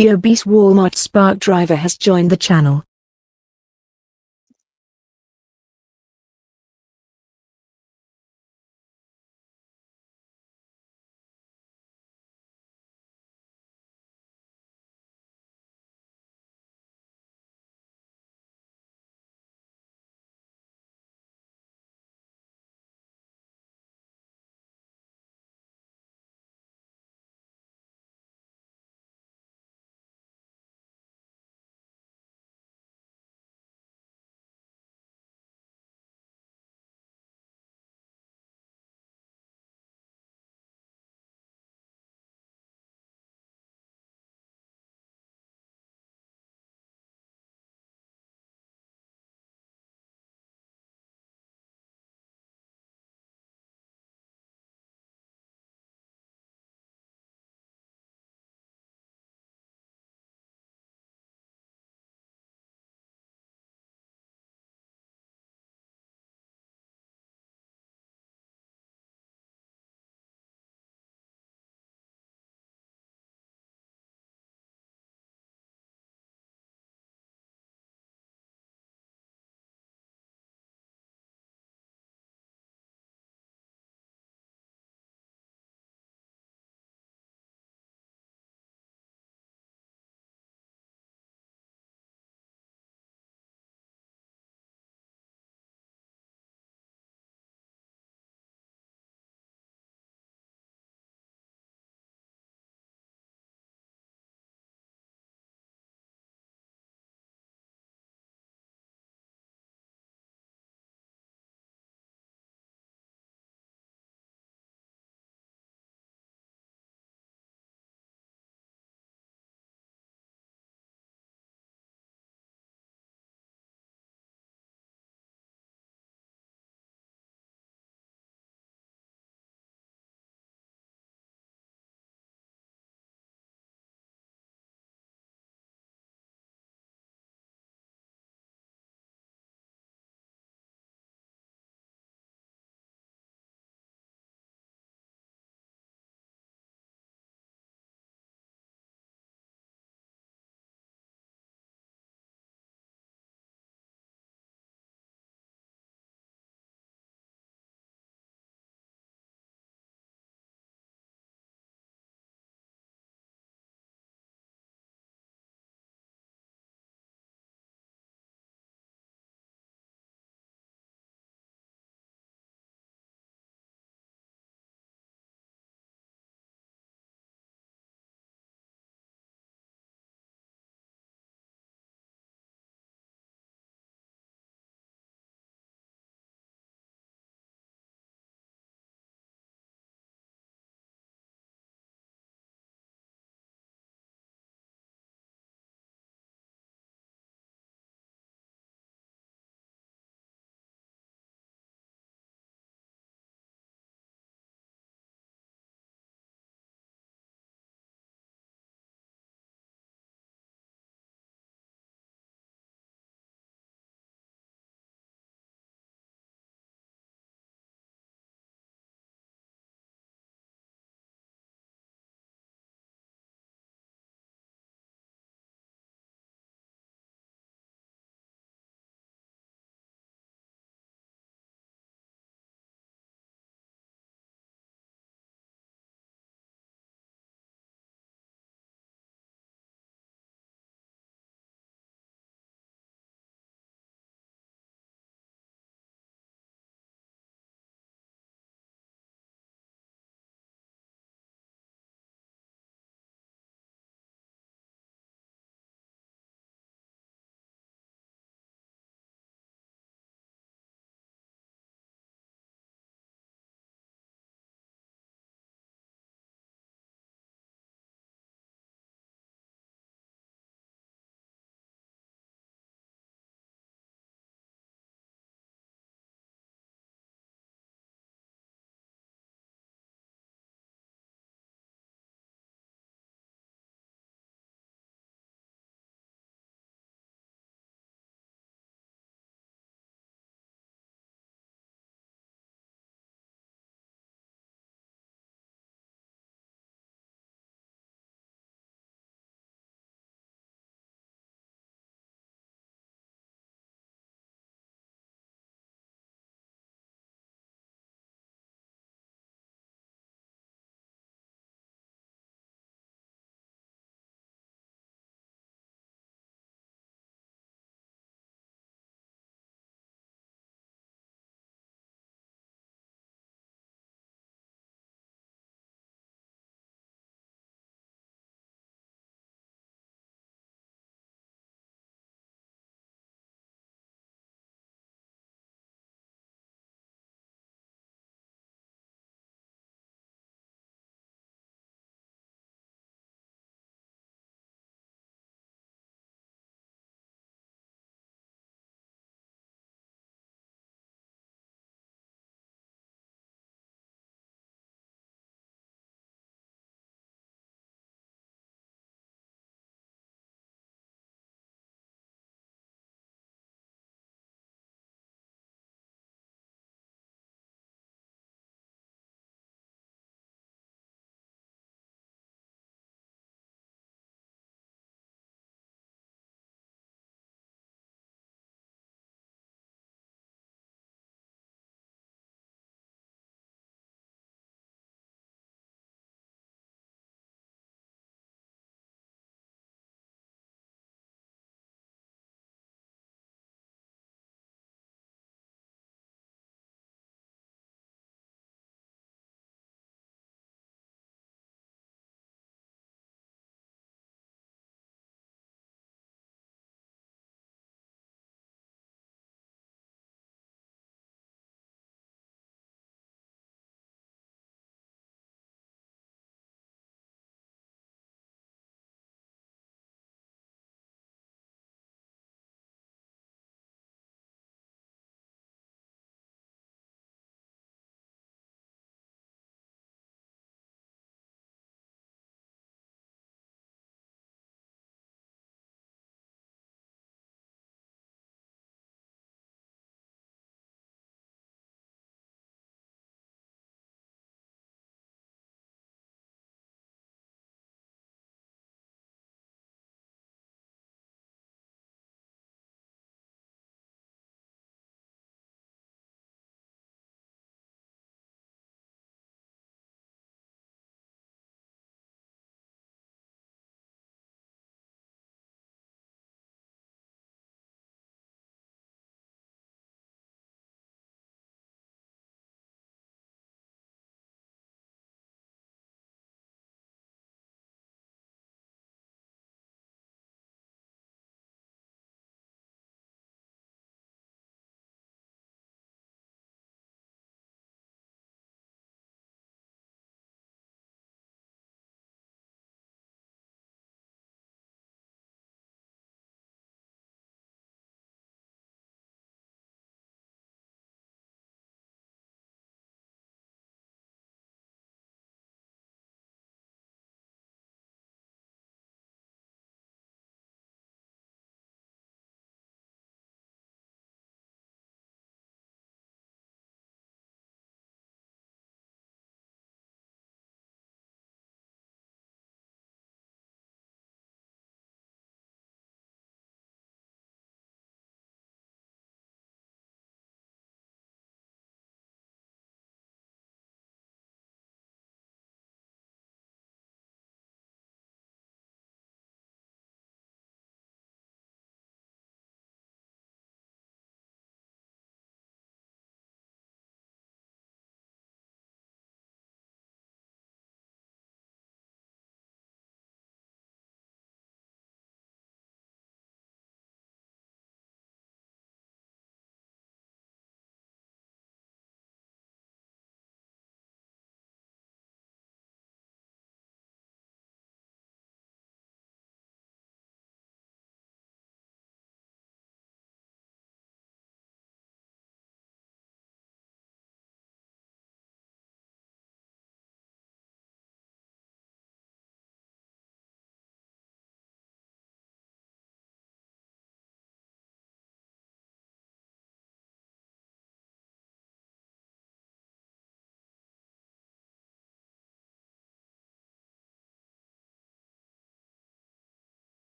The obese Walmart Spark driver has joined the channel.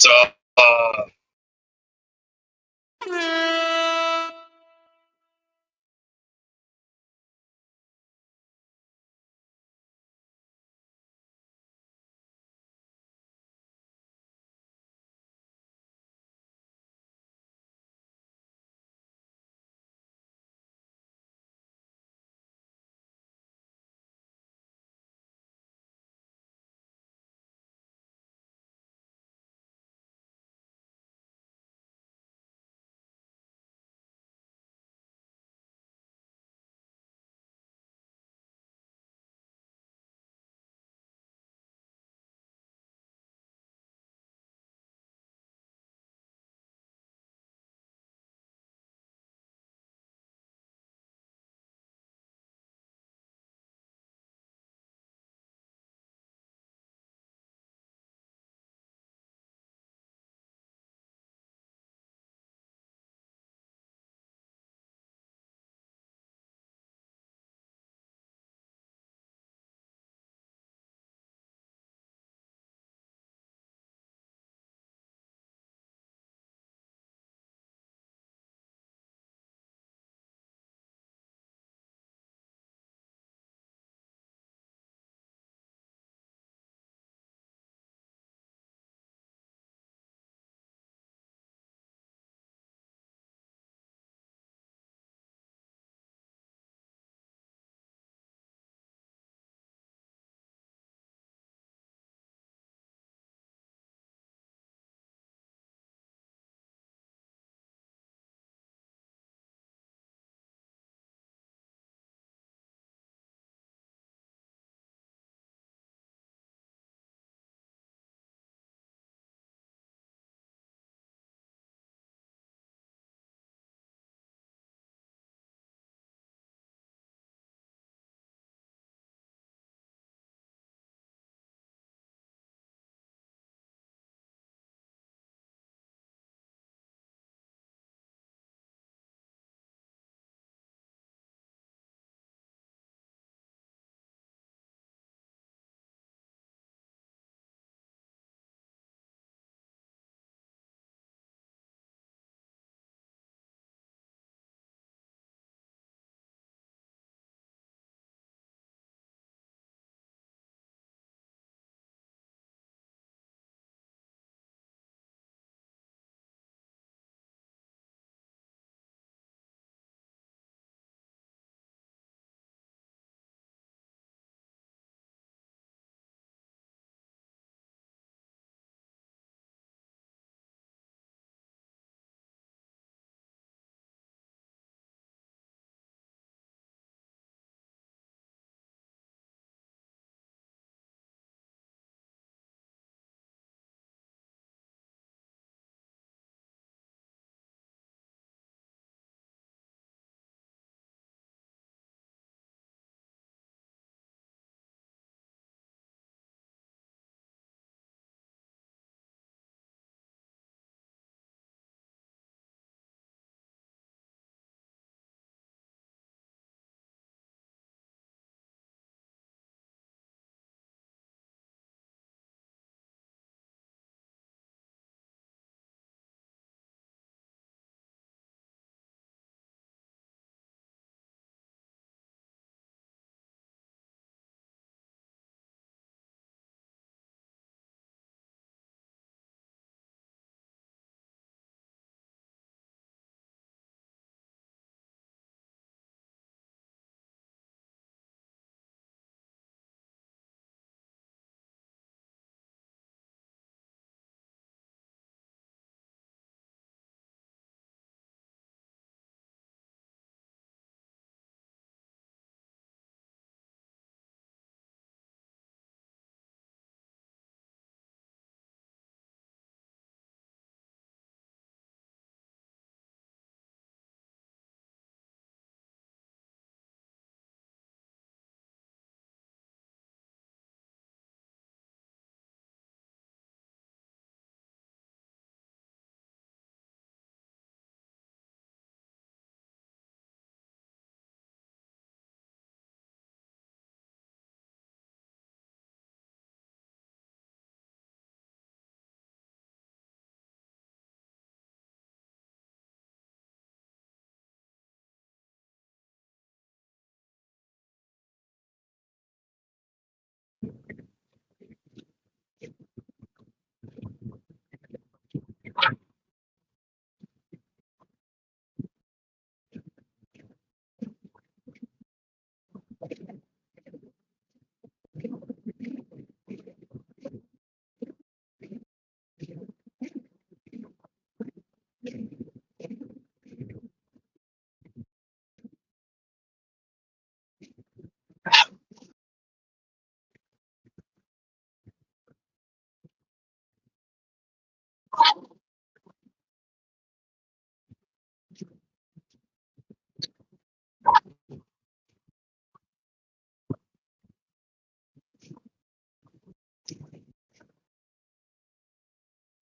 진짜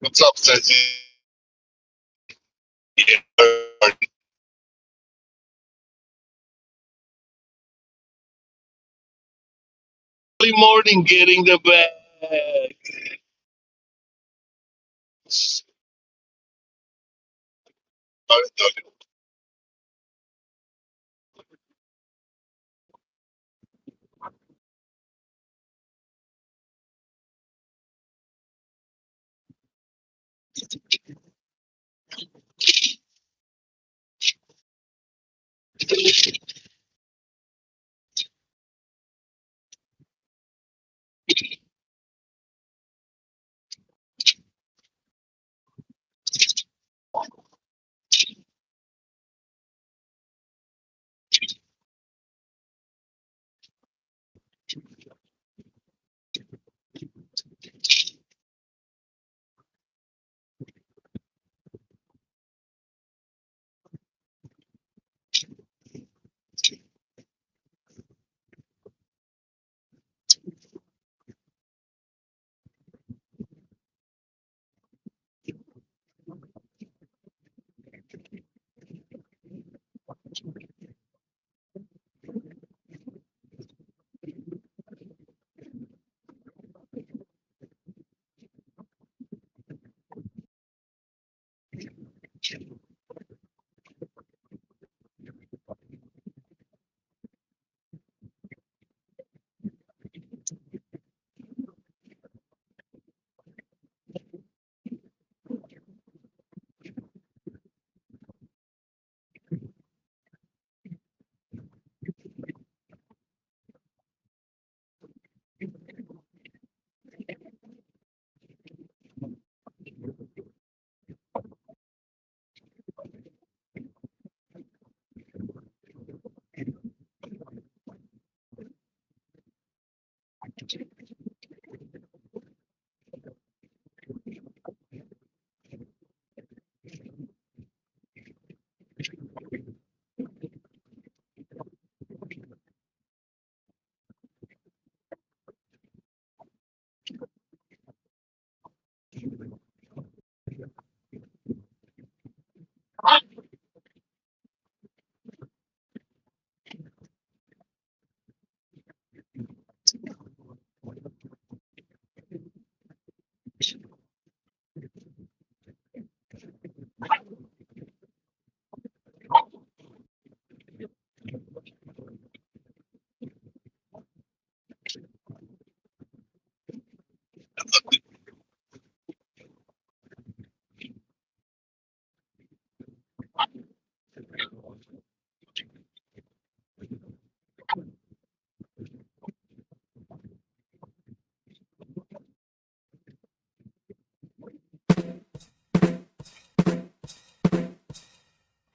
What's up, Sandy? Early morning getting the bag.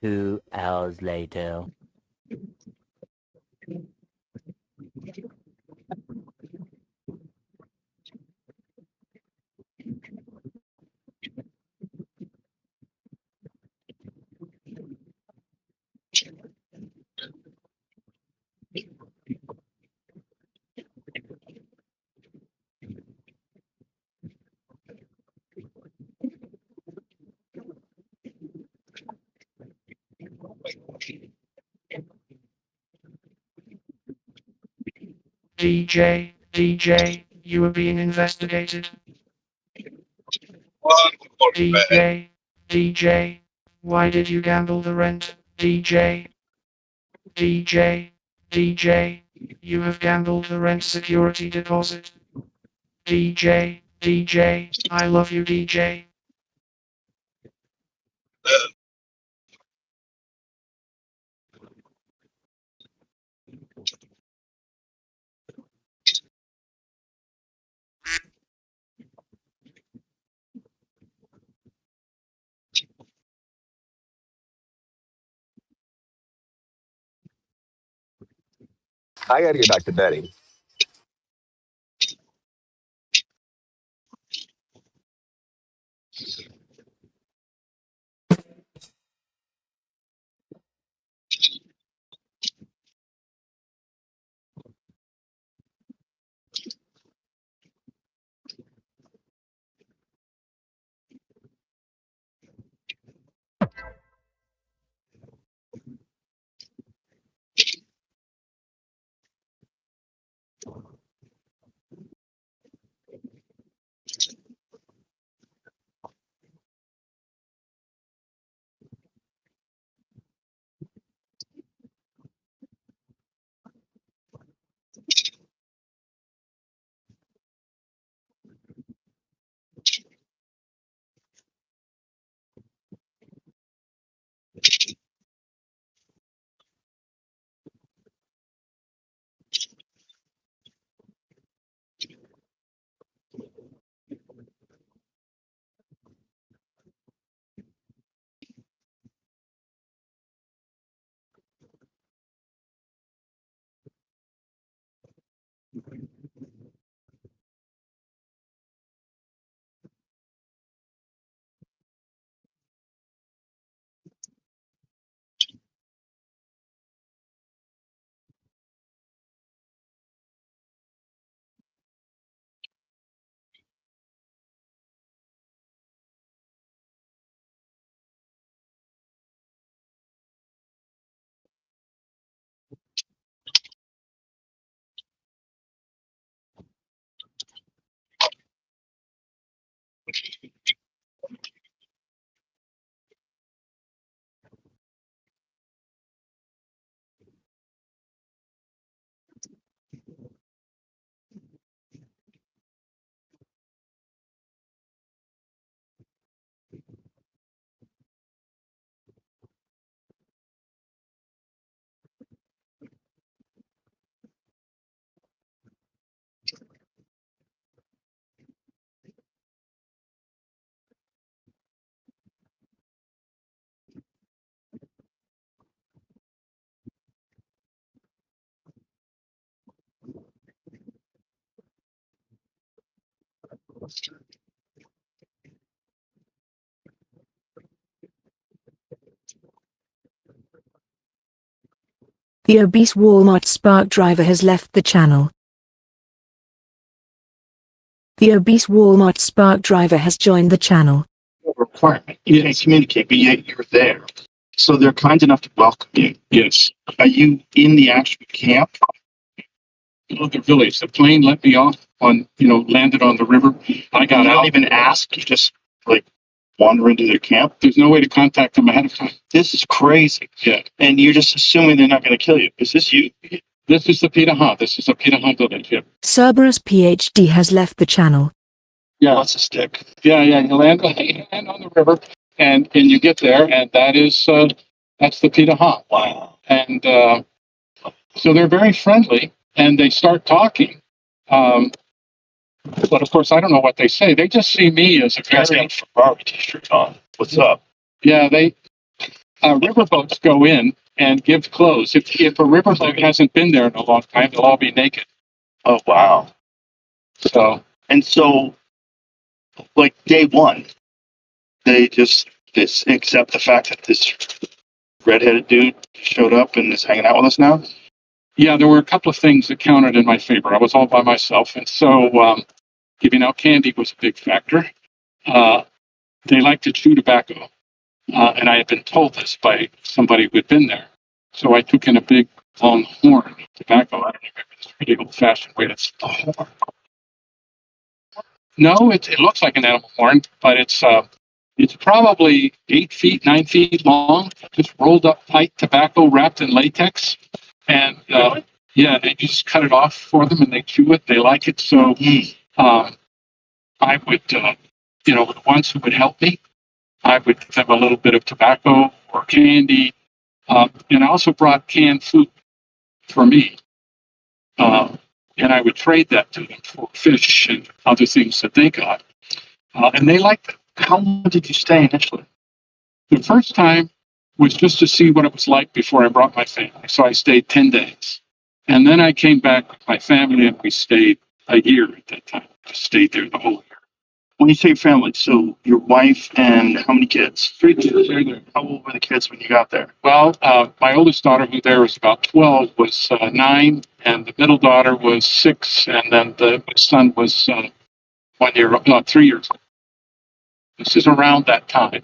Two hours later. DJ, you are being investigated. DJ, why did you gamble the rent? DJ, you have gambled the rent security deposit. DJ, I love you, DJ. I got to get back to betting. The obese Walmart Spark driver has left the channel. The obese Walmart Spark driver has joined the channel. Requirement. You can't communicate, but yet you're there. So they're kind enough to welcome you. Yes. Are you in the actual camp? The village. The plane let me off on, landed on the river. I got You don't out. even ask. You just like wander into their camp. There's no way to contact them ahead of time. This is crazy. Yeah. And you're just assuming they're not going to kill you. Is this you? This is the Pitaha. This is a Pitaha village. Yeah. Cerberus PhD has left the channel. Yeah. What's a stick? Yeah. You land on the river and you get there and that's the Pitaha. Wow. And so they're very friendly and they start talking. But of course, I don't know what they say. They just see me as a You guys very, got a Ferrari t-shirt on. What's up? yeah, riverboats go in and give clothes. If a riverboat hasn't been there in a long time, they'll all be naked. Oh, wow. So, And so, like day one, they just accept the fact that this redheaded dude showed up and is hanging out with us now? yeah, there were a couple of things that counted in my favor. I was all by myself. And so giving out candy was a big factor. They like to chew tobacco. And I had been told this by somebody who had been there. So I took in a big, long horn of tobacco. I don't remember this really old-fashioned way to smoke a horn. No, it looks like an animal horn, but it's probably 8 feet, 9 feet long, just rolled up tight tobacco wrapped in latex. And yeah, they just cut it off for them and they chew it. They like it. So I would, the ones who would help me, I would give them a little bit of tobacco or candy. And I also brought canned food for me. And I would trade that to them for fish and other things that they got. And they liked it. How long did you stay initially? The first time was just to see what it was like before I brought my family. So I stayed 10 days. And then I came back with my family and we stayed a year at that time. I stayed there the whole year. When you say family, so your wife and how many kids? 3 kids. They're there. How old were the kids when you got there? Well, my oldest daughter, who there was about 12, was 9, and the middle daughter was 6, and then my son was 3 years old. This is around that time.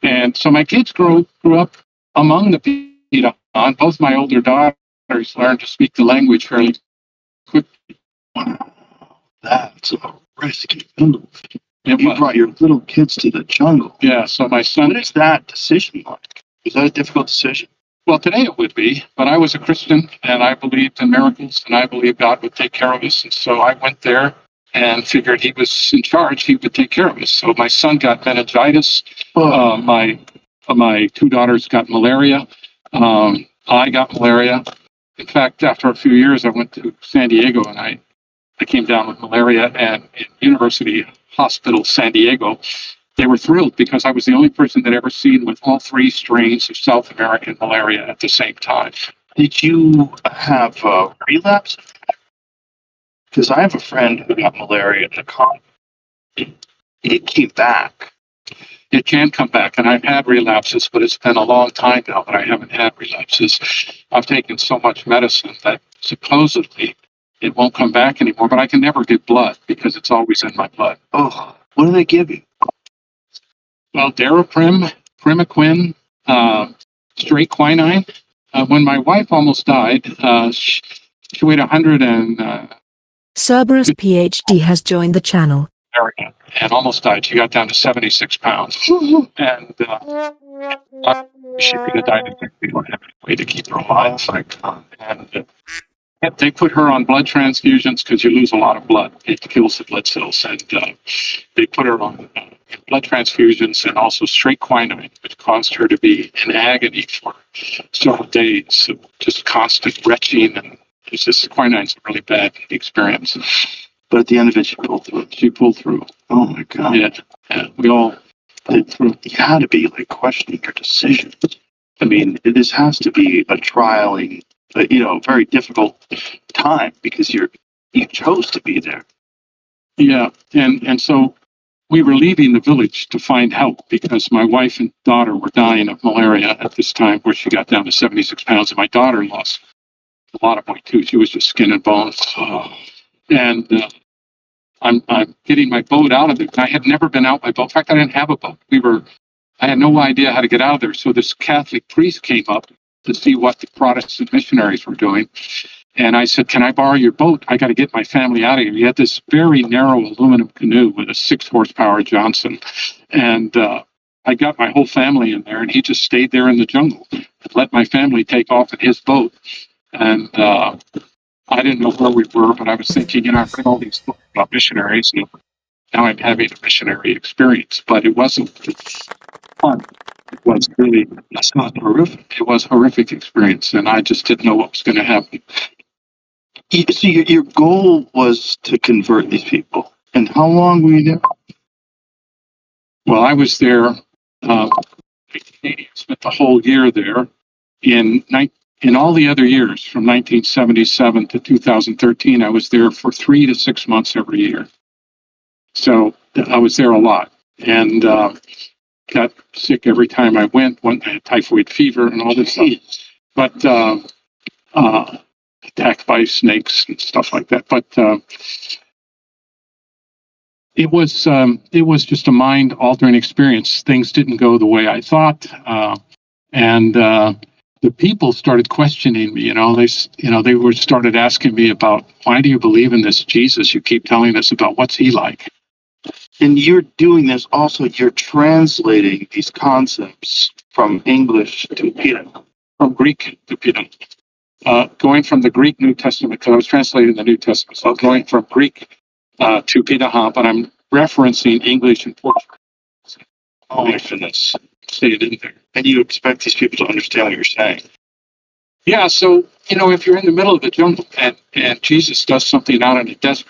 And so my kids grew up among the Piton. Both my older daughters learned to speak the language fairly quickly. Wow, that's a risky move. It You was. brought your little kids to the jungle. Yeah, so my son, What is that decision like? Was that a difficult decision? well, today it would be, but I was a Christian and I believed in miracles and I believed God would take care of us. And so I went there and figured he was in charge, he would take care of us. So my son got meningitis. My 2 daughters got malaria. I got malaria. In fact, after a few years, I went to San Diego and I came down with malaria, and in University Hospital San Diego, they were thrilled because I was the only person that ever seen with all 3 strains of South American malaria at the same time. Did you have a relapse? Because I have a friend who got malaria in the con. It came back. It can come back, and I've had relapses, but it's been a long time now that I haven't had relapses. I've taken so much medicine that supposedly it won't come back anymore, but I can never give blood because it's always in my blood. Oh, what do they give you? Well, Daraprim, Primaquine, straight quinine. When my wife almost died, she weighed 100 and Cerberus PhD has joined the channel. and almost died. She got down to 76 pounds. And she could have died if they don't have any way to keep her alive. And they put her on blood transfusions because you lose a lot of blood. It kills the blood cells. And they put her on blood transfusions and also straight quinine, which caused her to be in agony for several days of just constant retching. And it's just quinine's a really bad experience. But at the end of it, she pulled through. She pulled through. Oh my God. Yeah, we all pulled through. You had to be like questioning your decision. I mean, this has to be a trialing, very difficult time because you chose to be there. Yeah, and so we were leaving the village to find help because my wife and daughter were dying of malaria at this time, where she got down to 76 pounds, and my daughter lost a lot of weight too. She was just skin and bones. And I'm getting my boat out of there. I had never been out by boat. In fact, I didn't have a boat. I had no idea how to get out of there. So this Catholic priest came up to see what the Protestant missionaries were doing. And I said, "Can I borrow your boat? I got to get my family out of here." He had this very narrow aluminum canoe with a 6 horsepower Johnson. And I got my whole family in there, and he just stayed there in the jungle and let my family take off in his boat. And I didn't know where we were, but I was thinking, I've read all these books about missionaries, and now I'm having a missionary experience. But it wasn't fun. It was really horrific. It was a horrific experience, and I just didn't know what was going to happen. So your goal was to convert these people. And how long were you there? Well, I was there. I spent the whole year there. In all the other years, from 1977 to 2013, I was there for 3 to 6 months every year. So I was there a lot, and got sick every time I went. I had typhoid fever and all this stuff. But attacked by snakes and stuff like that. But it was just a mind-altering experience. Things didn't go the way I thought, and the people started questioning me. They started asking me about, why do you believe in this Jesus you keep telling us about? What's he like? And you're doing this also, you're translating these concepts from English to Piton. From Greek to Piton. going from the Greek New Testament, because I was translating the New Testament, so going from Greek to Pinahop, and I'm referencing English and Portuguese. Oh my goodness. Say it in there. And you expect these people to understand what you're saying. Yeah, so, if you're in the middle of the jungle and Jesus does something out in the desert,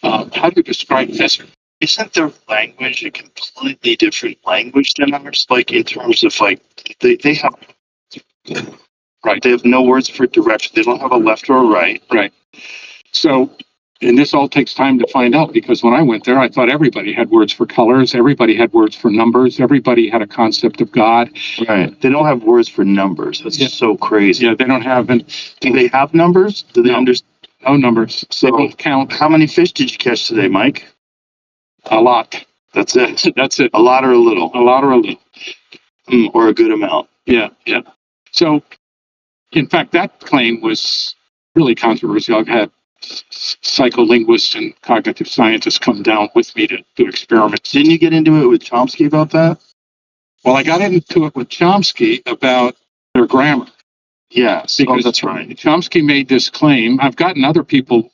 how do you describe desert? Isn't their language a completely different language than ours? Like in terms of like they have Right. They have no words for direction. They don't have a left or a right. Right. So, and this all takes time to find out, because when I went there, I thought everybody had words for colors, everybody had words for numbers, everybody had a concept of God. Right. They don't have words for numbers. That's so crazy. Yeah, they don't have. And do they have numbers? Do they understand? No numbers. So they don't count. How many fish did you catch today, Mike? A lot. That's it. That's it. A lot or a little? A lot or a little. Or a good amount. Yeah. So, in fact, that claim was really controversial. I've had psycholinguists and cognitive scientists come down with me to do experiments. Didn't you get into it with Chomsky about that? Well, I got into it with Chomsky about their grammar. Yes, because that's right. Chomsky made this claim. I've gotten other people.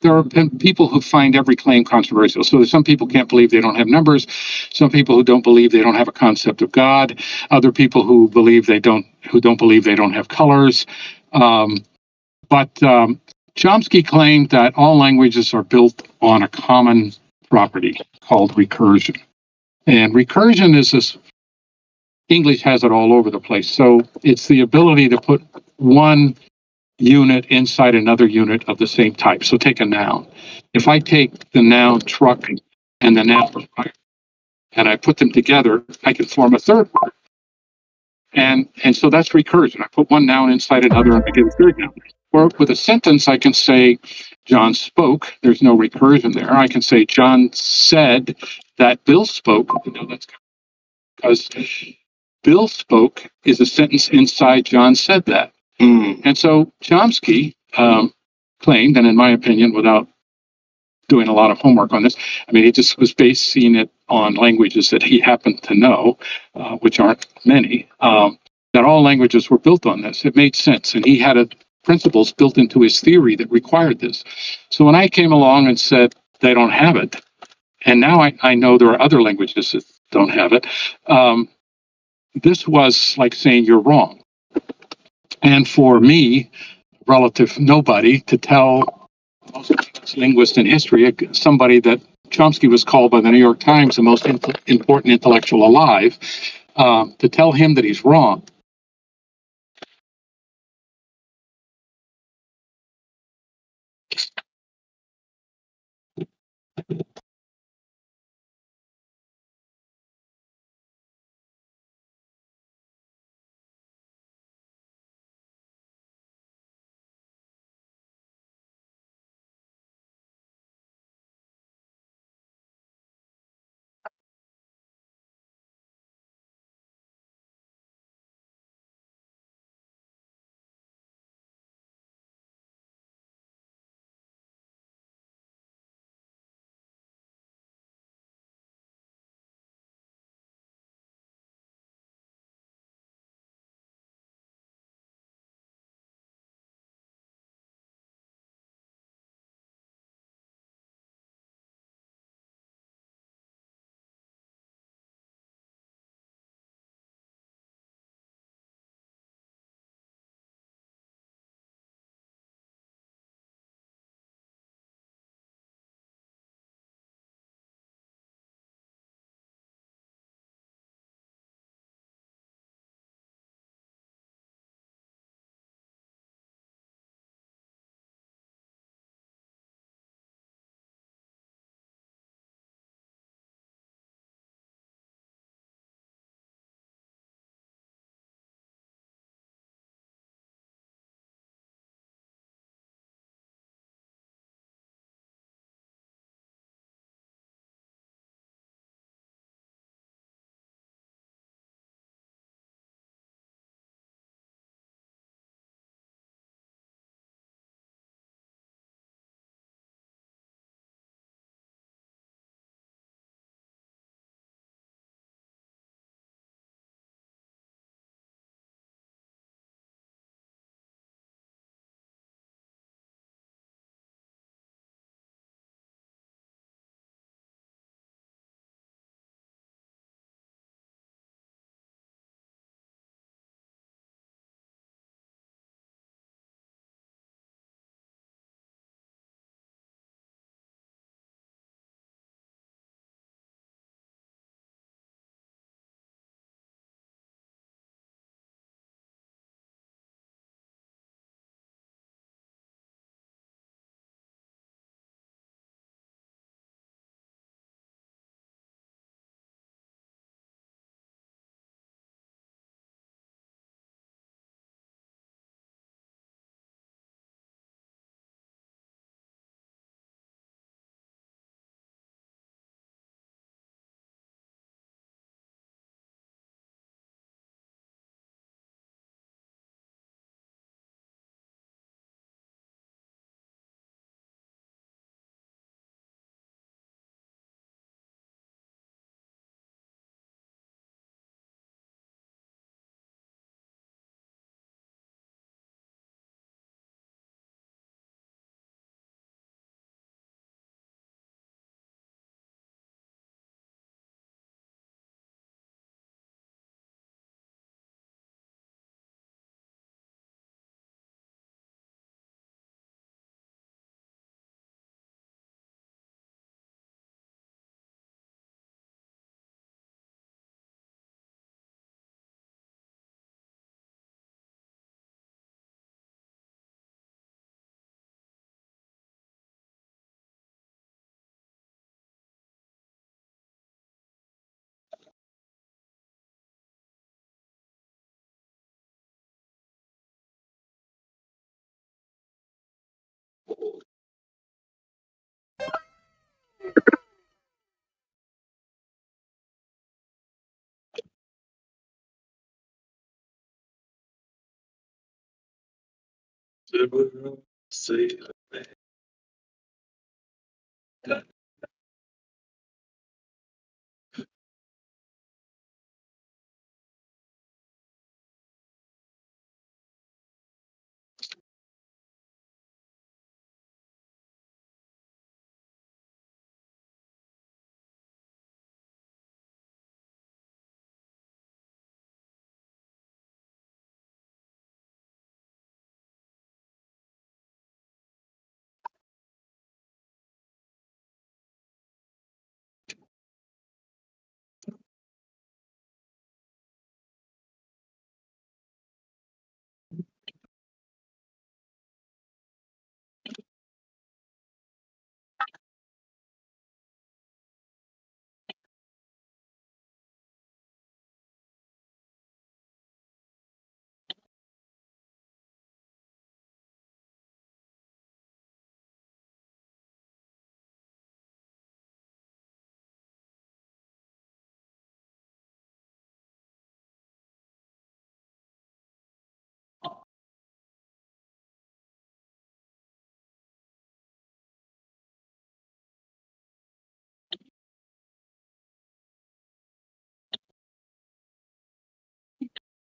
There are people who find every claim controversial. So some people can't believe they don't have numbers. Some people who don't believe they don't have a concept of God. Other people who don't believe they don't have colors. But Chomsky claimed that all languages are built on a common property called recursion. And recursion is this, English has it all over the place. So it's the ability to put one unit inside another unit of the same type. So take a noun. If I take the noun truck and the noun fire and I put them together, I can form a third word. And so that's recursion. I put one noun inside another and I get a third noun. Or with a sentence, I can say John spoke. There's no recursion there. I can say John said that Bill spoke. That's because Bill spoke is a sentence inside John said that. And so Chomsky claimed, and in my opinion, without doing a lot of homework on this, I mean, he just was basing it on languages that he happened to know, which aren't many, that all languages were built on this. It made sense. And he had principles built into his theory that required this. So when I came along and said they don't have it, and now I know there are other languages that don't have it, this was like saying you're wrong. And for me, relative nobody, to tell most linguists in history, somebody that Chomsky was called by the New York Times the most important intellectual alive, to tell him that he's wrong.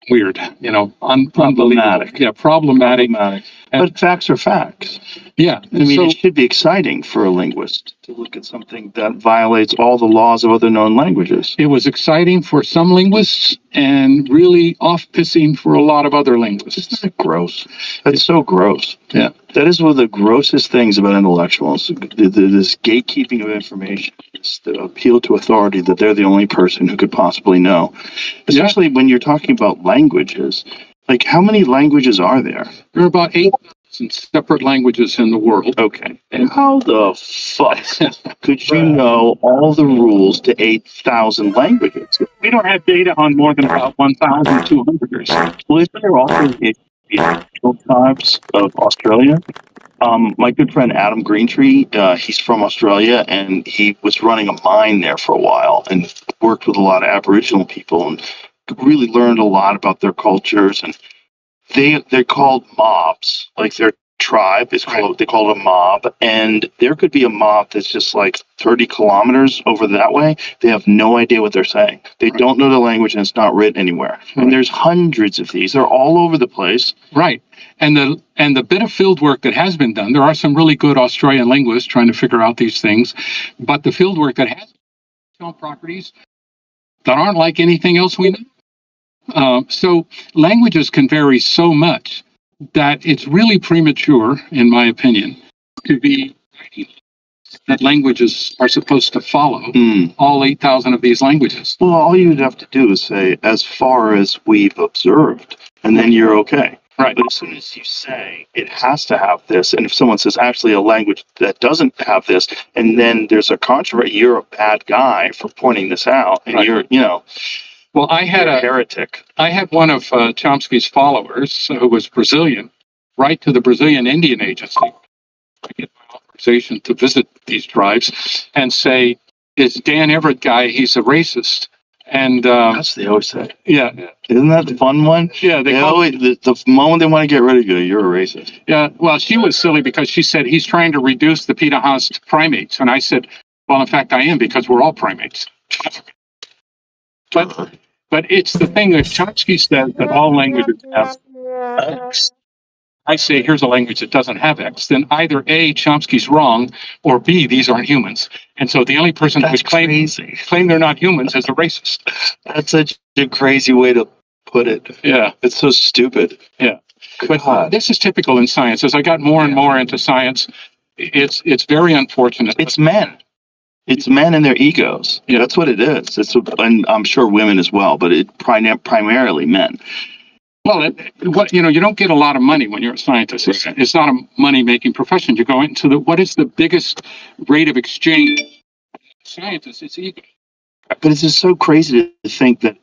Weird, Problematic. Yeah, problematic. But facts are facts. Yeah, I mean, it should be exciting for a linguist to look at something that violates all the laws of other known languages. it was exciting for some linguists and really off-pissing for a lot of other linguists. Isn't that gross? That's so gross. Yeah. That is one of the grossest things about intellectuals. This gatekeeping of information, this the appeal to authority that they're the only person who could possibly know. Especially when you're talking about languages. Like, how many languages are there? There are about 8,000 separate languages in the world. Okay. And how the fuck could you know all the rules to 8,000 languages? We don't have data on more than about 1,200 or so. Well, isn't there also the Aboriginal tribes of Australia? My good friend Adam Greentree, he's from Australia, and he was running a mine there for a while and worked with a lot of Aboriginal people and really learned a lot about their cultures. And they're called mobs, like their tribe is called. They call it a mob, and there could be a mob that's just like 30 kilometers over that way. They have no idea what they're saying. They don't know the language, and it's not written anywhere. And there's hundreds of these. They're all over the place. Right. And the bit of field work that has been done, there are some really good Australian linguists trying to figure out these things, but the field work that has shown properties that aren't like anything else we know. So languages can vary so much that it's really premature, in my opinion, to be that languages are supposed to follow all 8,000 of these languages. Well, all you'd have to do is say, as far as we've observed, and then you're okay. Right. But as soon as you say it has to have this, and if someone says actually a language that doesn't have this, and then there's a controversy, you're a bad guy for pointing this out, and Right. you're, Well, I had you're a a heretic. I had one of Chomsky's followers who was Brazilian write to the Brazilian Indian Agency to get my authorization to visit these tribes and say, "Is Dan Everett guy? He's a racist." And That's what they always say. yeah, Isn't that the fun one? yeah, They always, the moment they want to get rid of you, you're a racist. yeah. Well, she was silly because she said he's trying to reduce the Peter-Haas to primates, and I said, "Well, in fact, I am because we're all primates." But it's the thing that Chomsky says that all languages have X. I say here's a language that doesn't have X. Then either A, Chomsky's wrong, or B, these aren't humans. And so the only person who That's would claim they're not humans is a racist. That's such a crazy way to put it. Yeah, It's so stupid. yeah. But God. this is typical in science. As I got more and more into science, it's very unfortunate. It's men. It's men and their egos. Yeah. That's what it is. And I'm sure women as well, but it primarily men. Well, you don't get a lot of money when you're a scientist. It's not a money-making profession. You go into what is the biggest rate of exchange? Scientists, it's ego. But it's just so crazy to think that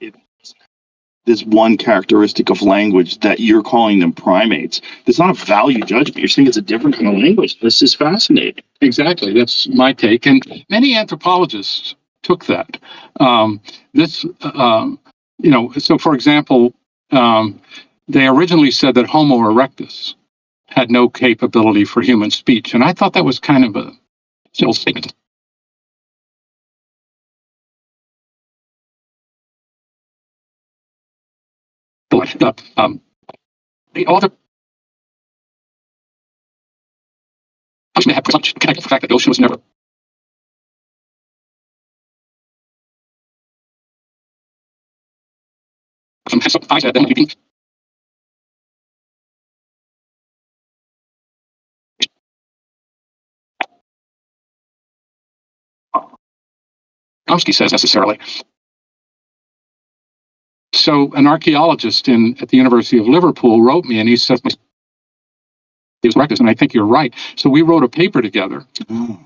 this one characteristic of language that you're calling them primates. It's not a value judgment. You're saying it's a different kind of language. This is fascinating. Exactly, that's my take, and many anthropologists took that. So for example, they originally said that Homo erectus had no capability for human speech. And I thought that was kind of a still statement. The author may have presumption connected to the fact that the ocean was never Chomsky says necessarily. So an archaeologist at the University of Liverpool wrote me, and he said, he was correct, and I think you're right. So we wrote a paper together.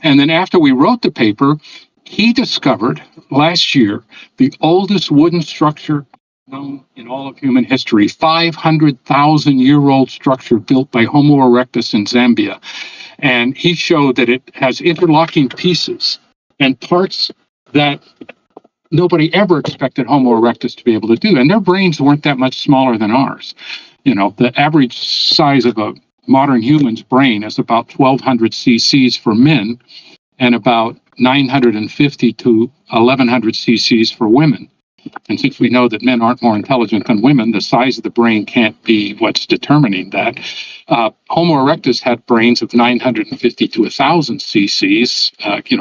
And then after we wrote the paper, he discovered last year the oldest wooden structure known in all of human history, 500,000-year-old structure built by Homo erectus in Zambia. And he showed that it has interlocking pieces and parts that nobody ever expected Homo erectus to be able to do. And their brains weren't that much smaller than ours. You know, the average size of a modern human's brain is about 1,200 cc's for men and about 950 to 1,100 cc's for women. And since we know that men aren't more intelligent than women, the size of the brain can't be what's determining that. Homo erectus had brains of 950 to 1,000 cc's,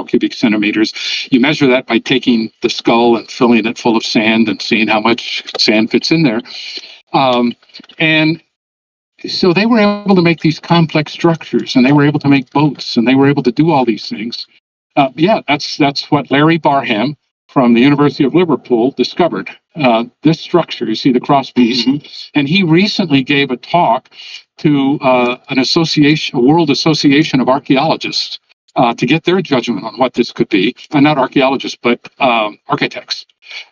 cubic centimeters. You measure that by taking the skull and filling it full of sand and seeing how much sand fits in there. And so they were able to make these complex structures, and they were able to make boats, and they were able to do all these things. That's what Larry Barham from the University of Liverpool discovered. This structure, you see the crosspiece, and he recently gave a talk to a World Association of Archaeologists to get their judgment on what this could be. Not archaeologists, but architects,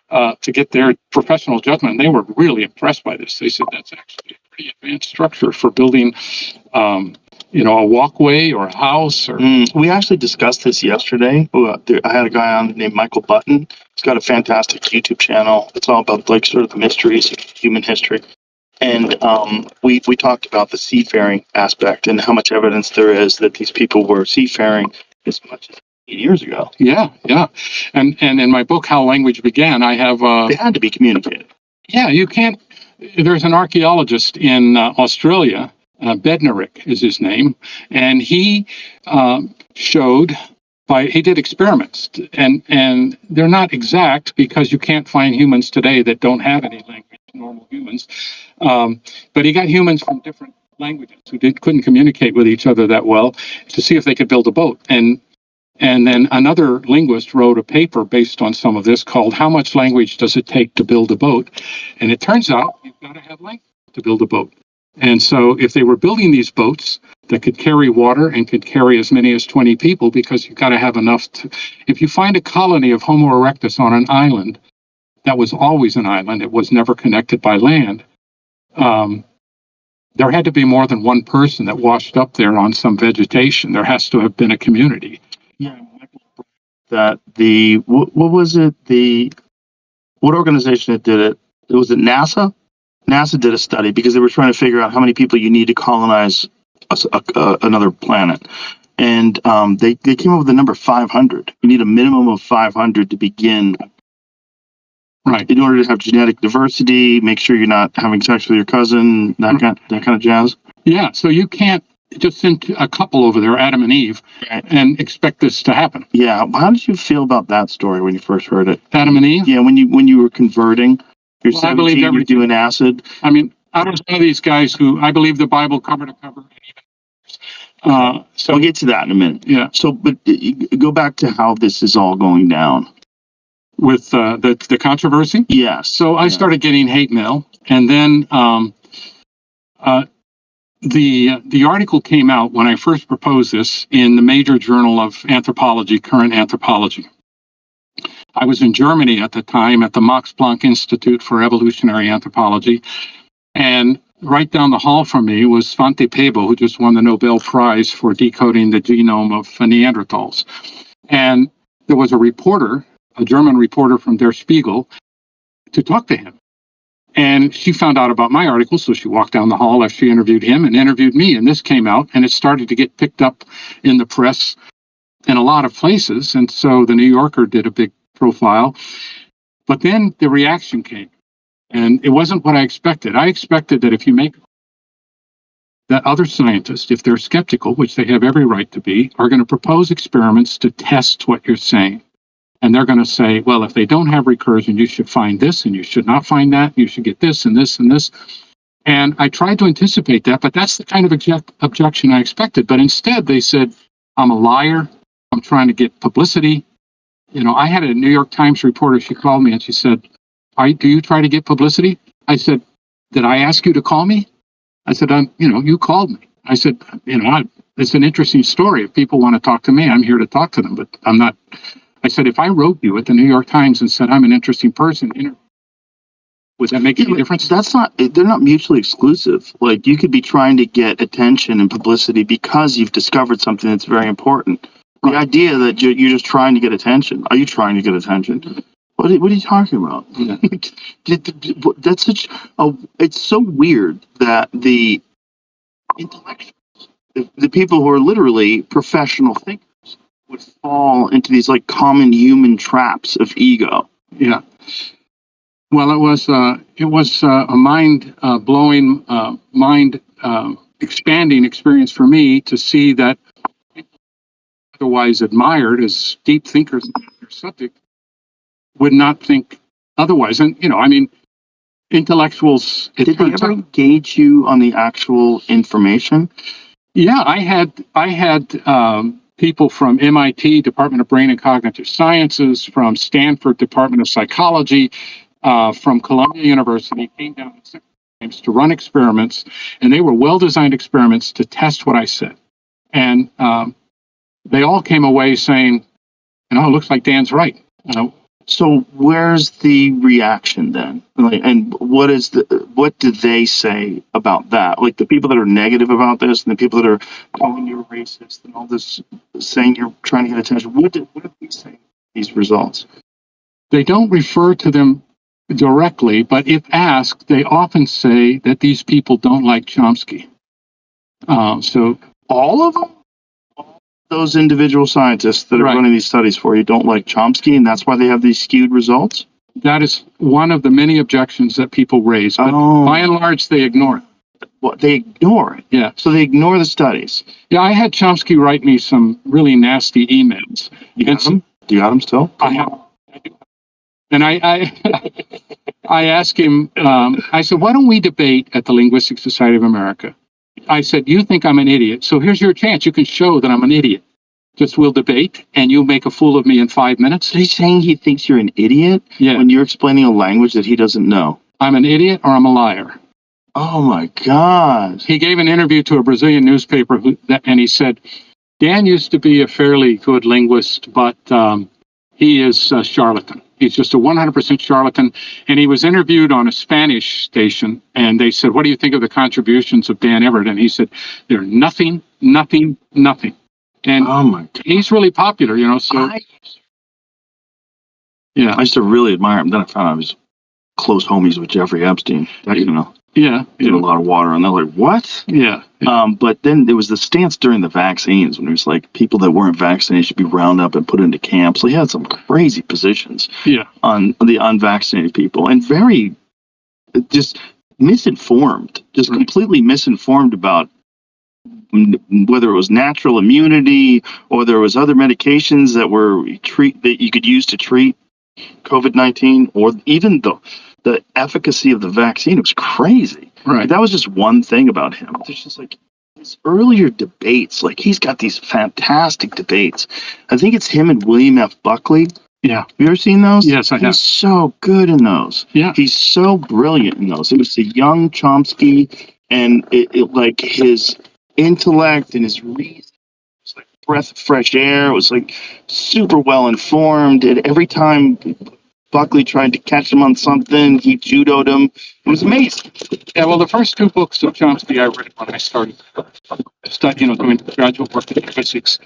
to get their professional judgment. They were really impressed by this. They said that's actually a pretty advanced structure for building a walkway or a house. Or We actually discussed this yesterday. I had a guy on named Michael Button. He's got a fantastic YouTube channel. It's all about like sort of the mysteries of human history. And we talked about the seafaring aspect and how much evidence there is that these people were seafaring as much as 8 years ago. Yeah. And in my book, How Language Began, I have... They had to be communicated. Yeah, you can't... There's an archaeologist in Australia, Bednarik is his name, and he showed he did experiments, and they're not exact because you can't find humans today that don't have any language, normal humans, but he got humans from different languages who couldn't communicate with each other that well to see if they could build a boat. And then another linguist wrote a paper based on some of this called How Much Language Does It Take to Build a Boat? And it turns out you've got to have language to build a boat. And so if they were building these boats that could carry water and could carry as many as 20 people, because you've got to have enough if you find a colony of Homo erectus on an island, that was always an island, it was never connected by land, there had to be more than one person that washed up there on some vegetation. There has to have been a community. Yeah, that what organization that did it? Was it NASA? NASA did a study because they were trying to figure out how many people you need to colonize another planet. And they came up with the number 500. You need a minimum of 500 to begin. Right. In order to have genetic diversity, make sure you're not having sex with your cousin, that kind of jazz. Yeah, so you can't just send a couple over there, Adam and Eve, and expect this to happen. Yeah. How did you feel about that story when you first heard it? Adam and Eve? Yeah, when you were converting. You're 17, I believe you're doing acid. I mean, I was one of these guys who I believe the Bible cover to cover. So we'll get to that in a minute. Yeah. So, but go back to how this is all going down. With the controversy? Yes. So I started getting hate mail, and then the article came out when I first proposed this in the major journal of anthropology, Current Anthropology. I was in Germany at the time at the Max Planck Institute for Evolutionary Anthropology, and right down the hall from me was Svante Pääbo, who just won the Nobel Prize for decoding the genome of Neanderthals. And there was a German reporter from Der Spiegel, to talk to him. And she found out about my article, so she walked down the hall after she interviewed him and interviewed me, and this came out, and it started to get picked up in the press in a lot of places, and so the New Yorker did a big profile. But then the reaction came, and it wasn't what I expected. I expected that if you make that other scientists, if they're skeptical, which they have every right to be, are going to propose experiments to test what you're saying. And they're going to say, well, if they don't have recursion, you should find this, and you should not find that. You should get this and this and this. And I tried to anticipate that, but that's the kind of objection I expected. But instead, they said, I'm a liar. I'm trying to get publicity. You know, I had a New York Times reporter. She called me and she said, do you try to get publicity? I said, did I ask you to call me? I said, you called me. I said, it's an interesting story. If people want to talk to me, I'm here to talk to them, but I'm not. I said, if I wrote you at the New York Times and said I'm an interesting person, would that make any difference? They're not mutually exclusive. Like, you could be trying to get attention and publicity because you've discovered something that's very important. The idea that you're just trying to get attention. Are you trying to get attention? What are you talking about? Yeah. That's it's so weird that the intellectuals, the people who are literally professional thinkers, would fall into these like common human traps of ego. Yeah. Well, it was a mind blowing, mind expanding experience for me to see that otherwise admired as deep thinkers in their subject would not think otherwise. And intellectuals. Did they ever engage you on the actual information? Yeah, I had people from MIT, Department of Brain and Cognitive Sciences, from Stanford Department of Psychology, from Columbia University, came down to run experiments, and they were well-designed experiments to test what I said. And they all came away saying, it looks like Dan's right. So where's the reaction then? And what do they say about that? Like the people that are negative about this and the people that are calling you racist and all this, saying you're trying to get attention. What do they say these results? They don't refer to them directly, but if asked, they often say that these people don't like Chomsky. So all of them? Those individual scientists that are running these studies for you don't like Chomsky, and that's why they have these skewed results? That is one of the many objections that people raise, but by and large, they ignore it. Well, they ignore it? Yeah. So they ignore the studies? Yeah, I had Chomsky write me some really nasty emails. You got them? Do you got them still? I have. And I asked him, I said, why don't we debate at the Linguistic Society of America? I said, you think I'm an idiot, so here's your chance. You can show that I'm an idiot. Just we'll debate, and you'll make a fool of me in 5 minutes. So he's saying he thinks you're an idiot? Yeah. When you're explaining a language that he doesn't know? I'm an idiot or I'm a liar. Oh, my God. He gave an interview to a Brazilian newspaper, and he said, Dan used to be a fairly good linguist, but he is a charlatan. He's just a 100% charlatan. And he was interviewed on a Spanish station, and they said, what do you think of the contributions of Dan Everett? And he said, they're nothing. And oh my God. He's really popular, so. Yeah. I used to really admire him. Then I found out I was close homies with Jeffrey Epstein. Yeah. Did a lot of water, and they're like, what? Yeah. But then there was the stance during the vaccines when it was like people that weren't vaccinated should be rounded up and put into camps. So he had some crazy positions on the unvaccinated people, and very just misinformed, completely misinformed about whether it was natural immunity or there was other medications that you could use to treat COVID-19, or even the efficacy of the vaccine. It was crazy. Right. That was just one thing about him. There's just like his earlier debates, like he's got these fantastic debates. I think it's him and William F. Buckley. Yeah. Have you ever seen those? Yes, I have. He's so good in those. Yeah. He's so brilliant in those. It was the young Chomsky, and it like his intellect and his reason. It was like a breath of fresh air. It was like super well informed. And every time Buckley tried to catch him on something, he judoed him. It was amazing. Yeah, well, the first two books of Chomsky I read when I started studying, doing graduate work in linguistics.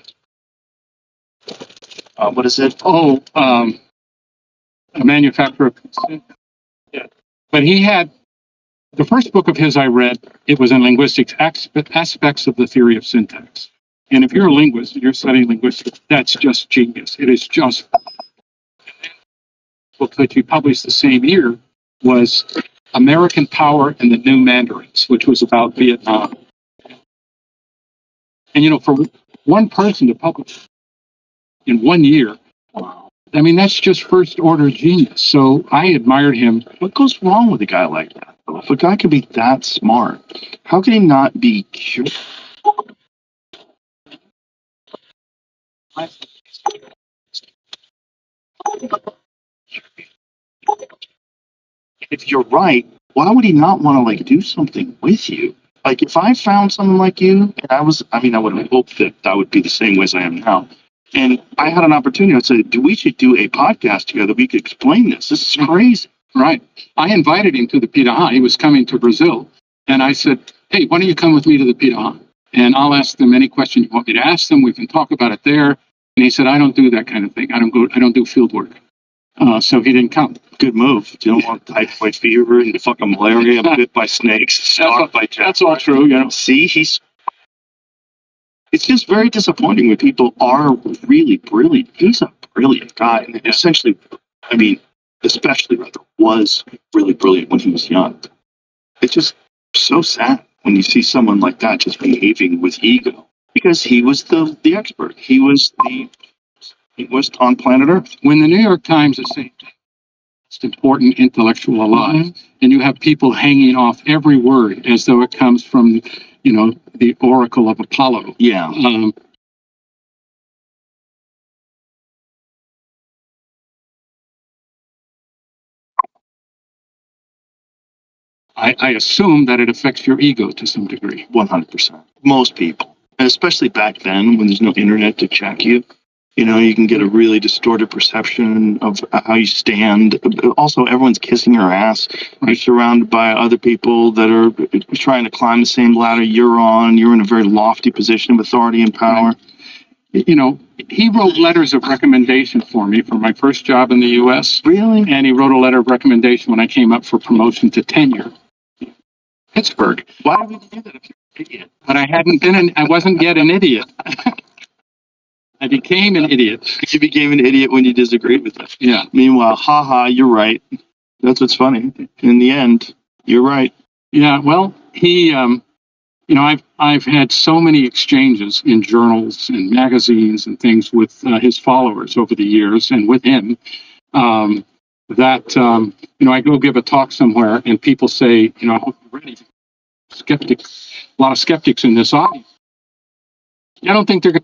What is it? A manufacturer of consent. Yeah. But he had the first book of his I read, it was in linguistics, aspects of the theory of syntax. And if you're a linguist, you're studying linguistics, that's just genius. It is just. Book that he published the same year was American Power and the New Mandarins, which was about Vietnam. And, you know, for one person to publish in 1 year, I mean, that's just first order genius. So I admired him. What goes wrong with a guy like that? Though? If a guy could be that smart, how can he not be curious? If you're right, why would he not want to like do something with you? Like if I found someone like you, and I would have hoped that that would be the same way as I am now. And I had an opportunity. I'd say, we should do a podcast together. We could explain this. This is crazy. Right. I invited him to the Piraha. He was coming to Brazil. And I said, hey, why don't you come with me to the Piraha? And I'll ask them any question you want me to ask them. We can talk about it there. And he said, I don't do that kind of thing. I don't do field work. So he didn't come. Good move. You don't want typhoid fever and fucking malaria, bit by snakes, stalked by jaguars. That's all true, you know. See, it's just very disappointing when people are really brilliant. He's a brilliant guy. And essentially, I mean, especially rather, was really brilliant when he was young. It's just so sad when you see someone like that just behaving with ego. Because he was the expert. He was on planet Earth. When the New York Times is saying most important intellectual alive, and you have people hanging off every word as though it comes from, you know, the oracle of Apollo. Yeah. I assume that it affects your ego to some degree. 100%. Most people, and especially back then when there's no internet to check you, you know, you can get a really distorted perception of how you stand. Also, everyone's kissing your ass. You're surrounded by other people that are trying to climb the same ladder you're on. You're in a very lofty position of authority and power. You know, he wrote letters of recommendation for me for my first job in the U.S. Really? And he wrote a letter of recommendation when I came up for promotion to tenure. Pittsburgh. Why would you do that if you're an idiot? But I wasn't yet an idiot. I became an idiot. You became an idiot when you disagreed with it. Yeah. Meanwhile, haha, you're right. That's what's funny. In the end, you're right. Yeah. Well, he, you know, I've had so many exchanges in journals and magazines and things with his followers over the years, and with him, that you know, I go give a talk somewhere, and people say, you know, I hope you're ready. Skeptics, a lot of skeptics in this audience. I don't think they're going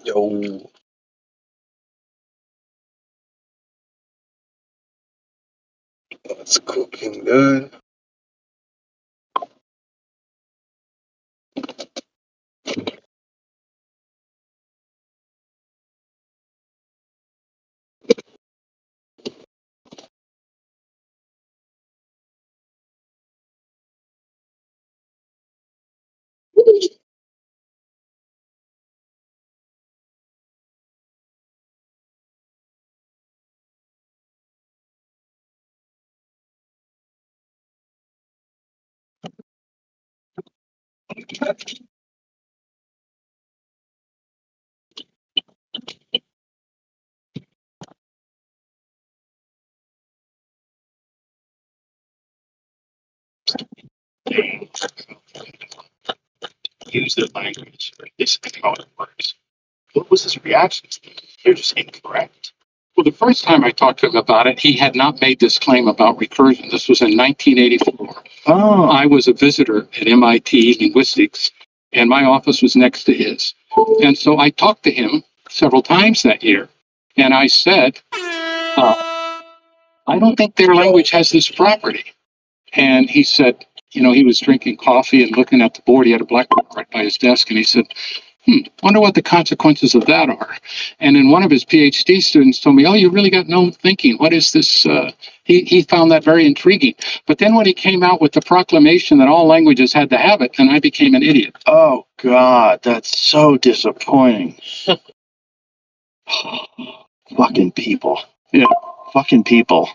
Yo. That's cooking good. Use the language. This is how it works. What was his reaction? You're just incorrect. Well, the first time I talked to him about it, he had not made this claim about recursion. This was in 1984. Oh. I was a visitor at MIT Linguistics, and my office was next to his. And so I talked to him several times that year, and I said, I don't think their language has this property. And he said, he was drinking coffee and looking at the board. He had a blackboard right by his desk, and he said, wonder what the consequences of that are. And then one of his PhD students told me, oh, you really got no thinking. What is this? He found that very intriguing. But then when he came out with the proclamation that all languages had to have it, then I became an idiot. Oh, God, that's so disappointing. Fucking people. Yeah. Fucking people.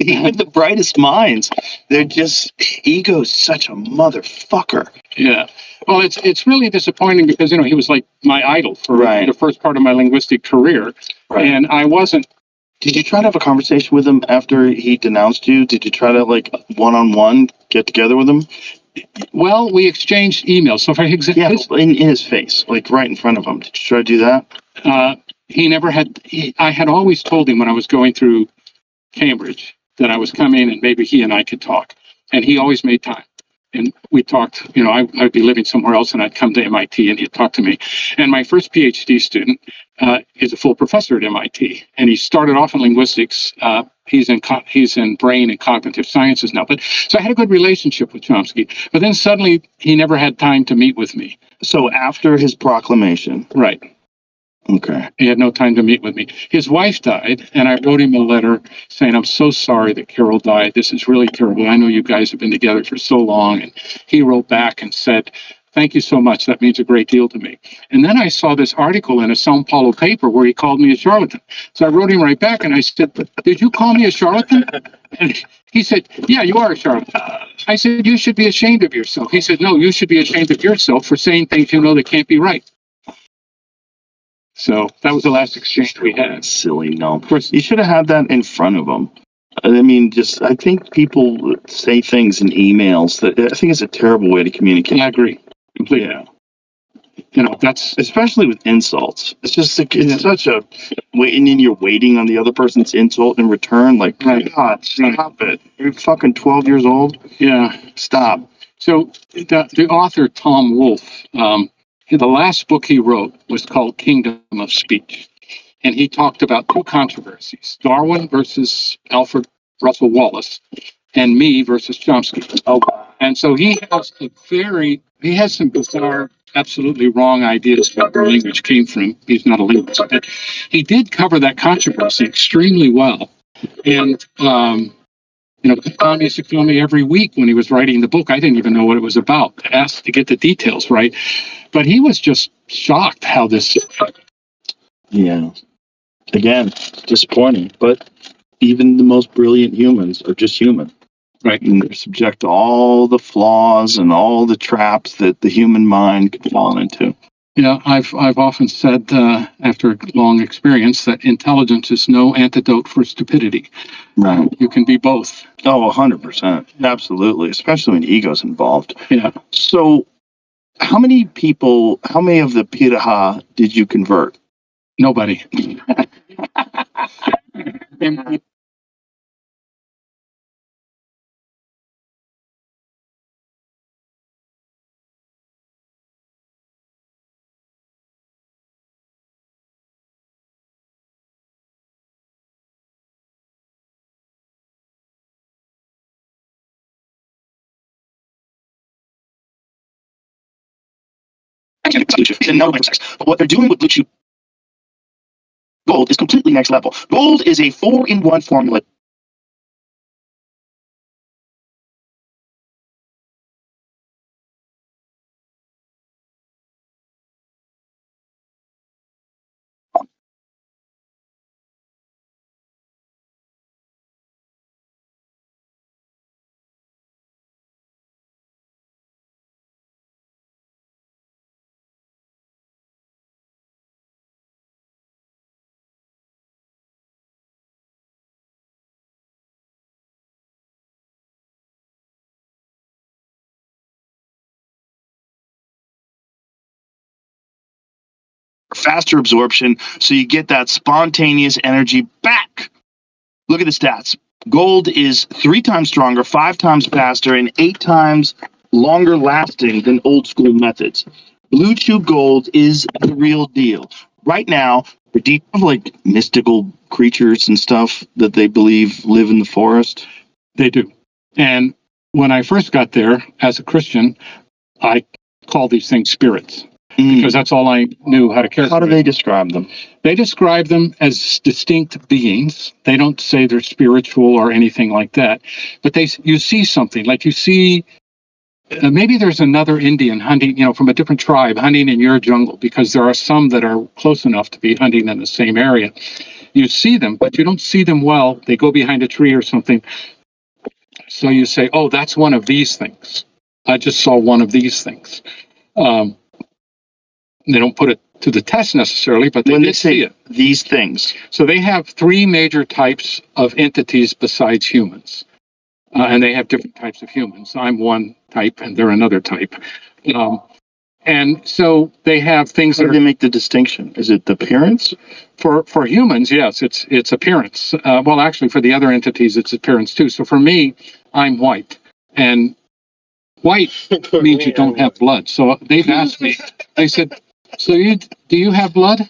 Even the brightest minds, they're just, ego's such a motherfucker. Yeah. Well, it's really disappointing because, he was like my idol for Right. the first part of my linguistic career. Right. And I wasn't. Did you try to have a conversation with him after he denounced you? Did you try to, like, one-on-one get together with him? Well, we exchanged emails. So for example, in his face, like right in front of him. Did you try to do that? he never had. I had always told him when I was going through Cambridge that I was coming and maybe he and I could talk. And he always made time. And we talked, I'd be living somewhere else and I'd come to MIT and he'd talk to me. And my first PhD student is a full professor at MIT. And he started off in linguistics. He's in brain and cognitive sciences now. But so I had a good relationship with Chomsky. But then suddenly he never had time to meet with me. So after his proclamation. Right. Okay. He had no time to meet with me. His wife died, and I wrote him a letter saying, I'm so sorry that Carol died. This is really terrible. I know you guys have been together for so long. And he wrote back and said, thank you so much. That means a great deal to me. And then I saw this article in a Sao Paulo paper where he called me a charlatan. So I wrote him right back and I said, did you call me a charlatan? And he said, yeah, you are a charlatan. I said, you should be ashamed of yourself. He said, no, you should be ashamed of yourself for saying things you know that can't be right. So that was the last exchange we had. Silly, no. Of course, you should have had that in front of them. I mean, I think people say things in emails that I think it's a terrible way to communicate. I agree completely. Yeah. That's especially with insults. It's just like, it's such a waiting, and you're waiting on the other person's insult in return. Like, right. God, stop it. You're fucking 12 years old. Yeah. Stop. So the author, Tom Wolfe, the last book he wrote was called Kingdom of Speech. And he talked about two controversies, Darwin versus Alfred Russel Wallace, and me versus Chomsky. Oh. And so he has some bizarre, absolutely wrong ideas about where language came from. He's not a linguist, but he did cover that controversy extremely well. And, Tom used to call me every week when he was writing the book. I didn't even know what it was about, asked to get the details right. But he was just shocked how this. Yeah. Again, disappointing. But even the most brilliant humans are just human. Right. And they're subject to all the flaws and all the traps that the human mind could fall into. Yeah, I've often said after long experience that intelligence is no antidote for stupidity. Right. You can be both. Oh, 100%. Absolutely. Especially when ego's involved. Yeah. So how many of the Piraha did you convert? Nobody. Blue Chew. And no sex. But what they're doing with Blue Chew Gold is completely next level. Gold is a 4-in-1 formula. Faster absorption, so you get that spontaneous energy back. Look at the stats. Gold is 3 times stronger, 5 times faster, and 8 times longer lasting than old school methods. Blue Chew Gold is the real deal. Right now, for deep like mystical creatures and stuff that they believe live in the forest. They do. And when I first got there as a Christian, I called these things spirits because that's all I knew how to characterize. How do they describe them? They describe them as distinct beings. They don't say they're spiritual or anything like that. But you see something, like you see, maybe there's another Indian hunting, from a different tribe hunting in your jungle, because there are some that are close enough to be hunting in the same area. You see them, but you don't see them well. They go behind a tree or something. So you say, oh, that's one of these things. I just saw one of these things. They don't put it to the test necessarily, but they see it. These things. So they have 3 major types of entities besides humans. And they have different types of humans. I'm one type and they're another type. And so they have things How do they make the distinction? Is it the appearance? For humans, yes, it's appearance. Well, actually, for the other entities, it's appearance too. So for me, I'm white. And white means you don't have blood. So they've asked me, they said, so do you have blood?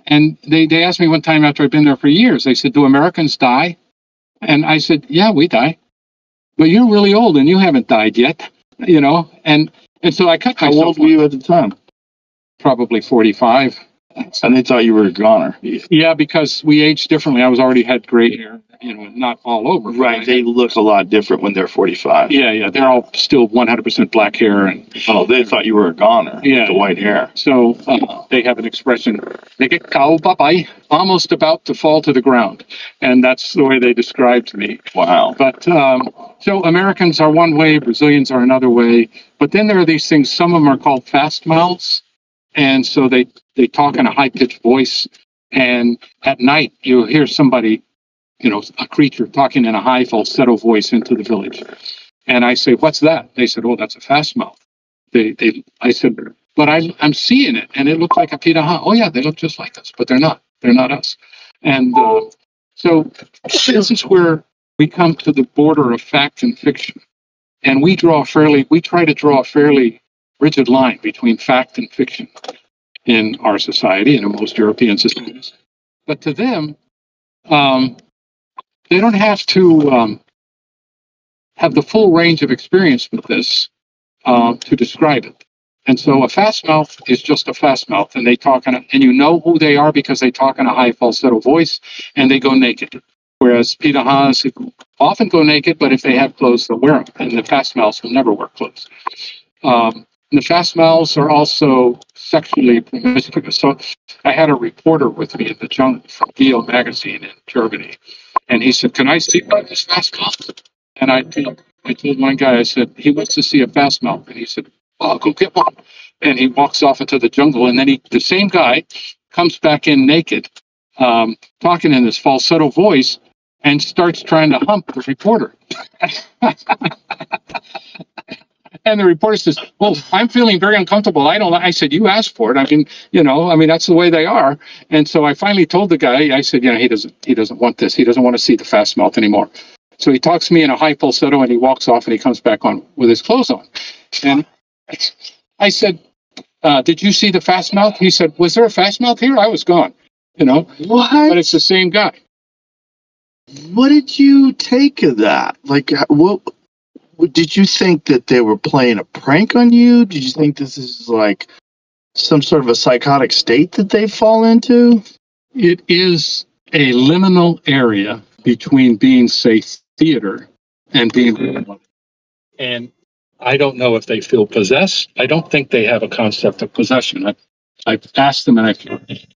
And they asked me one time after I'd been there for years, they said, do Americans die? And I said, yeah, we die. But you're really old and you haven't died yet, And so I cut myself. How old were you at the time? Probably 45. And they thought you were a goner. Yeah, because we age differently. I already had gray hair, not all over. Right. They look a lot different when they're 45. Yeah. They're all still 100% black hair. And they thought you were a goner. Yeah. With the white hair. So they have an expression, they get almost about to fall to the ground. And that's the way they describe to me. Wow. But so Americans are one way, Brazilians are another way. But then there are these things, some of them are called fast mouths. And so they talk in a high-pitched voice, and at night you hear somebody, a creature talking in a high falsetto voice into the village. And I say, what's that? They said, oh, that's a fast mouth. I said, but I'm seeing it, and it looks like a piraha. Oh, yeah, they look just like us, but they're not. They're not us. And so this is where we come to the border of fact and fiction. And we try to draw a fairly rigid line between fact and fiction in our society and in most European societies. But to them, they don't have to have the full range of experience with this to describe it. And so a fast mouth is just a fast mouth, and they talk and you know who they are because they talk in a high falsetto voice, and they go naked. Whereas pirahas often go naked, but if they have clothes, they'll wear them. And the fast mouths will never wear clothes. And the fast mouths are also sexually promiscuous. So I had a reporter with me in the jungle from Geo magazine in Germany. And he said, can I see one of these fast mouths? And I told one guy, I said, he wants to see a fast mouth. And he said, I'll go get one. And he walks off into the jungle. And then the same guy comes back in naked, talking in this falsetto voice, and starts trying to hump the reporter. And the reporter says, well, I'm feeling very uncomfortable. I said, you asked for it. I mean, that's the way they are. And so I finally told the guy, I said, he doesn't want this. He doesn't want to see the fast mouth anymore. So he talks to me in a high falsetto and he walks off and he comes back on with his clothes on. And I said, did you see the fast mouth? He said, was there a fast mouth here? I was gone, What? But it's the same guy. What did you take of that? Like, what did you think that they were playing a prank on you? Did you think this is like some sort of a psychotic state that they fall into? It is a liminal area between being, say, theater and being real. And I don't know if they feel possessed. I don't think they have a concept of possession. I've asked them, and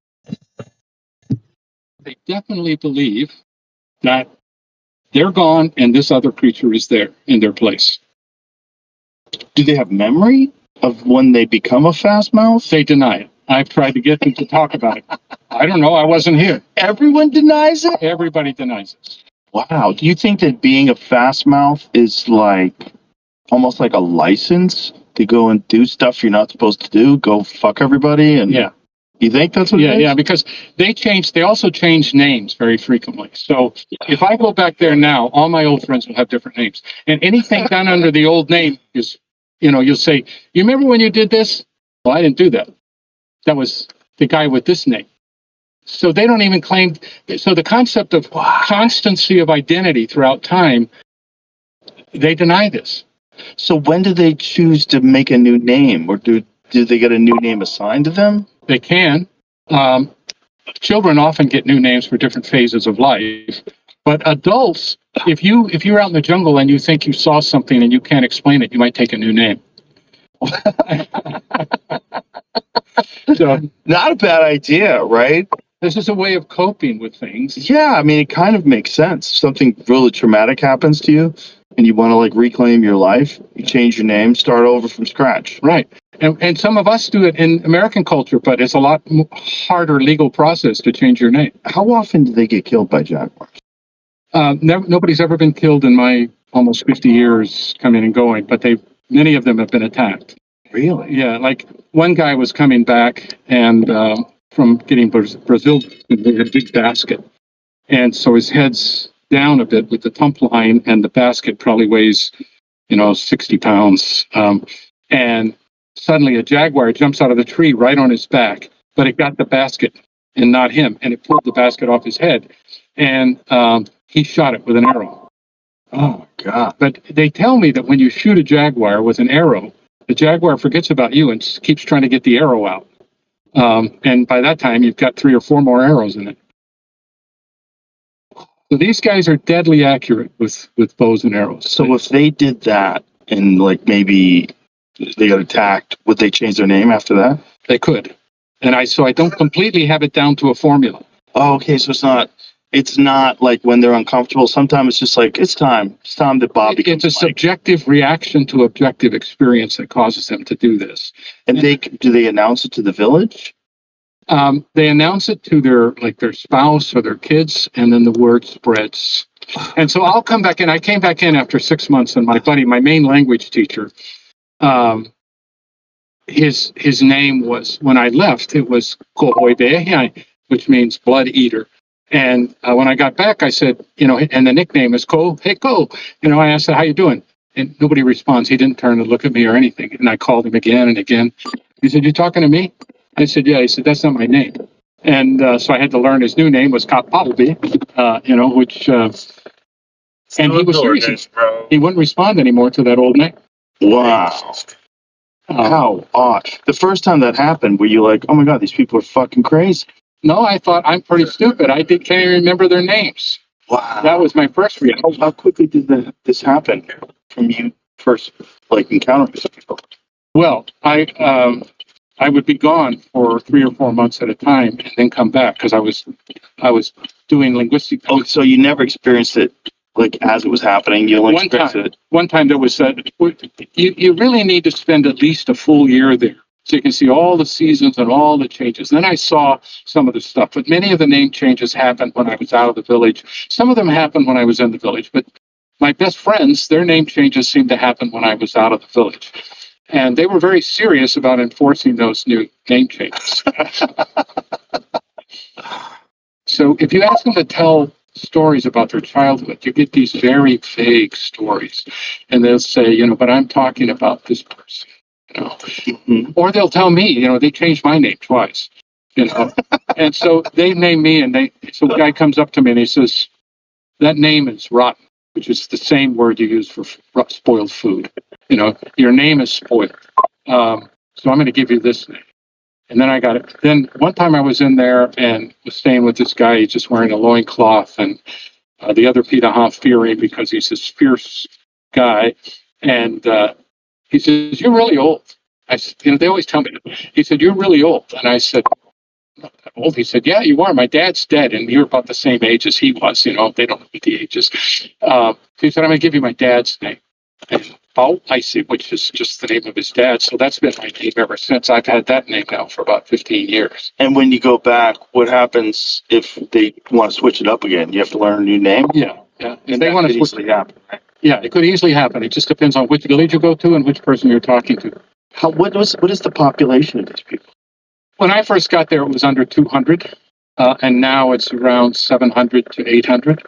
they definitely believe that they're gone and this other creature is there in their place. Do they have memory of when they become a fast mouth? They deny it. I've tried to get them to talk about it. I don't know. I wasn't here. Everyone denies it? Everybody denies it. Wow. Do you think that being a fast mouth is like almost like a license to go and do stuff you're not supposed to do? Go fuck everybody? And Yeah. You think that's what it is? Yeah, because they also change names very frequently. So if I go back there now, all my old friends will have different names. And anything done under the old name is, you'll say, you remember when you did this? Well, I didn't do that. That was the guy with this name. So they don't even claim. So the concept of constancy of identity throughout time, they deny this. So when do they choose to make a new name, or do they get a new name assigned to them? They can. Children often get new names for different phases of life. But adults, if you're out in the jungle and you think you saw something and you can't explain it, you might take a new name. So Not a bad idea, right? this is a way of coping with things. Yeah, I mean, it kind of makes sense. Something really traumatic happens to you and you want to like reclaim your life, you change your name, start over from scratch. Right. And some of us do it in American culture, but it's a lot harder legal process to change your name. How often do they get killed by jaguars? Nobody's ever been killed in my almost 50 years coming and going, but many of them have been attacked. Really? Yeah, like one guy was coming back and from getting Brazil, they had a big basket. And so his head's down a bit with the tump line, and the basket probably weighs, 60 pounds. And suddenly a jaguar jumps out of the tree right on his back, but it got the basket and not him, and it pulled the basket off his head. And he shot it with an arrow. Oh, my God. But they tell me that when you shoot a jaguar with an arrow, the jaguar forgets about you and keeps trying to get the arrow out. And by that time, you've got 3 or 4 more arrows in it. So these guys are deadly accurate with bows and arrows. So if they did that and like maybe they got attacked, would they change their name after that? They could. And I don't completely have it down to a formula. Oh, okay. So it's not like when they're uncomfortable. Sometimes it's just like, it's time that Bob becomes It's a subjective reaction to objective experience that causes them to do this. And do they announce it to the village? They announce it to their spouse or their kids, and then the word spreads. And so I'll come back in. I came back in after 6 months, and my buddy, my main language teacher, his name was, when I left, it was Kohoibehe, which means blood eater. And when I got back, I said, and the nickname is Ko. Hey, Ko. I asked, how you doing? And nobody responds. He didn't turn to look at me or anything. And I called him again and again. He said, you talking to me? I said, yeah. He said, that's not my name. And so I had to learn his new name was Kapalbi, which, and he was serious. He wouldn't respond anymore to that old name. Wow. How odd. The first time that happened, were you like, oh my God, these people are fucking crazy? No, I thought, I'm pretty stupid. I can't even remember their names. Wow. That was my first reaction. How quickly did this happen from you first, like, encountering these people? Well, I would be gone for 3 or 4 months at a time and then come back because I was doing linguistic. Oh, so you never experienced it like as it was happening? You only experienced it. One time there was you really need to spend at least a full year there so you can see all the seasons and all the changes. Then I saw some of the stuff, but many of the name changes happened when I was out of the village. Some of them happened when I was in the village, but my best friends, their name changes seemed to happen when I was out of the village. And they were very serious about enforcing those new name changes. So if you ask them to tell stories about their childhood, you get these very vague stories. And they'll say, but I'm talking about this person. Mm-hmm. Or they'll tell me, they changed my name twice. And so they name me, and so the guy comes up to me and he says, that name is rotten, which is the same word you use for spoiled food. Your name is spoiled. So I'm going to give you this name. And then I got it. Then one time I was in there and was staying with this guy. He's just wearing a loincloth, and the other Peter Hoff fearing because he's this fierce guy. And he says, "You're really old." I said, they always tell me that. He said, "You're really old." And I said, "Not that old." He said, "Yeah, you are. My dad's dead, and you're about the same age as he was. They don't know what the age is." He said, "I'm going to give you my dad's name." And I see, which is just the name of his dad. So that's been my name ever since. I've had that name now for about 15 years. And when you go back, what happens if they want to switch it up again? You have to learn a new name? Yeah. And they want to switch. Easily happen, right? Yeah, it could easily happen. It just depends on which village you go to and which person you're talking to. What is the population of these people? When I first got there, it was under 200, and now it's around 700 to 800.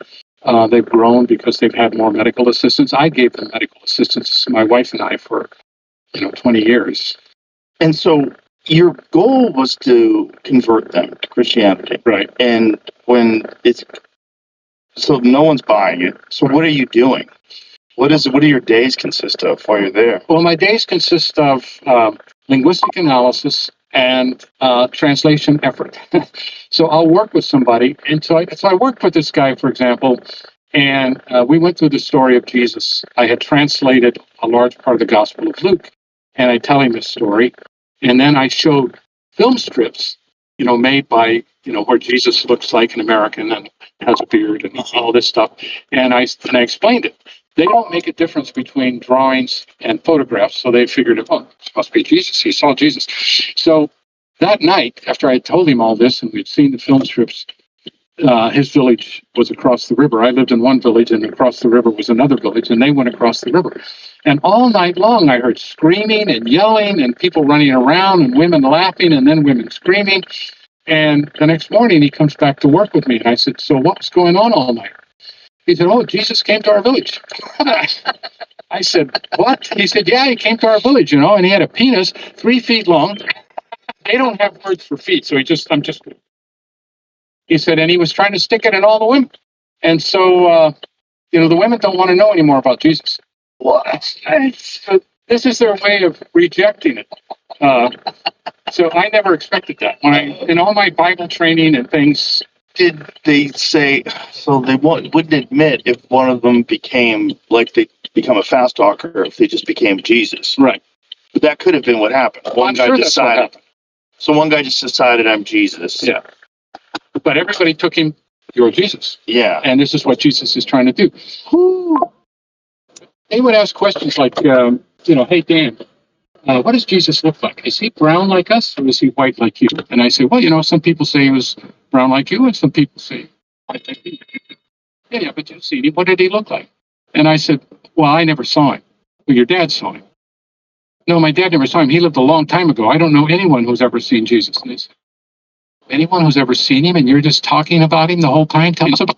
They've grown because they've had more medical assistance. I gave them medical assistance, my wife and I, for 20 years. And so your goal was to convert them to Christianity, Right? And so no one's buying it. So what are you doing? What do your days consist of while you're there? Well, my days consist of linguistic analysis and translation effort. So I'll work with somebody. And so I worked with this guy, for example, and we went through the story of Jesus. I had translated a large part of the Gospel of Luke, and I tell him this story. And then I showed film strips, made by, where Jesus looks like an American and has a beard and all this stuff. And I explained it. They don't make a difference between drawings and photographs. So they figured, it must be Jesus. He saw Jesus. So that night, after I told him all this and we'd seen the film strips, his village was across the river. I lived in one village, and across the river was another village, and they went across the river. And all night long, I heard screaming and yelling and people running around and women laughing and then women screaming. And the next morning, he comes back to work with me. And I said, "So what was going on all night?" He said, "Oh, Jesus came to our village." I said, "What?" He said, "Yeah, he came to our village, and he had a penis 3 feet long." They don't have words for feet, so he said, and he was trying to stick it in all the women. And so, the women don't want to know anymore about Jesus. What? So this is their way of rejecting it. So I never expected that. In all my Bible training and things, Did they say, so they wouldn't admit if one of them became, like they become a fast talker, if they just became Jesus. right? But that could have been what happened. I'm sure that's what happened. So one guy just decided, I'm Jesus. Yeah. But everybody took him, "You're Jesus." Yeah. And this is what Jesus is trying to do. They would ask questions like, "Hey, Dan, what does Jesus look like? Is he brown like us, or is he white like you?" And I say, "Well, some people say he was brown like you, and some people say white like you." "Yeah, but you've seen him. What did he look like?" And I said, "Well, I never saw him." "Well, your dad saw him." "No, my dad never saw him. He lived a long time ago. I don't know anyone who's ever seen Jesus." And they said, "Anyone who's ever seen him, and you're just talking about him the whole time? Tell us about."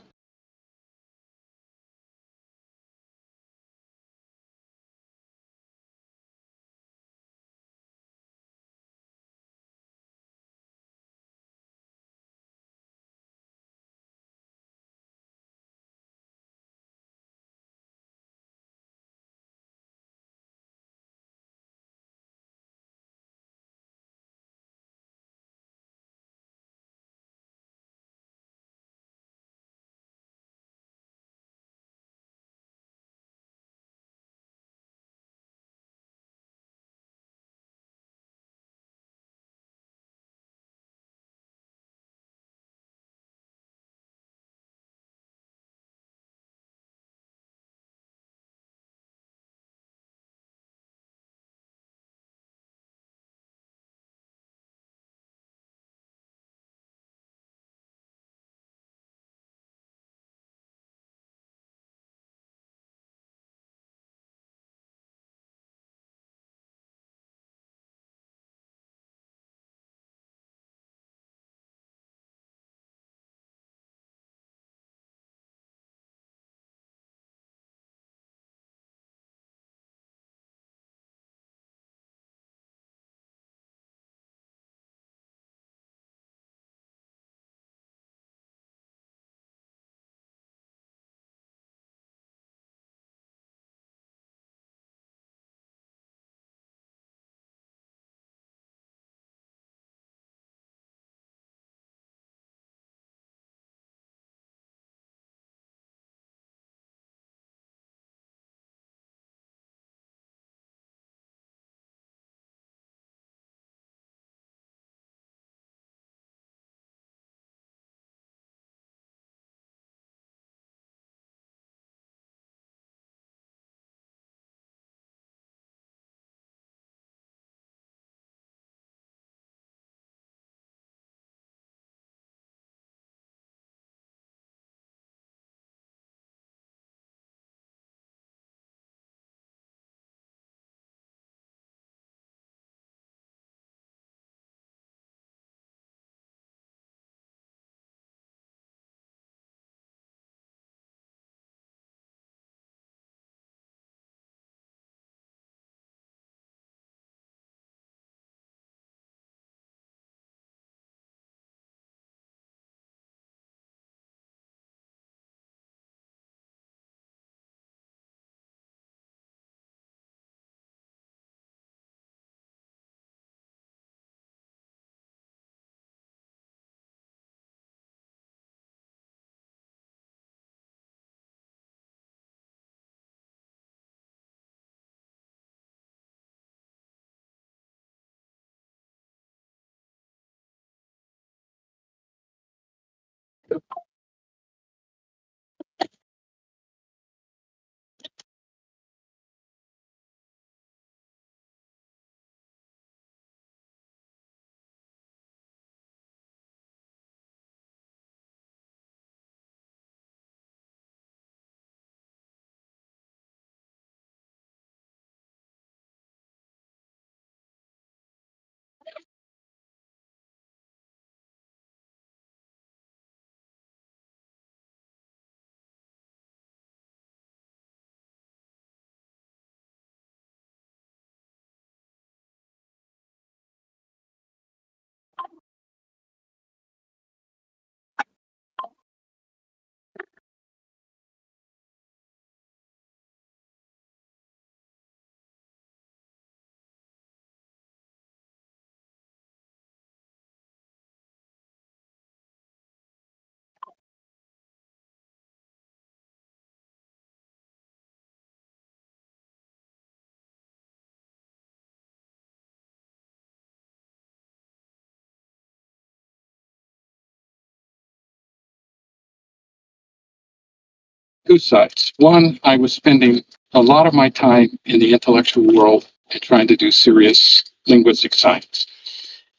two sides. One, I was spending a lot of my time in the intellectual world and trying to do serious linguistic science.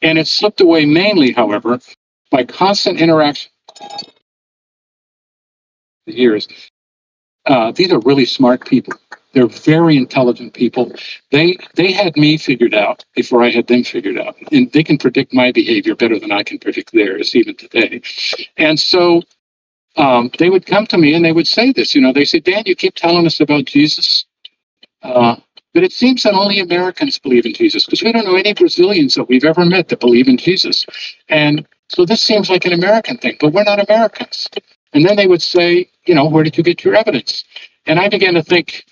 And it slipped away mainly, however, by constant interaction. Years. These are really smart people. They're very intelligent people. They had me figured out before I had them figured out, and they can predict my behavior better than I can predict theirs, even today. And so they would come to me and they would say this. They say, "Dan, you keep telling us about Jesus, but it seems that only Americans believe in Jesus, because we don't know any Brazilians that we've ever met that believe in Jesus. And so this seems like an American thing, but we're not Americans." And then they would say, "Where did you get your evidence?" And I began to think,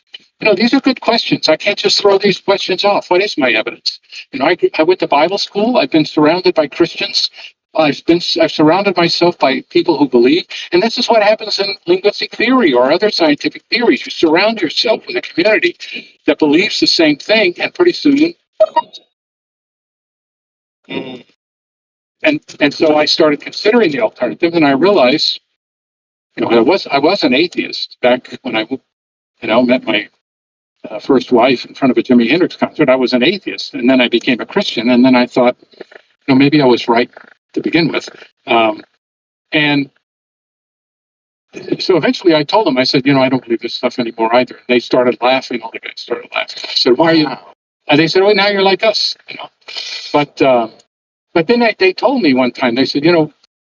these are good questions. I can't just throw these questions off. What is my evidence? I went to Bible school. I've been surrounded by Christians. I've surrounded myself by people who believe. And this is what happens in linguistic theory or other scientific theories. You surround yourself with a community that believes the same thing, and pretty soon. And so I started considering the alternative, and I realized, I was an atheist back when I, met my first wife in front of a Jimi Hendrix concert. I was an atheist, and then I became a Christian, and then I thought, maybe I was right to begin with. And so eventually I told them, I said, I don't believe this stuff anymore either. And they started laughing. All the guys started laughing. I said, "Why are you?" And they said, "Oh, now you're like us, But then they told me one time, they said,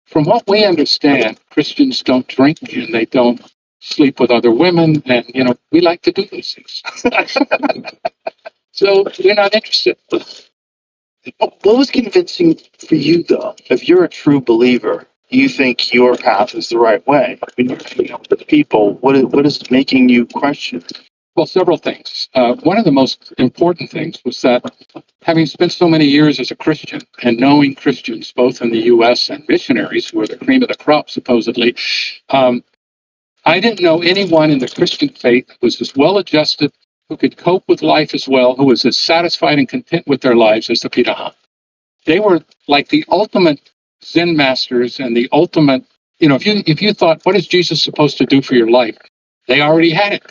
from what we understand, Christians don't drink and they don't sleep with other women, and we like to do those things. So we're not interested." What was convincing for you, though? If you're a true believer, you think your path is the right way. When you're hanging out with people, what is making you question? Well, several things. One of the most important things was that, having spent so many years as a Christian and knowing Christians both in the U.S. and missionaries, who are the cream of the crop, supposedly, I didn't know anyone in the Christian faith who was as well-adjusted, who could cope with life as well, who was as satisfied and content with their lives as the Pitaha. They were like the ultimate Zen masters and the ultimate, if you thought, what is Jesus supposed to do for your life? They already had it.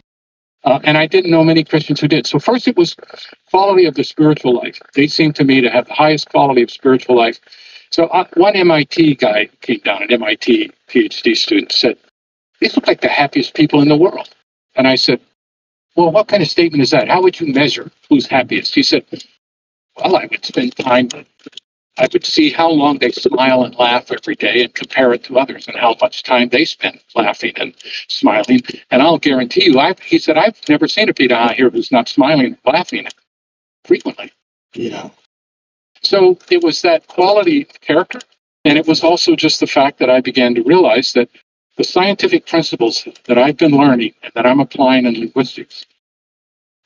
And I didn't know many Christians who did. So first it was quality of the spiritual life. They seemed to me to have the highest quality of spiritual life. So one MIT guy came down, an MIT PhD student, said, "These look like the happiest people in the world." And I said, "Well, what kind of statement is that? How would you measure who's happiest?" He said, "Well, I would spend time, I would see how long they smile and laugh every day and compare it to others and how much time they spend laughing and smiling. And I'll guarantee you," he said, "I've never seen a Pitaha here who's not smiling and laughing frequently." Yeah. So it was that quality of character. And it was also just the fact that I began to realize that the scientific principles that I've been learning and that I'm applying in linguistics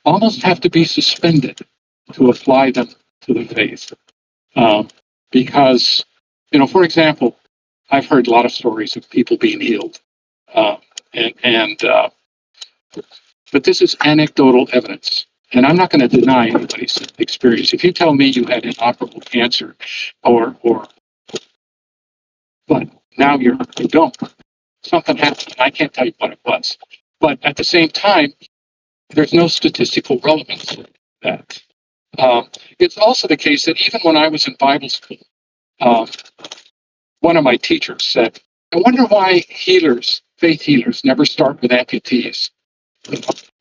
almost have to be suspended to apply them to the faith. Because, for example, I've heard a lot of stories of people being healed. But this is anecdotal evidence. And I'm not going to deny anybody's experience. If you tell me you had inoperable cancer but now you don't, something happened. I can't tell you what it was. But at the same time, there's no statistical relevance to that. It's also the case that even when I was in Bible school, one of my teachers said, "I wonder why faith healers, never start with amputees.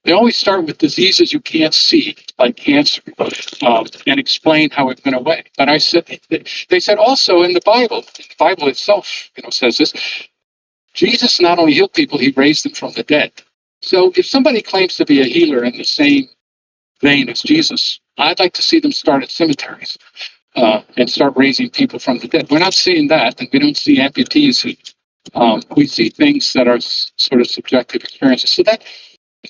They always start with diseases you can't see, like cancer, and explain how it went away." And I said, they said also in the Bible itself, says this, Jesus not only healed people, he raised them from the dead. So if somebody claims to be a healer in the same vein as Jesus, I'd like to see them start at cemeteries and start raising people from the dead. We're not seeing that, and we don't see amputees. We see things that are sort of subjective experiences. So that,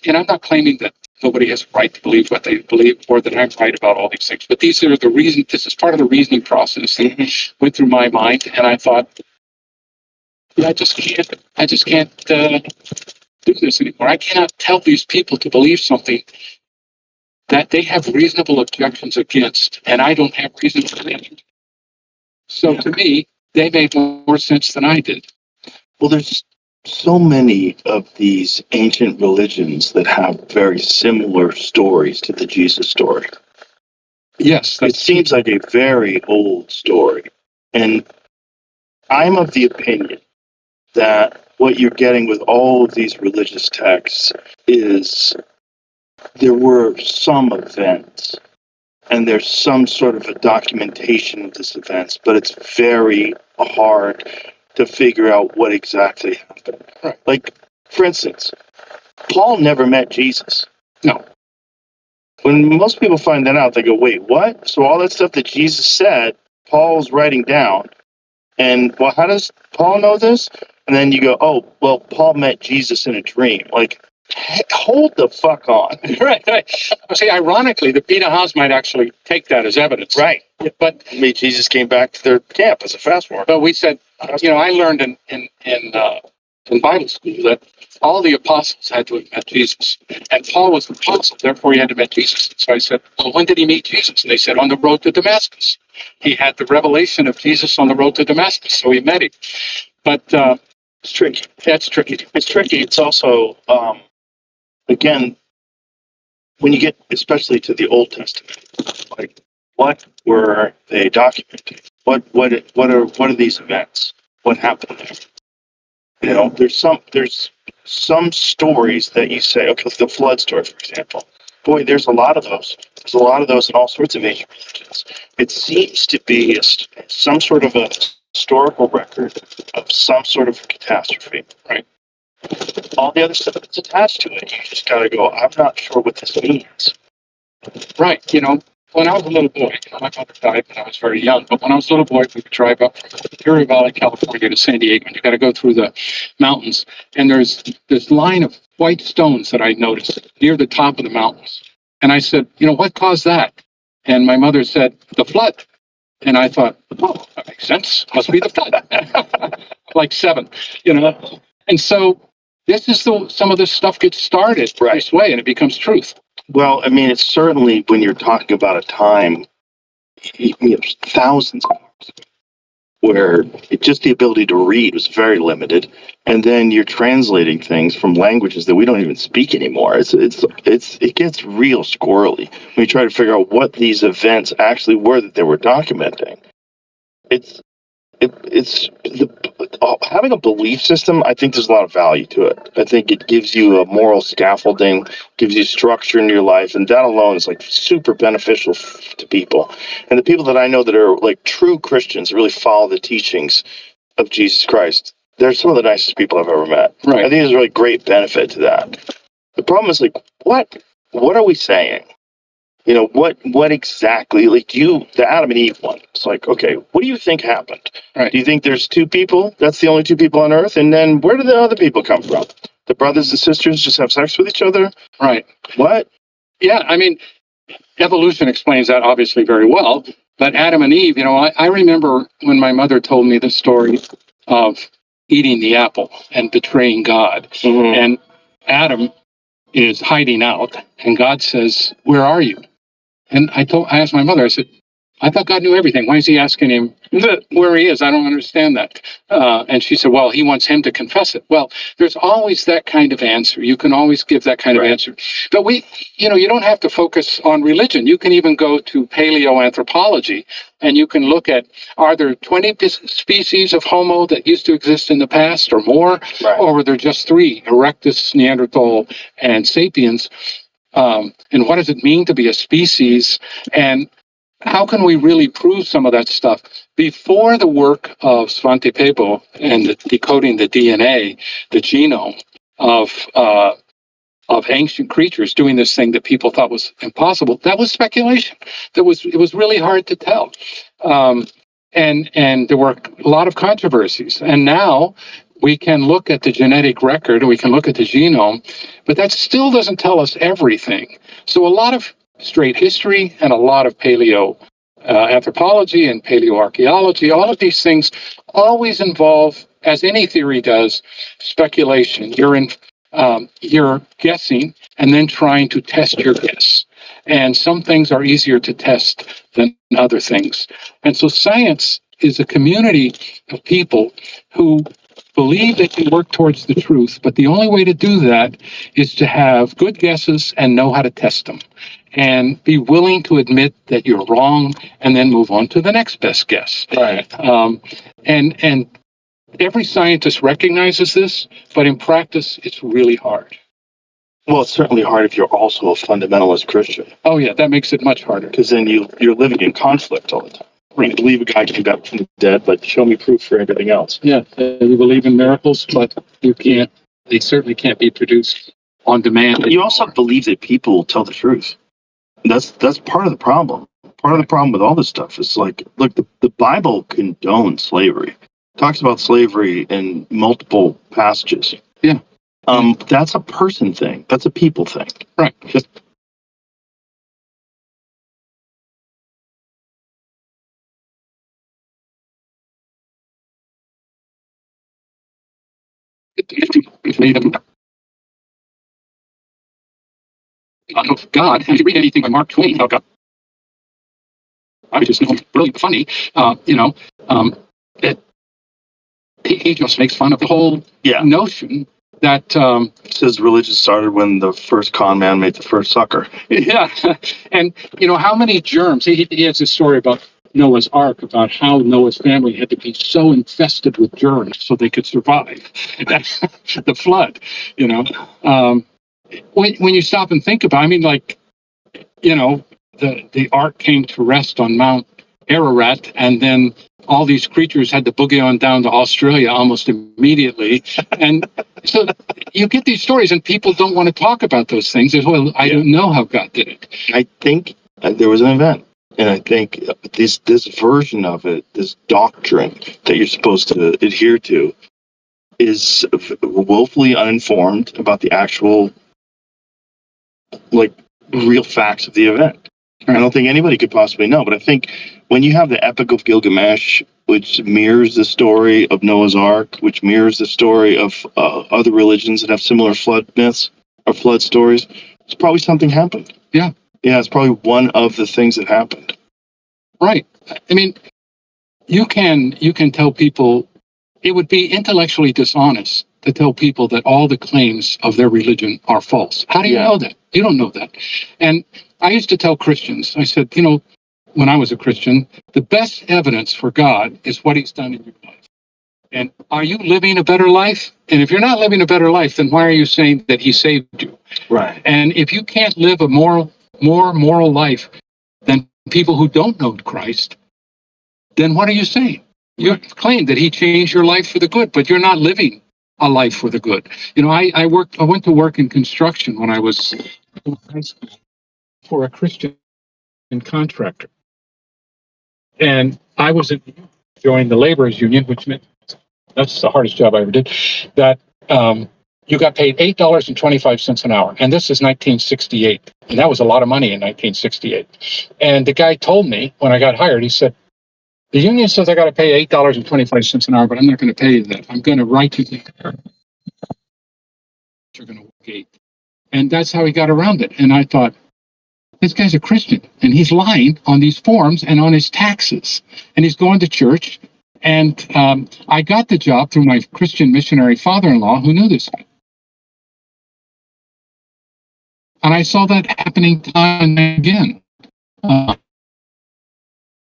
and I'm not claiming that nobody has a right to believe what they believe or that I'm right about all these things, but these are the reason. This is part of the reasoning process that went through my mind, and I thought, I just can't do this anymore. I cannot tell these people to believe something that they have reasonable objections against, and I don't have reasonable objections. So to me, they made more sense than I did. Well, there's so many of these ancient religions that have very similar stories to the Jesus story. Yes, It seems like a very old story. And I'm of the opinion that what you're getting with all of these religious texts is there were some events and there's some sort of a documentation of this events, but it's very hard to figure out what exactly happened. Right. Like, for instance, Paul never met Jesus. No. When most people find that out, they go, wait, what? So all that stuff that Jesus said, Paul's writing down. And, well, how does Paul know this? And then you go, oh, well, Paul met Jesus in a dream. Like, hold the fuck on. Right. See, ironically, the Peter House might actually take that as evidence. Right. But I mean, Jesus came back to their camp as a fast forward. But we said, I learned in Bible school that all the apostles had to have met Jesus. And Paul was an apostle, therefore he had to meet Jesus. So I said, well, when did he meet Jesus? And they said, on the road to Damascus. He had the revelation of Jesus on the road to Damascus, so he met him. But it's tricky. That's tricky. It's tricky. It's also, again, when you get especially to the Old Testament, like, what were they documenting? What are these events? What happened there? You know, there's some stories that you say, okay, the flood story, for example. Boy, there's a lot of those. There's a lot of those in all sorts of ancient religions. It seems to be some sort of a historical record of some sort of catastrophe, right? All the other stuff that's attached to it, you just got to go, I'm not sure what this means. Right. When I was a little boy, my mother died when I was very young, but when I was a little boy, we would drive up from Imperial Valley, California to San Diego, and you got to go through the mountains. And there's this line of white stones that I noticed near the top of the mountains. And I said, what caused that? And my mother said, the flood. And I thought, oh, that makes sense. Must be the flood. Like 7, And so this is some of this stuff gets started Right. This way, and it becomes truth. Well, I mean, it's certainly when you're talking about a time, thousands of years ago, where just the ability to read was very limited, and then you're translating things from languages that we don't even speak anymore. It gets real squirrely when you try to figure out what these events actually were that they were documenting. Having a belief system, I think there's a lot of value to it. I think it gives you a moral scaffolding, gives you structure in your life, and that alone is like super beneficial to people. And the people that I know that are like true Christians, really follow the teachings of Jesus Christ, they're some of the nicest people I've ever met. Right. I think there's a really great benefit to that. The problem is like, what are we saying? What exactly, like the Adam and Eve one, it's like, okay, what do you think happened? Right. Do you think there's 2 people? That's the only 2 people on earth? And then where do the other people come from? The brothers and sisters just have sex with each other? Right. What? Yeah, I mean, evolution explains that obviously very well. But Adam and Eve, I remember when my mother told me the story of eating the apple and betraying God. Mm-hmm. And Adam is hiding out, and God says, "Where are you?" And I asked my mother, I said, I thought God knew everything. Why is he asking him where he is? I don't understand that. And she said, well, he wants him to confess it. Well, there's always that kind of answer. You can always give that kind of answer. But you don't have to focus on religion. You can even go to paleoanthropology, and you can look at, are there 20 species of Homo that used to exist in the past or more? Right. Or were there just 3, Erectus, Neanderthal, and Sapiens? And what does it mean to be a species? And how can we really prove some of that stuff? Before the work of Svante Pääbo and decoding the DNA, the genome of ancient creatures doing this thing that people thought was impossible, that was speculation. It was really hard to tell. And there were a lot of controversies. And now we can look at the genetic record, and we can look at the genome, but that still doesn't tell us everything. So a lot of straight history and a lot of paleo anthropology and paleoarchaeology, all of these things always involve, as any theory does, speculation. You're guessing and then trying to test your guess. And some things are easier to test than other things. And so science is a community of people who believe they can work towards the truth, but the only way to do that is to have good guesses and know how to test them, and be willing to admit that you're wrong, and then move on to the next best guess. Right. And every scientist recognizes this, but in practice, it's really hard. Well, it's certainly hard if you're also a fundamentalist Christian, Oh yeah, that makes it much harder. because then you're living in conflict all the time. You believe a guy came back from the dead, but show me proof for everything else. Yeah, you believe in miracles, but you can't. They certainly can't be produced on demand. You also believe that people will tell the truth. That's part of the problem. Part of the problem with all this stuff is like, look, the Bible condones slavery. Talks about slavery in multiple passages. Yeah. That's a person thing. That's a people thing. Right. Just It's made of God. If you read anything by Mark Twain, how God, I just know it's really funny. It, he just makes fun of the whole notion that says religion started when the first con man made the first sucker. yeah, and how many germs? He has this story about Noah's Ark, about how Noah's family had to be so infested with germs so they could survive the flood. When you stop and think about it, I mean, like, the ark came to rest on Mount Ararat, and then all these creatures had to boogie on down to Australia almost immediately. And so you get these stories, and people don't want to talk about those things. As well, I don't know how God did it. I think there was an event. And I think this version of it, this doctrine that you're supposed to adhere to, is woefully uninformed about the actual, like, real facts of the event. I don't think anybody could possibly know. But I think when you have the Epic of Gilgamesh, which mirrors the story of Noah's Ark, which mirrors the story of other religions that have similar flood myths or flood stories, it's probably something happened. Yeah. Yeah, it's probably one of the things that happened. Right. I mean, you can tell people, it would be intellectually dishonest to tell people that all the claims of their religion are false. How do you know that? You don't know that. And I used to tell Christians, I said, when I was a Christian, the best evidence for God is what he's done in your life. And are you living a better life? And if you're not living a better life, then why are you saying that he saved you? Right. And if you can't live a more moral life than people who don't know Christ, then what are you saying? You claim that he changed your life for the good, but you're not living a life for the good. I went to work in construction when I was in high school for a Christian contractor. And I was joined the laborers union, which meant that's the hardest job I ever did, that you got paid $8.25 an hour. And this is 1968. And that was a lot of money in 1968. And the guy told me when I got hired, he said, the union says I got to pay $8.25 an hour, but I'm not going to pay you that. I'm going to write you that you're going to work 8. And that's how he got around it. And I thought, this guy's a Christian, and he's lying on these forms and on his taxes. And he's going to church. And I got the job through my Christian missionary father-in-law who knew this guy. And I saw that happening time and again.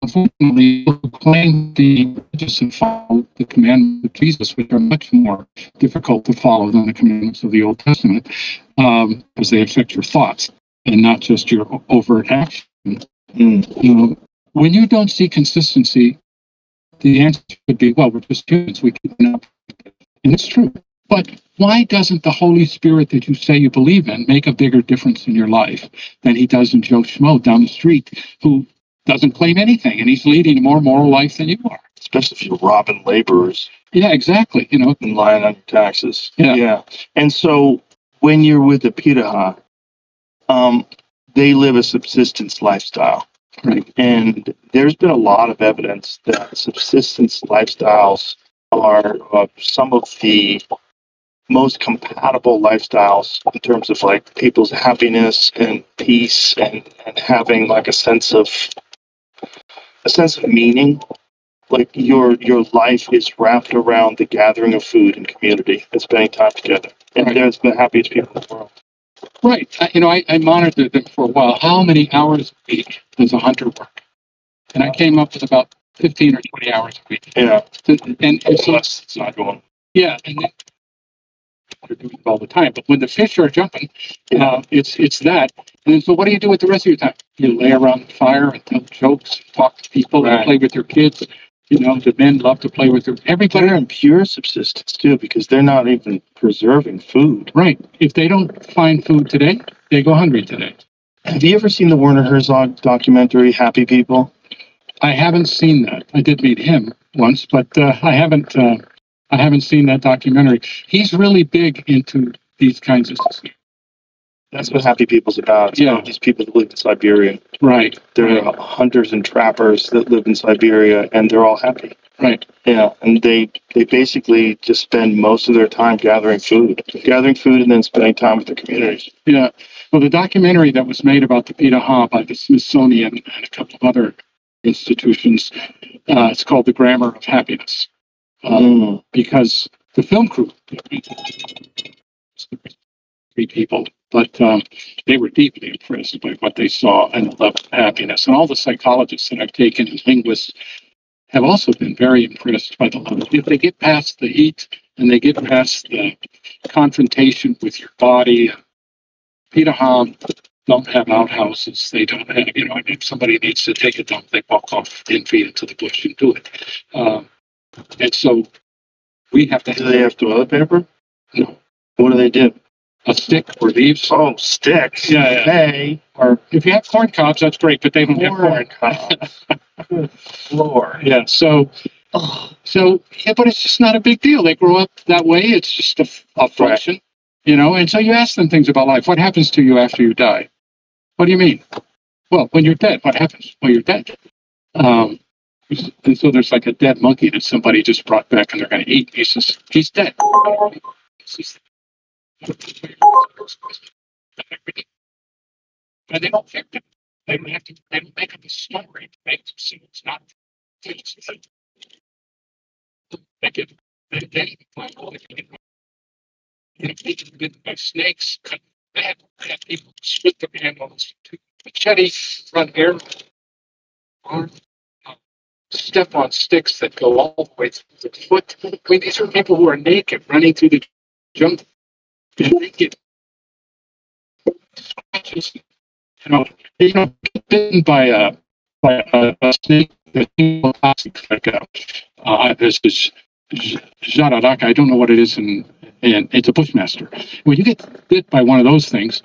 Unfortunately, people who claim the religious and follow the commandments of Jesus, which are much more difficult to follow than the commandments of the Old Testament, because they affect your thoughts and not just your overt action. When you don't see consistency, the answer would be, well, we're just humans. We can up. And it's true. But why doesn't the Holy Spirit that you say you believe in make a bigger difference in your life than he does in Joe Schmo down the street, who doesn't claim anything, and he's leading a more moral life than you are? Especially if you're robbing laborers. Yeah, exactly. And lying on your taxes. Yeah. And so when you're with the Piraha, they live a subsistence lifestyle. Right. And there's been a lot of evidence that subsistence lifestyles are some of the most compatible lifestyles in terms of like people's happiness and peace and having like a sense of meaning. like your life is wrapped around the gathering of food and community and spending time together. And Right. they're the happiest people in the world. Right. I monitored them for a while. How many hours a week does a hunter work? And I came up with about 15 or 20 hours a week. Yeah. And so, It's not going. yeah, and then they're doing it all the time. But when the fish are jumping, it's that. And so what do you do with the rest of your time? You lay around the fire and tell jokes, talk to people, and play with your kids. The men love to play with everybody. They're in pure subsistence too, because they're not even preserving food. Right. If they don't find food today, they go hungry today. Have you ever seen the Werner Herzog documentary, Happy People? I haven't seen that. I did meet him once, but I haven't seen that documentary. He's really big into these kinds of systems. That's what Happy People's about. It's about these people that live in Siberia. Right. They're hunters and trappers that live in Siberia, and they're all happy. Right. Yeah, and they basically just spend most of their time gathering food and then spending time with their communities. Yeah. Well, the documentary that was made about the Pitaha by the Smithsonian and a couple of other institutions, it's called The Grammar of Happiness. Because the film crew, 3 people, but they were deeply impressed by what they saw and the level of happiness. And all the psychologists that I've taken and linguists have also been very impressed by the level. If they get past the heat and they get past the confrontation with your body, Pitaha don't have outhouses. They don't have, if somebody needs to take a dump, they walk off 10 feet into the bush and do it. And so we have to. Do they have toilet paper? No. What do they do? A stick or leaves. Oh, sticks. Yeah. Hey. Or if you have corn cobs, that's great, but they don't have corn. Cobs. Good Lord. Yeah. So, yeah, but it's just not a big deal. They grow up that way. It's just a function, and so you ask them things about life. What happens to you after you die? What do you mean? Well, when you're dead, what happens? Well, you're dead. And so there's like a dead monkey that somebody just brought back and they're going to eat. He says, he's dead. And they don't fix it. They don't have to. They don't make up a story to make it seem it's not. They get. They find all they get bitten by snakes. They have people split their animals to machete, run air, arm, step on sticks that go all the way through the foot. I mean, these are people who are naked running through the jungle. And they get scratches. Get bitten by a snake that's toxic, like there's this jararaca. I don't know what it is, and it's a bushmaster. When you get bit by one of those things,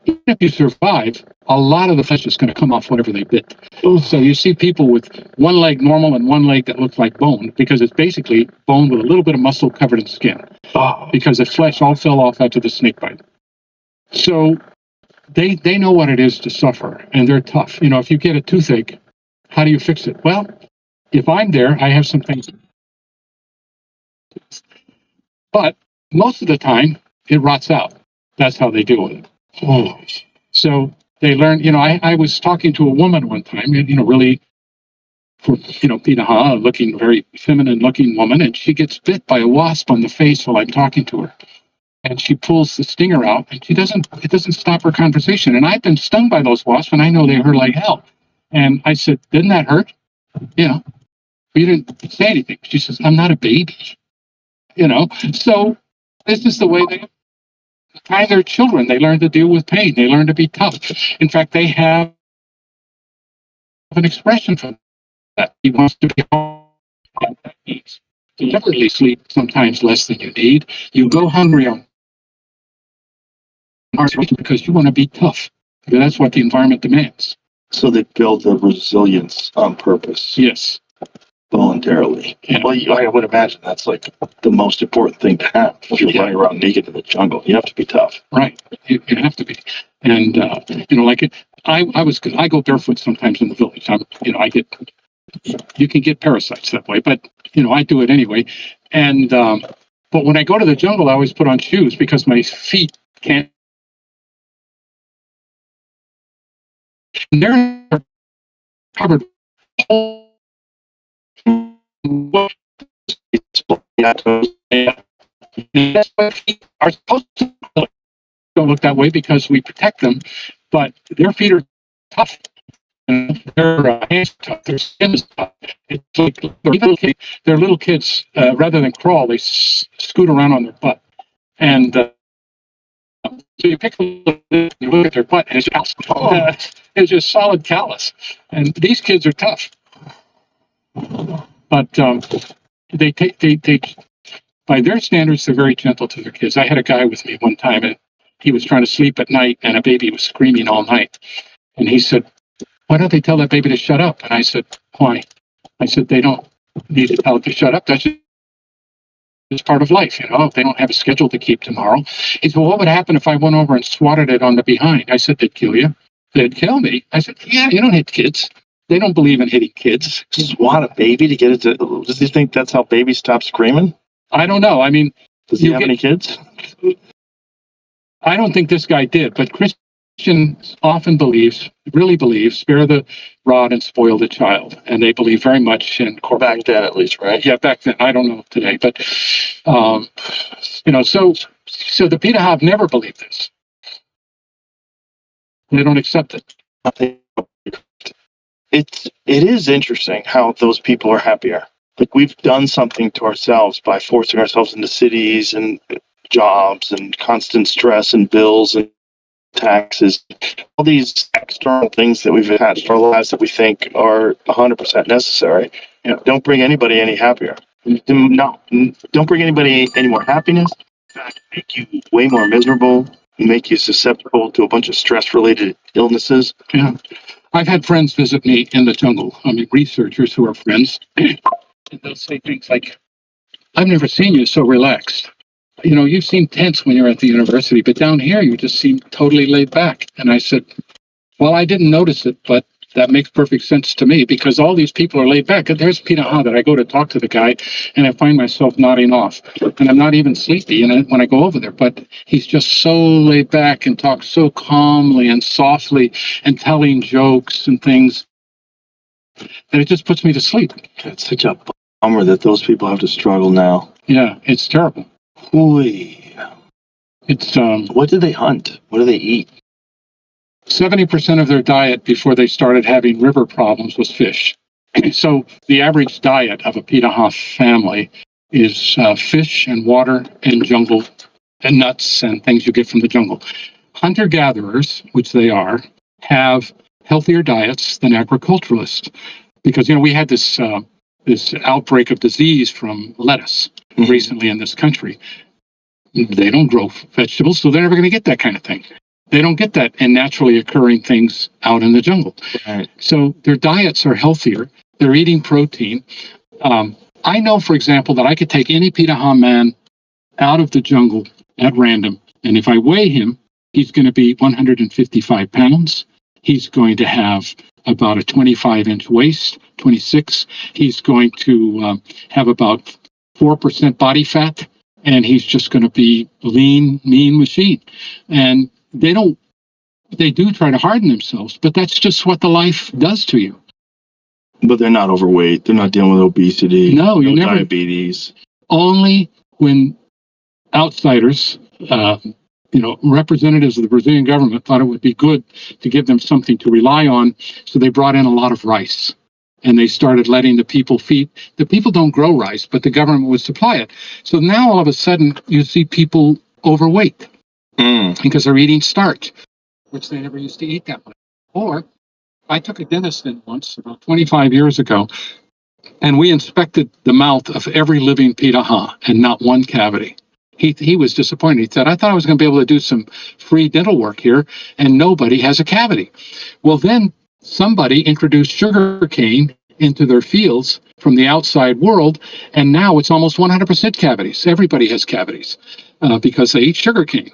even if you survive, a lot of the flesh is going to come off whatever they bit. So you see people with one leg normal and one leg that looks like bone, because it's basically bone with a little bit of muscle covered in skin, because the flesh all fell off after the snake bite. So they know what it is to suffer, and they're tough. If you get a toothache, how do you fix it? Well, if I'm there, I have some things. But most of the time, it rots out. That's how they deal with it. So they learn, I was talking to a woman one time, really, Pitaha, looking very feminine looking woman, and she gets bit by a wasp on the face while I'm talking to her. And she pulls the stinger out, and it doesn't stop her conversation. And I've been stung by those wasps, and I know they hurt like hell. And I said, didn't that hurt? Yeah. You didn't say anything. She says, I'm not a baby. So this is the way by their children, they learn to deal with pain. They learn to be tough. In fact, they have an expression for that. He wants to be home. And that means deliberately sleep sometimes less than you need. You go hungry on because you want to be tough. Because that's what the environment demands. So they build a resilience on purpose. Yes. Voluntarily. Yeah. Well, I would imagine that's like the most important thing to have. If you're running around naked in the jungle, you have to be tough. Right. You have to be. And, I go barefoot sometimes in the village. You can get parasites that way, but, I do it anyway. And, but when I go to the jungle, I always put on shoes because my feet can't. And they're covered what that's what feet are supposed to look. Don't look that way because we protect them, but their feet are tough. And their hands are tough. Their skin is tough. It's like they're little kids. Rather than crawl, they scoot around on their butt. And so you pick them up, you look at their butt, and it's callous. It's just solid callus. And these kids are tough. But they by their standards, they're very gentle to their kids. I had a guy with me one time, and he was trying to sleep at night, and a baby was screaming all night. And he said, "Why don't they tell that baby to shut up?" And I said, "Why?" I said, "They don't need to tell it to shut up. That's just part of life, you know. They don't have a schedule to keep tomorrow." He said, "Well, what would happen if I went over and swatted it on the behind?" I said, "They'd kill you." "They'd kill me?" I said, "Yeah, you don't hit kids. They don't believe in hitting kids." Swat a baby to get it to. Does he think that's how babies stop screaming? I don't know. I mean, Does he have any kids? I don't think this guy did, but Christian often really believes, spare the rod and spoil the child. And they believe very much in corporal. Back then, at least, right? Yeah, back then. I don't know today, but, you know, so the Peterhof never believed this. They don't accept it. It is interesting how those people are happier. Like, we've done something to ourselves by forcing ourselves into cities and jobs and constant stress and bills and taxes, all these external things that we've attached to our lives that we think are 100% necessary. You know, don't bring anybody any happier. No, don't bring anybody any more happiness. In fact, make you way more miserable, make you susceptible to a bunch of stress-related illnesses. Yeah. I've had friends visit me in the jungle. I mean, researchers who are friends. And they'll say things like, "I've never seen you so relaxed. You know, you seem tense when you're at the university, but down here you just seem totally laid back." And I said, "Well, I didn't notice it, but that makes perfect sense to me because all these people are laid back." And there's Peter Ha that I go to talk to the guy and I find myself nodding off. And I'm not even sleepy when I go over there, but he's just so laid back and talks so calmly and softly and telling jokes and things that it just puts me to sleep. It's such a bummer that those people have to struggle now. Yeah, it's terrible. Ooh. It's What do they hunt? What do they eat? 70% of their diet before they started having river problems was fish. So the average diet of a Peterhof family is fish and water and jungle and nuts and things you get from the jungle. Hunter-gatherers, which they are, have healthier diets than agriculturalists because, you know, we had this outbreak of disease from lettuce recently in this country. They don't grow vegetables, so they're never going to get that kind of thing. They don't get that in naturally occurring things out in the jungle. Right. So their diets are healthier. They're eating protein. I know, for example, that I could take any Peterhof man out of the jungle at random, and if I weigh him, he's going to be 155 pounds. He's going to have about a 25-inch waist, 26. He's going to have about 4% body fat, and he's just going to be a lean, mean machine. And they do try to harden themselves, but that's just what the life does to you. But they're not overweight. They're not dealing with obesity. No, you never. Diabetes. Only when outsiders, representatives of the Brazilian government thought it would be good to give them something to rely on, so they brought in a lot of rice. And they started letting the people feed. The people don't grow rice, but the government would supply it. So now all of a sudden you see people overweight because they're eating starch, which they never used to eat that much. Or I took a dentist in once, about 25 years ago, and we inspected the mouth of every living Peterhof and not one cavity. He was disappointed. He said, "I thought I was going to be able to do some free dental work here, and nobody has a cavity." Well, then somebody introduced sugar cane into their fields from the outside world, and now it's almost 100% cavities. Everybody has cavities because they eat sugar cane.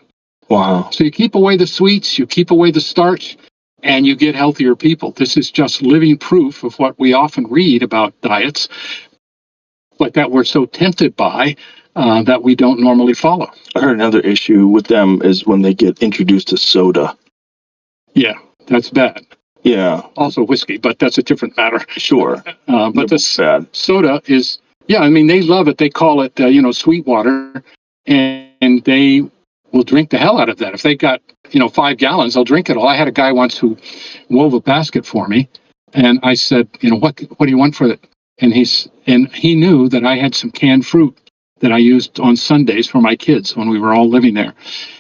Wow. So you keep away the sweets, you keep away the starch, and you get healthier people. This is just living proof of what we often read about diets, but that we're so tempted by that we don't normally follow. I heard another issue with them is when they get introduced to soda. Yeah, that's bad. Yeah. Also whiskey, but that's a different matter. Sure. But the bad. soda is Yeah, I mean, they love it. They call it, sweet water, and they will drink the hell out of that. If they got, 5 gallons, they'll drink it all. I had a guy once who wove a basket for me, and I said, what do you want for it? And he knew that I had some canned fruit that I used on Sundays for my kids when we were all living there.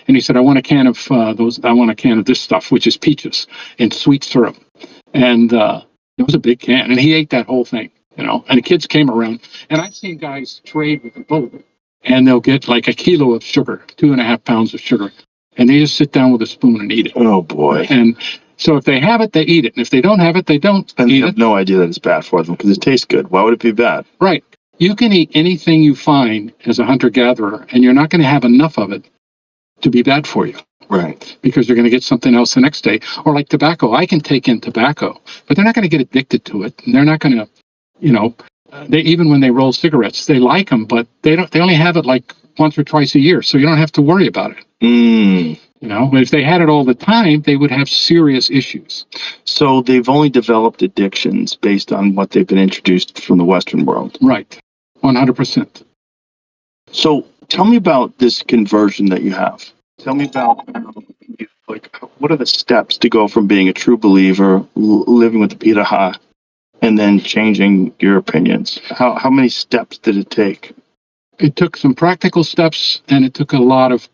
And he said, I want a can of I want a can of this stuff, which is peaches and sweet syrup. And it was a big can, and he ate that whole thing. And the kids came around, and I've seen guys trade with a boat, and they'll get like a kilo of sugar, 2.5 pounds of sugar, and they just sit down with a spoon and eat it. Oh boy. And so if they have it, they eat it, and if they don't have it, they don't And eat you have it. no idea that it's bad for them because it tastes good. Why would it be bad? Right. You can eat anything you find as a hunter-gatherer, and you're not going to have enough of it to be bad for you. Right. Because you're going to get something else the next day. Or like tobacco, I can take in tobacco, but they're not going to get addicted to it. And they're not going to, they even when they roll cigarettes, they like them, but they only have it like once or twice a year, so you don't have to worry about it. But if they had it all the time, they would have serious issues. So they've only developed addictions based on what they've been introduced from the Western world. Right. 100%. So tell me about this conversion that you have. Tell me about what are the steps to go from being a true believer, living with the Piraha, and then changing your opinions? How many steps did it take? It took some practical steps, and it took a lot of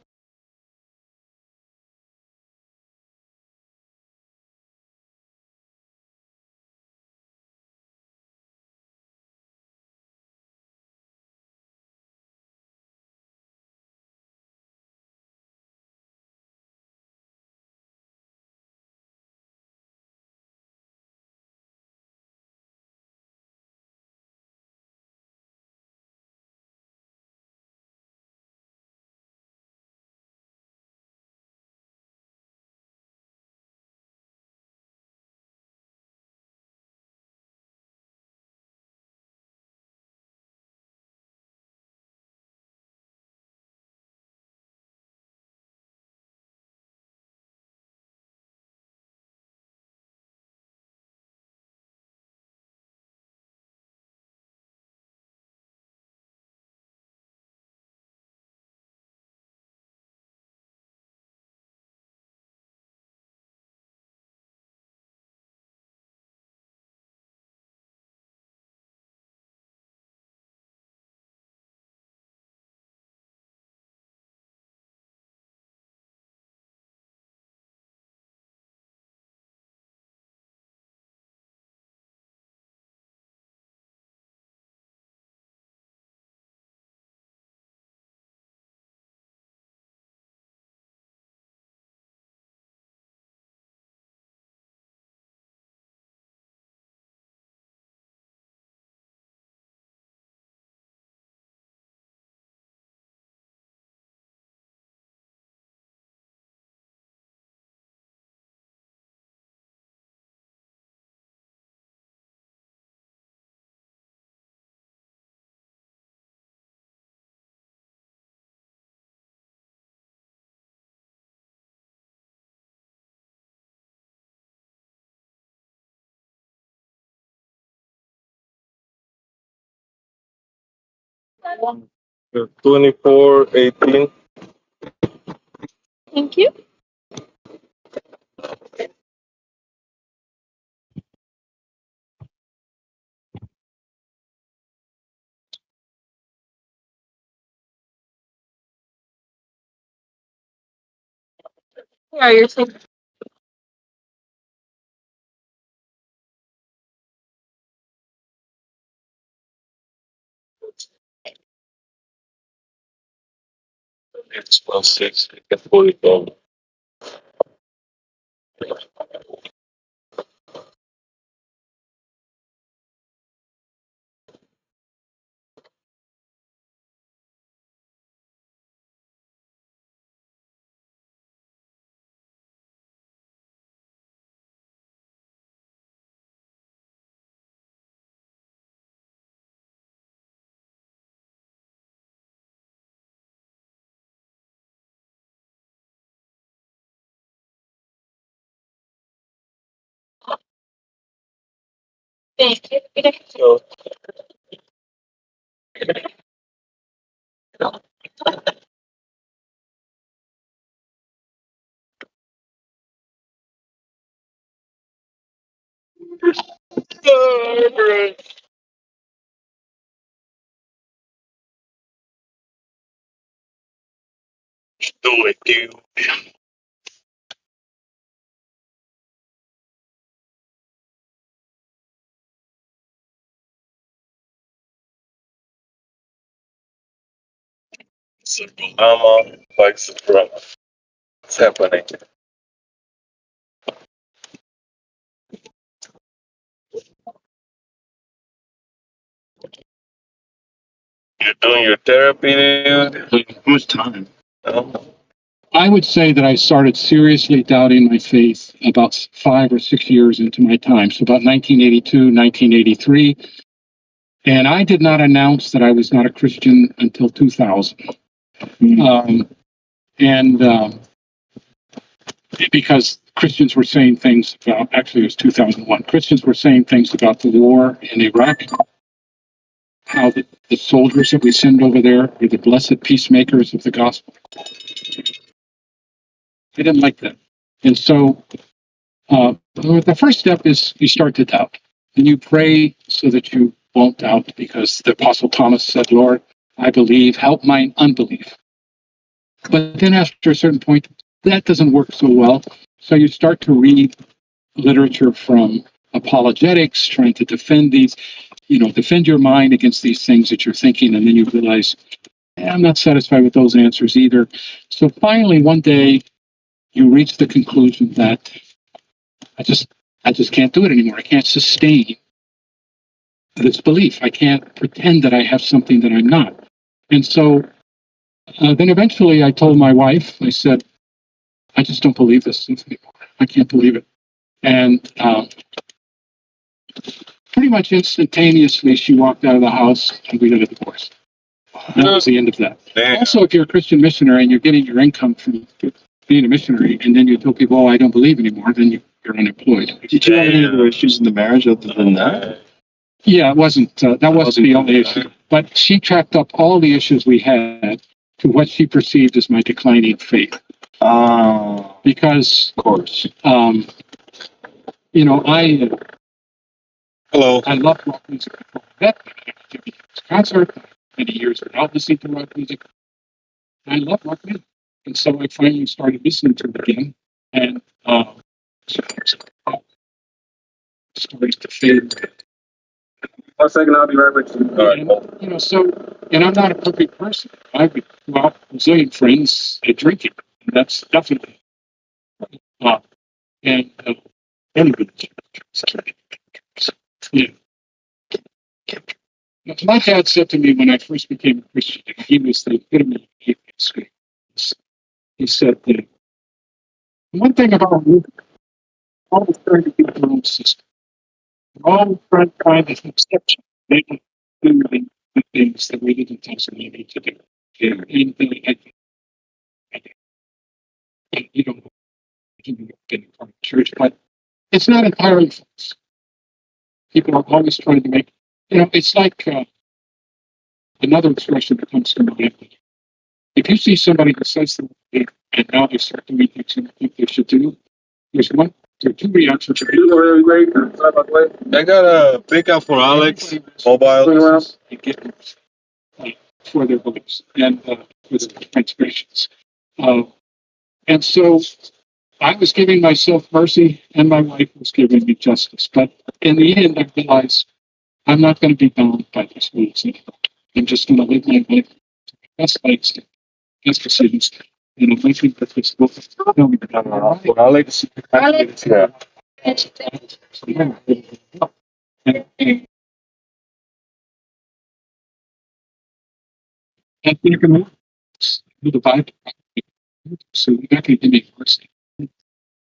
You're 24, 18. Thank you. Yeah, you're so It's 12:06. Get 44. thank you. So Do it, dude. Mama likes the drama. What's happening? You're doing your therapy, dude? How much time? I would say that I started seriously doubting my faith about 5 or 6 years into my time. So about 1982, 1983. And I did not announce that I was not a Christian until 2000. Because Christians were saying things about, actually it was 2001, Christians were saying things about the war in Iraq, how the soldiers that we send over there are the blessed peacemakers of the gospel. I didn't like that. And so the first step is you start to doubt. And you pray so that you won't doubt, because the Apostle Thomas said, Lord, I believe, help mine unbelief. But then after a certain point, that doesn't work so well. So you start to read literature from apologetics, trying to defend these, defend your mind against these things that you're thinking. And then you realize, I'm not satisfied with those answers either. So finally, one day, you reach the conclusion that I just can't do it anymore. I can't sustain this belief. I can't pretend that I have something that I'm not. And so then eventually I told my wife, I said, I just don't believe this anymore. I can't believe it. And pretty much instantaneously, she walked out of the house and we got a divorce. And that was the end of that. Also, if you're a Christian missionary and you're getting your income from being a missionary, and then you tell people, oh, I don't believe anymore, then you're unemployed. Did you have any other issues in the marriage other than that? Yeah, it wasn't, that wasn't the only issue. But she tracked up all the issues we had to what she perceived as my declining faith. Because, of course. I love rock music before I met. I went to Jimmy Kimm's concert, many years without listening to rock music. I love rock music. And so I finally started listening to it again. And started to fade. 1 second, I'll be right with you. And I'm not a perfect person. I've got Brazilian friends at drinking. That's definitely. Anyway. Yeah. My dad said to me when I first became a Christian, he was the epitome of atheist. He said that one thing about you, always trying to beat your own system. We're always trying to find an exception. They can do the things that we didn't tell somebody to do. And you don't been a part of church, but it's not entirely false. People are always trying to make, it's like another expression that comes to mind. If you see somebody who says something and now they start doing things you think they should do, there are two reactions. I got a pickup for Alex mobile. For their beliefs and for their transgressions. And so I was giving myself mercy and my wife was giving me justice. But in the end, I realized I'm not going to be bound by these rules anymore. I'm just going to live my life to the best lights, best decisions. And I'm making that this book. For Alex. Yeah. And you can do the Bible. So you're not going to give me mercy.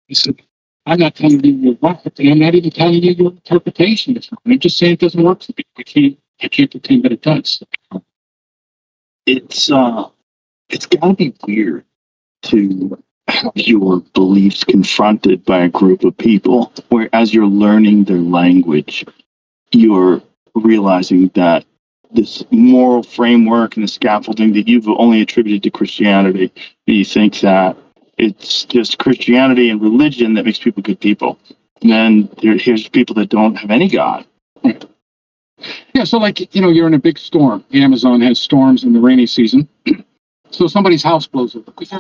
He said, I'm not telling you you're wrong, and I'm not even telling you your interpretation is wrong. I'm just saying it doesn't work for me. I can't pretend that it does. It's gotta be weird to have your beliefs confronted by a group of people where as you're learning their language, you're realizing that this moral framework and the scaffolding that you've only attributed to Christianity. You think that it's just Christianity and religion that makes people good people. And then here's people that don't have any God. Yeah, so like, you're in a big storm. The Amazon has storms in the rainy season. So somebody's house blows over. Because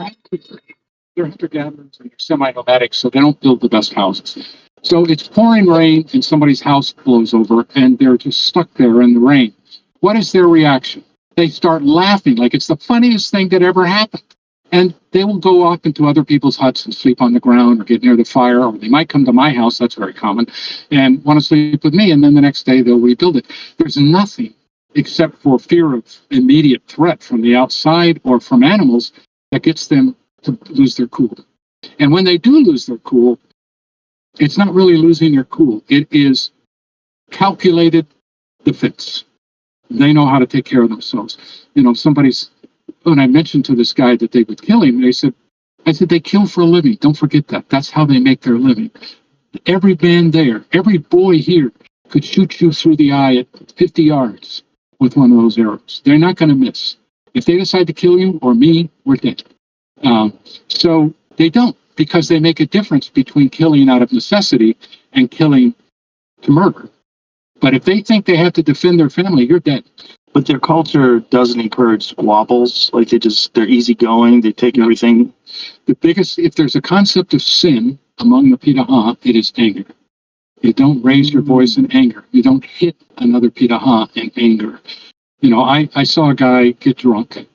they're hunter-gatherers and they're semi-nomadic, so they don't build the best houses. So it's pouring rain and somebody's house blows over and they're just stuck there in the rain. What is their reaction? They start laughing like it's the funniest thing that ever happened. And they will go off into other people's huts and sleep on the ground or get near the fire, or they might come to my house, that's very common, and want to sleep with me, and then the next day they'll rebuild it. There's nothing except for fear of immediate threat from the outside or from animals that gets them to lose their cool. And when they do lose their cool, it's not really losing their cool. It is calculated defense. They know how to take care of themselves. When I mentioned to this guy that they would kill him, I said, they kill for a living. Don't forget that. That's how they make their living. Every man there, every boy here could shoot you through the eye at 50 yards with one of those arrows. They're not going to miss. If they decide to kill you or me, we're dead. So they don't, because they make a difference between killing out of necessity and killing to murder. But if they think they have to defend their family, you're dead. But their culture doesn't encourage squabbles. Like they're easygoing. They take everything. If there's a concept of sin among the Pitaha, it is anger. You don't raise your voice in anger. You don't hit another Pitaha in anger. I saw a guy get drunk.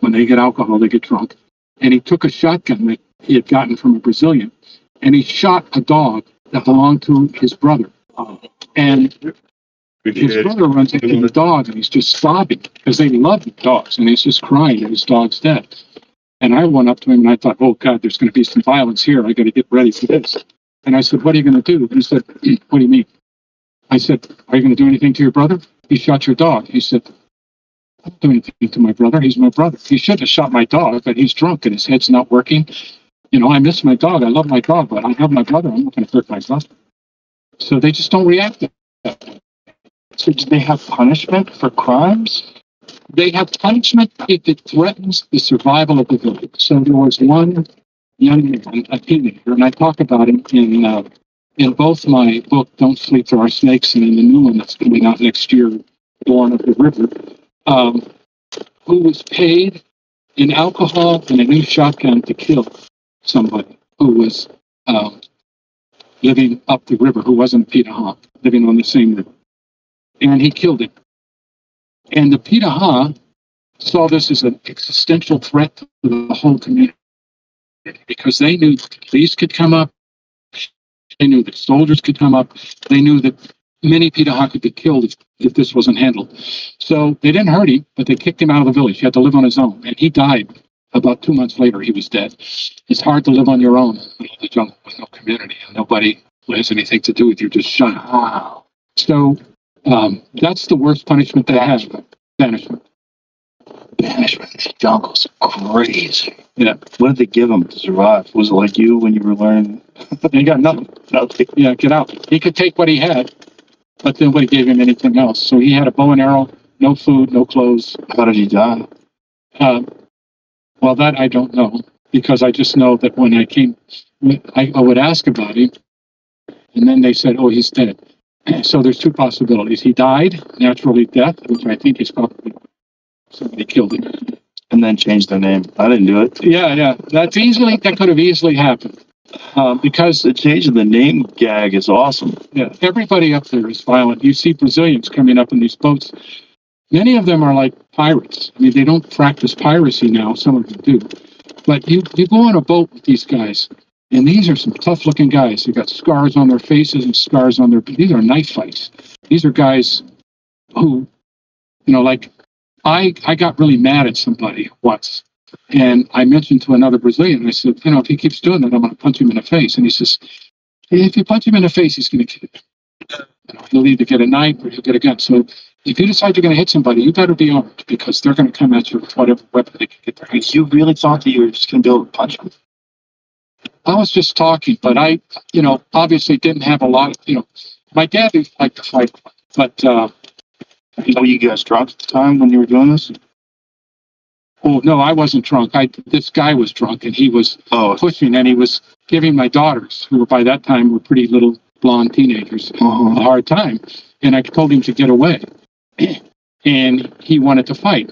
When they get alcohol, they get drunk. And he took a shotgun that he had gotten from a Brazilian, and he shot a dog that belonged to his brother. And his brother runs up to the dog, and he's just sobbing because they love the dogs, and he's just crying that his dog's dead. And I went up to him, and I thought, oh, God, there's going to be some violence here. I got to get ready for this. And I said, what are you going to do? He said, what do you mean? I said, are you going to do anything to your brother? He shot your dog. He said, I don't do anything to my brother. He's my brother. He should have shot my dog, but he's drunk, and his head's not working. I miss my dog. I love my dog, but I have my brother. I'm not going to hurt my brother. So they just don't react to that. So do they have punishment for crimes? They have punishment if it threatens the survival of the village. So there was one young man, a teenager, and I talk about him in both my book, Don't Sleep, There Are Snakes, and in the new one that's coming out next year, Born of the River, who was paid in alcohol and a new shotgun to kill somebody who was living up the river, who wasn't a Pitaha, living on the same river. And he killed him. And the Pitaha saw this as an existential threat to the whole community because they knew the police could come up, they knew that soldiers could come up, they knew that many Pitaha could be killed if this wasn't handled. So they didn't hurt him, but they kicked him out of the village. He had to live on his own, and he died. About 2 months later, he was dead. It's hard to live on your own in the jungle with no community, and nobody has anything to do with you, just shut up. So that's the worst punishment they have. Banishment. Banishment. These jungles are crazy. Yeah. What did they give him to survive? Was it like you when you were learning? He got nothing. Nothing. Yeah, get out. He could take what he had, but nobody gave him anything else. So he had a bow and arrow, no food, no clothes. How did he die? Well, that I don't know, because I just know that when I came, I would ask about him, and then they said, oh, he's dead. So there's two possibilities. He died, naturally death, which I think is probably somebody killed him. And then changed their name. I didn't do it. Yeah. That could have easily happened. Because the change in the name gag is awesome. Yeah, everybody up there is violent. You see Brazilians coming up in these boats. Many of them are like pirates. I mean, they don't practice piracy now. Some of them do. But you go on a boat with these guys, and these are some tough-looking guys. They've got scars on their faces and scars on their... These are knife fights. These are guys who, like, I got really mad at somebody once. And I mentioned to another Brazilian, I said, if he keeps doing that, I'm going to punch him in the face. And he says, if you punch him in the face, he's going to kill you. He'll either get a knife or he'll get a gun. So if you decide you're going to hit somebody, you better be armed because they're going to come at you with whatever weapon they can get their hands. You really thought that you were just going to be able to punch him? I was just talking, but I, obviously didn't have a lot of, my dad liked to fight, but Were you guys drunk at the time when you were doing this? Oh, no, I wasn't drunk. This guy was drunk, and he was pushing, and he was giving my daughters, who were by that time were pretty little blonde teenagers, a hard time. And I told him to get away. And he wanted to fight.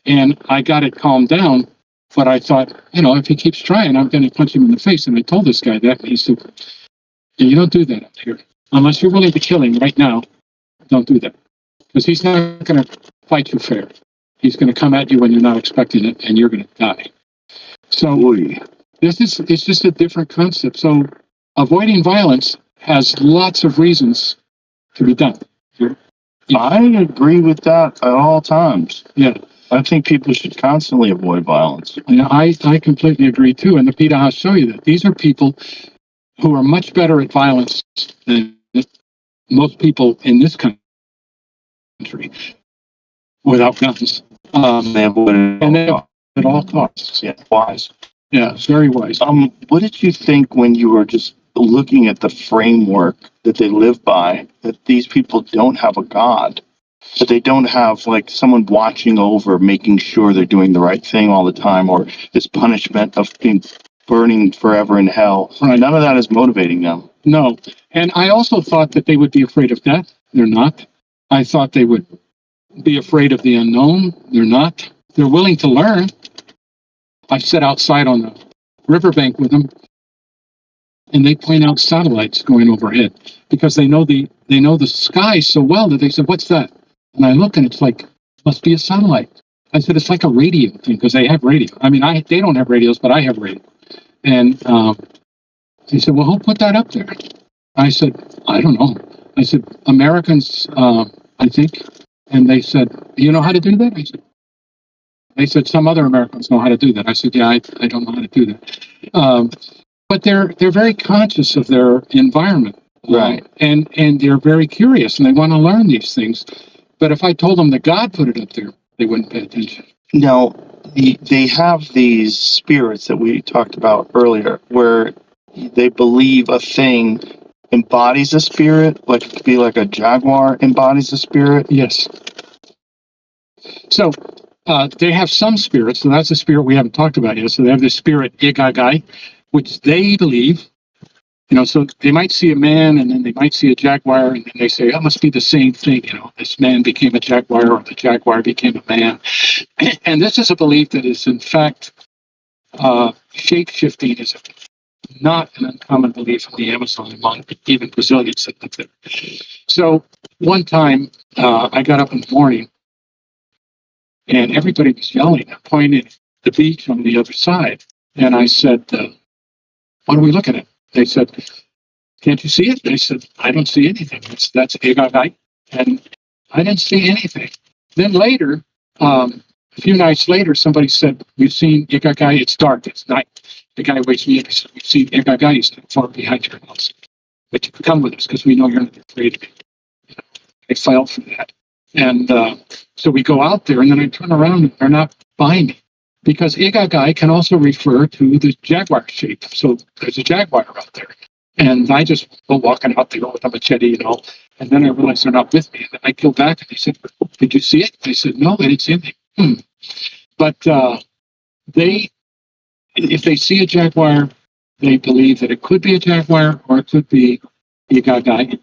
And I got it calmed down, but I thought, if he keeps trying, I'm going to punch him in the face. And I told this guy that, and he said, you don't do that up here. Unless you're willing to kill him right now, don't do that. Because he's not going to fight you fair. He's going to come at you when you're not expecting it, and you're going to die. So it's just a different concept. So avoiding violence has lots of reasons to be done. I agree with that at all times. Yeah. I think people should constantly avoid violence. Yeah, I completely agree too. And the PETA House show you that these are people who are much better at violence than most people in this country without guns. They avoid it and they at all costs. Yeah, wise. Yeah, it's very wise. What did you think when you were just looking at the framework that they live by, that these people don't have a God, that they don't have like someone watching over, making sure they're doing the right thing all the time, or this punishment of being burning forever in hell? Right. None of that is motivating them. No. And I also thought that they would be afraid of death. They're not. I thought they would be afraid of the unknown. They're not. They're willing to learn. I sit outside on the riverbank with them, and they point out satellites going overhead because they know the sky so well that they said, "What's that?" And I look, and it's like, must be a satellite. I said, it's like a radio thing because they have radio. I mean, they don't have radios, but I have radio. And he said, "Well, who put that up there?" I said, "I don't know." I said, "Americans, I think." And they said, "You know how to do that?" I said, "They said some other Americans know how to do that." I said, "Yeah, I don't know how to do that." But they're very conscious of their environment, Right? And they're very curious, and they want to learn these things. But if I told them that God put it up there, they wouldn't pay attention. Now, they have these spirits that we talked about earlier, where they believe a thing embodies a spirit, like it could be like a jaguar embodies a spirit. Yes. So they have some spirits, so that's a spirit we haven't talked about yet. So they have the spirit Igagai, which they believe, so they might see a man and then they might see a jaguar, and then they say, that must be the same thing. This man became a jaguar or the jaguar became a man. And this is a belief that is, in fact, shape-shifting is not an uncommon belief in the Amazon among even Brazilians that live there. So one time I got up in the morning and everybody was yelling and pointing at the beach on the other side. And I said, what are we looking at? They said, can't you see it? They said, I don't see anything. That's Igagai. And I didn't see anything. Then later, a few nights later, somebody said, you've seen Igagai? It's dark. It's night. The guy wakes me up. He said, we've seen Igagai. He's not far behind your house. But you can come with us because we know you're not afraid of me. I filed for that. And so we go out there, and then I turn around, and they're not by me. Because Igagai can also refer to the jaguar shape. So there's a jaguar out there. And I just go walking out there with a machete, and then I realize they're not with me. And then I go back, and they said, did you see it? I said, no, I didn't see anything. But if they see a jaguar, they believe that it could be a jaguar or it could be Igagai.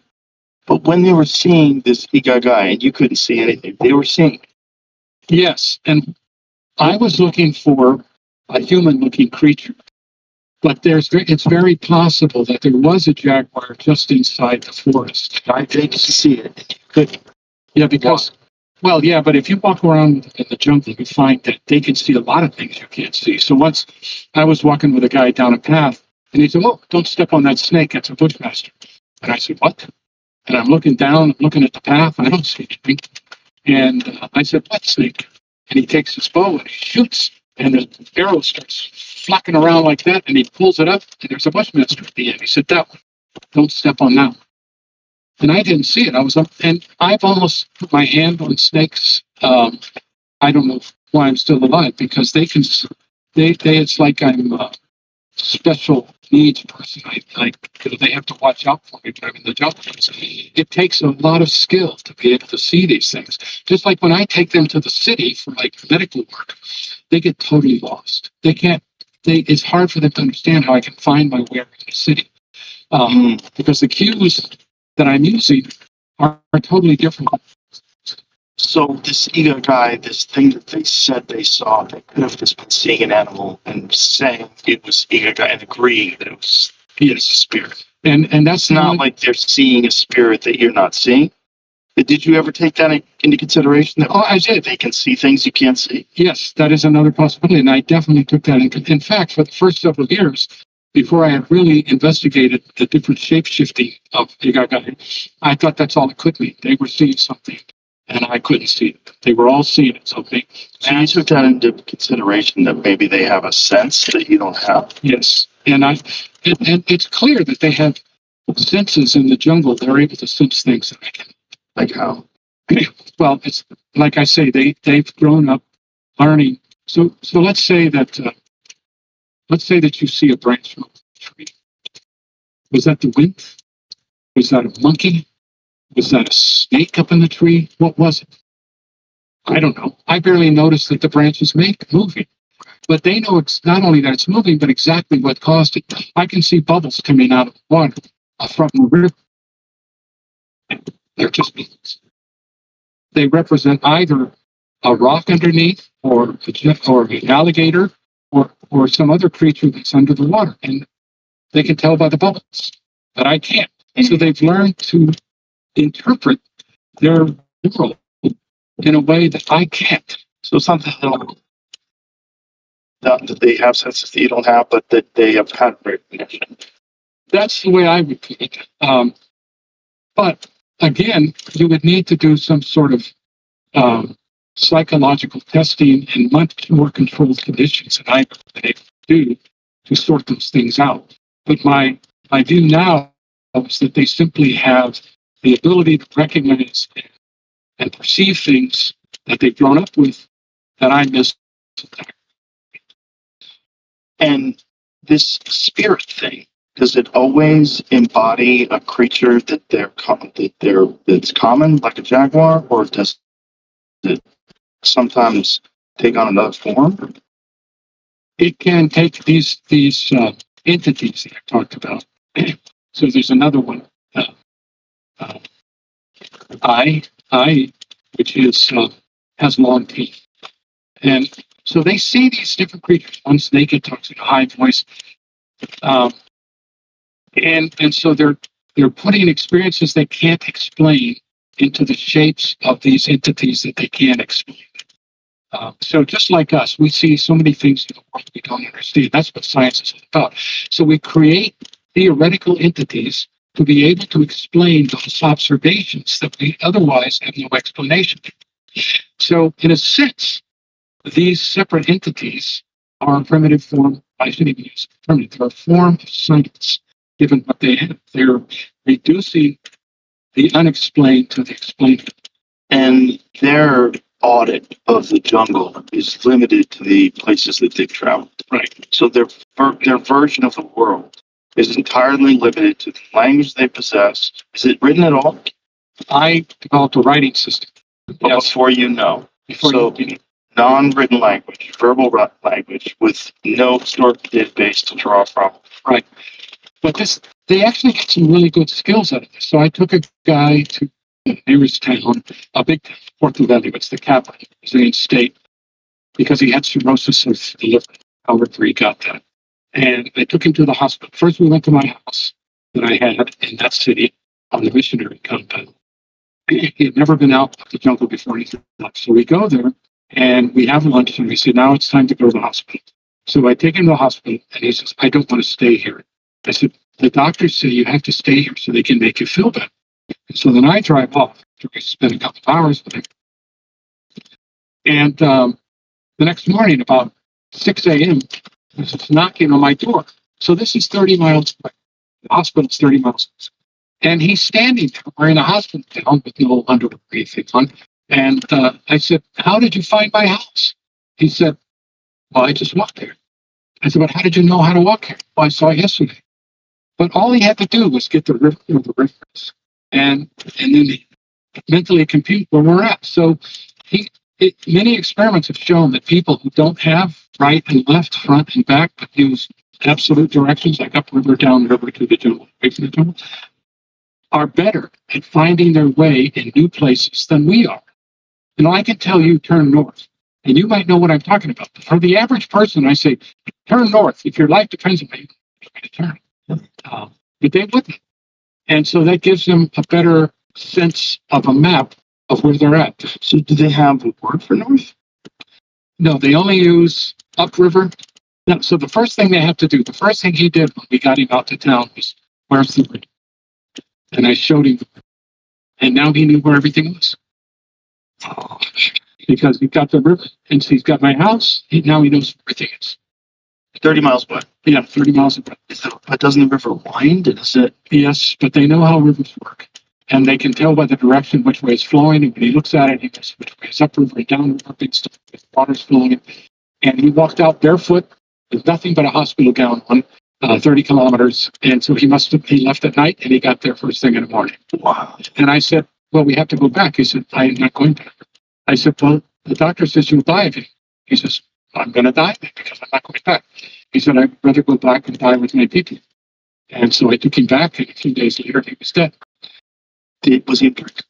But when they were seeing this Igagai and you couldn't see anything, they were seeing. Yes, and I was looking for a human-looking creature, but it's very possible that there was a jaguar just inside the forest. I didn't see it. Yeah, because, well, yeah, but if you walk around in the jungle, you find that they can see a lot of things you can't see. So once I was walking with a guy down a path, and he said, "Oh, don't step on that snake. That's a bushmaster." And I said, "What?" And I'm looking down, I'm looking at the path, I don't see anything. And I said, "What snake?" And he takes his bow and he shoots, and the arrow starts flocking around like that, and he pulls it up, and there's a bushmaster at the end. He said, "That one, don't step on that one." And I didn't see it. I was up, and I've almost put my hand on snakes. I don't know why I'm still alive, because they it's like I'm a special needs person. because they have to watch out for me driving the jungle. It takes a lot of skill to be able to see these things. Just like when I take them to the city for like medical work, they get totally lost. They can't. It's hard for them to understand how I can find my way around the city because the cues that I'm using are totally different. So this Ega guy, this thing that they said they saw, they could have just been seeing an animal and saying it was Ega guy and agreeing that it was a spirit. And that's It's not like they're seeing a spirit that you're not seeing. Did you ever take that into consideration? That I did. They can see things you can't see. Yes, that is another possibility, and I definitely took that into. In fact, for the first several years, before I had really investigated the different shape shifting of Igaga, I thought that's all it could mean. They were seeing something, and I couldn't see it. They were all seeing it. So you took that into consideration that maybe they have a sense that you don't have. Yes, and it's clear that they have senses in the jungle. They're able to sense things that I can. Like how? Well, it's like I say, they've grown up learning. So let's say that you see a branch from a tree. Was that the wind? Was that a monkey? Was that a snake up in the tree? What was it? I don't know. I barely noticed that the branch was moving. But they know it's not only that it's moving, but exactly what caused it. I can see bubbles coming out of the water from the river. They're just bubbles. They represent either a rock underneath, or an alligator, or some other creature that's under the water, and they can tell by the bubbles. But I can't. So they've learned to interpret their world in a way that I can't. So something that they have senses that you don't have, but that they have pattern recognition. That's the way I would put it. But again, you would need to do some sort of psychological testing in much more controlled conditions than I've been able to do to sort those things out. But my view now is that they simply have the ability to recognize and perceive things that they've grown up with that I miss. And this spirit thing, does it always embody a creature that's common, like a jaguar, or does it sometimes take on another form? It can take these entities that I talked about. So there's another one, which has long teeth, and so they see these different creatures. One snake talks in a high voice, and so they're putting experiences they can't explain into the shapes of these entities that they can't explain. So just like us, we see so many things in the world we don't understand. That's what science is about. So we create theoretical entities to be able to explain those observations that we otherwise have no explanation for. So in a sense, these separate entities are a primitive form. I shouldn't even use primitive. They're a form of science, given what they have. They're reducing the unexplained to the explained. And their audit of the jungle is limited to the places that they've traveled. Right. So their version of the world is entirely limited to the language they possess. Is it written at all? I developed a writing system. Yes. Before you know. Non-written language, verbal language with no historical database to draw from. Right. But they actually get some really good skills out of this. So I took a guy to the nearest town, a big Porto Velho, it's the capital, it's the state, because he had cirrhosis of the liver. However, he got that. And I took him to the hospital. First, we went to my house that I had in that city on the missionary compound. He had never been out of the jungle before in his life. So we go there and we have lunch and we say, now it's time to go to the hospital. So I take him to the hospital and he says, I don't want to stay here. I said, the doctors say you have to stay here so they can make you feel better. And so then I drive off after I spend a couple of hours with him. And the next morning, about 6 a.m., there's knocking on my door. So this is 30 miles away. The hospital's 30 miles away. And he's standing there wearing a hospital gown with no underwear or anything on. And I said, how did you find my house? He said, well, I just walked there. I said, but how did you know how to walk here? Well, I saw it yesterday. But all he had to do was get the reference and then mentally compute where we're at. So many experiments have shown that people who don't have right and left, front and back, but use absolute directions like upriver, downriver, to the jungle, away from the jungle, are better at finding their way in new places than we are. You know, I can tell you turn north, and you might know what I'm talking about. But for the average person, I say, turn north. If your life depends on it, you're going to turn. But they wouldn't. And so that gives them a better sense of a map of where they're at. So do they have a word for north? No, they only use upriver. No, so the first thing they have to do, the first thing he did when we got him out to town was, where's the river? And I showed him. And now he knew where everything was. Because he got the river, and so he's got my house. Now he knows where everything is. 30 miles away. Yeah, 30 miles away. But doesn't the river wind? Is it? Yes, but they know how rivers work. And they can tell by the direction which way it's flowing. And when he looks at it, he knows which way it's upriver and downriver, big stuff, the water's flowing. And he walked out barefoot with nothing but a hospital gown on, 30 kilometers. And so he left at night and he got there first thing in the morning. Wow. And I said, well, we have to go back. He said, I'm not going back. I said, well, the doctor says you'll die of it. He says, I'm going to die because I'm not going back. He said, I'd rather go back and die with my people. And so I took him back, and a few days later, he was dead. Was he a drink?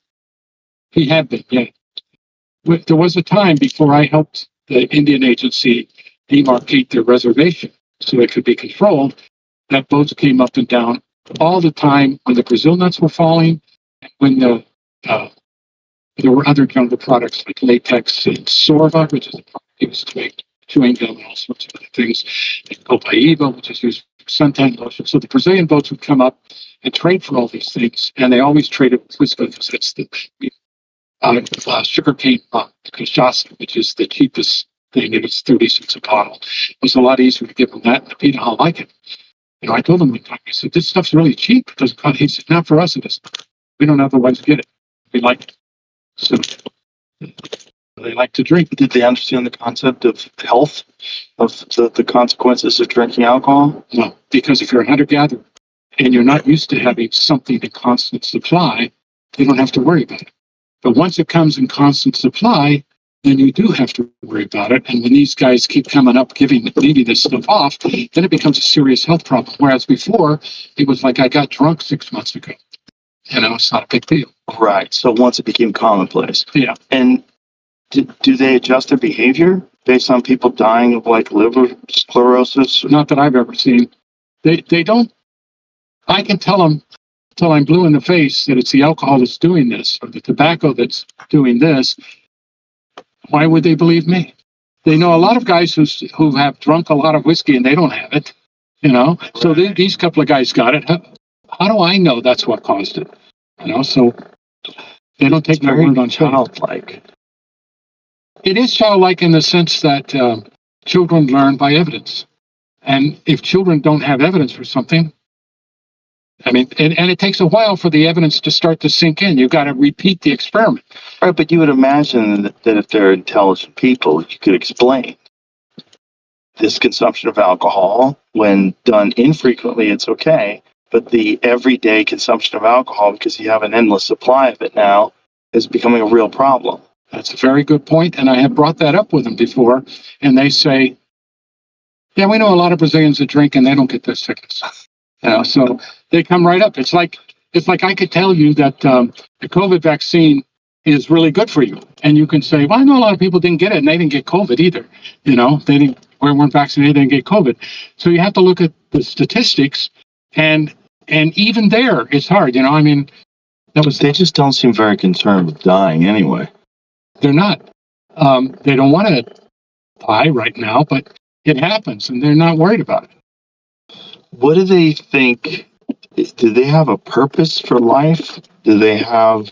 He had been, yeah. There was a time before I helped the Indian agency demarcate their reservation so it could be controlled, that boats came up and down all the time when the Brazil nuts were falling, and when there were other jungle products like latex and sorva, which is a product used to make chewing gum and all sorts of other things, and copaiba, which is used for suntan lotion. So the Brazilian boats would come up and trade for all these things, and they always traded with whiskey because that's the sugarcane cachaça, which is the cheapest thing, and it's 30 cents a bottle. It was a lot easier to give them that, and the peanut I like it. You know, I told him one time, I said, this stuff's really cheap. It doesn't cost. He said, not for us, it is. We don't otherwise get it. We like it. So they like to drink. Did they understand the concept of health, of the consequences of drinking alcohol? No, because if you're a hunter-gatherer and you're not used to having something in constant supply, you don't have to worry about it. But once it comes in constant supply, then you do have to worry about it. And when these guys keep coming up, leaving this stuff off, then it becomes a serious health problem. Whereas before, it was like I got drunk 6 months ago. You know, it's not a big deal. Right. So once it became commonplace. Yeah. And do they adjust their behavior based on people dying of like liver sclerosis? Not that I've ever seen. They don't. I can tell them till I'm blue in the face that it's the alcohol that's doing this or the tobacco that's doing this. Why would they believe me? They know a lot of guys who have drunk a lot of whiskey and they don't have it. You know, right. So these couple of guys got it. How do I know that's what caused it? You know, so they don't take my word on childlike. It is childlike in the sense that children learn by evidence. And if children don't have evidence for something, I mean, and it takes a while for the evidence to start to sink in. You've got to repeat the experiment. Right, but you would imagine that if they're intelligent people, you could explain this consumption of alcohol. When done infrequently, it's okay. But the everyday consumption of alcohol, because you have an endless supply of it now, is becoming a real problem. That's a very good point, and I have brought that up with them before, and they say, yeah, we know a lot of Brazilians that drink and they don't get this sickness. You know, so they come right up. It's like I could tell you that the COVID vaccine is really good for you, and you can say, well, I know a lot of people didn't get it and they didn't get COVID either. You know, they weren't vaccinated, they didn't get COVID. So you have to look at the statistics, and even there, it's hard. You know, I mean, they just don't seem very concerned with dying anyway. They're not. They don't want to die right now, but it happens, and they're not worried about it. What do they think? Do they have a purpose for life? Do they have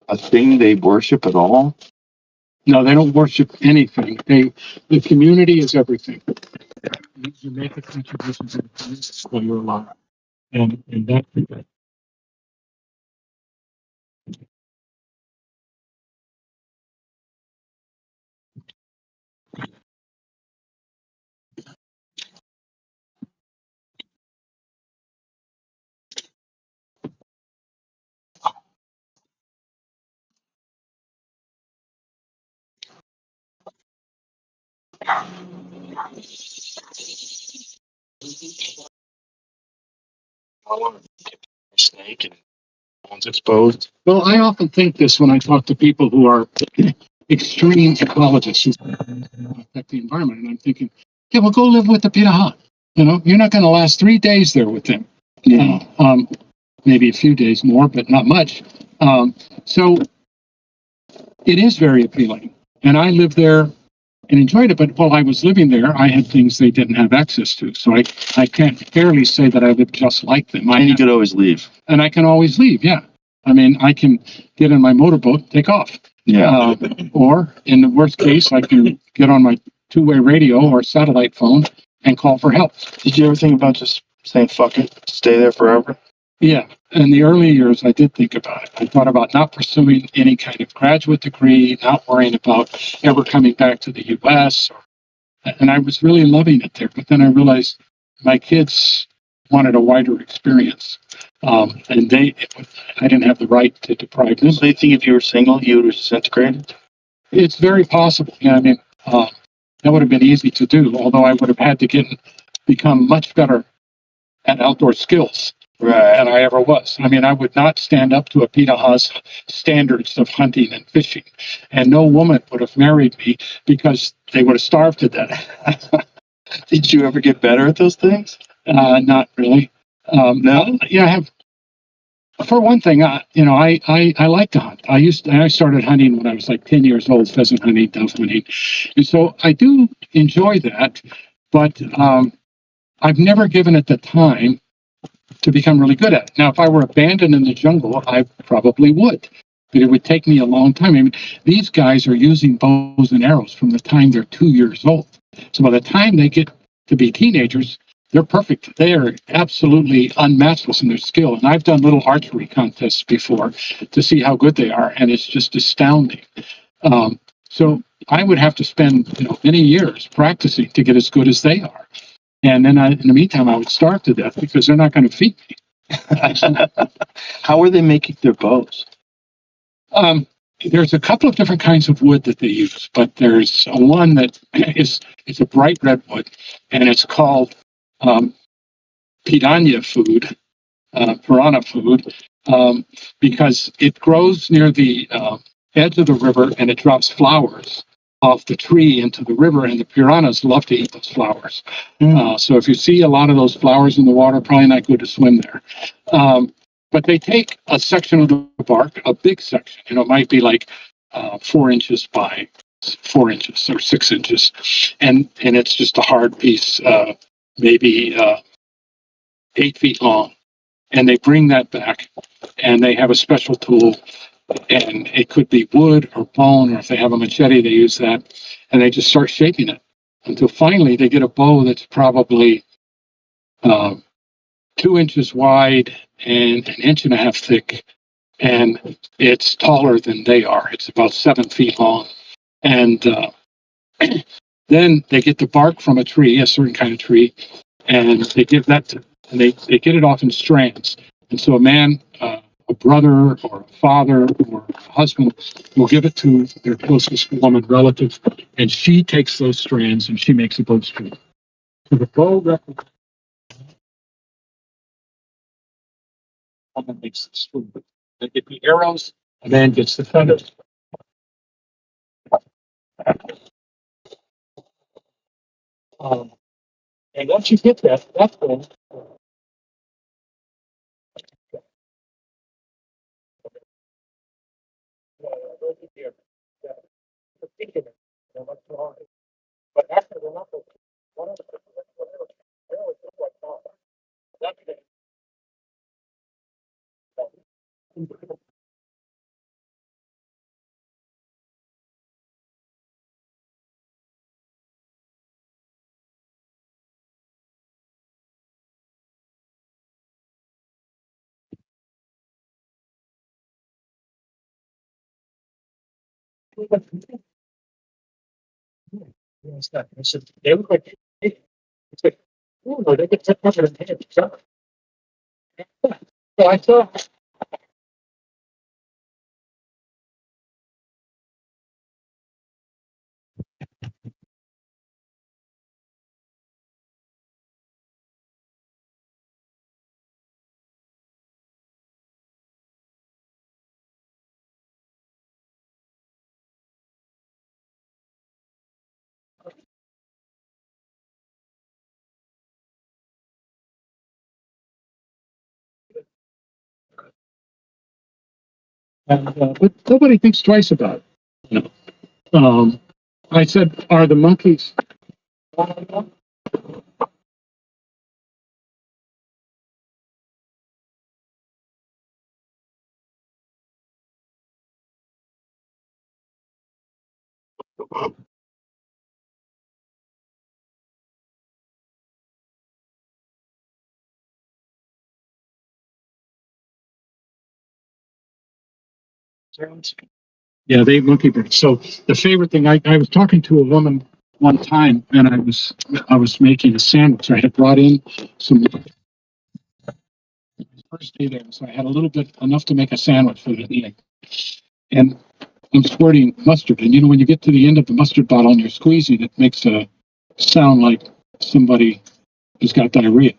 a thing they worship at all? No, they don't worship anything. The community is everything. You make a contribution to the community while you're alive, and that's Snake and one's exposed. Well, I often think this when I talk to people who are extreme ecologists who affect the environment, and I'm thinking, yeah, well, go live with the piraha. You know, you're not going to last 3 days there with them. Yeah. Maybe a few days more, but not much. So it is very appealing, and I lived there and enjoyed it. But while I was living there, I had things they didn't have access to. So I can't fairly say that I lived just like them. And you could always leave. And I can always leave. Yeah. I mean, I can get in my motorboat, take off. Yeah. Or in the worst case, I can get on my two-way radio or satellite phone and call for help. Did you ever think about just saying fuck it, stay there forever? Yeah. In the early years, I did think about it. I thought about not pursuing any kind of graduate degree, not worrying about ever coming back to the U.S. And I was really loving it there. But then I realized my kids wanted a wider experience. And I didn't have the right to deprive them. So you think if you were single, you would have disintegrated? It's very possible. Yeah, I mean, that would have been easy to do, although I would have had to become much better at outdoor skills than I ever was. I mean, I would not stand up to a Pitaha's standards of hunting and fishing, and no woman would have married me because they would have starved to death. Did you ever get better at those things? Not really. No? Yeah, I have. For one thing, I like to hunt. I started hunting when I was like 10 years old, pheasant hunting, dove hunting. And so I do enjoy that, but I've never given it the time to become really good at it. Now, if I were abandoned in the jungle, I probably would, but it would take me a long time. I mean, these guys are using bows and arrows from the time they're 2 years old. So by the time they get to be teenagers, they're perfect. They are absolutely unmatched in their skill. And I've done little archery contests before to see how good they are, and it's just astounding. So I would have to spend many years practicing to get as good as they are. And then in the meantime, I would starve to death because they're not going to feed me. How are they making their bows? There's a couple of different kinds of wood that they use, but there's one that it's a bright red wood, and it's called piranha food, because it grows near the edge of the river and it drops flowers off the tree into the river, and the piranhas love to eat those flowers. So if you see a lot of those flowers in the water, probably not good to swim there. But they take a section of the bark, a big section, it might be like 4 inches by 4 inches or 6 inches, and it's just a hard piece, maybe 8 feet long. And they bring that back, and they have a special tool, and it could be wood or bone, or if they have a machete, they use that, and they just start shaping it until finally they get a bow that's probably 2 inches wide and 1.5 inches thick, and it's taller than they are. It's about 7 feet long, and then they get the bark from a tree, a certain kind of tree, and they give that to, and they get it off in strands. And so a man, a brother or a father or a husband will give it to their closest woman relative, and she takes those strands and she makes a bowstring. So the bow represents woman makes the string. They get the arrows, a man gets the feathers. And once you get that, that's when but after the knuckle, one of the arrows look like that. That's it. I said, they look like, it's like, oh, no, they get that covered in hand. So I saw And, but nobody thinks twice about it. I said, are the monkeys? Yeah, they eat monkey brains. So the favorite thing, I was talking to a woman one time, and I was making a sandwich. I had brought in some first day there, so I had a little bit enough to make a sandwich for the evening. And I'm squirting mustard, and when you get to the end of the mustard bottle and you're squeezing, it makes a sound like somebody who's got diarrhea.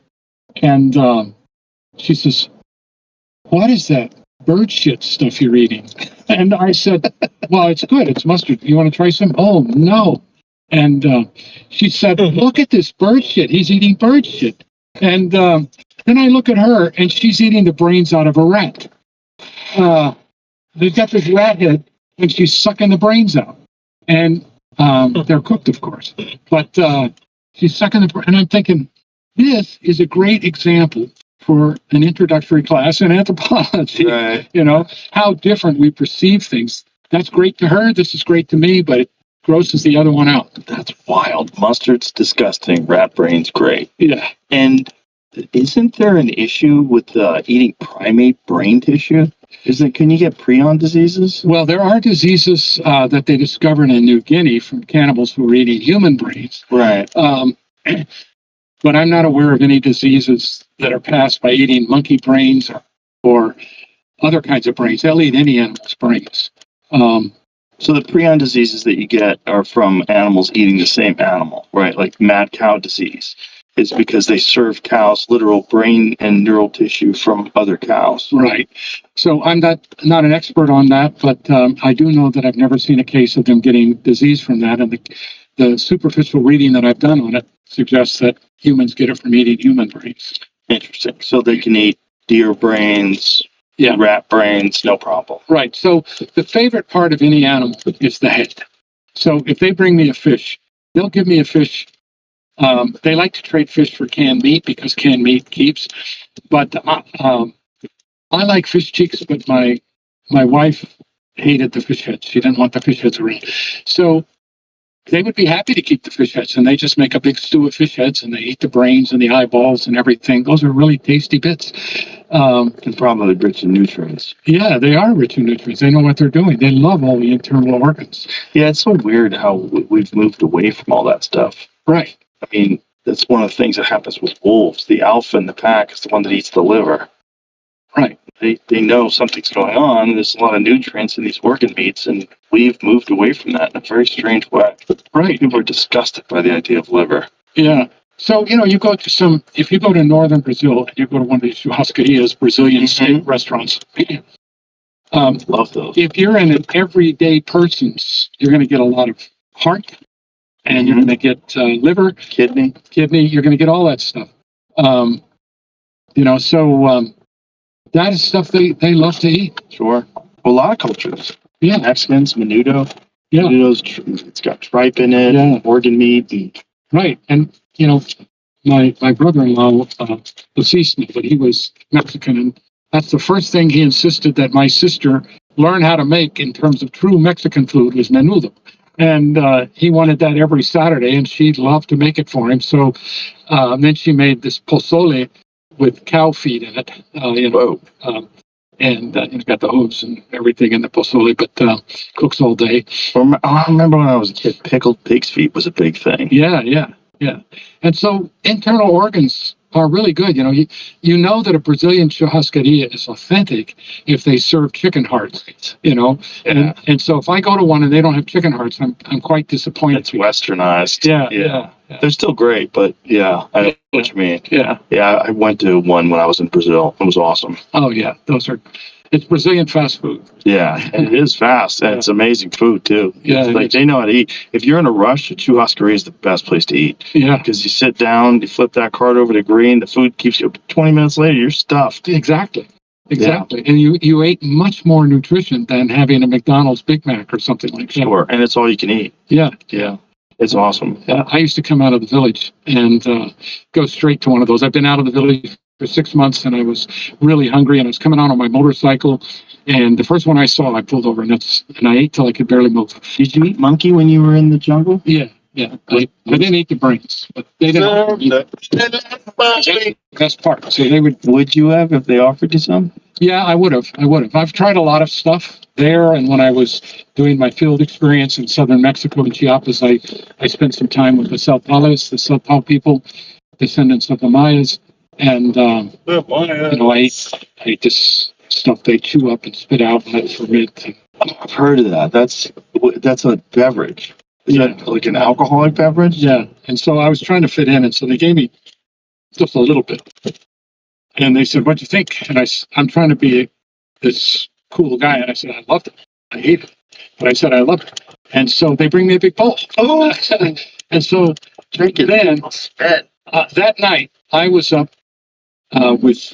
And she says, "What is that bird shit stuff you're eating?" And I said, "Well, it's good. It's mustard. You want to try some?" "Oh, no." And she said, "Look at this bird shit. He's eating bird shit." And then I look at her, and she's eating the brains out of a rat. They've got this rat head, and she's sucking the brains out. And they're cooked, of course. But she's sucking the brains. And I'm thinking, this is a great example for an introductory class in anthropology. Right. How different we perceive things. That's great to her. This is great to me, but it grosses the other one out. That's wild. Mustard's disgusting. Rat brain's great. Yeah. And isn't there an issue with eating primate brain tissue? Can you get prion diseases? Well, there are diseases that they discovered in New Guinea from cannibals who were eating human brains. Right. But I'm not aware of any diseases that are passed by eating monkey brains or other kinds of brains. They'll eat any animal's brains. So the prion diseases that you get are from animals eating the same animal, right? Like mad cow disease is because they serve cows literal brain and neural tissue from other cows. Right. So I'm not an expert on that, but I do know that I've never seen a case of them getting disease from that. And the superficial reading that I've done on it suggests that humans get it from eating human brains. Interesting. So they can eat deer brains, rat brains, no problem. Right. So the favorite part of any animal is the head. So if they bring me a fish, they'll give me a fish. They like to trade fish for canned meat because canned meat keeps. But I like fish cheeks, but my wife hated the fish heads. She didn't want the fish heads around. So they would be happy to keep the fish heads, and they just make a big stew of fish heads, and they eat the brains and the eyeballs and everything. Those are really tasty bits. And probably rich in nutrients. Yeah, they are rich in nutrients. They know what they're doing. They love all the internal organs. Yeah, it's so weird how we've moved away from all that stuff. Right. I mean, that's one of the things that happens with wolves. The alpha in the pack is the one that eats the liver. Right. They know something's going on. There's a lot of nutrients in these organ meats, and we've moved away from that in a very strange way. Right. People are disgusted by the idea of liver. Yeah. So, if you go to northern Brazil and you go to one of these churrascarias, Brazilian steak restaurants, love those. if you're in an everyday person's, you're going to get a lot of heart, and you're going to get liver, kidney, you're going to get all that stuff. That is stuff they love to eat. Sure. Well, a lot of cultures. Yeah. Mexicans, menudo. Yeah. Menudo's, it's got tripe in it, organ meat. And... Right. And, my brother-in-law was Eastman, but he was Mexican. And that's the first thing he insisted that my sister learn how to make in terms of true Mexican food was menudo. And he wanted that every Saturday, and she loved to make it for him. So then she made this pozole with cow feed in it, and it's got the hooves and everything in the pozole, but cooks all day. I remember when I was a kid, pickled pig's feet was a big thing. Yeah. And so internal organs are really good. You know that a Brazilian churrascaria is authentic if they serve chicken hearts, and so if I go to one and they don't have chicken hearts, I'm quite disappointed. It's westernized. Yeah. They're still great, but I know what you mean. Yeah. I went to one when I was in Brazil. It was awesome. Oh yeah, it's Brazilian fast food. Yeah, and it is fast, and it's amazing food too. Yeah, they know how to eat. If you're in a rush, a churrascaria is the best place to eat. Yeah, because you sit down, you flip that card over to green, the food keeps you. 20 minutes later, you're stuffed. Exactly. exactly. And you ate much more nutrition than having a McDonald's Big Mac or something like that. Sure, and it's all you can eat. Yeah. Yeah, it's awesome. I used to come out of the village and go straight to one of those. I've been out of the village for 6 months, and I was really hungry, and I was coming out on my motorcycle, and the first one I saw, I pulled over, and I ate till I could barely move. Did you eat monkey when you were in the jungle? Yeah. I didn't eat the brains, but they didn't. Best part. So they would. Would you have if they offered you some? Yeah, I would have. I've tried a lot of stuff there, and when I was doing my field experience in southern Mexico and Chiapas, I spent some time with the Tzeltales, the Tzeltal people, descendants of the Mayas, and I ate this stuff they chew up and spit out and let ferment. And, I've heard of that. That's a beverage. Is that like an alcoholic beverage? yeah, and so I was trying to fit in, and so they gave me just a little bit. And they said, "What'd you think?" And I'm trying to be this cool guy, and I said, "I loved it. I hate it, but I said I loved it." And so they bring me a big bowl. Oh, and so Drink it. then that night I was up with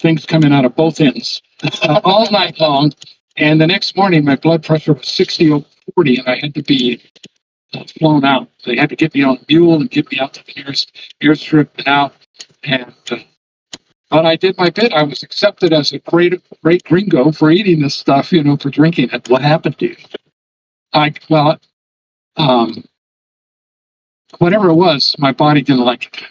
things coming out of both ends all night long. And the next morning, my blood pressure was 60/40, and I had to be flown out. They had to get me on a mule and get me out to the nearest airstrip and out. And but I did my bit. I was accepted as a great gringo for eating this stuff, for drinking it. What happened to you? Whatever it was, my body didn't like it.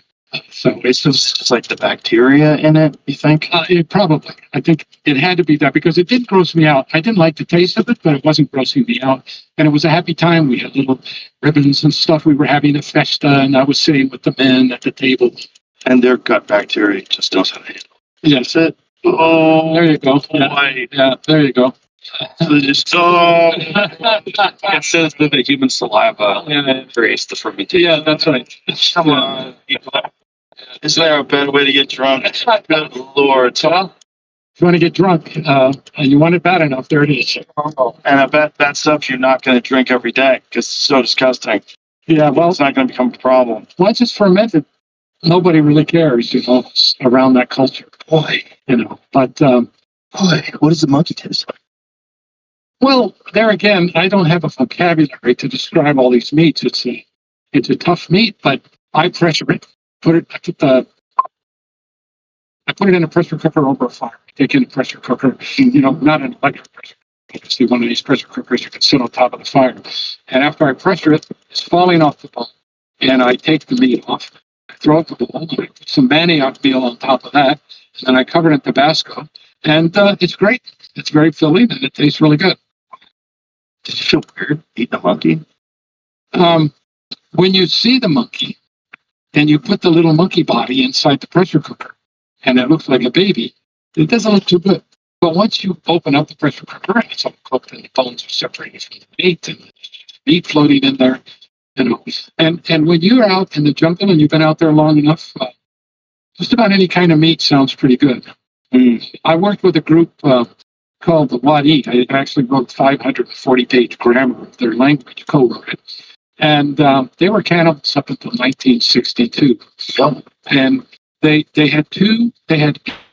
So It's just like the bacteria in it, you think? it probably, I think it had to be that because it did gross me out. I didn't like the taste of it, but it wasn't grossing me out. And it was a happy time. We had little ribbons and stuff. We were having a festa, and I was sitting with the men at the table. And their gut bacteria just knows how to handle it. Yes, That's it. Oh, there you go. boy. Yeah, there you go. So just, It says that the human saliva creates the fermentation. Yeah, that's right. come on. Is there a better way to get drunk? Good Lord. Well, if you want to get drunk, and you want it bad enough, there it is. And I bet that stuff you're not going to drink every day because it's so disgusting. Yeah, well, It's not going to become a problem. once it's fermented, nobody really cares, around that culture, Boy, But, what does the monkey taste like? well, there again, I don't have a vocabulary to describe all these meats. It's a tough meat, but I pressure it. I put it in a pressure cooker over a fire. I take in a pressure cooker, not an electric pressure cooker. Obviously, one of these pressure cookers you can sit on top of the fire. And after I pressure it, it's falling off the bone. And I take the meat off. I throw it in the bowl. I put some manioc meal on top of that. And then I cover it in Tabasco. And it's great. It's very filling, and it tastes really good. Did you feel weird eating a monkey? When you see the monkey, and you put the little monkey body inside the pressure cooker, and it looks like a baby, it doesn't look too good. But once you open up the pressure cooker, and it's all cooked, and the bones are separated from the meat, and the meat floating in there, And when you're out in the jungle and you've been out there long enough, just about any kind of meat sounds pretty good. I worked with a group called the Wadi. I actually wrote 540-page grammar of their language, co-wrote it. And they were cannibals up until 1962. And they had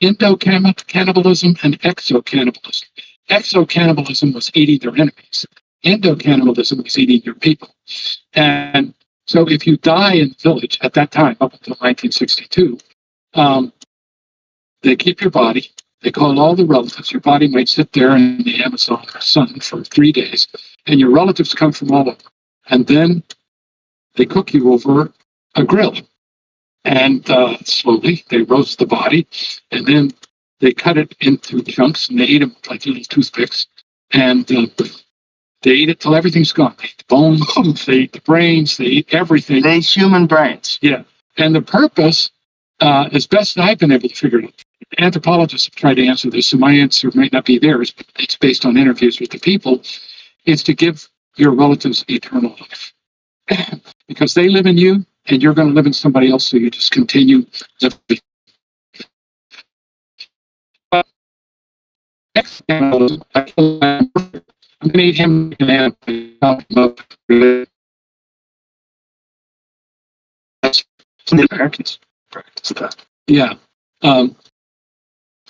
endo-cannibalism and exo-cannibalism. Exo-cannibalism was eating their enemies. Endo-cannibalism was eating your people. And so if you die in the village at that time, up until 1962, they keep your body. They call all the relatives. Your body might sit there in the Amazon sun for 3 days, and your relatives come from all over. And then they cook you over a grill. And slowly they roast the body, and then they cut it into chunks, and they eat them like little toothpicks. And they eat it till everything's gone. They eat the bones, they eat the brains, they eat everything. They eat human brains. Yeah. And the purpose, as best I've been able to figure it out, anthropologists have tried to answer this, so my answer might not be theirs, but it's based on interviews with the people, is to give your relatives eternal life. Because they live in you, and you're going to live in somebody else, so you just continue living. But I made him an The Americans practice that. Yeah.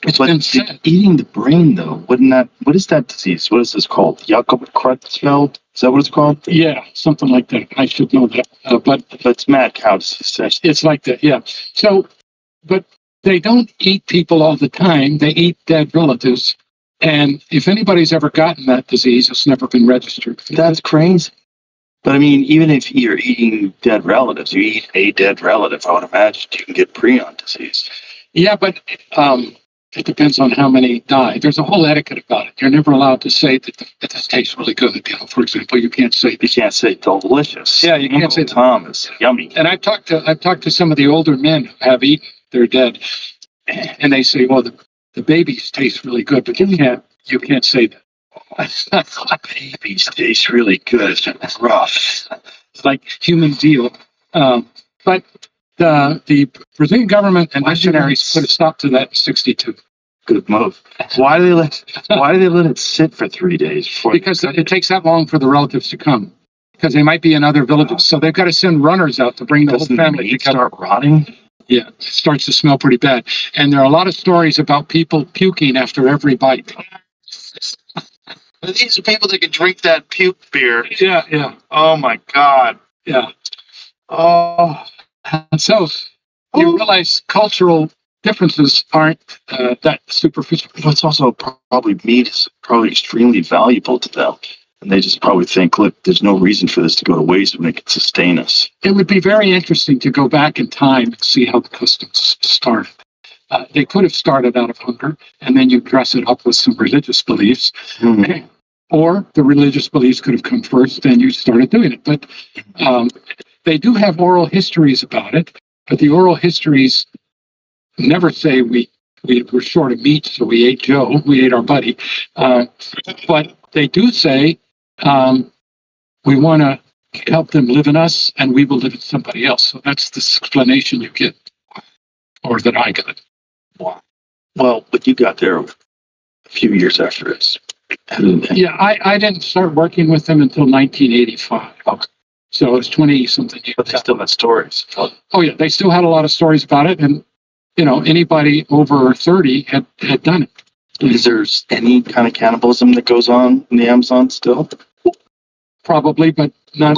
It's But been said. eating the brain, though, what is that disease? What is this called? Jakob Creutzfeldt? Is that what it's called? Yeah, something like that. I should know that. But It's mad cow disease. it's like that, yeah. So, but they don't eat people all the time. They eat dead relatives. And if anybody's ever gotten that disease, it's never been registered. That's crazy. But I mean, even if you're eating dead relatives, you eat a dead relative, I would imagine you can get prion disease. Yeah, but it depends on how many die. There's a whole etiquette about it. You're never allowed to say that this tastes really good. You know, for example, you can't say You can't say delicious. Yeah, you can't say Tom is yummy. And I've talked to some of the older men who have eaten their dead, and they say, well, the babies taste really good, but you can't say that. Babies taste really good. It's rough. It's like human veal. But the Brazilian government and missionaries put a stop to that in '62. Good move. Why do they let it sit for 3 days before? Because it takes that long for the relatives to come. Because they might be in other villages, so they've got to send runners out to bring the whole family to start rotting. Yeah, it starts to smell pretty bad. And there are a lot of stories about people puking after every bite. These are people that can drink that puke beer. Yeah. Oh my God. Yeah. Oh. So you realize cultural differences aren't that superficial. But it's also probably meat is probably extremely valuable to them. And they just probably think, look, there's no reason for this to go to waste when it can sustain us. It would be very interesting to go back in time and see how the customs started. They could have started out of hunger, and then you dress it up with some religious beliefs. Mm. Or the religious beliefs could have come first, and you started doing it. But they do have oral histories about it, but the oral histories never say we were short of meat, so we ate Joe, we ate our buddy. But they do say we want to help them live in us, and we will live in somebody else. So that's the explanation you get, or that I got. Wow. Well, but you got there a few years after this. Yeah, I didn't start working with them until 1985. Okay. So it was 20-something years. But they still had stories. Oh, yeah, they still had a lot of stories about it. And, you know, anybody over 30 had done it. Is there any kind of cannibalism that goes on in the Amazon still? Probably, but not.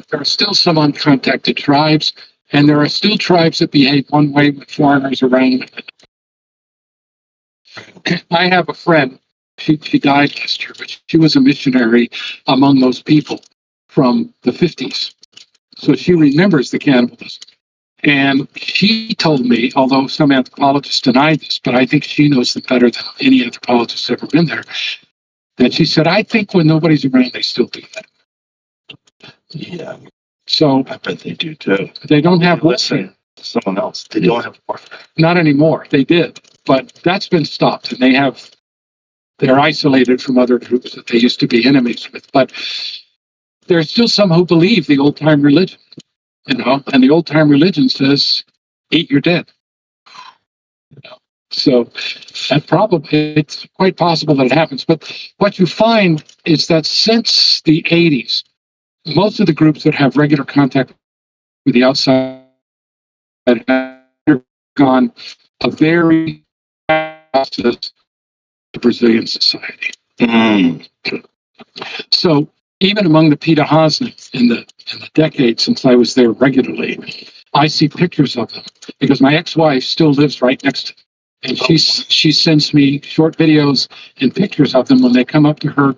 There are still some uncontacted tribes, and there are still tribes that behave one way with foreigners around. I have a friend, she died last year, but she was a missionary among those people from the 50s. So she remembers the cannibalism. And she told me, although some anthropologists denied this, but I think she knows them better than any anthropologist ever been there, that she said, I think when nobody's around, they still do that. Yeah. So I bet they do too. they don't have Listen to someone else. They don't have warfare. Not anymore. They did, but that's been stopped, and they're isolated from other groups that they used to be enemies with. But there's still some who believe the old time religion, you know, and the old time religion says, eat your dead. You know? So it's quite possible that it happens. But what you find is that since the 80s, most of the groups that have regular contact with the outside have undergone a very process to Brazilian society. Mm. So even among the Pitahans in the decade since I was there regularly, I see pictures of them because my ex-wife still lives right next to them. And she sends me short videos and pictures of them when they come up to her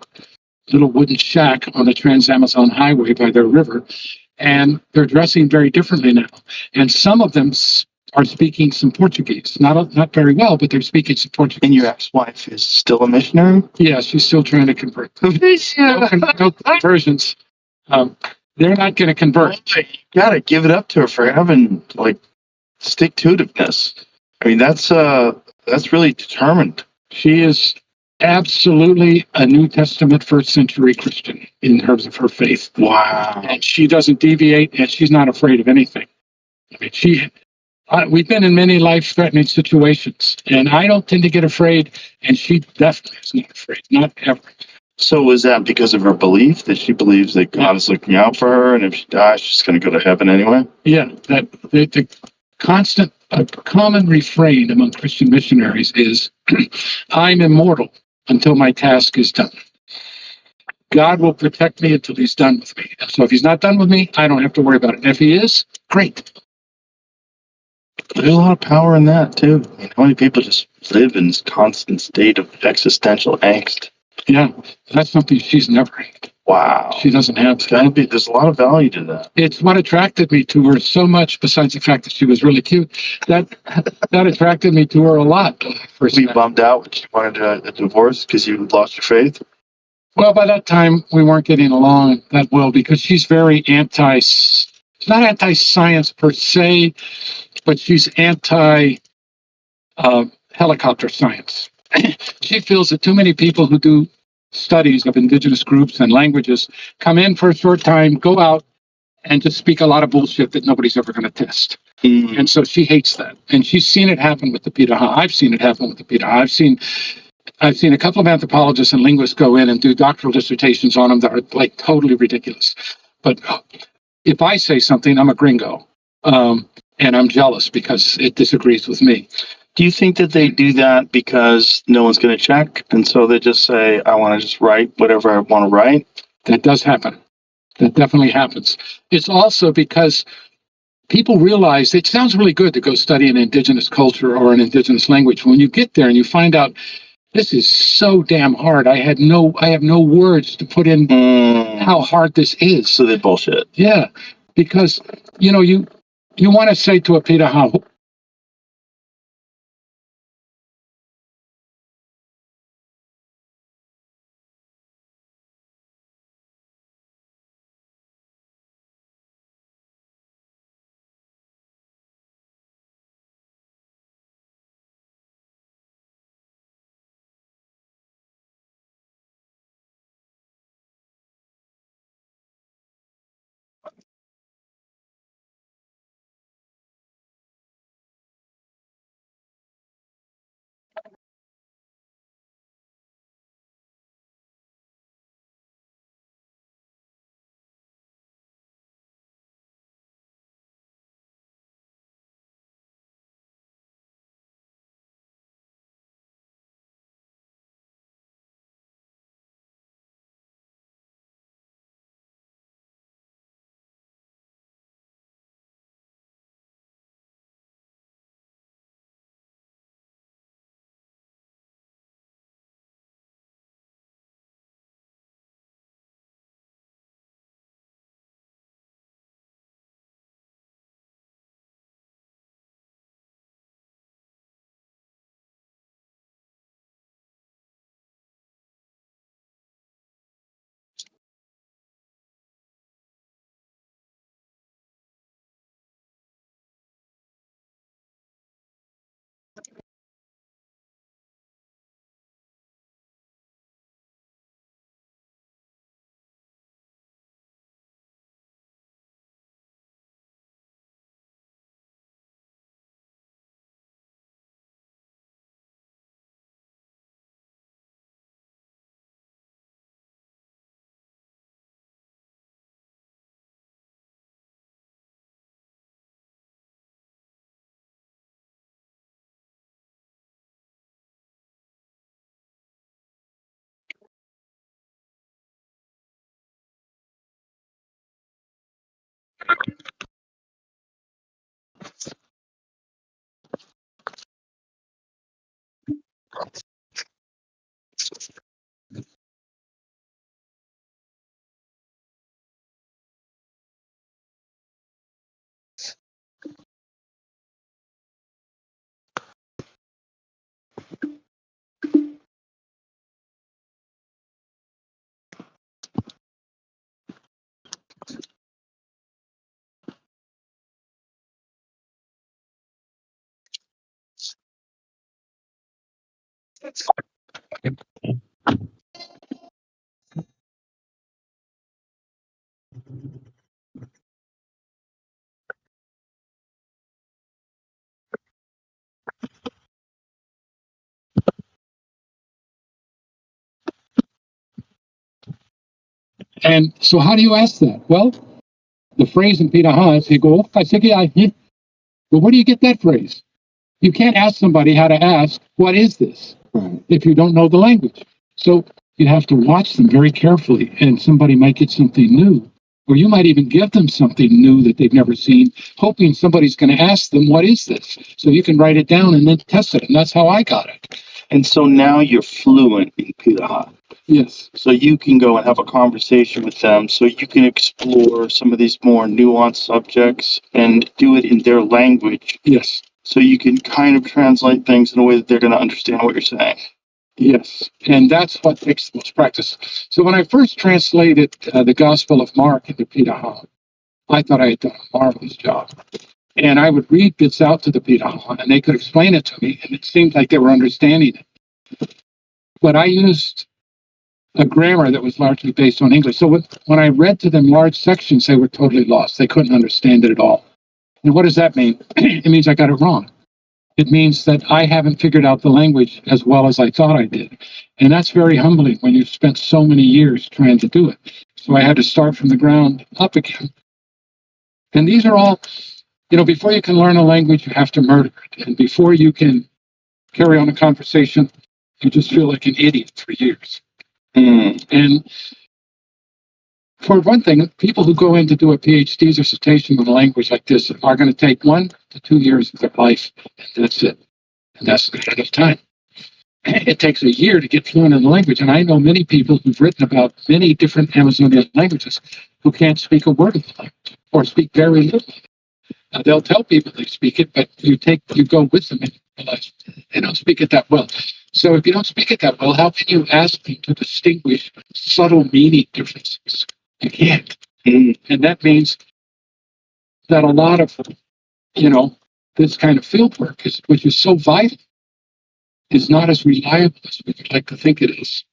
little wooden shack on the Trans-Amazon Highway by their river. And they're dressing very differently now. And some of them are speaking some Portuguese. Not very well, but they're speaking some Portuguese. And your ex-wife is still a missionary? Yeah, she's still trying to convert. No conversions. They're not going to convert. You gotta give it up to her for having stick-to-itiveness. I mean, that's really determined. She is absolutely a New Testament first century Christian in terms of her faith. Wow. And she doesn't deviate, and she's not afraid of anything. I mean, we've been in many life-threatening situations, and I don't tend to get afraid, and she definitely is not afraid, not ever. So is that because of her belief that she believes that God is looking out for her, and if she dies, she's going to go to heaven anyway? Yeah, that the constant a common refrain among Christian missionaries is, I'm immortal until my task is done. God will protect me until he's done with me. So if he's not done with me, I don't have to worry about it. And if he is, great. There's a lot of power in that too. I mean, how many people just live in this constant state of existential angst? Yeah, that's something she's never had. Wow. She doesn't have that. There's a lot of value to that. It's what attracted me to her so much, besides the fact that she was really cute. That attracted me to her a lot. Were you bummed out when she wanted a divorce because you lost your faith? Well, by that time, we weren't getting along that well because she's very she's not anti-science per se, but she's anti-helicopter science. She feels that too many people who do studies of indigenous groups and languages come in for a short time, go out, and just speak a lot of bullshit that nobody's ever going to test. Mm. And so she hates that. And she's seen it happen with the Piraha. I've seen it happen with the Piraha. I've seen a couple of anthropologists and linguists go in and do doctoral dissertations on them that are like totally ridiculous. But if I say something, I'm a gringo. And I'm jealous because it disagrees with me. Do you think that they do that because no one's going to check? And so they just say, I want to just write whatever I want to write? That does happen. That definitely happens. It's also because people realize it sounds really good to go study an indigenous culture or an indigenous language. When you get there and you find out this is so damn hard, I have no words to put in how hard this is. So they bullshit. Yeah, because you want to say to a Piraha, and so how do you ask that? Well, the phrase in Piraha is, Well, where do you get that phrase? You can't ask somebody how to ask, what is this? If you don't know the language. So you have to watch them very carefully, and somebody might get something new. Or you might even give them something new that they've never seen, hoping somebody's going to ask them, what is this? So you can write it down and then test it. And that's how I got it. And so now you're fluent in Piraha. Yes. So you can go and have a conversation with them, so you can explore some of these more nuanced subjects and do it in their language. Yes. So you can kind of translate things in a way that they're going to understand what you're saying. Yes. And that's what takes the most practice. So when I first translated the Gospel of Mark into Piraha, I thought I had done a marvelous job. And I would read bits out to the Piraha, and they could explain it to me, and it seemed like they were understanding it. But I used a grammar that was largely based on English. So when I read to them large sections, they were totally lost. They couldn't understand it at all. And what does that mean? It means I got it wrong. It means that I haven't figured out the language as well as I thought I did. And that's very humbling when you've spent so many years trying to do it. So I had to start from the ground up again. And these are all, before you can learn a language, you have to murder it. And before you can carry on a conversation, you just feel like an idiot for years. And for one thing, people who go in to do a PhD dissertation in a language like this are going to take 1 to 2 years of their life, and that's it. And that's not enough time. It takes a year to get fluent in the language, and I know many people who've written about many different Amazonian languages who can't speak a word of the language or speak very little. They'll tell people they speak it, but you go with them and realize they don't speak it that well. So if you don't speak it that well, how can you ask them to distinguish subtle meaning differences? You can't. And that means that a lot of, this kind of field work, which is so vital, is not as reliable as we would like to think it is.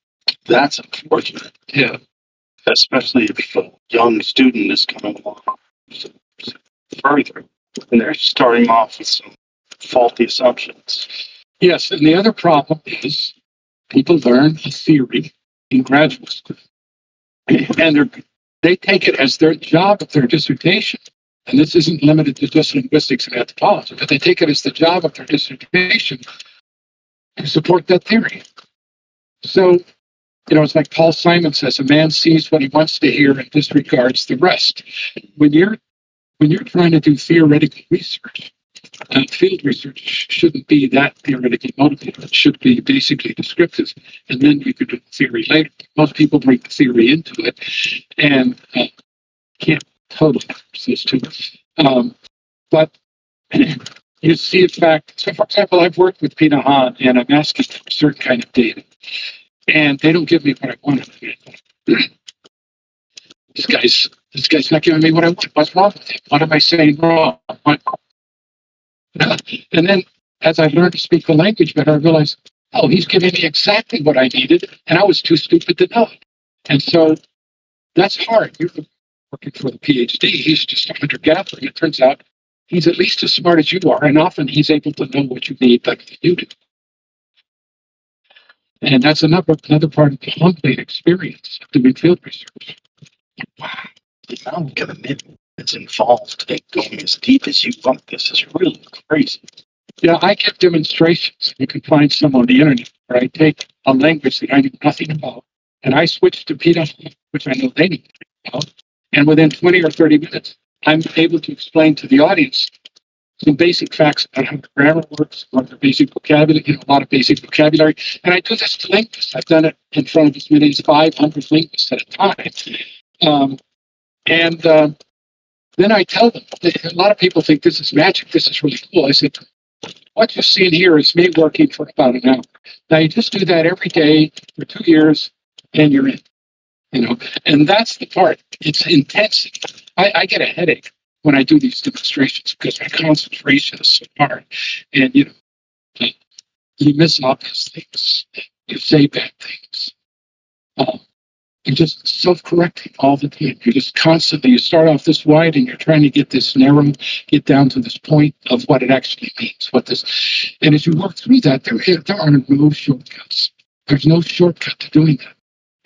That's unfortunate. Yeah. Especially if a young student is coming along further and they're starting off with some faulty assumptions. Yes, and the other problem is people learn a theory in graduate school, and they take it as their job of their dissertation. And this isn't limited to just linguistics and anthropology, but they take it as the job of their dissertation to support that theory. So, it's like Paul Simon says, a man sees what he wants to hear and disregards the rest. When you're trying to do theoretical research, field research shouldn't be that theoretically motivated. It should be basically descriptive, and then you could do the theory later. Most people bring the theory into it, and can't totally resist to it. But you see a fact. So, for example, I've worked with Pinahan, and I'm asking for a certain kind of data, and they don't give me what I want. This guy's not giving me what I want. What's wrong with him? What am I saying wrong? And then as I learned to speak the language better, I realized, he's giving me exactly what I needed, and I was too stupid to know it. And so that's hard. You're working for the PhD. He's just a hunter-gatherer. It turns out he's at least as smart as you are, and often he's able to know what you need better than you do. And that's another part of the humbling experience of doing field research. Wow, the amount of commitment that's involved in going as deep as you want this is really crazy. Yeah, I give demonstrations. You can find some on the internet where I take a language that I knew nothing about, and I switch to Badtv, which I know they need to about. And within 20 or 30 minutes, I'm able to explain to the audience some basic facts about how the grammar works, what the basic vocabulary, a lot of basic vocabulary. And I do this to linguists. I've done it in front of as many as 500 linguists at a time. Then I tell them, a lot of people think this is magic. This is really cool. I said, what you're seeing here is me working for about an hour. Now you just do that every day for 2 years and you're in, and that's the part. It's intensity. I get a headache when I do these demonstrations because my concentration is so hard. And, you miss obvious things. You say bad things. You're just self-correcting all the time. You're just constantly, you start off this wide and you're trying to get this narrow, get down to this point of what it actually means, and as you work through that, there are no shortcuts. There's no shortcut to doing that.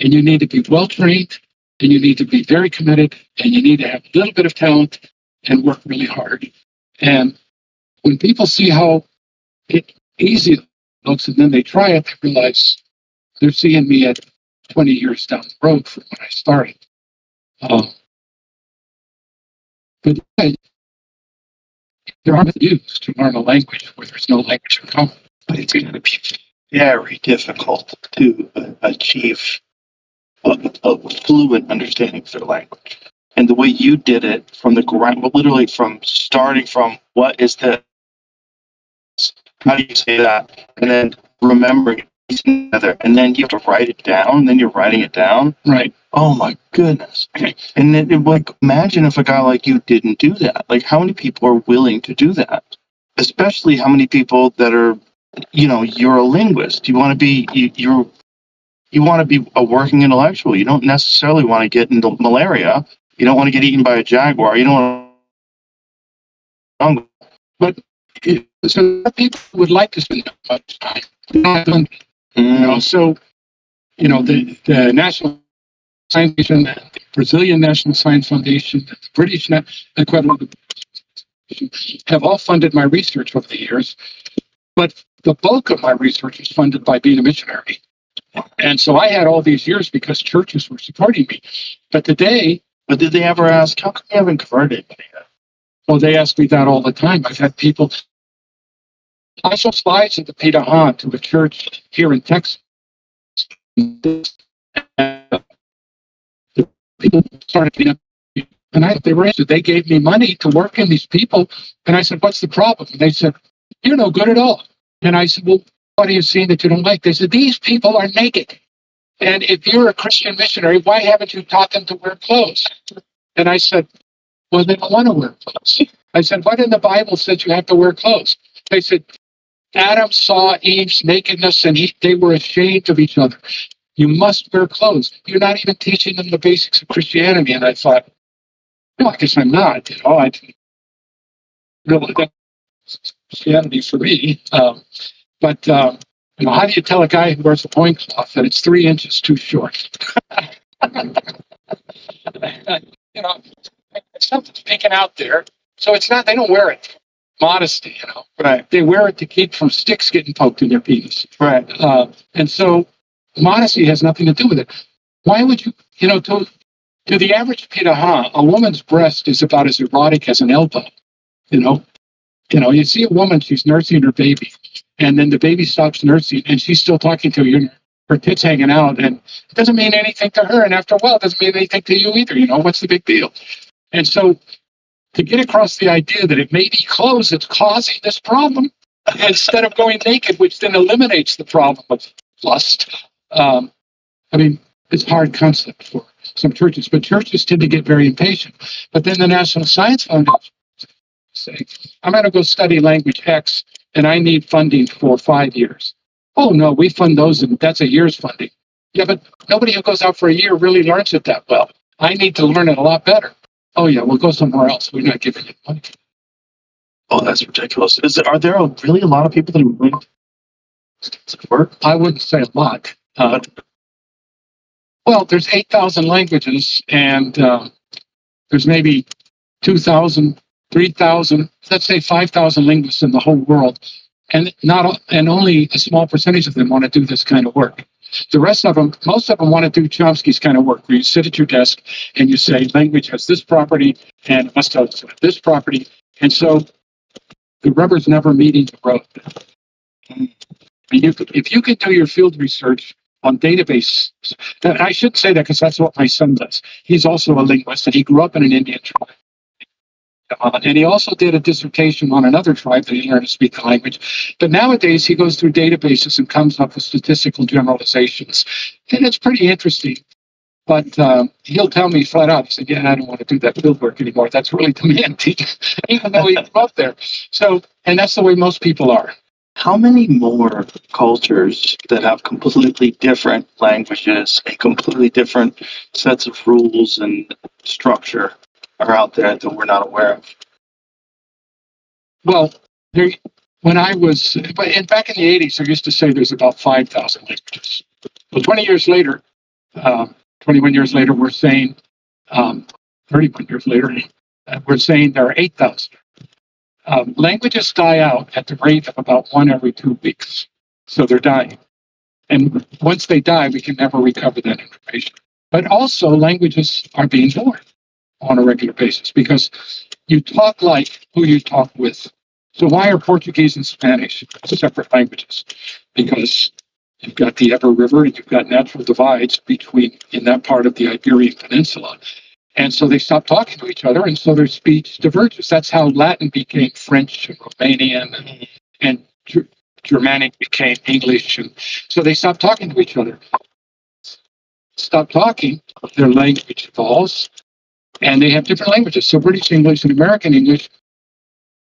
And you need to be well-trained, and you need to be very committed, and you need to have a little bit of talent and work really hard. And when people see how easy it looks and then they try it, they realize they're seeing me at 20 years down the road from when I started. But there are methods to learn a language where there's no language in common. But it's going to be very difficult to achieve a fluent understanding of their language. And the way you did it from the ground, literally from starting from what is this? How do you say that? And then remembering it together. And then you have to write it down. Then you're writing it down. Right. Oh my goodness. And then, like, imagine if a guy like you didn't do that. Like, how many people are willing to do that? Especially how many people that are, you're a linguist. You want to be, you want to be a working intellectual. You don't necessarily want to get into malaria. You don't want to get eaten by a jaguar. You don't want to. But so people would like to spend that much time. So, the National Science Foundation, the Brazilian National Science Foundation, the British equivalent have all funded my research over the years. But the bulk of my research was funded by being a missionary. And so I had all these years because churches were supporting me. But today, But did they ever ask, how come you haven't converted anybody yet? well, they ask me that all the time. I've had people. I saw slides at the Badtv to a church here in Texas. The people started getting up, and they were interested. They gave me money to work in these people. And I said, what's the problem? And they said, you're no good at all. And I said, well, what are you seeing that you don't like? They said, these people are naked. And if you're a Christian missionary, why haven't you taught them to wear clothes? And I said, well, they don't want to wear clothes. I said, what in the Bible says you have to wear clothes? They said, Adam saw Eve's nakedness and they were ashamed of each other. You must wear clothes. You're not even teaching them the basics of Christianity. And I thought, no, I guess I'm not. I didn't really that's Christianity for me. But how do you tell a guy who wears a loincloth that it's 3 inches too short? Something's peeking out there. So it's not, they don't wear it. Modesty, Right. They wear it to keep from sticks getting poked in their penis. Right. And so modesty has nothing to do with it. Why would you, to the average Badtv, a woman's breast is about as erotic as an elbow. You see a woman, she's nursing her baby, and then the baby stops nursing, and she's still talking to you, and her tits hanging out, and it doesn't mean anything to her, and after a while, it doesn't mean anything to you either. What's the big deal? And so to get across the idea that it may be clothes that's causing this problem, instead of going naked, which then eliminates the problem of lust. It's a hard concept for some churches, but churches tend to get very impatient. But then the National Science Foundation say, I'm going to go study language X, and I need funding for 5 years. Oh, no, we fund those, and that's a year's funding. Yeah, but nobody who goes out for a year really learns it that well. I need to learn it a lot better. Oh, yeah, we'll go somewhere else. We're not giving you money. Oh, that's ridiculous. Are there really a lot of people that are willing to work? I wouldn't say a lot. Well, there's 8,000 languages, and there's maybe 2,000, 3,000, let's say 5,000 linguists in the whole world, and only a small percentage of them want to do this kind of work. The rest of them, most of them want to do Chomsky's kind of work, where you sit at your desk and you say, language has this property, and it must have this property, and so the rubber's never meeting the road. If you could do your field research on databases, and I should say that because that's what my son does. He's also a linguist, and he grew up in an Indian tribe. And he also did a dissertation on another tribe that he learned to speak the language. But nowadays, he goes through databases and comes up with statistical generalizations. And it's pretty interesting. But he'll tell me flat out, he said, yeah, I don't want to do that field work anymore. That's really demanding, even though he grew up there. So, and that's the way most people are. How many more cultures that have completely different languages and completely different sets of rules and structure are out there that we're not aware of? Well, when I was, back in the 80s, I used to say there's about 5,000 languages. Well, 20 years later, 21 years later, we're saying, 31 years later, we're saying there are 8,000. Languages die out at the rate of about 1 every 2 weeks. So they're dying. And once they die, we can never recover that information. But also, languages are being born on a regular basis because you talk like who you talk with. So why are Portuguese and Spanish separate languages? Because you've got the Eber River and you've got natural divides between in that part of the Iberian Peninsula. And so they stop talking to each other, and so their speech diverges. That's how Latin became French and Romanian, and Germanic became English. And so they stopped talking to each other. Stop talking, their language evolves, and they have different languages. So British English and American English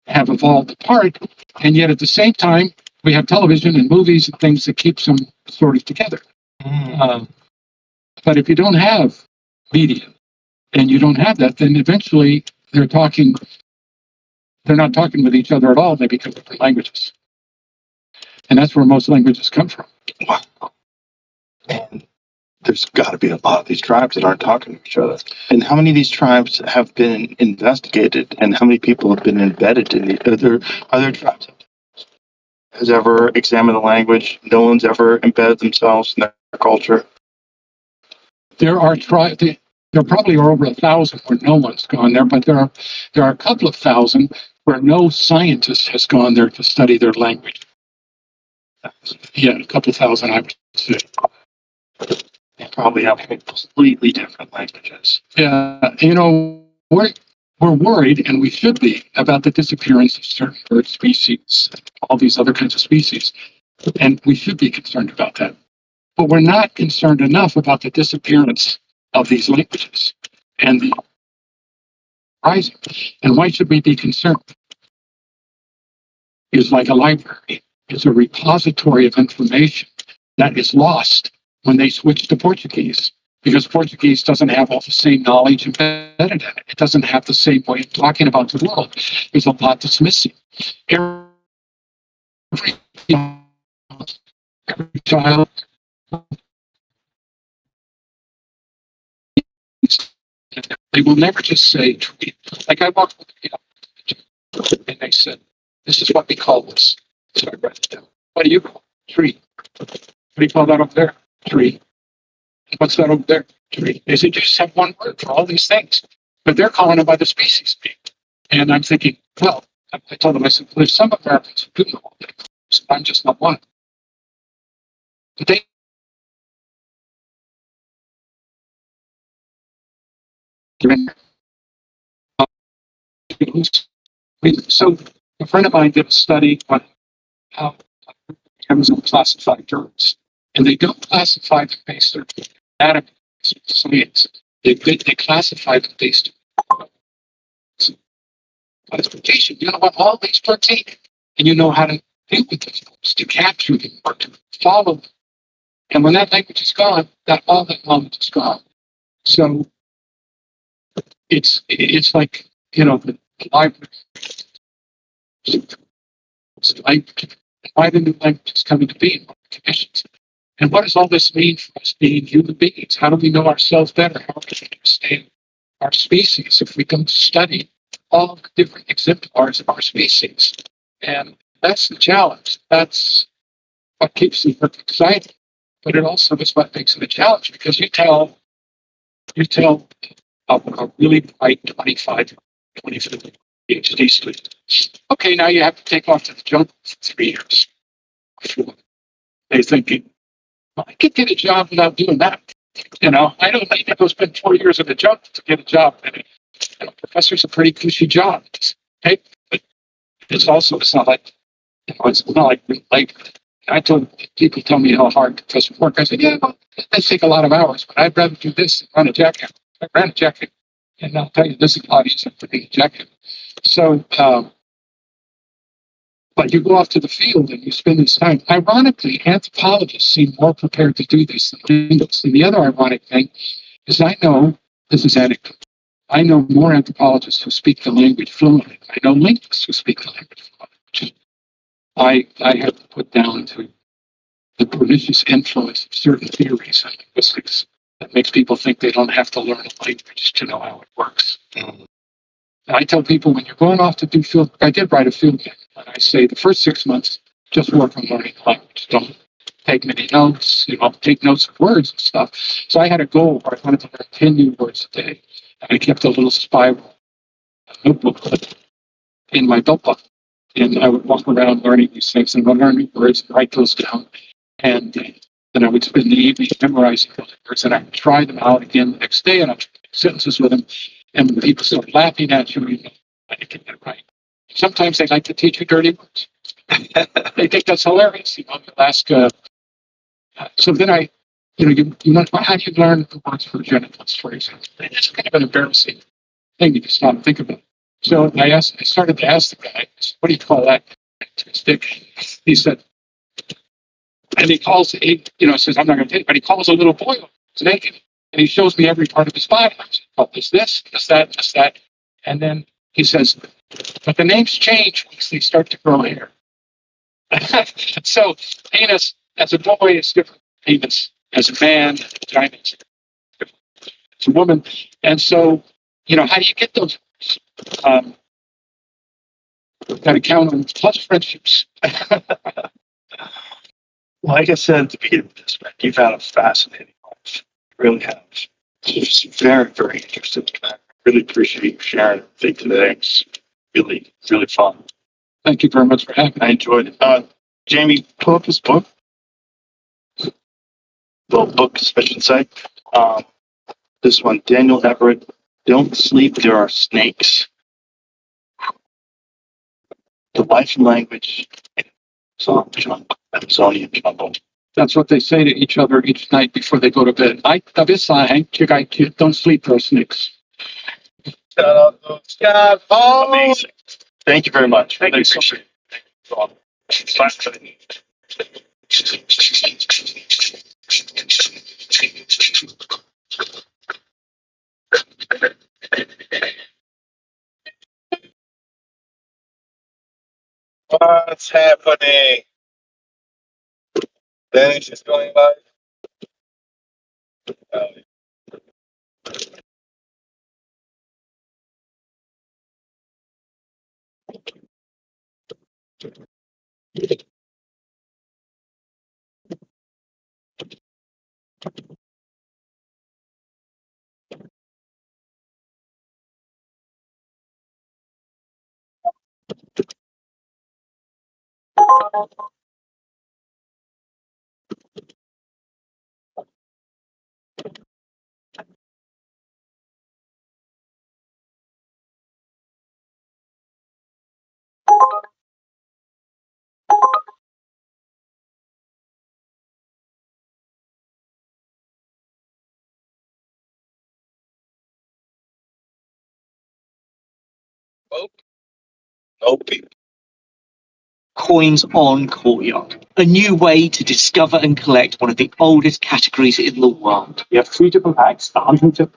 have evolved apart, and yet at the same time, we have television and movies and things that keeps them sort of together. But if you don't have media, and you don't have that, then eventually they're not talking with each other at all. They become different languages. And that's where most languages come from. Wow. And there's got to be a lot of these tribes that aren't talking to each other. And how many of these tribes have been investigated, and how many people have been embedded in the are there tribes has ever examined the language? No one's ever embedded themselves in their culture. There are tribes. There probably are over 1,000 where no one's gone there, but there are a couple of thousand where no scientist has gone there to study their language. Yeah, a couple thousand, I would say. They probably have completely different languages. Yeah, we're worried, and we should be, about the disappearance of certain bird species, all these other kinds of species, and we should be concerned about that. But we're not concerned enough about the disappearance of these languages and the rising. And why should we be concerned? It's like a library. It's a repository of information that is lost when they switch to Portuguese, because Portuguese doesn't have all the same knowledge embedded in it. It doesn't have the same way of talking about the world. There's a lot that's missing. Every child they will never just say tree. Like I walked with and they said, "This is what we call this." So I read it down. What do you call it? Tree? What do you call that over there? Tree. What's that over there? Tree. They said, just have one word for all these things, but they're calling them by the species name. And I'm thinking, well, I told them, I said, well, there's some Americans who do know all that. So I'm just not one. But they so a friend of mine did a study on how Amazon classified birds, and they don't classify them based on anatomy, science. They classify them based on classification. You know what all these birds eat, and you know how to deal with those birds, to capture them or to follow them. And when that language is gone, all that knowledge is gone. So it's like, the library. It's like why the new language is coming to be in commissions. And what does all this mean for us being human beings? How do we know ourselves better? How do we understand our species if we don't study all the different exemplars of our species? And that's the challenge. That's what keeps the work exciting. But it also is what makes it a challenge, because you tell a really bright 25, 25 PhD student, okay, now you have to take off to the jungle for 3 years. They're thinking, well, I could get a job without doing that. I don't need to go spend 4 years in the jungle to get a job. And professor's a pretty cushy job. Okay? But it's not like, it's not like labor. I told people tell me how hard professors work. I said, yeah, well, that take a lot of hours, but I'd rather do this than run a jacket. I ran a jacket, and I'll tell you, this is a lot easier than a jacket. So, but you go off to the field and you spend this time. Ironically, anthropologists seem more prepared to do this than linguists. And the other ironic thing is this is anecdotal, I know more anthropologists who speak the language fluently. I know linguists who speak the language fluently, which I have to put down to the pernicious influence of certain theories in linguistics that makes people think they don't have to learn a language to know how it works. And I tell people when you're going off to do field, I did write a field guide, and I say the first 6 months, just work on learning the language. Don't take many notes, take notes of words and stuff. So I had a goal where I wanted to learn 10 new words a day. And I kept a little spiral notebook in my belt buckle. And I would walk around learning these things and I'd learn new words and write those down. And then I would spend the evening memorizing those words and I would try them out again the next day and I'd make sentences with them. And when people start laughing at you, I didn't get that right. Sometimes they like to teach you dirty words. They think that's hilarious. You'll ask, so then how do you learn the words for genitals, for example? It's kind of an embarrassing thing if you stop and think about it. So I started to ask the guy, what do you call that? To his dick. He said, and he calls, says, I'm not going to take it, but he calls a little boy who's naked, and he shows me every part of his body. I said, oh, there's this, that. And then he says, but the names change once they start to grow hair. So penis as a boy is different from penis as a man, vagina is different as a woman. And so, how do you get those? Got to count on plus friendships. Like I said at the beginning of this, man, you've had a fascinating life. You really have. It's just very, very interesting. I really appreciate you sharing everything today. It's really, really fun. Thank you very much for having me. I enjoyed it. Jamie, pull up this book. Well, books, I should say. This one, Daniel Everett, Don't Sleep, There Are Snakes. The Life and Language Amazonian Jungle. That's what they say to each other each night before they go to bed. Don't sleep, there are snakes. Shout out to Scott. Oh, Amazing. Thank you very much. Thank you so much. What's happening? Dennis is going live. Oh, no people. Coins on Courtyard, a new way to discover and collect one of the oldest categories in the world. You have 3 different packs, 100.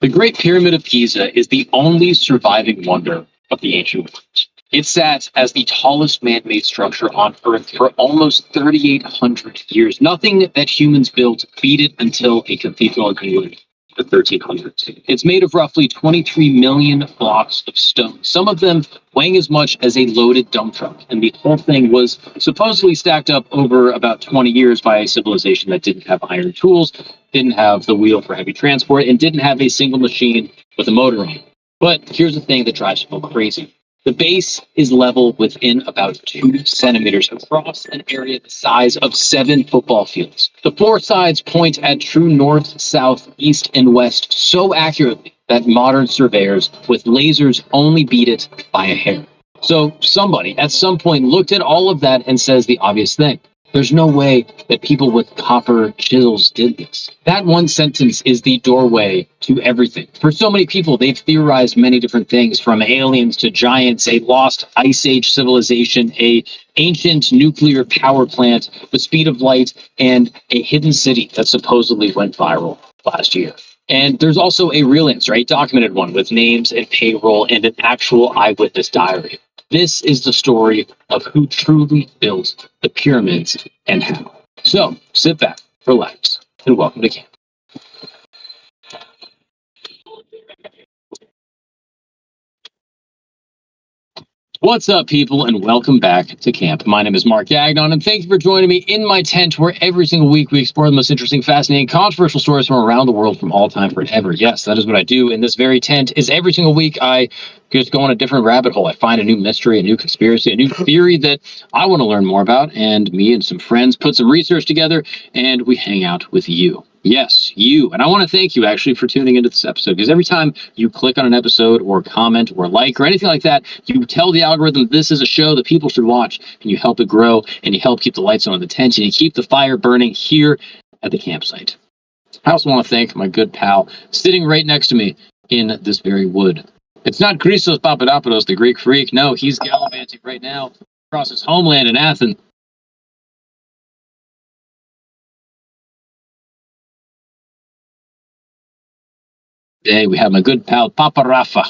The Great Pyramid of Giza is the only surviving wonder of the ancient world. It sat as the tallest man-made structure on Earth for almost 3,800 years. Nothing that humans built beat it until a cathedral in England in the 1300s. It's made of roughly 23 million blocks of stone, some of them weighing as much as a loaded dump truck. And the whole thing was supposedly stacked up over about 20 years by a civilization that didn't have iron tools, didn't have the wheel for heavy transport, and didn't have a single machine with a motor on it. But here's the thing that drives people crazy. The base is level within about 2 centimeters across an area the size of 7 football fields. The 4 sides point at true north, south, east, and west so accurately that modern surveyors with lasers only beat it by a hair. So somebody at some point looked at all of that and says the obvious thing. There's no way that people with copper chisels did this. That one sentence is the doorway to everything. For so many people, they've theorized many different things, from aliens to giants, a lost ice age civilization, a ancient nuclear power plant, the speed of light, and a hidden city that supposedly went viral last year. And there's also a real answer, a documented one with names and payroll and an actual eyewitness diary. This is the story of who truly built the pyramids and how. So sit back, relax, and welcome to camp. What's up, people, and welcome back to camp. My name is Mark Gagnon, and thank you for joining me in my tent, where every single week we explore the most interesting, fascinating, controversial stories from around the world from all time forever. Yes, that is what I do in this very tent. Is every single week I just go on a different rabbit hole. I find a new mystery, a new conspiracy, a new theory that I want to learn more about, and me and some friends put some research together, and we hang out with you. Yes, you. And I want to thank you actually for tuning into this episode, because every time you click on an episode or comment or like or anything like that, you tell the algorithm this is a show that people should watch, and you help it grow, and you help keep the lights on in the tent, and you keep the fire burning here at the campsite. I also want to thank my good pal sitting right next to me in this very wood. It's not Christos Papadopoulos, the Greek freak. No, he's gallivanting right now across his homeland in Athens. Today we have my good pal Papa Rafa,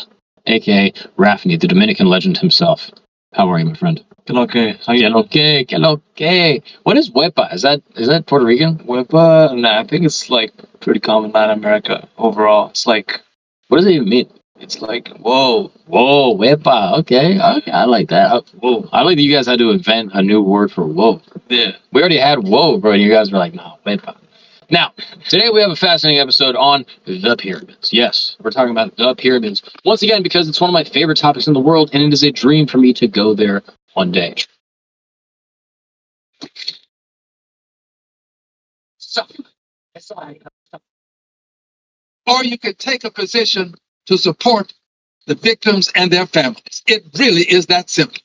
aka Rafni, the Dominican legend himself. How are you, my friend? Okay. Que lo que. What is huepa? Is that Puerto Rican? Wepa? Nah, I think it's like pretty common in Latin America overall. It's like, What does it even mean? it's like, whoa. Whoa, huepa. Okay, I like that. Whoa, I like that you guys had to invent a new word for whoa. Yeah. We already had whoa, bro, and you guys were like, no, huepa. Now, today we have a fascinating episode on the pyramids. Yes, we're talking about the pyramids once again because it's one of my favorite topics in the world, and it is a dream for me to go there one day. Or you could take a position to support the victims and their families. It really is that simple.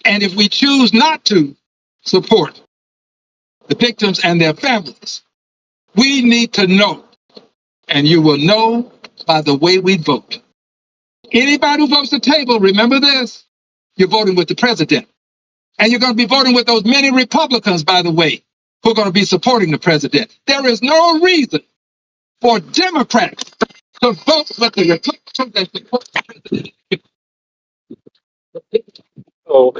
And if we choose not to support the victims and their families, we need to know, and you will know by the way we vote. Anybody who votes the table, remember this, you're voting with the president. And you're going to be voting with those many Republicans, by the way, who are going to be supporting the president. There is no reason for Democrats to vote with the Republicans that support the president. Oh,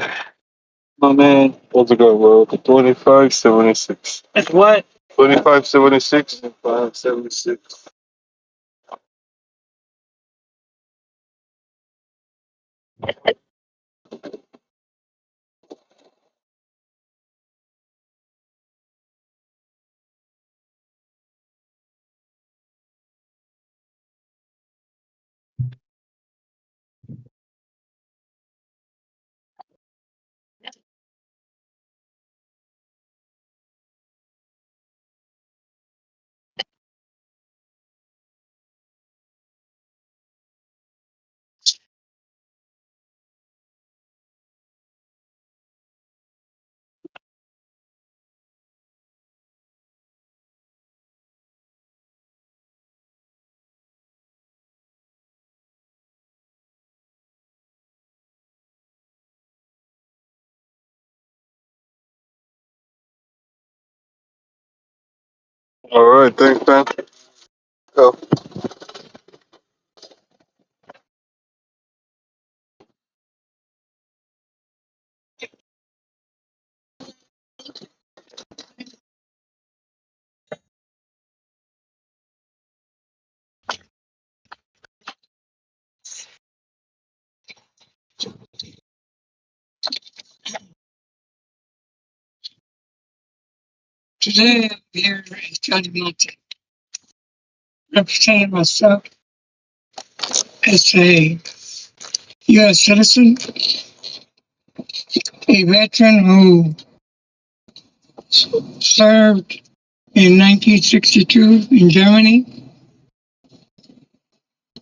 my man. What's it going, bro? 2576. That's what? 2576. 2576. All right, thanks, man. Go. Today I'm here in California, representing myself as a U.S. citizen, a veteran who served in 1962 in Germany,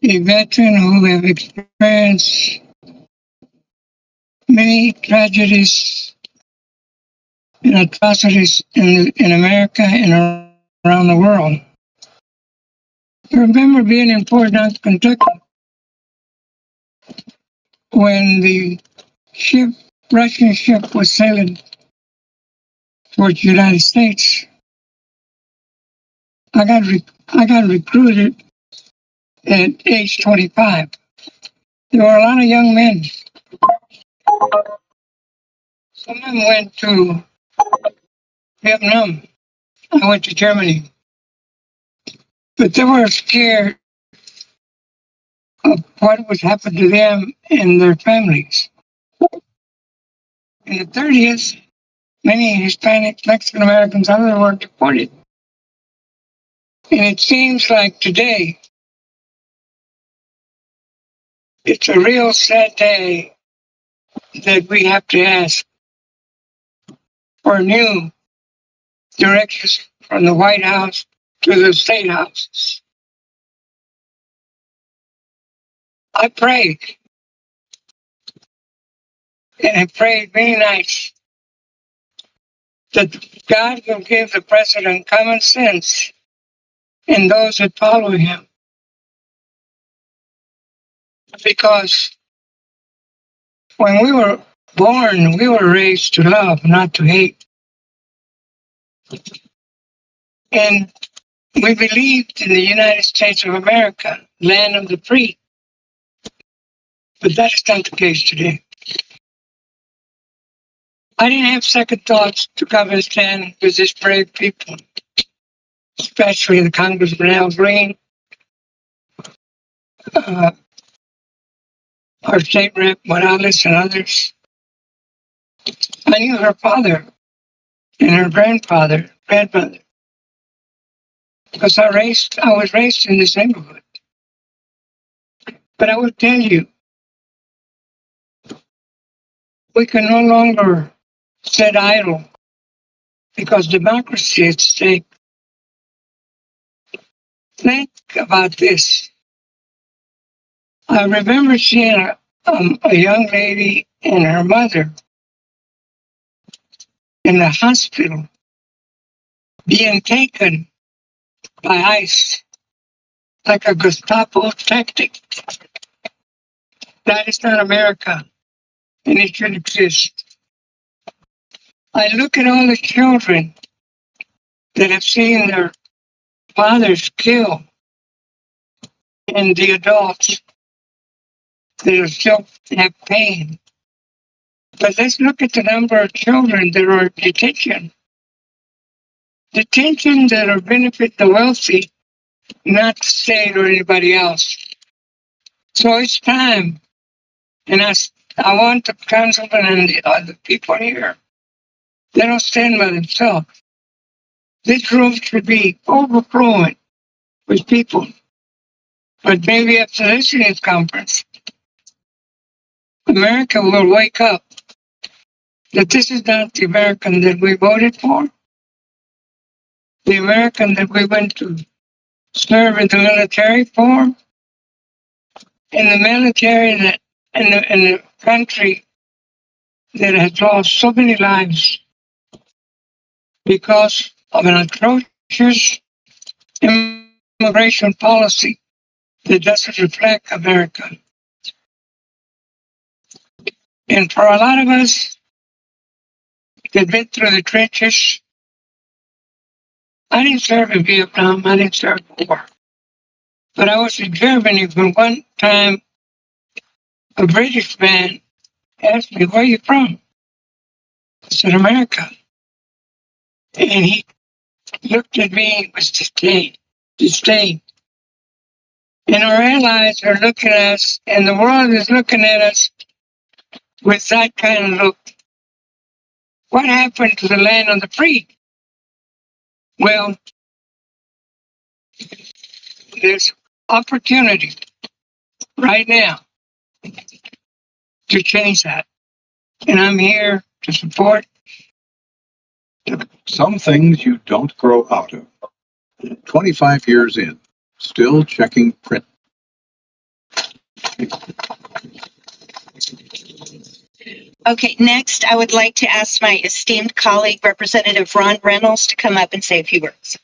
a veteran who have experienced many tragedies and atrocities in America and around the world. I remember being in Fort Knox, Kentucky, when the Russian ship was sailing towards the United States. I got recruited at age 25. There were a lot of young men. Some of them went to Vietnam. I went to Germany. But they were scared of what would happen to them and their families. In the 30s, many Hispanic, Mexican Americans, others were deported. And it seems like today, it's a real sad day that we have to ask for new directions from the White House to the state houses. I prayed, and I prayed many nights that God will give the president common sense and those that follow him. Because when we were born, we were raised to love, not to hate. And we believed in the United States of America, land of the free. But that is not the case today. I didn't have second thoughts to come and stand with this brave people, especially the Congressman Al Green, our state rep Morales, and others. I knew her father and her grandmother, because I was raised in this neighborhood. But I will tell you, we can no longer sit idle because democracy is at stake. Think about this. I remember seeing a young lady and her mother in the hospital being taken by ICE like a Gestapo tactic. That is not America, and it should exist. I look at all the children that have seen their fathers killed and the adults that are still have pain. But let's look at the number of children that are in detention. Detention that are benefit the wealthy, not the state or anybody else. So it's time. And I want the councilman and the other people here. They don't stand by themselves. This room should be overflowing with people. But maybe after this year's conference, America will wake up that this is not the American that we voted for, the American that we went to serve in the military for, and the military that in the country that has lost so many lives because of an atrocious immigration policy that doesn't reflect America. And for a lot of us that been through the trenches, I didn't serve in Vietnam, I didn't serve in war. But I was in Germany when one time a British man asked me, "Where are you from?" I said, "America." And he looked at me with disdain. And our allies are looking at us, and the world is looking at us with that kind of look. What happened to the land of the free? Well, there's opportunity right now to change that. And I'm here to support. Some things you don't grow out of. 25 years in, still checking print. Okay, next, I would like to ask my esteemed colleague, Representative Ron Reynolds, to come up and say a few words.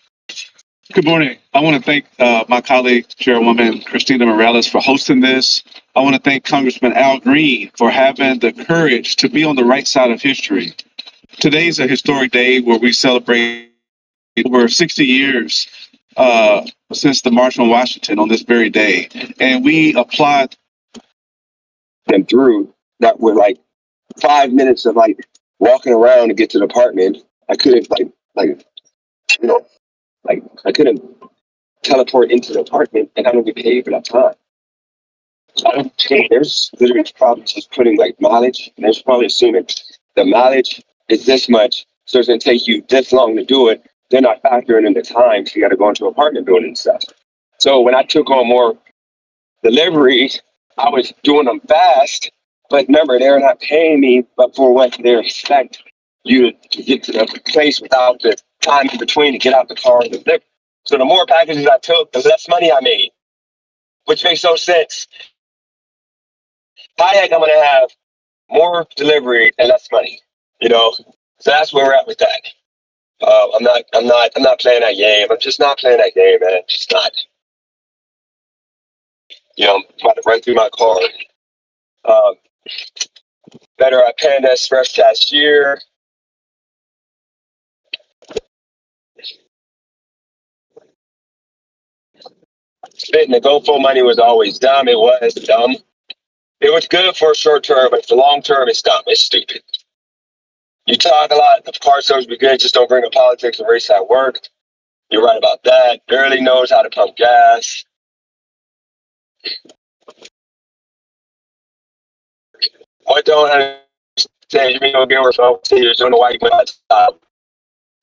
Good morning. I want to thank my colleague, Chairwoman Christina Morales, for hosting this. I want to thank Congressman Al Green for having the courage to be on the right side of history. Today's a historic day where we celebrate over 60 years since the March on Washington on this very day. And we applaud them through that were like 5 minutes of like walking around to get to the apartment. I couldn't I couldn't teleport into the apartment and I don't get paid for that time. I don't think there's literally probably just putting like mileage, and there's probably assuming the mileage is this much, so it's gonna take you this long to do it. They're not factoring in the time, so you got to go into an apartment building and stuff. So when I took on more deliveries, I was doing them fast, but remember, they're not paying me but for what they expect you to get to the place without the time in between to get out the car and deliver. So the more packages I took, the less money I made, which makes no sense. How the heck I'm gonna have more delivery and less money? You know, so that's where we're at with that. I'm not playing that game. I'm just not playing that game, man. Just not. You know, I'm about to run through my car. Um, better I Panda Express cashier. Spitting the GoFo money was always dumb. It was dumb. It was good for a short term, but for long term, it's dumb. It's stupid. You talk a lot. The car sales be good. Just don't bring up politics and race at work. You're right about that. Barely knows how to pump gas. What don't understand? You mean you'll get worse for 10 years? Don't know why you went outside.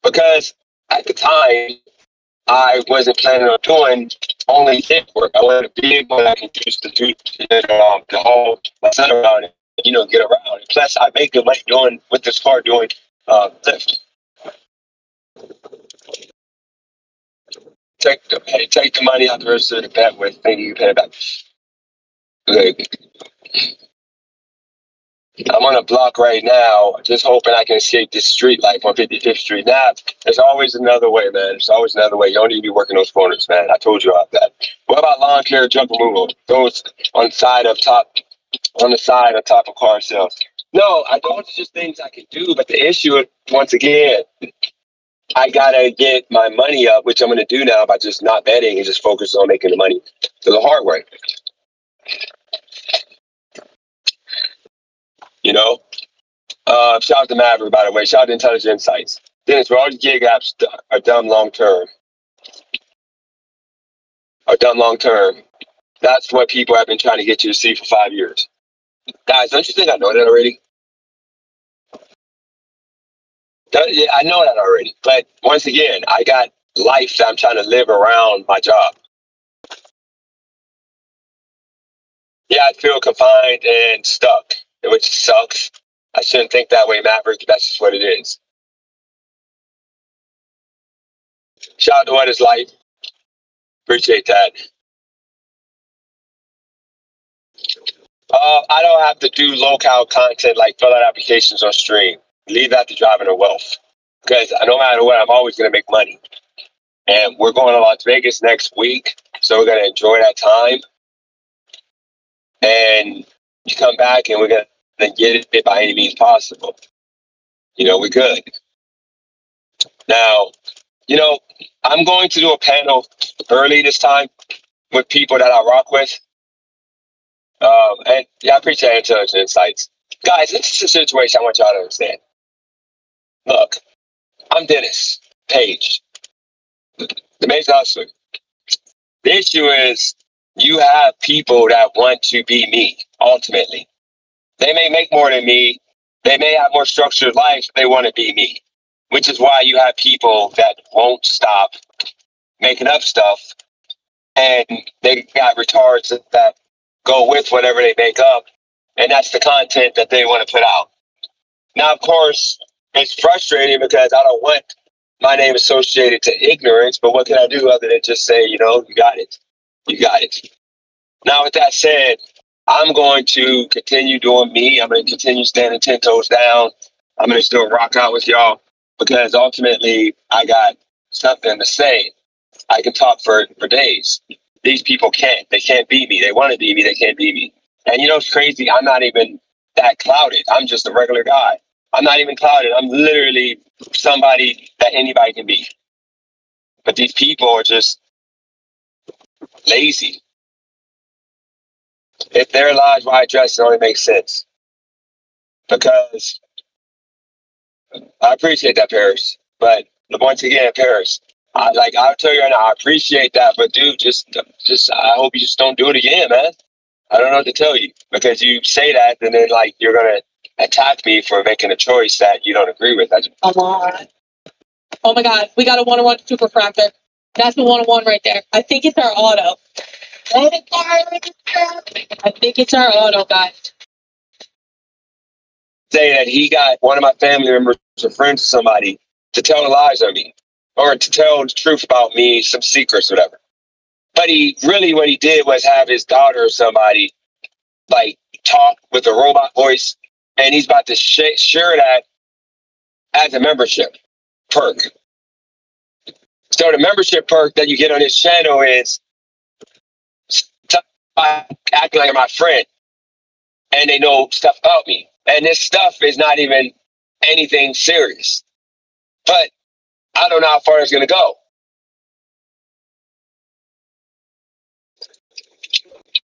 Because at the time, I wasn't planning on doing only hit work. I wanted a big one I can use to do the whole set around it, you know, get around. And plus, I make good money doing with this car doing lift. Take the money out the rest of the bet with, maybe you pay it back. Okay. I'm on a block right now, just hoping I can escape this street life on 55th Street. Now, there's always another way, man. There's always another way. You don't need to be working those corners, man. I told you about that. What about lawn care, junk removal? Those on the side of car sales. No, I don't. It's just things I can do. But the issue is, once again, I gotta get my money up, which I'm gonna do now by just not betting and just focus on making the money the hard way. You know? Shout out to Maverick, by the way. Shout out to Intelligent Insights. Dennis, where all these gig apps are done long term. That's what people have been trying to get you to see for 5 years. Guys, don't you think I know that already? Yeah, I know that already. But once again, I got life that I'm trying to live around my job. Yeah, I feel confined and stuck, which sucks. I shouldn't think that way, Maverick. That's just what it is. Shout out to What Is Life. Appreciate that. I don't have to do local content like fill out applications on stream. Leave that to Driving to Wealth. Because no matter what, I'm always going to make money. And we're going to Las Vegas next week, so we're going to enjoy that time. And you come back and we're going to get it by any means possible. You know, we're good. Now, you know, I'm going to do a panel early this time with people that I rock with. And yeah, I appreciate Intelligent Insights. Guys, this is a situation I want y'all to understand. Look, I'm Dennis Page, the Major Hustler. The issue is you have people that want to be me, ultimately. They may make more than me. They may have more structured life. They want to be me, which is why you have people that won't stop making up stuff. And they got retards that go with whatever they make up. And that's the content that they want to put out. Now, of course, it's frustrating because I don't want my name associated to ignorance, but what can I do other than just say, you know, you got it. You got it. Now, with that said, I'm going to continue doing me. I'm going to continue standing 10 toes down. I'm going to still rock out with y'all because ultimately I got something to say. I can talk for days. These people can't. They can't be me. They want to be me. They can't be me. And you know what's crazy? I'm not even that clouded. I'm just a regular guy. I'm not even clouded. I'm literally somebody that anybody can be. But these people are just lazy. If they're lives, why dress, it only makes sense. Because I appreciate that, Paris. But once again, Paris, I'll tell you right now, I appreciate that. But dude, just I hope you just don't do it again, man. I don't know what to tell you because you say that and then like you're gonna attack me for making a choice that you don't agree with. Come on. Oh my God, we got a 101 super fractor. That's the 101 right there. I think it's our auto. I think it's our auto, guys. Say that he got one of my family members or friends or somebody to tell lies on me or to tell the truth about me, some secrets, whatever. But he really, what he did was have his daughter or somebody like talk with a robot voice, and he's about to share that as a membership perk. So the membership perk that you get on his channel is acting like my friend, and they know stuff about me. And this stuff is not even anything serious. But I don't know how far it's going to go.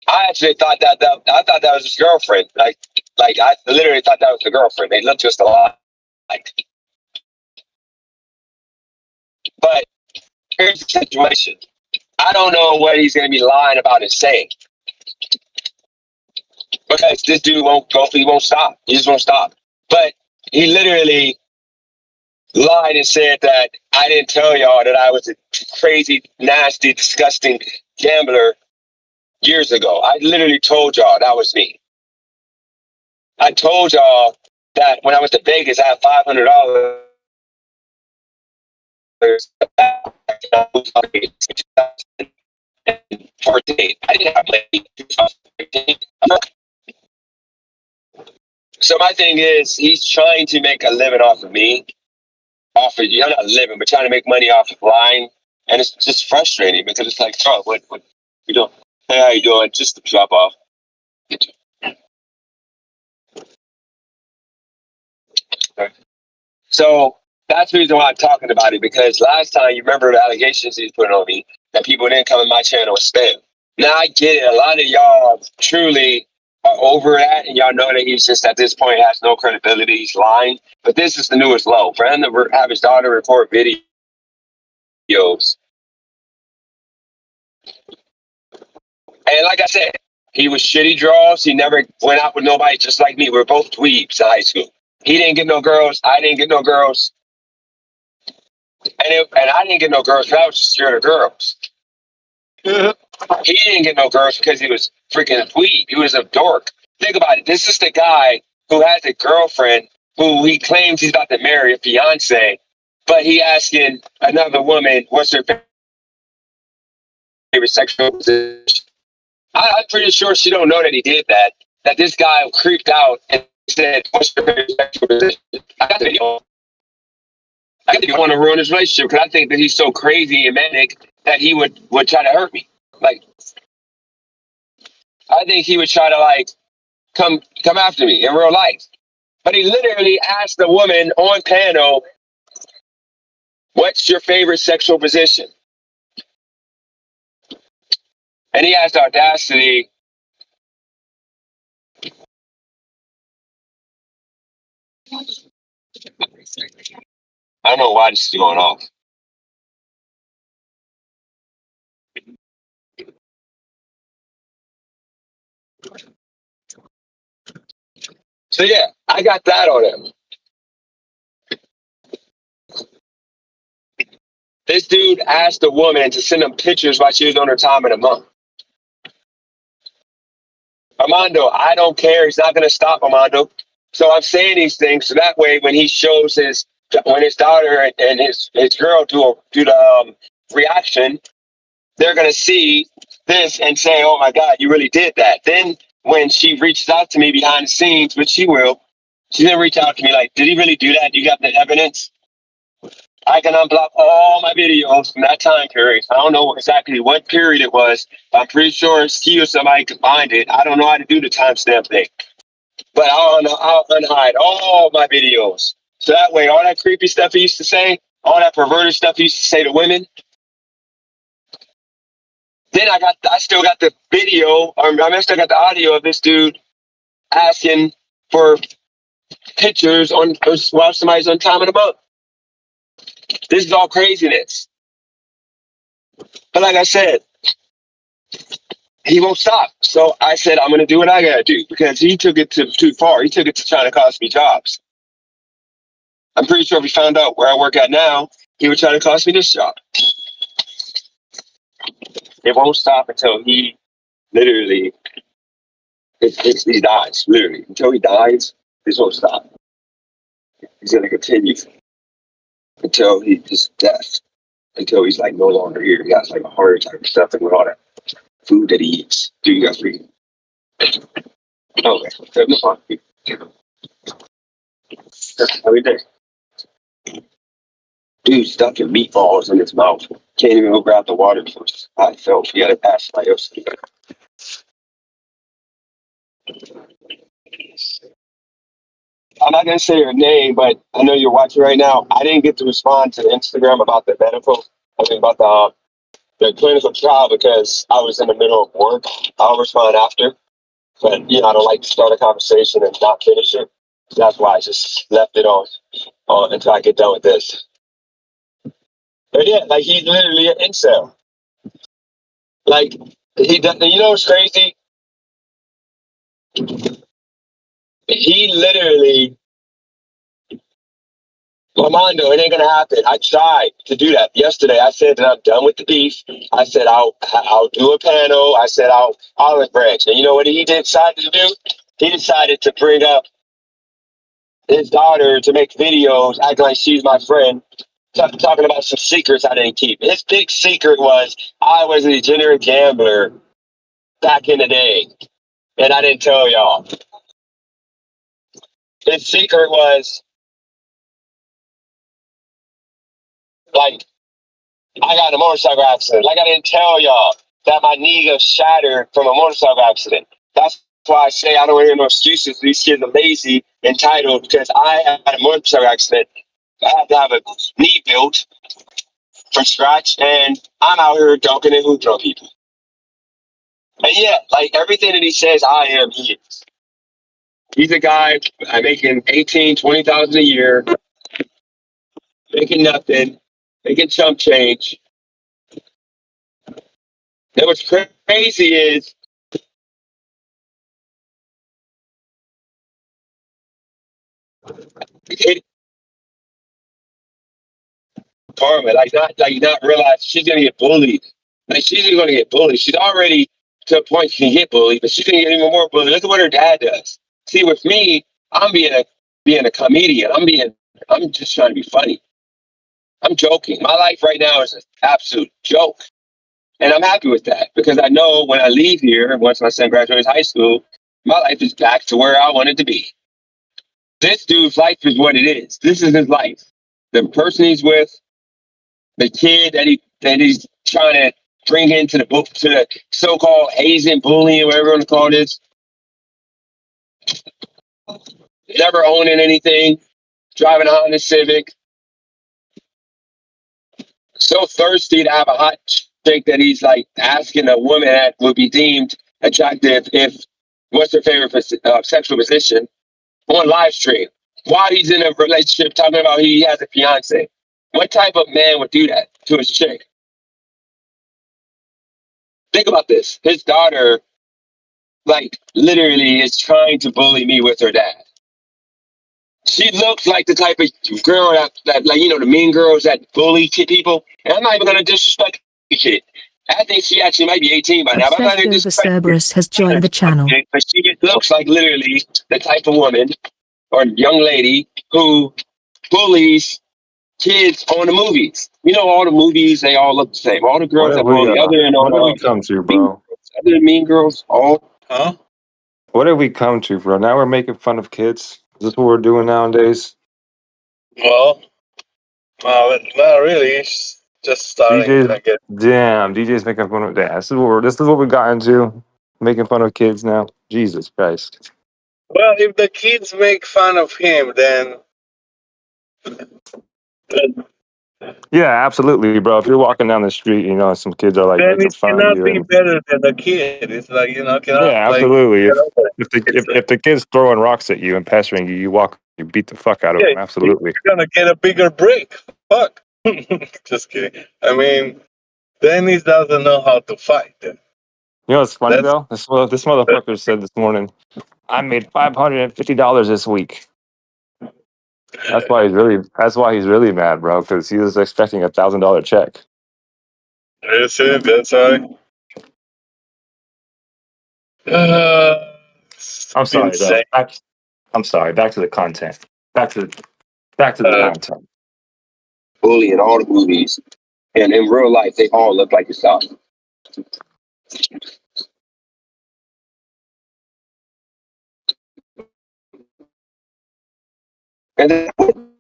I actually thought that I thought that was his girlfriend. Like I literally thought that was the girlfriend. They look just alike. But here's the situation. I don't know what he's going to be lying about and saying. Because this dude won't go, he won't stop. He just won't stop. But he literally lied and said that I didn't tell y'all that I was a crazy, nasty, disgusting gambler years ago. I literally told y'all that was me. I told y'all that when I went to Vegas, I had $500. I didn't have money. So my thing is, he's trying to make a living off of me. Off of you, not living, but trying to make money off of lying. And it's just frustrating because it's like, oh, what you doing? Hey, how you doing? Just to drop off. So that's the reason why I'm talking about it, because last time you remember the allegations he put on me that people didn't come in my channel and spam. Now I get it. A lot of y'all truly are over that, and y'all know that he's just at this point has no credibility. He's lying. But this is the newest low. For him to have his daughter record videos. And like I said, he was shitty draws. He never went out with nobody just like me. We're both dweebs in high school. He didn't get no girls. I didn't get no girls. And I didn't get no girls, but I was just scared of girls. He didn't get no girls because he was freaking a dweeb. He was a dork. Think about it. This is the guy who has a girlfriend who he claims he's about to marry, a fiance, but he asking another woman what's her favorite sexual position. I'm pretty sure she don't know that he did that. That this guy creeped out and said, "What's your favorite sexual position?" I got the video. I think I want to ruin his relationship because I think that he's so crazy and manic that he would try to hurt me. Like, I think he would try to like come after me in real life. But he literally asked the woman on panel, "What's your favorite sexual position?" And he has the audacity. I don't know why this is going off. So yeah, I got that on him. This dude asked a woman to send him pictures while she was on her time in a month. Armando, I don't care. He's not going to stop, Armando. So I'm saying these things so that way when he shows when his daughter and his girl do the reaction, they're going to see this and say, "Oh my God, you really did that." Then when she reaches out to me behind the scenes, which she will, she's going to reach out to me like, "Did he really do that? You got the evidence?" I can unblock all my videos from that time period. I don't know exactly what period it was. But I'm pretty sure he or somebody could find it. I don't know how to do the timestamp thing. But I'll unhide all my videos. So that way, all that creepy stuff he used to say, all that perverted stuff he used to say to women, then I still got the video, I still got the audio of this dude asking for pictures while somebody's on time in a month. This is all craziness. But like I said, he won't stop. So I said, I'm going to do what I got to do because he took it too far. He took it to trying to cost me jobs. I'm pretty sure if he found out where I work at now, he would try to cost me this job. It won't stop until he literally, he dies, literally. Until he dies, this won't stop. He's going to continue until his death, until he's like no longer here. He has like a heart attack or something with all that food that he eats. Dude, you guys read? Okay, that's fine. Every day. Dude, stuck your meatballs in his mouth. Can't even go grab the water first. I felt he had to pass somebody else. I'm not gonna say her name, but I know you're watching right now. I didn't get to respond to Instagram about the medical, about the clinical trial because I was in the middle of work. I'll respond after, but I don't like to start a conversation and not finish it. That's why I just left it on until I get done with this. But yeah, like he's literally an incel. Like he does. You know what's crazy? He literally, Armando, it ain't gonna happen. I tried to do that yesterday. I said that I'm done with the beef. I said I'll do a panel. I said I'll olive branch. And you know what he decided to do? He decided to bring up his daughter to make videos, acting like she's my friend, talking about some secrets I didn't keep. His big secret was I was a degenerate gambler back in the day, and I didn't tell y'all. His secret was like I got in a motorcycle accident. Like I didn't tell y'all that my knee got shattered from a motorcycle accident. That's why I say I don't want to hear no excuses. These kids are lazy, entitled, because I had a motorcycle accident. I had to have a knee built from scratch, and I'm out here dunking and hooping on people. And yeah, like everything that he says, I am, he is. He's a guy making 18, 20,000 a year, making nothing, making chump change. And what's crazy is it, karma, not realize she's gonna get bullied. Like she's even gonna get bullied. She's already to a point she can get bullied, but she's gonna get even more bullied. Look at what her dad does. See, with me, I'm being a comedian. I'm just trying to be funny. I'm joking. My life right now is an absolute joke. And I'm happy with that because I know when I leave here, once my son graduates high school, my life is back to where I wanted to be. This dude's life is what it is. This is his life. The person he's with, the kid that he's trying to bring into the book to the so-called hazing, bullying, whatever you want to call this. Never owning anything, driving a Honda Civic. So thirsty to have a hot chick that he's like asking a woman that would be deemed attractive if what's her favorite sexual position on live stream while he's in a relationship talking about he has a fiance. What type of man would do that to his chick? Think about this. His daughter, like, literally is trying to bully me with her dad. She looks like the type of girl that like, the mean girls that bully people. And I'm not even going to disrespect the kid. I think she actually might be 18 by now. But I'm not going to disrespect her. Cerberus has joined the channel. But she looks like literally the type of woman or young lady who bullies kids on the movies. All the movies, they all look the same. All the girls that bully other than what did we come to, bro? Other than mean girls, Huh? What did we come to, bro? Now we're making fun of kids. Is this what we're doing nowadays? Well, not really. It's just starting to get. Damn, DJ's making fun of that. This is what we got into. Making fun of kids now. Jesus Christ. Well, if the kids make fun of him, then Yeah, absolutely, bro. If you're walking down the street, some kids are like making it fun of cannot you. be better than the kid. It's like cannot. Yeah, absolutely. If the kid's throwing rocks at you and pestering you, you beat the fuck out of them. Absolutely. You're gonna get a bigger break. Fuck. Just kidding. I mean, Dennis doesn't know how to fight. You know what's funny though? This motherfucker said this morning, I made $550 this week. That's why he's really mad, bro, because he was expecting $1,000 check. That's it. That's right. I'm sorry, though. I'm sorry. Back to the content. Back to the content. Bully in all the movies, and in real life, they all look like yourself. And then I couldn't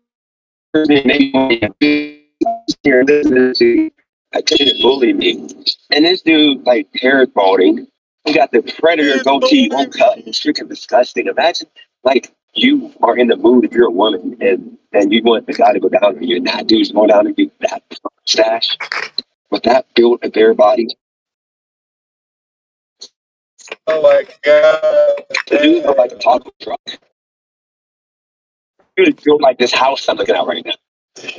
bully me. And this dude, like, hair is balding. He got the predator goatee on cut. It's freaking disgusting. Imagine, like, you are in the mood if you're a woman and you want the guy to go down on you, and that dude's going down on you, that stash with that build of their body. Oh my god. The dude looked like a taco truck. Dude is built like this house I'm looking at right now.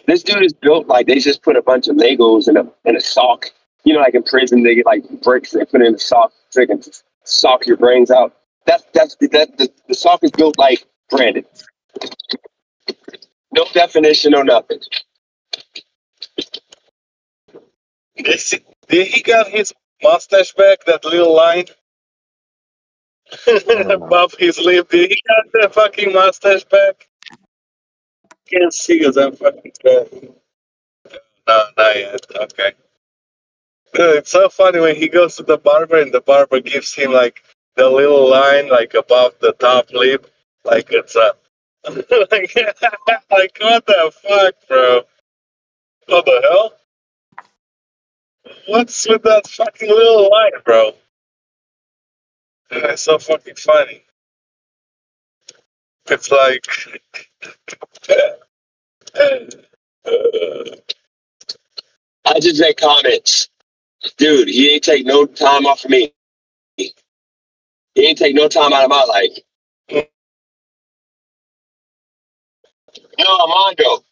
This dude is built like they just put a bunch of Legos in a sock. You know, like in prison, they get like bricks, they put it in a sock, so they can sock your brains out. The sock is built like Brandon. No definition, no nothing. Did he got his mustache back? That little line above his lip. Did he got the fucking mustache back? Can't see because I'm fucking bad. No, not yet. Okay. It's so funny when he goes to the barber and the barber gives him like the little line like above the top lip, like it's a like, like what the fuck, bro? What the hell? What's with that fucking little line, bro? It's so fucking funny. It's like I just make comments. Dude, he ain't take no time off of me. He ain't take no time out of my life. No, Armando.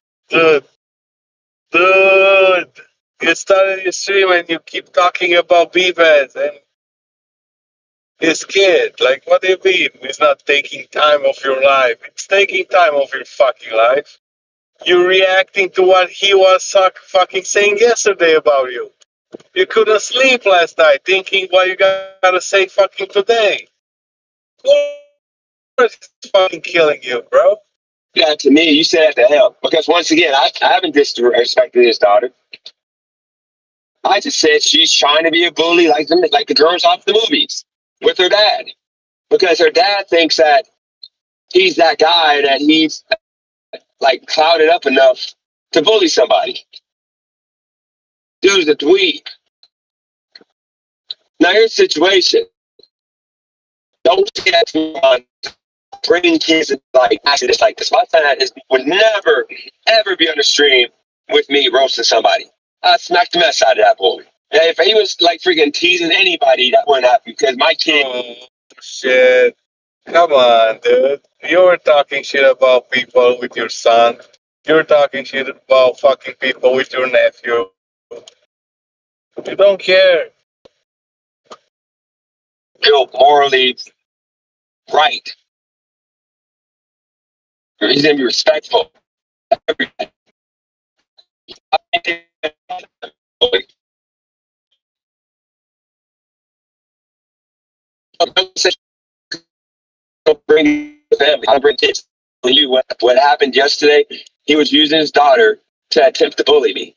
Dude, you started your stream and you keep talking about B-Bad and his kid. Like, what do you mean? He's not taking time of your life. It's taking time of your fucking life. You're reacting to what he was fucking saying yesterday about you. You couldn't sleep last night thinking what you gotta say fucking today. It's fucking killing you, bro. Yeah, to me, you said that to help. Because once again, I haven't disrespected his daughter. I just said she's trying to be a bully like the girls off the movies with her dad. Because her dad thinks that he's that guy, that he's like clouded up enough to bully somebody. Dude's a dweeb. Now here's the situation. Don't say that to my bringing kids in like accidents like this. My son would never, ever be on the stream with me roasting somebody. I'd smack the mess out of that boy. And if he was like freaking teasing anybody, that wouldn't happen because my kid. Oh, shit. Come on, dude. You were talking shit about people with your son. You're talking shit about fucking people with your nephew. You don't care. Feel morally right. He's gonna be respectful. Bring family. I bring kids. What happened yesterday? He was using his daughter to attempt to bully me.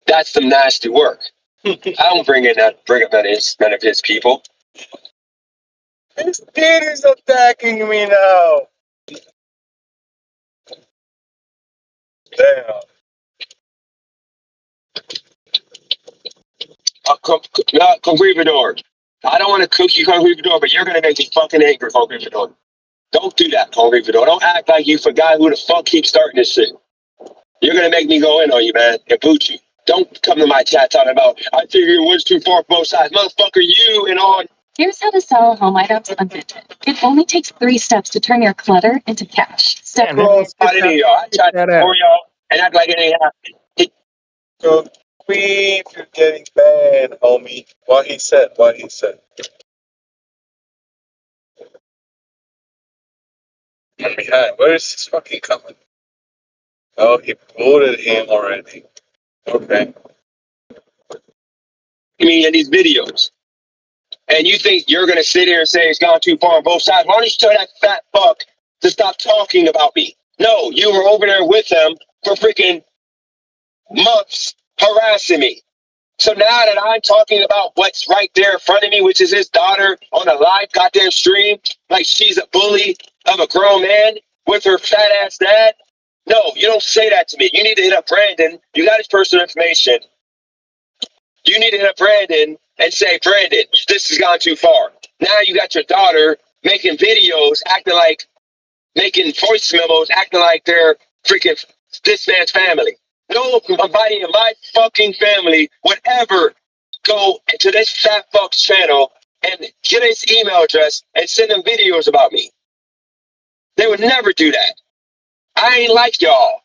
That's some nasty work. I don't bring up none of his people. This kid is attacking me now. Damn. Conquistador. I don't want to cook you, Conquistador, but you're gonna make me fucking angry, Conquistador. Don't do that, Conquistador. Don't act like you forgot who the fuck keeps starting this shit. You're gonna make me go in on you, man, and boot you. Don't come to my chat talking about I figure it was too far for both sides. Motherfucker, you and all. Here's how to sell home items on Badtv. It only takes 3 steps to turn your clutter into cash. Step I tried for y'all and act like it ain't happening. Queen, you're getting banned, homie. What he said. I'm behind. Where is this fucking coming? Oh, he booted him already. Okay. Me in these videos. And you think you're going to sit here and say it's gone too far on both sides. Why don't you tell that fat fuck to stop talking about me? No, you were over there with him for freaking months harassing me. So now that I'm talking about what's right there in front of me, which is his daughter on a live goddamn stream, like she's a bully of a grown man with her fat ass dad. No, you don't say that to me. You need to hit up Brandon. You got his personal information. You need to hit up Brandon and say, Brandon, this has gone too far. Now you got your daughter making videos, making voice memos, acting like they're freaking this man's family. Nobody in my fucking family would ever go to this fat fuck's channel and get his email address and send him videos about me. They would never do that. I ain't like y'all,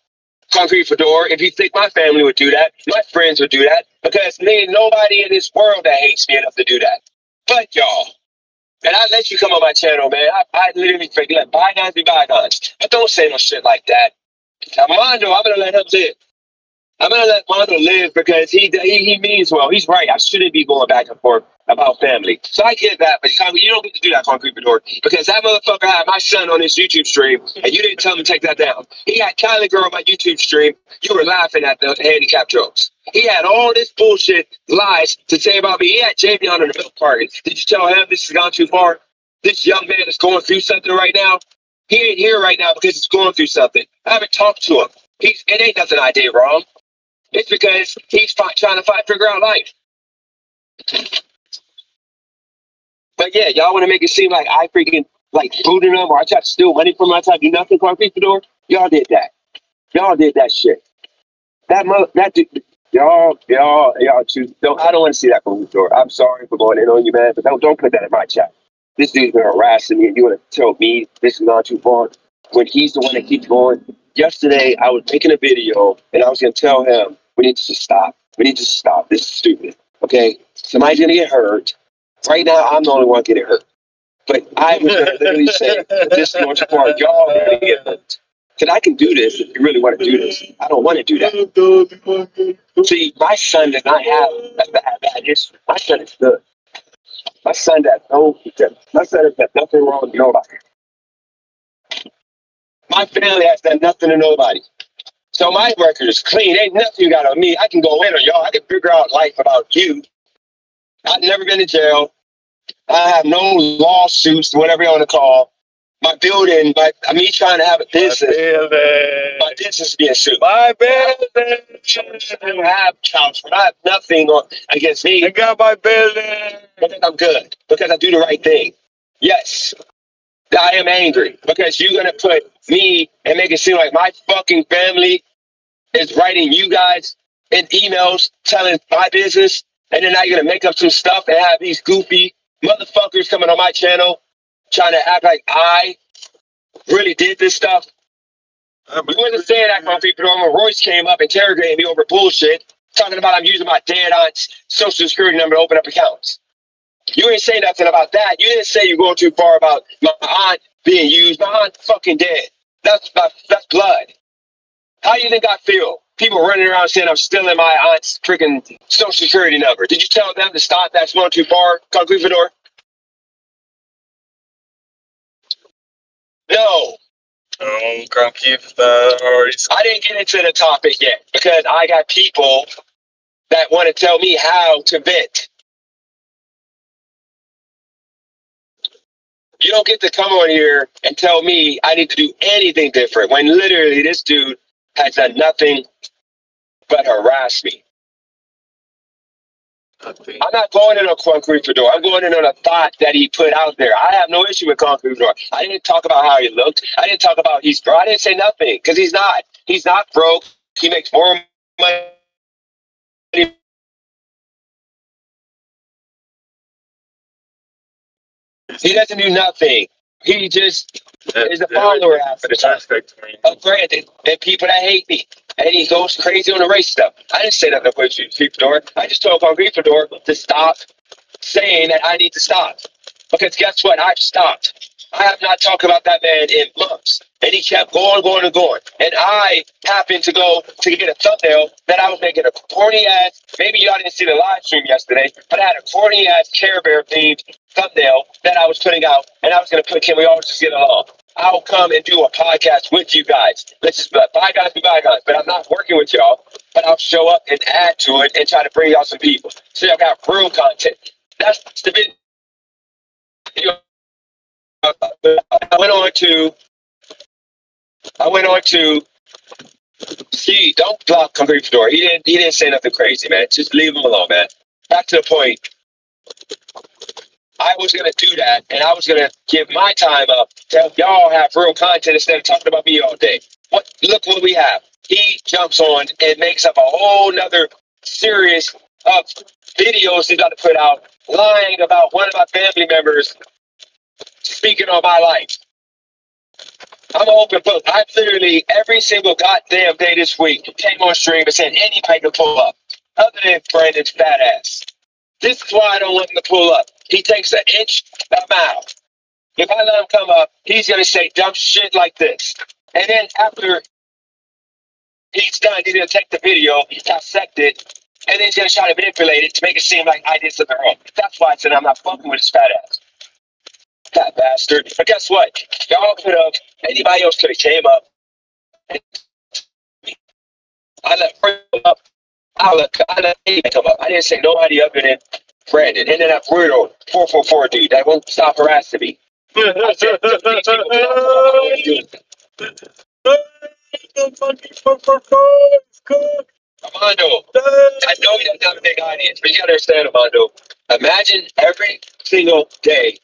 Concrete Fedora. If you think my family would do that, my friends would do that, because there ain't nobody in this world that hates me enough to do that. But y'all. And I let you come on my channel, man. I literally let bygones be bygones. But don't say no shit like that. Mondo, I'm gonna let him live. I'm gonna let Mondo live because he means well. He's right. I shouldn't be going back and forth about family. So I get that, but you don't get to do that, Concrete Fedora, because that motherfucker had my son on his YouTube stream, and you didn't tell him to take that down. He had Kylie Girl on my YouTube stream. You were laughing at the handicap jokes. He had all this bullshit lies to say about me. He had Jamie on the milk party. Did you tell him this has gone too far? This young man is going through something right now. He ain't here right now because he's going through something. I haven't talked to him. It ain't nothing I did wrong. It's because he's trying to figure out life. But yeah, y'all want to make it seem like I freaking booted him or I tried to steal money from him. I tried to do nothing, Concrete Fedora. Y'all did that. Y'all did that shit. That dude, y'all choose. I don't want to see that from Fedora. I'm sorry for going in on you, man, but don't put that in my chat. This dude's been harassing me, and you want to tell me this is not too far when he's the one that keeps going. Yesterday, I was making a video, and I was going to tell him, we need to just stop. We need to stop. This is stupid. Okay? Somebody's going to get hurt. Right now, I'm the only one getting hurt. But I was going to literally say, this is going too far. Y'all are going to get hurt. Because I can do this if you really want to do this. I don't want to do that. See, my son does not have a bad history. My son is good. My son has nothing wrong with nobody. My family has done nothing to nobody. So my record is clean. Ain't nothing you got on me. I can go in on y'all. I can figure out life about you. I've never been to jail. I have no lawsuits, whatever you want to call. My building, me trying to have a business. My business is being sued. My building. I don't have counts. I have nothing against me. I got my building. Because I'm good. Because I do the right thing. Yes. I am angry because you're going to put me and make it seem like my fucking family is writing you guys in emails telling my business, and then now you're going to make up some stuff and have these goofy motherfuckers coming on my channel trying to act like I really did this stuff. We wasn't saying that from people. Royce came up interrogating me over bullshit, talking about I'm using my dead aunt's social security number to open up accounts. You ain't say nothing about that. You didn't say you're going too far about my aunt being used. My aunt fucking dead. That's blood. How you think I feel? People running around saying I'm stealing my aunt's freaking social security number. Did you tell them to stop? That's going too far, Concrete Fedora? No. Concrete Fedora. I didn't get into the topic yet because I got people that want to tell me how to vent. You don't get to come on here and tell me I need to do anything different when literally this dude has done nothing but harass me. I'm not going in on Concrete Fedora. I'm going in on a thought that he put out there. I have no issue with Concrete Fedora. I didn't talk about how he looked. I didn't talk about he's broke. I didn't say nothing because he's not. He's not broke. He makes more money. He doesn't do nothing. He just is a follower after the time of Brandon and people that hate me. And he goes crazy on the race stuff. I didn't say nothing about Gryffindor. I just told Gryffindor to stop saying that I need to stop. Because guess what? I've stopped. I have not talked about that man in months. And he kept going. And I happened to go to get a thumbnail that I was making a corny ass. Maybe y'all didn't see the live stream yesterday, but I had a corny ass Care Bear themed thumbnail that I was putting out. And I was going to put, can we all just get along? I'll come and do a podcast with you guys. Let's just let bygones be bygones. But I'm not working with y'all. But I'll show up and add to it and try to bring y'all some people. So y'all got real content. That's the video. I went on to see. Don't block Gryffindor. He didn't say nothing crazy, man. Just leave him alone, man. Back to the point. I was gonna do that, and I was gonna give my time up to help y'all have real content instead of talking about me all day. Look what we have. He jumps on and makes up a whole nother series of videos he's got to put out, lying about one of my family members speaking on my life. I'm an open book. I literally, every single goddamn day this week, came on stream and said anybody can pull up, other than Brandon's fat ass. This is why I don't want him to pull up. He takes an inch a mile. If I let him come up, he's going to say dumb shit like this. And then after he's done, he's going to take the video, dissect it, and then he's going to try to manipulate it to make it seem like I did something wrong. That's why I said I'm not fucking with his fat ass. Fat bastard. But guess what? Y'all could have, anybody else could have came up. And I let Frank come up. I let anybody come up. I didn't say nobody other than Brandon. And then that weirdo 444 dude that won't stop harassing me. I said, Armando, I know he doesn't have a big audience, but you gotta understand, Armando. Imagine every single day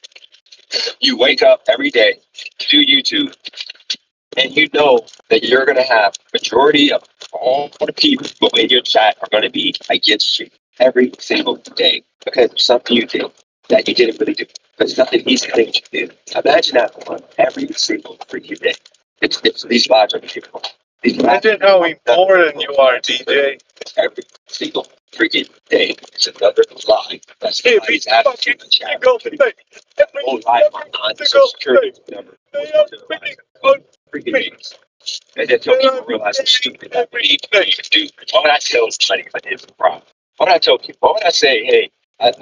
you wake up every day to do YouTube, and you know that you're gonna have majority of all the people in your chat are gonna be against you every single day because of something you did that you didn't really do. There's nothing easy things you did. Imagine that one every single freaking day. It's these lives are beautiful. Imagine how important you are, DJ. Every single freaking day is another lie. That's why he's asking the chat. Whole life on Social Security number. Freaking names. And then tell people realize how stupid that would be to do. Why would I tell somebody if I did the problem? Why would I tell people? Why would I say, hey, I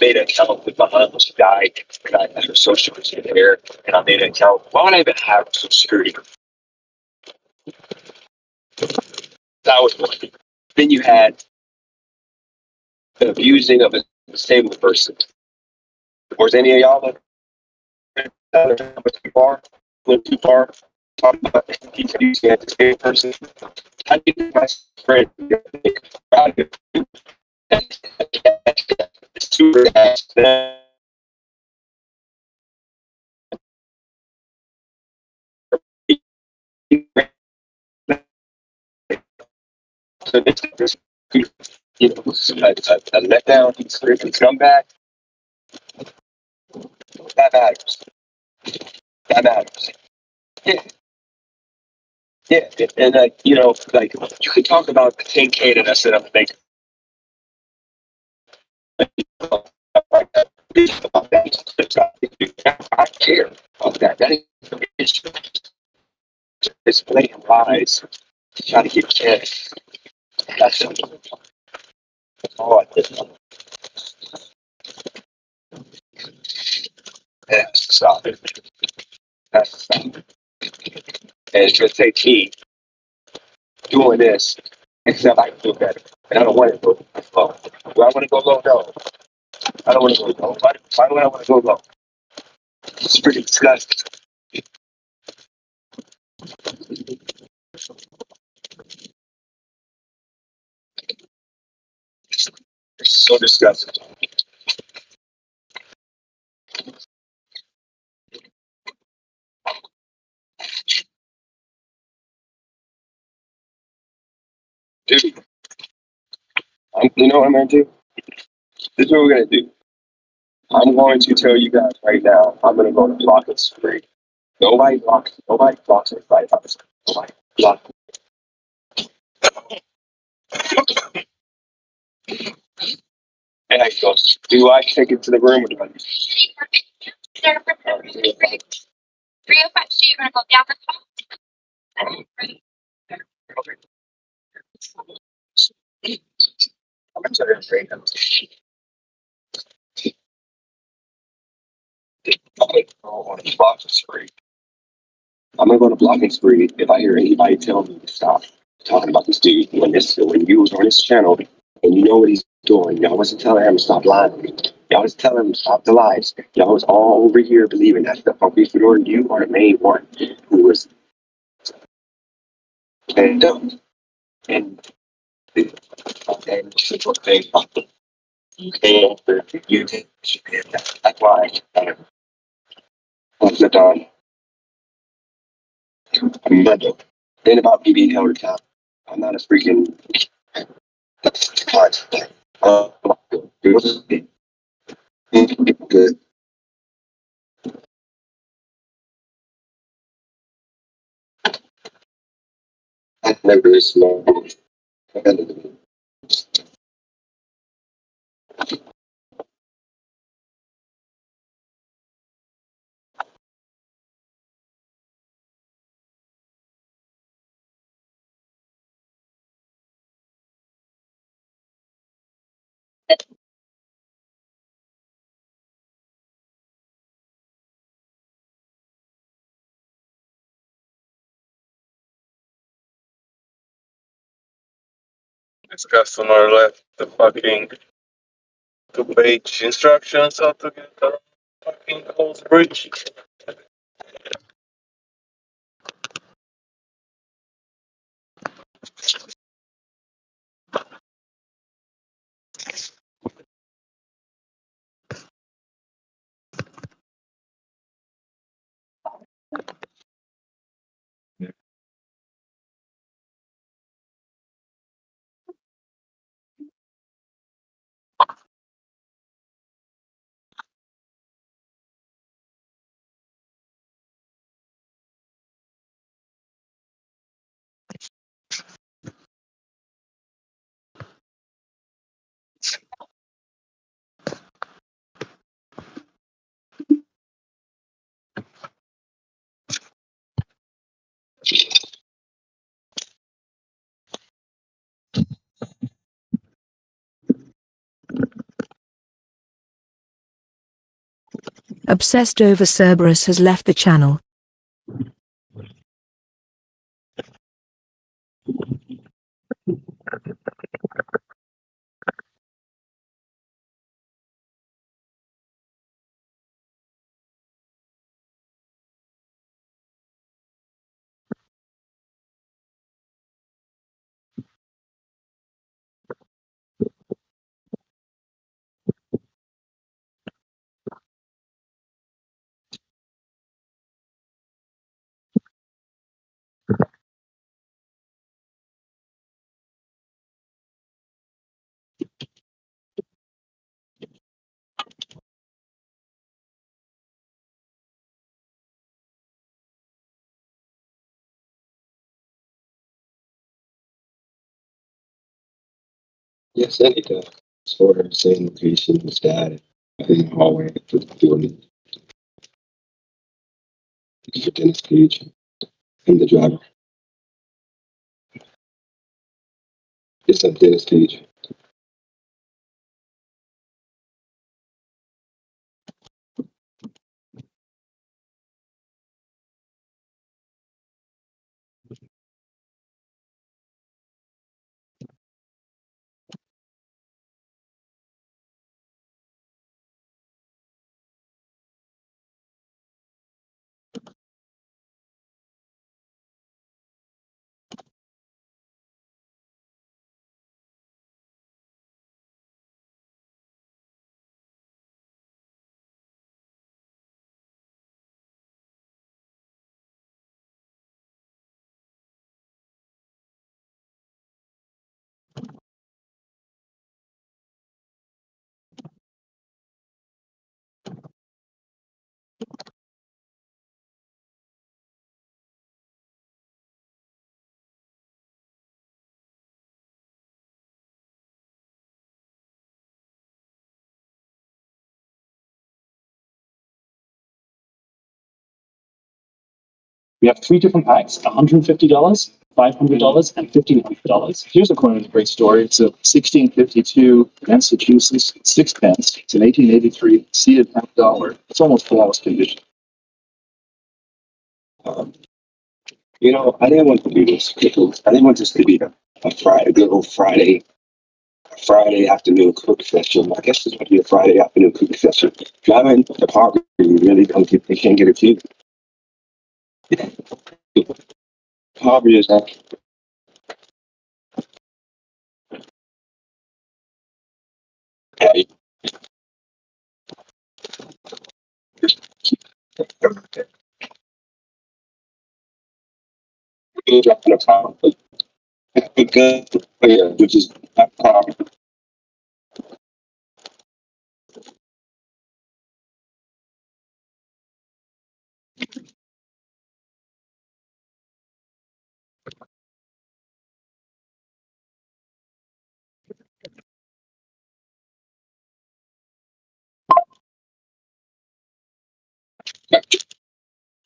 made an account with my aunt who died, and I had her social security there, and I made an account. Why would I even have social security? That was one thing. Then you had the abusing of a disabled person. Was any of y'all went too far? Talking about abusing a disabled person. I think my friend so this you know, a letdown, he's scumbag. That matters. That matters. Yeah. Yeah. And you know, like you could talk about the 10K that I set up to make. I care about that. That is it's blatant lies to try to get cash. That's all I did. It has to stop it. Has to stop it. And it's going to take me doing this except I can do better. And I don't want to go low. Do I want to go low? No. I don't want to go low. Why do I want to go low? It's pretty disgusting. It's so disgusting. Dude, you know what I'm going to do? This is what we're going to do. I'm going to tell you guys right now, I'm going to go to blocking spree. Nobody blocks it right up. Nobody blocks. And I go, do I take it to the room or do I? I'm going to tell you straight up. I'm going to go on a blocking spree. I'm going to go to blocking spree if I hear anybody tell me to stop talking about this dude when you was on his channel and you know what he's doing. Y'all wasn't telling him to stop lying. Y'all was telling him to stop the lies. Y'all was all over here believing that the Funky Fedora, you are the main one who was and dumb. And and thing you can't you did that's why I'm not done. I'm not done. Then about me being held accountable. I'm not a freaking God. It was good. I never is small. This customer left the fucking 2-page instructions how to get the fucking hose bridge. Obsessed over Cerberus has left the channel. Yes, any time. Sort of same location was that in the hallway for the building. For Dennis Cage and the driver. It's a Dennis Cage. We have three different packs, $150, $500, and $1,500. Here's a coin with a great story. It's a 1652 Massachusetts sixpence. It's an 1883 seated half dollar. It's almost flawless condition. You know, I didn't want to do this. I didn't want this to be a Friday, a good old Friday afternoon cookie session. I guess it's going to be a Friday afternoon cookie session. Driving the poverty, you really don't get, they can't get a few. Poverty is not. Yeah, you're dropping a poverty. Good, yeah, which is not poverty.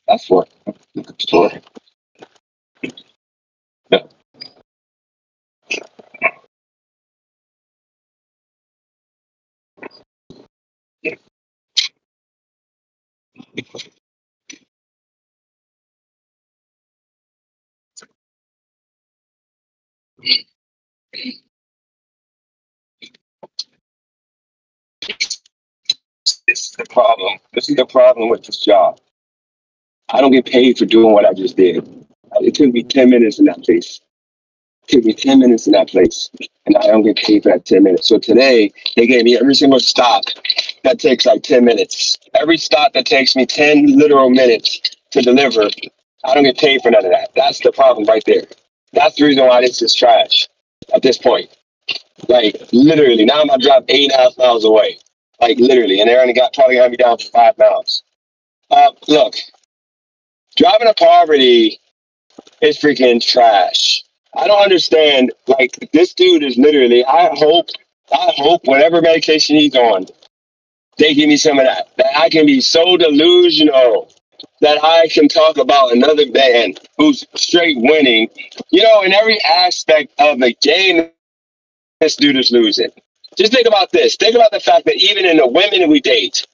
That's what. Story. Yeah. This is the problem. This is the problem with this job. I don't get paid for doing what I just did. It took me 10 minutes in that place. It took me 10 minutes in that place. And I don't get paid for that 10 minutes. So today, they gave me every single stop that takes like 10 minutes. Every stop that takes me 10 literal minutes to deliver, I don't get paid for none of that. That's the problem right there. That's the reason why this is trash at this point. Like, literally, now I'm going to drive 8.5 miles away. Like, literally. And they only probably got me down to 5 miles. Look, driving to poverty is freaking trash. I don't understand. Like, this dude is literally, I hope whatever medication he's on, they give me some of that. That I can be so delusional that I can talk about another band who's straight winning. You know, in every aspect of the game, this dude is losing. Just think about this. Think about the fact that even in the women we date,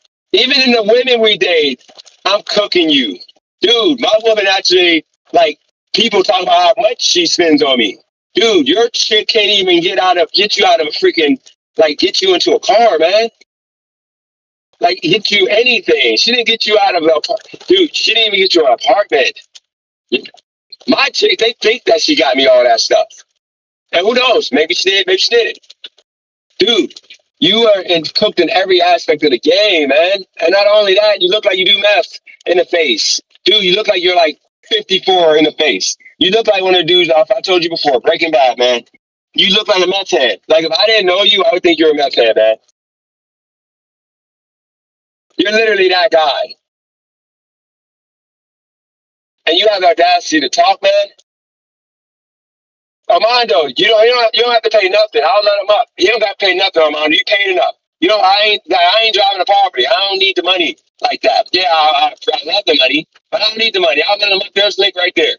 I'm cooking you. Dude, my woman actually, like, people talk about how much she spends on me. Dude, your chick can't even get you out of a freaking, like, get you into a car, man. Like, get you anything. She didn't get you out of dude, she didn't even get you an apartment. My chick, they think that she got me all that stuff. And who knows? Maybe she did, maybe she didn't. Dude, you are cooked in every aspect of the game, man. And not only that, you look like you do meth in the face. Dude, you look like you're like 54 in the face. You look like one of the dudes off, I told you before, Breaking Bad, man. You look like a meth head. Like, if I didn't know you, I would think you're a meth head, man. You're literally that guy. And you have the audacity to talk, man. Armando, you don't have to pay nothing. I'll let him up. You don't got to pay nothing, Armando. You paid enough. You know, I ain't driving to poverty. I don't need the money like that. Yeah, I love the money, but I don't need the money. I'll let him up. There's a link right there.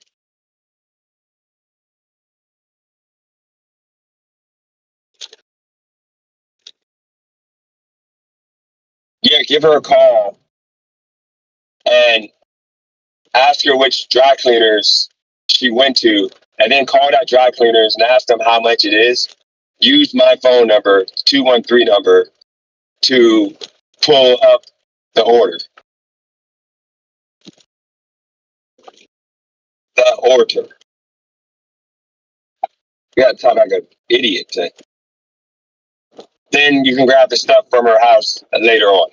Yeah, give her a call and ask her which dry cleaners she went to, and then call that dry cleaners and ask them how much it is. Use my phone number, 213 number, to pull up the order. The order. You gotta talk like an idiot. Then you can grab the stuff from her house later on.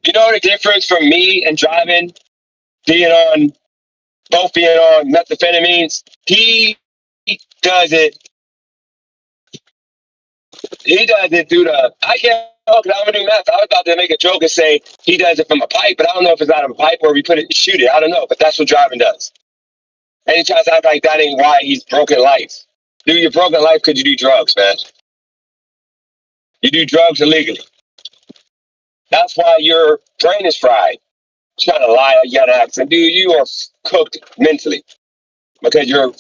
You know the difference from me and driving, both being on methamphetamines? He does it He does it through the. I can't talk. I'm gonna do math. I was about to make a joke and say he does it from a pipe, but I don't know if it's out of a pipe or we put it shoot it. I don't know, but that's what driving does. And he tries to act like that ain't why he's broken life. Dude, you're broken life because you do drugs, man. You do drugs illegally. That's why your brain is fried. Trying to lie, you got an accent. Dude, you are cooked mentally because you're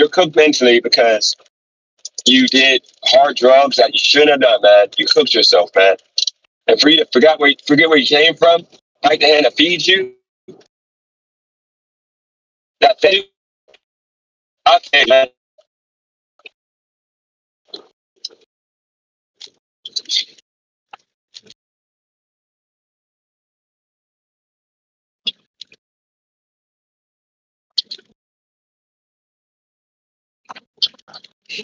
cooked mentally because you did hard drugs that you shouldn't have done, man. You cooked yourself, man. And for you to forget where you came from, like the hand that feeds you, that thing, okay, man.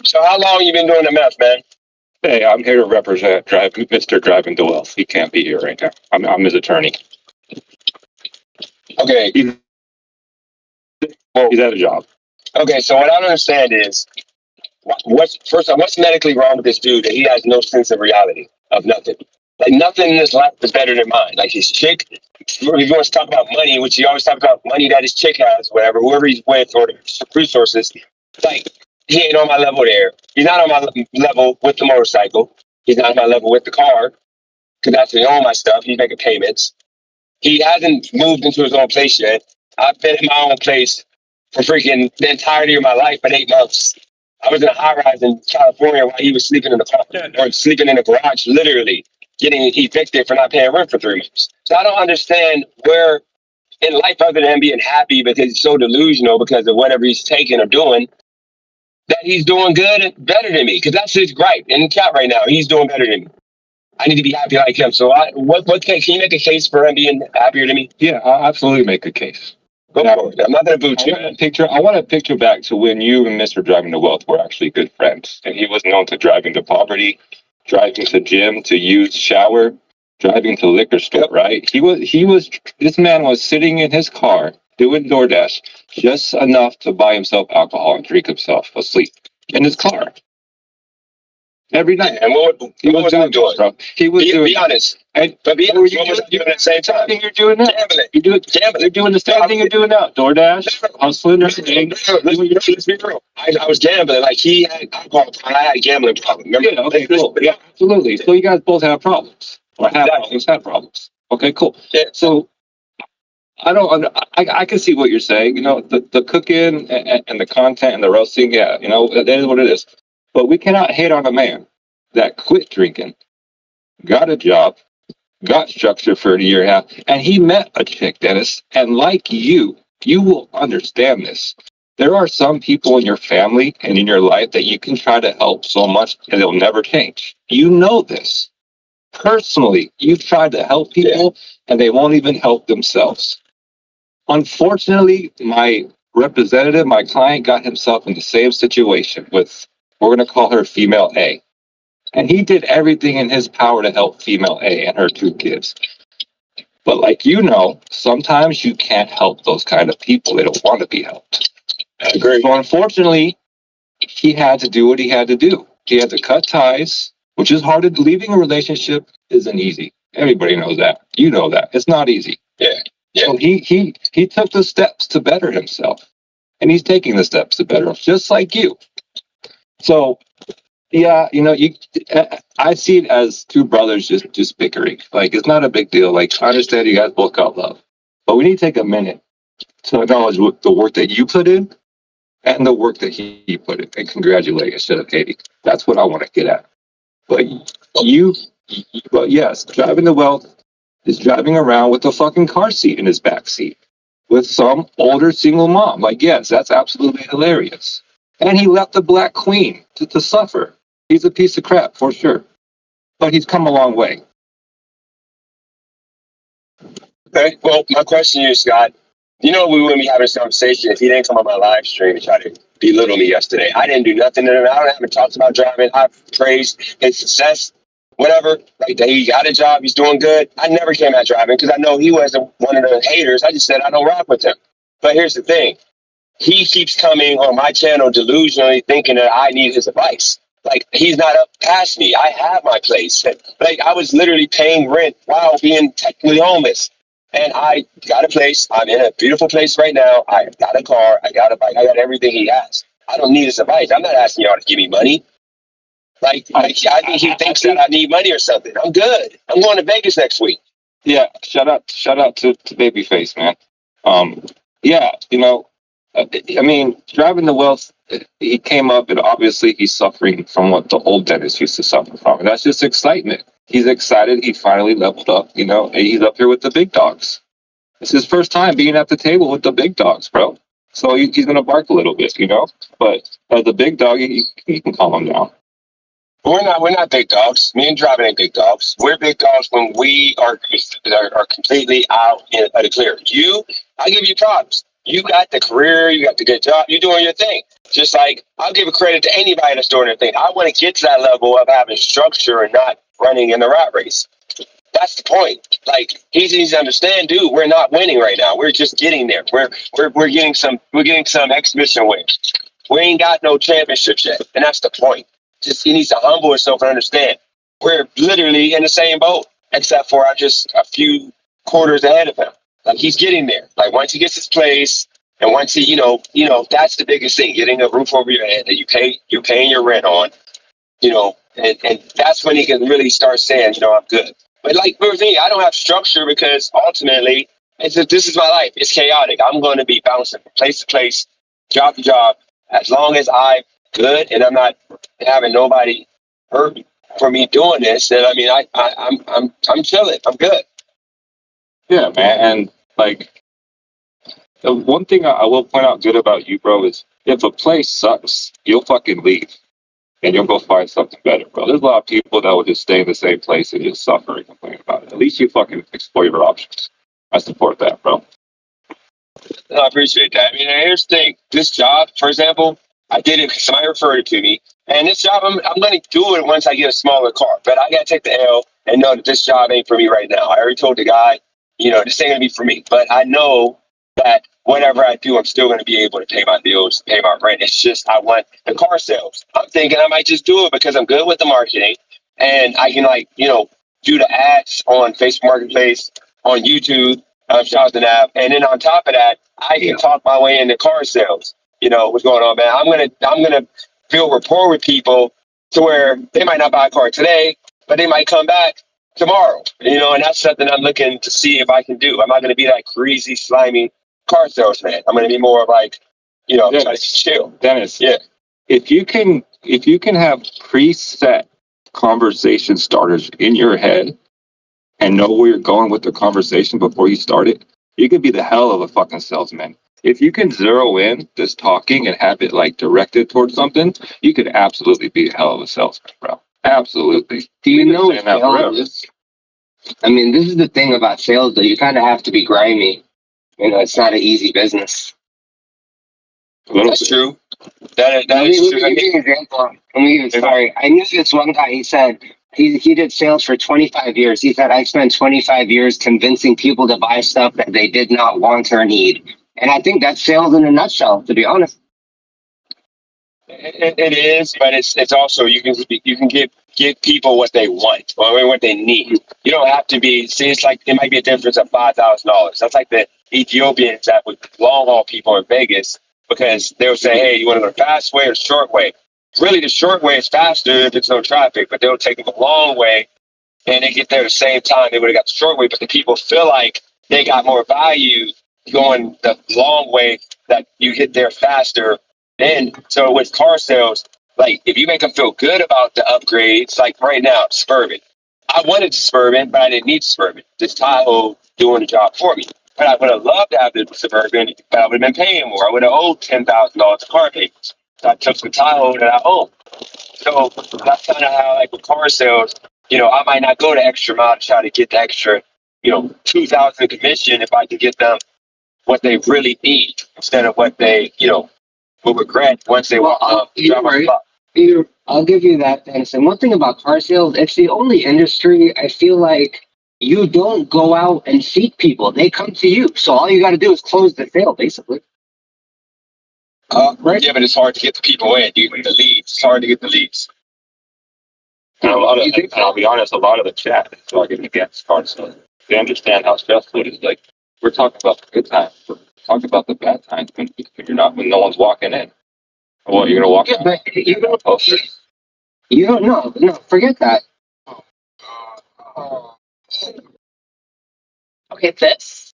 So how long you been doing the meth, man? Hey, I'm here to represent Mr. Driving to Wealth. He can't be here right now. I'm his attorney. Okay. He's at a job. Okay, so what I don't understand is, what's medically wrong with this dude that he has no sense of reality of nothing? Like nothing in his life is better than mine. Like his chick, if he wants to talk about money, which he always talks about money that his chick has, whatever, whoever he's with or the resources, like he ain't on my level there. He's not on my level with the motorcycle. He's not on my level with the car because that's all my stuff. He's making payments. He hasn't moved into his own place yet. I've been in my own place for freaking the entirety of my life for 8 months. I was in a high rise in California while he was sleeping in the car or sleeping in the garage, literally getting evicted for not paying rent for 3 months. So I don't understand where in life, other than being happy because he's so delusional because of whatever he's taking or doing, that he's doing good and better than me. Because that's his gripe in the chat right now. He's doing better than me. I need to be happy like him. So can you make a case for him being happier than me? Yeah, I'll absolutely make a case. Go for it. I'm not going to boot you. I want to picture back to when you and Mr. Driving to Wealth were actually good friends. And he was known to driving to poverty, driving to gym, to use shower, driving to liquor store, right? This man was sitting in his car doing DoorDash just enough to buy himself alcohol and drink himself asleep in his car. Every night. And what was I doing? Bro. He was doing. Be honest. But be honest, what was I doing at the same time? You're doing now. Gambling. You're doing the same thing you're doing now. DoorDash, hustling, everything. Let's be real. I was gambling. Like he had alcohol, I had a gambling problem. Remember? Yeah, okay, cool. Yeah, absolutely. So you guys both have problems. Or have problems. Okay, cool. Yeah. So I can see what you're saying. You know, the cooking and the content and the roasting, yeah, you know, that is what it is. But we cannot hate on a man that quit drinking, got a job, got structure for a year and a half, and he met a chick, Dennis. And like you will understand this. There are some people in your family and in your life that you can try to help so much and they'll never change. You know this. Personally, you've tried to help people and they won't even help themselves. Unfortunately, my representative, my client, got himself in the same situation with, we're going to call her female A. And he did everything in his power to help female A and her 2 kids. But like you know, sometimes you can't help those kind of people. They don't want to be helped. I agree. So unfortunately, he had to do what he had to do. He had to cut ties, which is hard. Leaving a relationship isn't easy. Everybody knows that. You know that. It's not easy. Yeah. So he took the steps to better himself. And he's taking the steps to better himself, just like you. So yeah, you know, I see it as 2 brothers just bickering. Like, it's not a big deal. Like, I understand you guys both got love, but we need to take a minute to acknowledge the work that you put in and the work that he put in, and congratulate instead of hating. That's what I want to get at. But yes, driving the wealth is driving around with a fucking car seat in his back seat with some older single mom. Like, yes, that's absolutely hilarious. And he left the Black Queen to suffer. He's a piece of crap, for sure. But he's come a long way. Okay, well, my question is, Scott, you know we wouldn't be having this conversation if he didn't come on my live stream and try to belittle me yesterday. I didn't do nothing to him. I haven't talked about driving. I praised his success, whatever. Like, that he got a job, he's doing good. I never came at driving because I know he wasn't one of the haters. I just said I don't rock with him. But here's the thing. He keeps coming on my channel delusionally thinking that I need his advice. Like, he's not up past me. I have my place. Like, I was literally paying rent while being technically homeless. And I got a place. I'm in a beautiful place right now. I got a car. I got a bike. I got everything he has. I don't need his advice. I'm not asking y'all to give me money. Like I think he thinks that I need money or something. I'm good. I'm going to Vegas next week. Yeah, shout out to Babyface, man. Yeah, you know, I mean, driving the wealth, he came up and obviously he's suffering from what the old dentist used to suffer from. And that's just excitement. He's excited. He finally leveled up, you know, and he's up here with the big dogs. It's his first time being at the table with the big dogs, bro. So he's going to bark a little bit, you know, but as the big dog, he can calm him down. We're not big dogs. Me and Driving ain't big dogs. We're big dogs when we are completely out in the clear. I give you props. You got the career, you got the good job, you're doing your thing. Just like I'll give a credit to anybody that's doing their thing. I want to get to that level of having structure and not running in the rat race. That's the point. Like, he needs to understand, dude, we're not winning right now. We're just getting there. We're getting some exhibition wins. We ain't got no championships yet. And that's the point. Just he needs to humble himself and understand we're literally in the same boat, except for I'm just a few quarters ahead of him. Like, he's getting there. Like, once he gets his place, and once he, you know, that's the biggest thing: getting a roof over your head that you're paying your rent on, you know, and that's when he can really start saying, you know, I'm good. But like for me, I don't have structure because ultimately, this is my life. It's chaotic. I'm going to be bouncing from place to place, job to job, as long as I'm good and I'm not having nobody hurt for me doing this. Then I mean, I'm chilling. I'm good. Yeah, man. And like, the one thing I will point out good about you, bro, is if a place sucks, you'll fucking leave and you'll go find something better, bro. There's a lot of people that will just stay in the same place and just suffer and complain about it. At least you fucking explore your options. I support that, bro. No, I appreciate that. I mean, here's the thing. This job, for example, I did it because somebody referred it to me. And this job, I'm going to do it once I get a smaller car. But I got to take the L and know that this job ain't for me right now. I already told the guy, you know, this ain't going to be for me. But I know that whatever I do, I'm still going to be able to pay my bills, pay my rent. It's just I want the car sales. I'm thinking I might just do it because I'm good with the marketing. And I can, like, you know, do the ads on Facebook Marketplace, on YouTube. Shout out to Nav. And then on top of that, I can talk my way into car sales. You know, what's going on, man? I'm gonna build rapport with people to where they might not buy a car today, but they might come back tomorrow. You know, and that's something I'm looking to see if I can do. I'm not gonna be that greasy, slimy car salesman. I'm gonna be more of like, you know, try to chill. Dennis, yeah. If you can have preset conversation starters in your head and know where you're going with the conversation before you start it, you could be the hell of a fucking salesman. If you can zero in this talking and have it like directed towards something, you could absolutely be a hell of a salesman, bro. Absolutely. Do you know what sales is? I mean, this is the thing about sales, though. You kind of have to be grimy. You know, it's not an easy business. That's true. That is true. Let me give you an example. Sorry. I knew this one guy, he said he did sales for 25 years. He said, I spent 25 years convincing people to buy stuff that they did not want or need. And I think that's sales in a nutshell, to be honest. It is, but it's also you can give people what they want or what they need. You don't have to be. See, it's like it might be a difference of $5,000. That's like the Ethiopians that would long haul people in Vegas because they'll say, "Hey, you want to go the fast way or the short way?" Really, the short way is faster if there's no traffic, but they'll take them the long way and they get there the same time they would have got the short way. But the people feel like they got more value going the long way, that you get there faster. And so with car sales, like if you make them feel good about the upgrades, like right now, Suburban. I wanted Suburban, but I didn't need Suburban. This Tahoe doing the job for me. But I would have loved to have the Suburban, but I would have been paying more. I would have owed $10,000 of car payments. So I took the Tahoe that I own. So that's kind of how, like with car sales, you know, I might not go the extra mile to try to get the extra, you know, $2,000 commission if I can get them what they really need instead of what they, you know, will regret once they walk up. I'll give you that, Dennis. And one thing about car sales, it's the only industry I feel like you don't go out and seek people. They come to you. So all you got to do is close the sale, basically. Right. Yeah, but it's hard to get the people in. You need the leads. It's hard to get the leads. And I'll be honest, a lot of the chat is talking against car stuff. They understand how stressful it is. Like, we're talking about the good times. We're talking about the bad times when when no one's walking in. Well, you're gonna walk in. But you don't know. No, forget that. Okay, this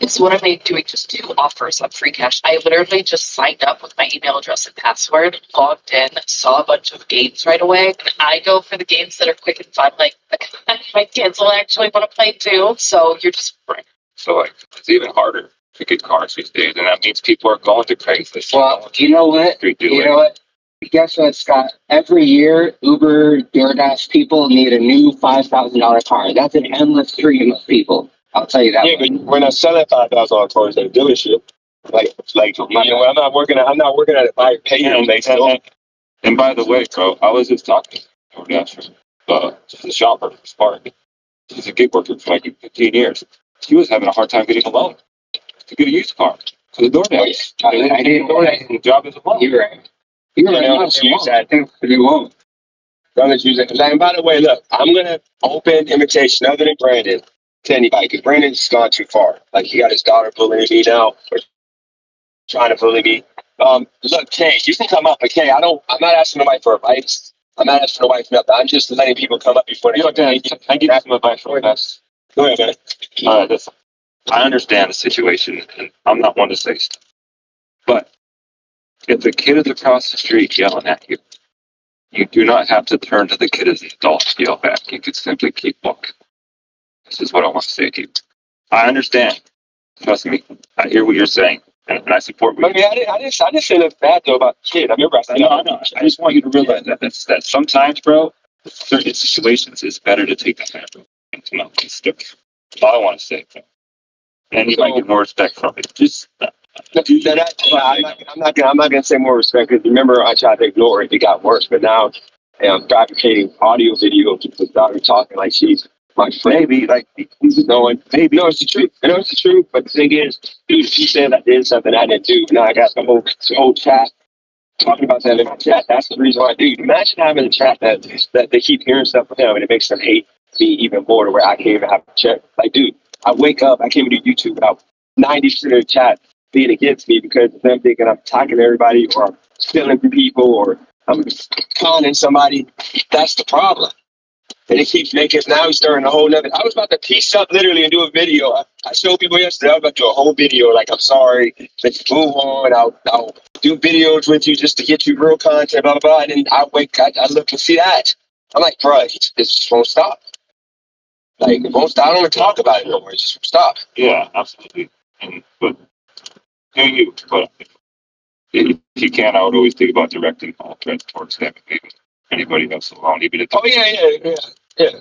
is what I made doing just 2 offers on free cash. I literally just signed up with my email address and password, logged in, saw a bunch of games right away. And I go for the games that are quick and fun. Like, my kids will actually want to play too. So you're just right. So like, it's even harder to get cars these days, and that means people are going to Craigslist. Well, you know what? You know what? Guess what, Scott? Every year, Uber, DoorDash people need a new $5,000 car. That's an endless stream of people. I'll tell you that. Yeah, but we're not selling $5,000 cars at a dealership. I'm not working at a buyer pay them. And by the way, bro, I was just talking to DoorDash, just a shopper for Spark. She's a gig worker for like 15 years. She was having a hard time getting a loan to get a used car because the DoorDash. I didn't DoorDash the job as a loan. You're right. You're right. Use that thing for the loan. Brothers use it. And by the way, look, I'm gonna open invitation other than Brandon to anybody because Brandon's gone too far. Like he got his daughter bullying me now, or trying to bully me. Look, Kay, you can come up, but Kay, I'm not asking nobody for advice. I'm not asking nobody for nothing. I'm just letting people come up before they. I give you some advice for that. Go ahead, man. Listen, I understand the situation, and I'm not one to say stuff. But if the kid is across the street yelling at you, you do not have to turn to the kid as an adult to yell back. You could simply keep walking. This is what I want to say to you. I understand. Trust me. I hear what you're saying, and I support what you're saying. I didn't say nothing bad though about the kid. I remember I said. I know. I just want you to realize that sometimes, bro, certain situations it's better to take the handle and come out and stick. That's all I want to say. And you might get more respect from it. Just I'm not gonna say more respect because remember I tried to ignore it. It got worse, but now I'm fabricating audio video of his daughter talking like she's my friend. Maybe like knowing maybe no, it's the truth. You know it's the truth. But the thing is, dude, she said I did something I didn't do. Now I got the whole chat talking about that in my chat. That's the reason why, dude. Imagine having a chat that they keep hearing stuff from him and it makes them hate me even more to where I can't even have a chat. Like, dude, I wake up, I came to YouTube without 90% of the chat being against me because of them thinking I'm talking to everybody or I'm stealing from people or I'm conning somebody. That's the problem. And it keeps making us now he's starting a whole nother. I was about to piece up literally and do a video. I showed people yesterday, I was about to do a whole video like I'm sorry, let's move on. I'll do videos with you just to get you real content, blah, blah, blah. And then I look and see that. I'm like, bro, it just won't stop. Like, it won't stop. I don't want to talk about it no more. It just won't stop. Yeah, absolutely. But do you? But if you can, I would always think about directing all threats towards them. Maybe anybody else alone, even if. Oh yeah.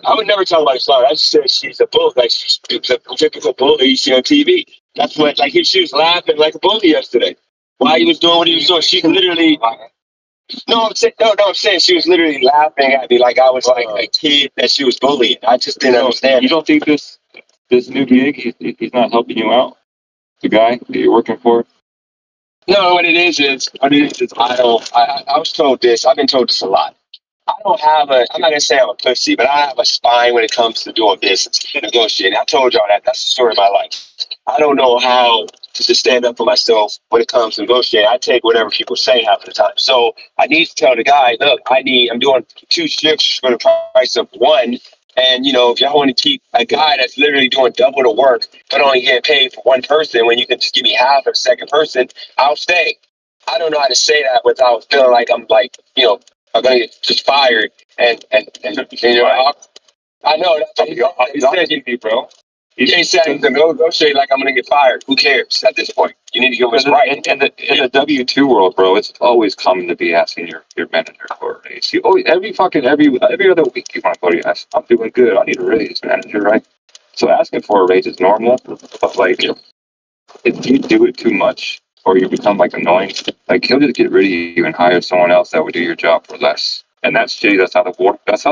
I would never tell about his daughter. I just said she's a bully, like she's a typical bully you see on TV. That's what, like, she was laughing like a bully yesterday. While he was doing what he was doing, she literally. I'm saying she was literally laughing at me like I was like a kid that she was bullying. I just didn't understand. You don't think this new gig he's not helping you out? The guy that you're working for? No, what it is I was told this. I've been told this a lot. I'm not gonna say I'm a pussy, but I have a spine when it comes to doing business, negotiating. I told y'all that. That's the story of my life. I don't know how to just stand up for myself when it comes to negotiating. I take whatever people say half the time. So I need to tell the guy, look, I'm doing 2 shifts for the price of 1. And, if y'all want to keep a guy that's literally doing double the work, but only getting paid for 1 person, when you can just give me half of the second person, I'll stay. I don't know how to say that without feeling like I'm like, I'm going to get just fired. And I know that's what you bro. You can't say I'm going to negotiate like I'm going to get fired. Who cares at this point? You need to give us right. In the W-2 world, bro, it's always common to be asking your manager for a raise. You always, every other week you want to go to your ass. I'm doing good. I need a raise, manager, right? So asking for a raise is normal, but like if you do it too much or you become like annoying, like he'll just get rid of you and hire someone else that would do your job for less. And that's shitty. That's how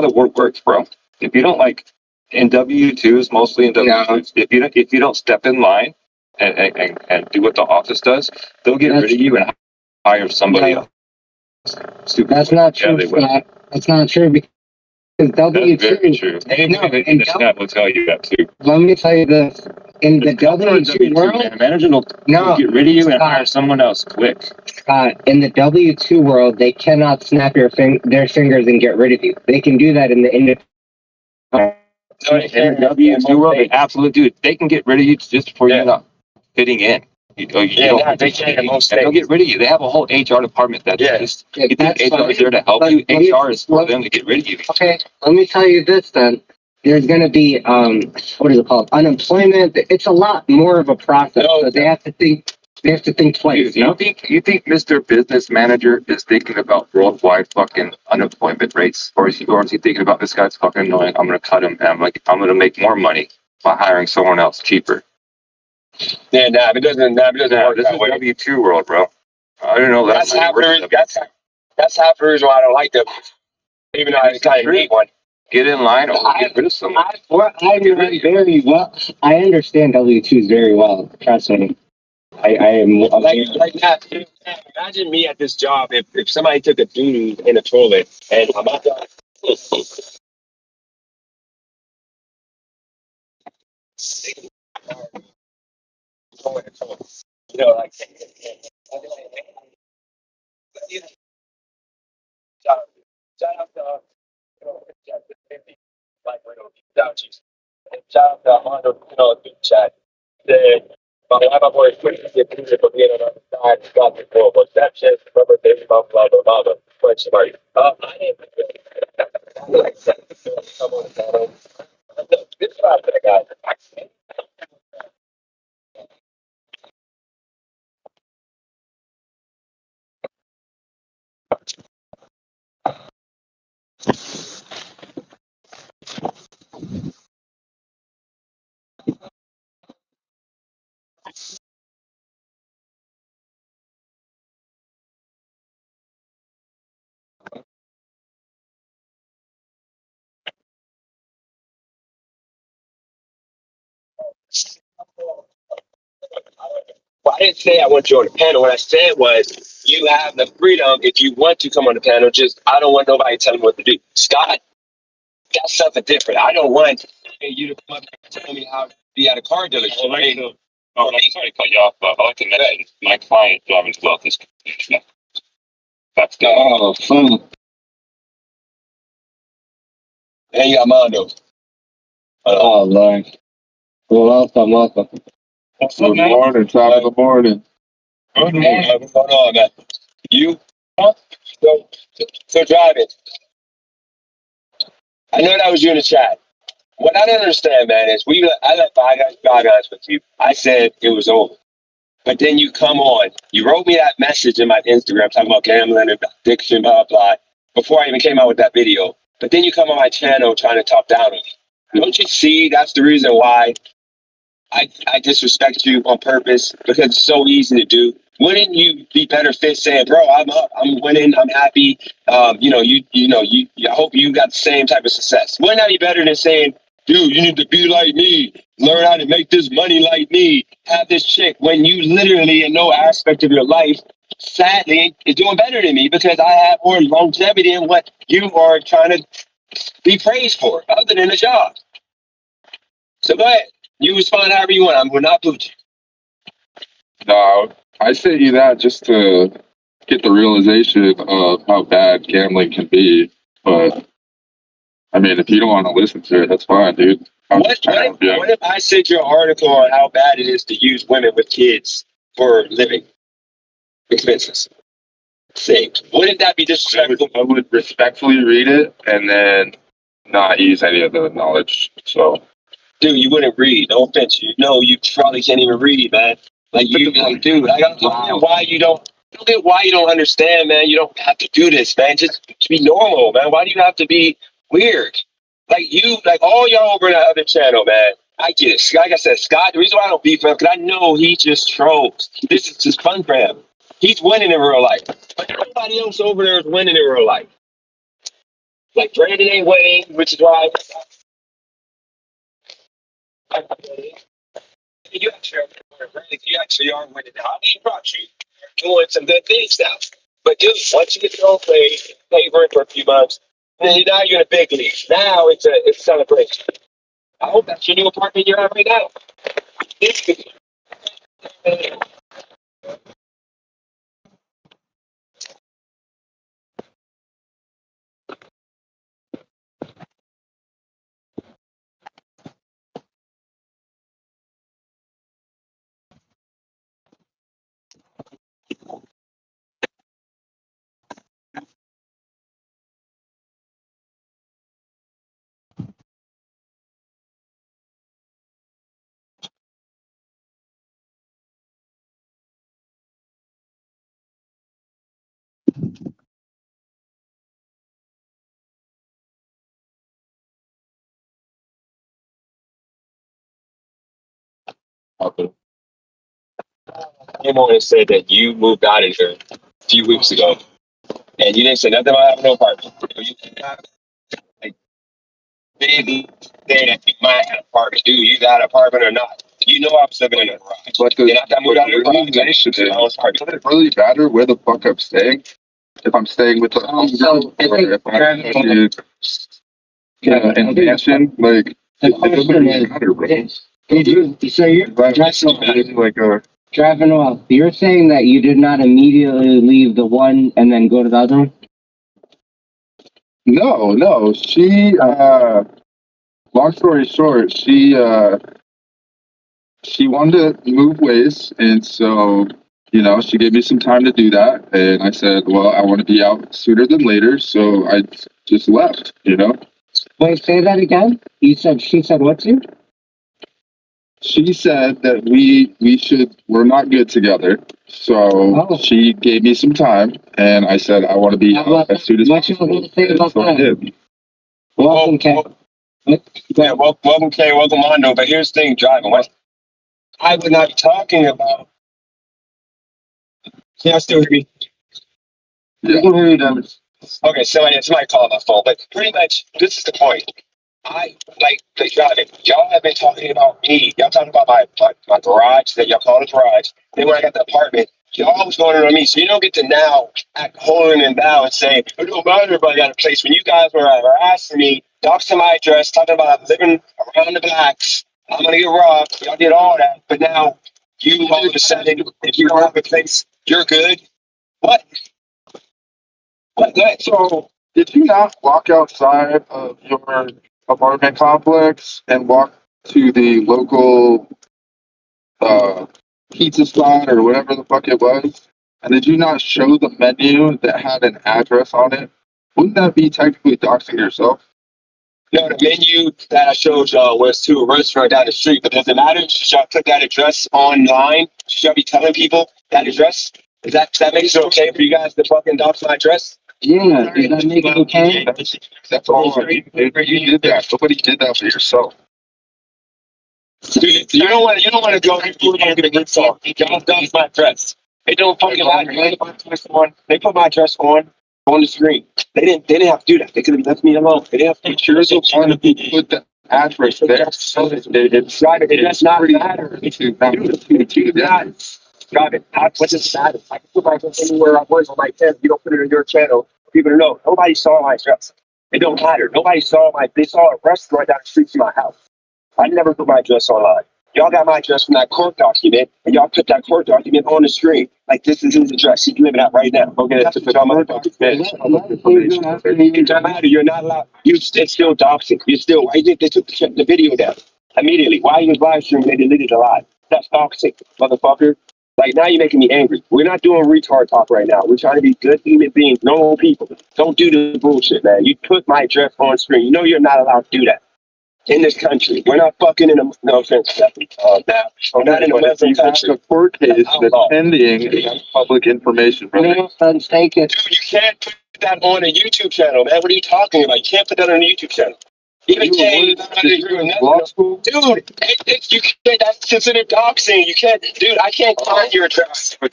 the world works, bro. If you don't like in W-2s, mostly in W-2s, if you don't step in line and do what the office does, they'll get rid of you and hire somebody else. Stupid. That's not true, Scott. That's not true Because W2, true. no, And the stat will tell you that too. let me tell you this. In the W2 world, man. Manager will get rid of you and hire someone else quick. Scott, in the W2 world, they cannot snap their fingers and get rid of you. They can do that in the independent. In the W2 world, they absolutely do. They can get rid of you just for you not fitting in. They can in most states. They'll get rid of you. They have a whole HR department that's just. You think HR is there to help you? HR is for them to get rid of you. Okay, let me tell you this then. There's going to be what is it called? Unemployment. It's a lot more of a process. So they have to think. They have to think twice. You think Mr. Business Manager is thinking about worldwide fucking unemployment rates, or is he thinking about this guy's fucking annoying? I'm gonna cut him, and I'm gonna make more money by hiring someone else cheaper. Yeah, it doesn't work this that is way. W2 world, bro. I don't know. That's half the reason. That's half the reason why I don't like them. Even though I kind of need one. Get in line or get rid of someone. I very well. I understand W2s very well. Trust me. I am like that. Imagine me at this job if somebody took a doo in a toilet and I'm out there. You know, like shout out to like shout out to Arnold, good chat. My boy quick to get through it, but being on the other side, got the goal. But that shit, remember, baby, blah, question mark. I didn't like someone this spot that I got. Well, I didn't say I want you on the panel. What I said was you have the freedom if you want to come on the panel. Just I don't want nobody telling me what to do. Scott, that's something different. I don't want you to come up and tell me how to be at a car dealership. I'm sorry to cut you off, but I like to mention my client driving to wealth is confused. That's fun. And you got Mondo. Oh, Lord. Welcome. Good morning, top of the morning. Good morning. What's going on, man? You? So driving. I know that was you in the chat. What I don't understand, man, is I let bygones with you. I said it was over. But then you come on. You wrote me that message in my Instagram talking about gambling and addiction, blah, blah, before I even came out with that video. But then you come on my channel trying to talk down on me. Don't you see that's the reason why I disrespect you on purpose? Because it's so easy to do. Wouldn't you be better fit saying, bro, I'm up, I'm winning, I'm happy. I hope you got the same type of success. Wouldn't that be better than saying, dude, you need to be like me, learn how to make this money like me, have this chick, when you literally in no aspect of your life, sadly, is doing better than me because I have more longevity in what you are trying to be praised for, other than a job. So go ahead. You respond however you want. I will not boot you. No, I sent you that just to get the realization of how bad gambling can be. But, I mean, if you don't want to listen to it, that's fine, dude. What if I sent you an article on how bad it is to use women with kids for living expenses? Wouldn't that be disrespectful? I would respectfully read it and then not use any of the knowledge. So, dude, you wouldn't read. No offense. You probably can't even read, man. Like dude, I don't get why you don't understand, man. You don't have to do this, man. Just be normal, man. Why do you have to be weird? Like all y'all over that other channel, man. I get it. Like I said, Scott, the reason why I don't beef him, because I know he just trolls. This is just fun for him. He's winning in real life. But everybody else over there is winning in real life. Like Brandon ain't winning, which is why you actually are winning now. I mean, brought you doing some good things now. But dude, once you get your own play, favorite for a few months, And now you're in a big league. Now it's a celebration. I hope that's your new apartment you're at right now. It's good. Okay. Came on and said that you moved out of here a few weeks ago, and you didn't say nothing about having no apartment. You like, they say that you might have an apartment. Do you got an apartment or not? You know I was living in a garage. But the realization is, does it really matter where the fuck I'm staying? If I'm staying with the homegirl or if I'm in a mansion, like it doesn't really matter, bro. So you're Like a driving off. You're saying that you did not immediately leave the one and then go to the other one? no. She long story short, she wanted to move ways, and so she gave me some time to do that, and I said, well, I want to be out sooner than later, so I just left. Wait, say that again. She said what to you? She said that we're not good together, so she gave me some time, and I said I want to be out as soon as possible. So I did. Welcome, Kay. Yeah, welcome, Kay. Welcome, Mondo. But here's the thing, driving. I would not be talking about. Can I still hear me? Yeah. Okay, somebody called my phone, but pretty much this is the point. I like the driving. Y'all have been talking about me. Y'all talking about my garage that y'all call a garage. Then when I got the apartment, y'all was going on me. So you don't get to now act holding and bow and say, it don't matter if I got a place. When you guys were harassing me, doxing my address, talking about living around the blacks, I'm gonna get robbed. Y'all did all that, but now you all of a sudden, if you don't have a place, you're good. What? So did you not walk outside of your apartment complex and walk to the local pizza spot or whatever the fuck it was? And did you not show the menu that had an address on it? Wouldn't that be technically doxing yourself? No, the menu that I showed y'all was to a restaurant down the street, but does it matter? Should y'all put that address online? Should y'all be telling people that address? That makes it okay for you guys to fucking dox my address? Yeah, does that make it okay? That's all. You did that. Nobody did that for yourself. Dude, you don't want to go and get a good song. Y'all dox my address. They don't fucking matter. They put my address on the screen. They didn't have to do that. They could have left me alone. They didn't have to. You're the one who put the address there. It's right. It does not matter. Got it. What's it matter? I can put my address anywhere I was on my tent. You don't put it on your channel for people to know. Nobody saw my address. It don't matter. Nobody saw they saw a restaurant down the street from my house. I never put my address online. Y'all got my address from that court document, and y'all put that court document on the screen. Like, this is his address. He's living out right now. Go get it. It's on my document. It doesn't matter. You're not allowed. It's still doxing. You're still. Why did they took the video down immediately? Why you was live streaming? They deleted the live. That's doxing, motherfucker. Like, now you're making me angry. We're not doing retard talk right now. We're trying to be good human beings, normal people. Don't do the bullshit, man. You put my address on screen. You know you're not allowed to do that. In this country, we're not fucking in a no offense, now we're not in a Muslim country. A court case that's pending public information. Dude, you can't put that on a YouTube channel, man. What are you talking about? You can't put that on a YouTube channel. Even Kay, law school, dude. You can't. That's considered doxing. You can't, dude. I can't find your address. I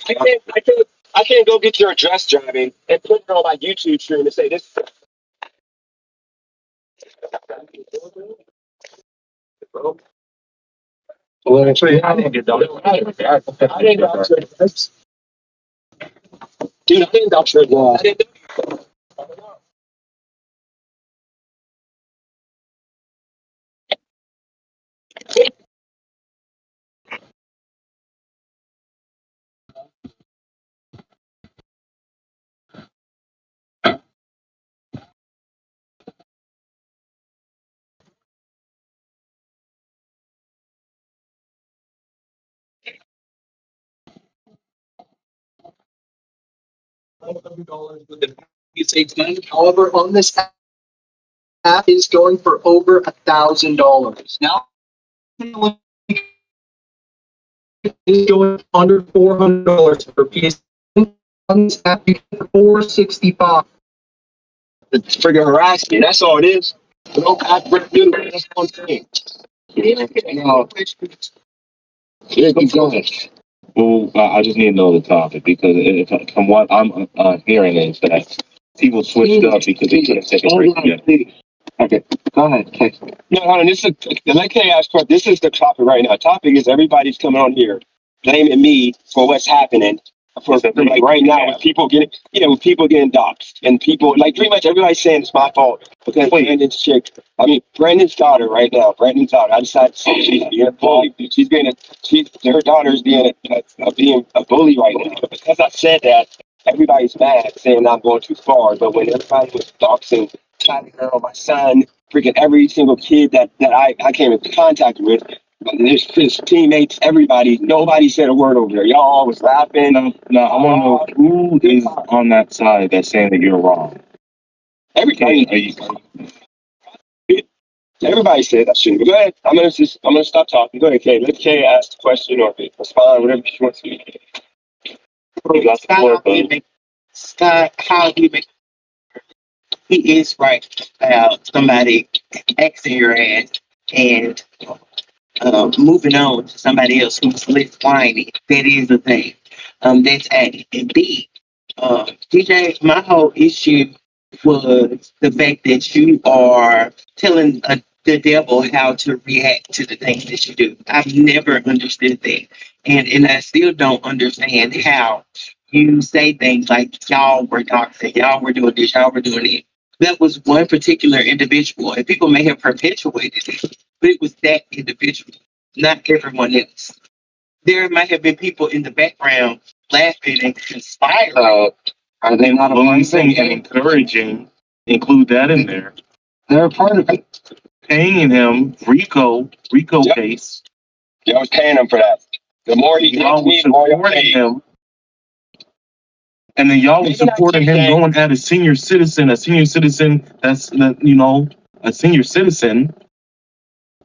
can't go get your address, driving, and put it on my YouTube stream and say this. Well, actually, I didn't get doxxed. I didn't dox your address. Dude, I didn't dox your address. It's $18. However, on this app is going for over $1,000. Now is going under $400 for PS. On this app, you get for $465. It's freaking harassment. That's all it is. No app review. That's one thing. Yeah, keep going. Well, I just need to know the topic because from what I'm hearing is that people switched up because they couldn't take a break yet. Okay, go ahead. Okay. No, hold on. This is like Kay asked for. This is the topic right now. Topic is everybody's coming on here blaming me for what's happening. For like right now, with people getting, with people getting doxxed and people like pretty much everybody's saying it's my fault because Brandon's chick. I mean, Brandon's daughter right now. Brandon's daughter. I decided to say she's being a bully. Her daughter is being a bully right now. But because I said that, everybody's mad, saying I'm going too far. But when everybody was doxing Tyler, girl, my son, freaking every single kid that I came into contact with. His teammates, everybody, nobody said a word over there. Y'all was laughing. No, I want to know who is on that side that's saying that you're wrong. Everybody said that shit. But go ahead. I'm gonna stop talking. Go ahead, Kay. Let Kay ask the question or respond, whatever she wants to. Scott, how he make he is right about somebody Xing your ass and moving on to somebody else who's less whiny. That is the thing. That's A. And B, DJ, my whole issue was the fact that you are telling the devil how to react to the things that you do. I've never understood that. And I still don't understand how you say things like y'all were toxic, y'all were doing this, y'all were doing it. That was one particular individual, and people may have perpetuated it, but it was that individual, not everyone else. There might have been people in the background laughing and conspiring. Are they not amazing and encouraging? Include that in there. They're a part of it. Paying him Rico case. Yeah, I was paying him for that. The more he y'all gives me, the more I pay him. And then y'all was supporting him going at a senior citizen that's a senior citizen,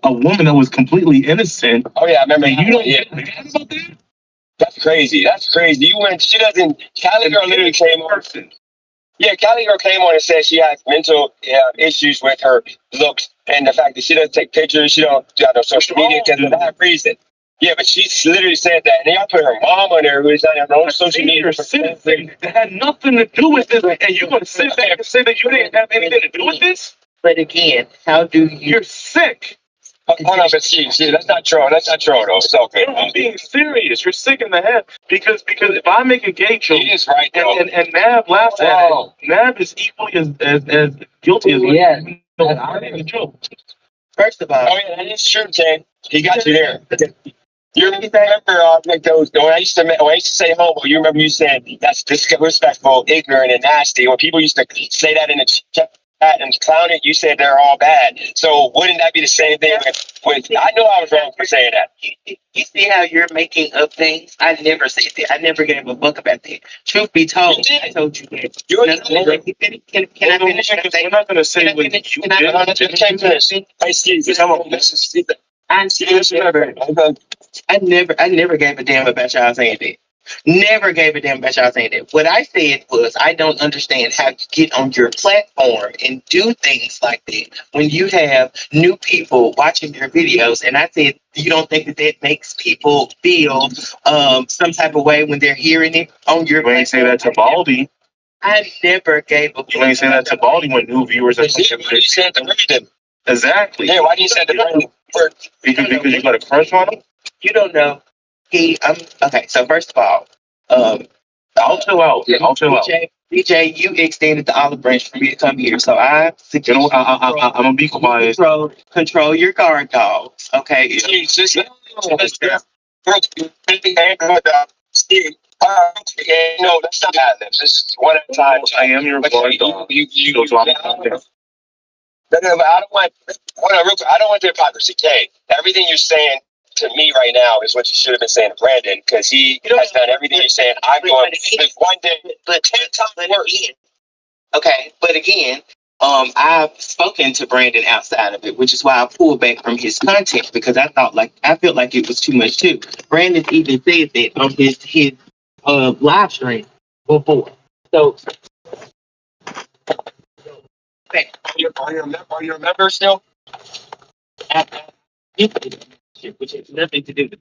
a woman that was completely innocent. Oh yeah, I remember. And you don't get mad about that? That's crazy. That's crazy. She doesn't. Cali girl literally came on. Yeah, Cali girl came on and said she has mental issues with her looks and the fact that she doesn't take pictures. She don't do no social media because of that reason. Yeah, but she literally said that, and then y'all put her mom on there, who is not on her own social media. That had nothing to do with this, and you want to sit back and say that you didn't have anything to do with this? But again, how do you? You're sick. Hold on, but see, that's not true. That's not true, though. It's okay. I'm being serious. You're sick in the head because if I make a gay joke, he is right, and Nab laughs at it, Nab is equally as guilty as me. Yeah. I made a joke. First of all, oh yeah, that is true, Ken. He got you there. You remember like those when I used to say homo, you remember you said that's disrespectful, ignorant, and nasty. When people used to say that in the chat and clown it, you said they're all bad. So wouldn't that be the same thing with I know I was wrong for saying that. You see how you're making up things? I never said that. I never gave a book about that. Truth be told, I told you that. Can I finish my statement? We're not going to say what you did. Can't finish. Hey, Steve, I never gave a damn about y'all saying that. Never gave a damn about y'all saying that. What I said was, I don't understand how you get on your platform and do things like that when you have new people watching your videos. And I said, you don't think that makes people feel some type of way when they're hearing it on your platform? You ain't say that to Baldy. I never gave a. You ain't say that to Baldy when new viewers are coming. Why you said to Brandon? Exactly. Yeah, why do you say to Brandon? Because you got a crush on him? You don't know. Okay, so first of all, I'll chill out. DJ, you extended the olive branch for me to come here, so I suggest I'm gonna be quiet. Control your guard dogs, okay? Steve, no, that's not bad. This is one at a time. I am your guard dog. So I'm I don't want. Hold on, real quick. I don't want the hypocrisy. Kay, everything you're saying to me right now is what you should have been saying to Brandon, because he has done everything you're saying. I'm going one day, but 10 times worse. Okay, but again, I've spoken to Brandon outside of it, which is why I pulled back from his content because I felt like it was too much too. Brandon even said that on his live stream before. So, Are you a member still? Which has nothing to do with it.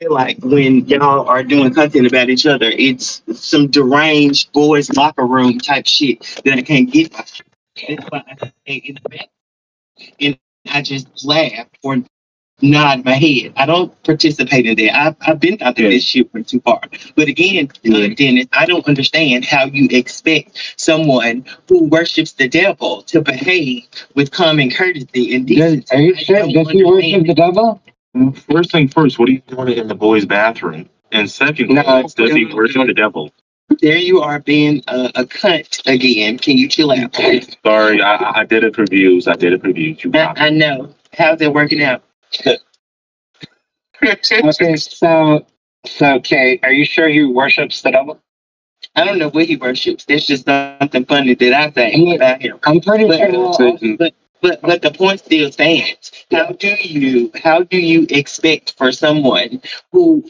Like when y'all are doing content about each other, it's some deranged boys locker room type shit that I can't get by. That's why I say in the back, and I just laugh or nod my head. I don't participate in that. I've been out there. This shit went too far. But again, Dennis, I don't understand how you expect someone who worships the devil to behave with common courtesy and decency. Are you sure? Does he worship the devil? First thing first, what are you doing in the boys' bathroom? And second, does he worship the devil? There you are being a cunt again. Can you chill out? Sorry, I did it for views. I know. How's it working out? Okay, so Kay, are you sure he worships the devil? I don't know what he worships. There's just something funny that I say about him. I'm pretty sure. But the point still stands. How do you expect for someone who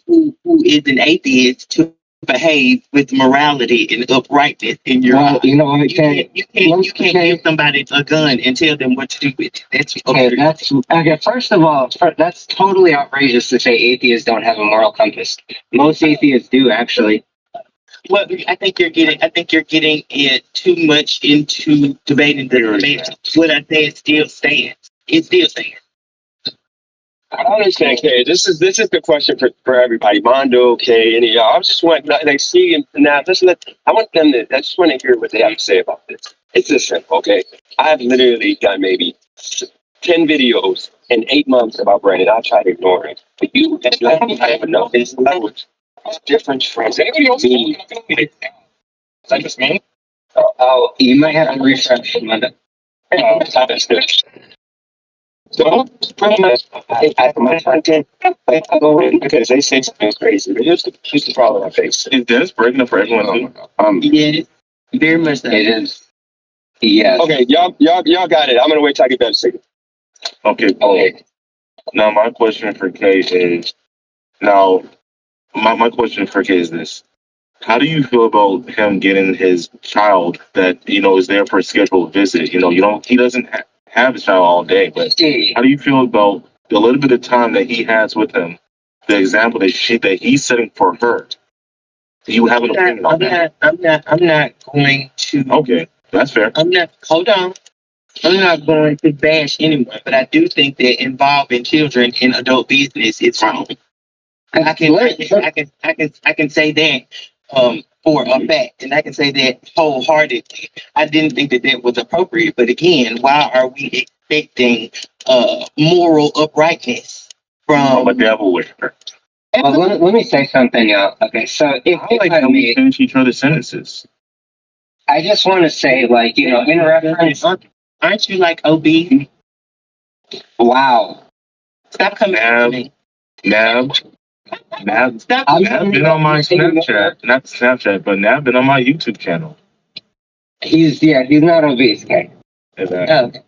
is an atheist to behave with morality and uprightness in your eyes? You know what, you can't give somebody a gun and tell them what to do with it. That's okay. First of all, that's totally outrageous to say atheists don't have a moral compass. Most atheists do, actually. Well, I think you're getting it too much into debating the debate. What I said still stands. It still stands. I understand, Kay. This is the question for everybody. Mondo, Kay, any of y'all. I just want like see and now I want them to. I just want to hear what they have to say about this. It's this simple, okay? I have literally done maybe 10 videos in 8 months about Brandon. I try to ignore it, but you, I have enough. It's language. Different friends. Anybody else? Is that just me? Oh, you might have to refresh, Amanda. So pretty much, I my content, I go in because they say something crazy. But here's the problem I face. Is Dennis breaking up for everyone? Yeah, very much so. It is. Yes. Okay, y'all got it. I'm gonna wait till I get better signal. Okay. Now my question for Kay is my question for Kay is this. How do you feel about him getting his child that, is there for a scheduled visit? He doesn't have his child all day, but how do you feel about the little bit of time that he has with him, the example that he's setting for her? Do you have an opinion on that? I'm not going to. Okay, that's fair. Hold on. I'm not going to bash anyone, but I do think that involving children in adult business is wrong. I can say that for a fact, and I can say that wholeheartedly. I didn't think that was appropriate, but again, why are we expecting moral uprightness from a devil worshiper? Well, let me say something, y'all. Okay, so if I may finish each other's sentences. I just want to say, in reference, aren't you like OB? Wow. Stop coming at me. Nav been on my Snapchat, not Snapchat, but Nav been on my YouTube channel. He's not obese, okay? Exactly.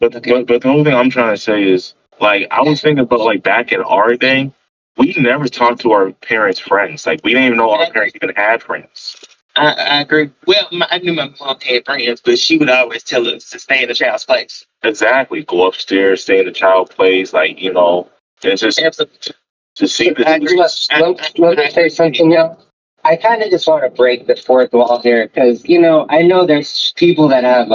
But the whole thing I'm trying to say is, like, I was thinking about, like, back in our day, we never talked to our parents' friends. Like, we didn't even know our parents even had friends. I agree. Well, I knew my mom had friends, but she would always tell us to stay in the child's place. Exactly. Go upstairs, stay in the child place, like, you know, it's just to see this. Let me say something, y'all. I kind of just want to break the fourth wall here because, I know there's people that have,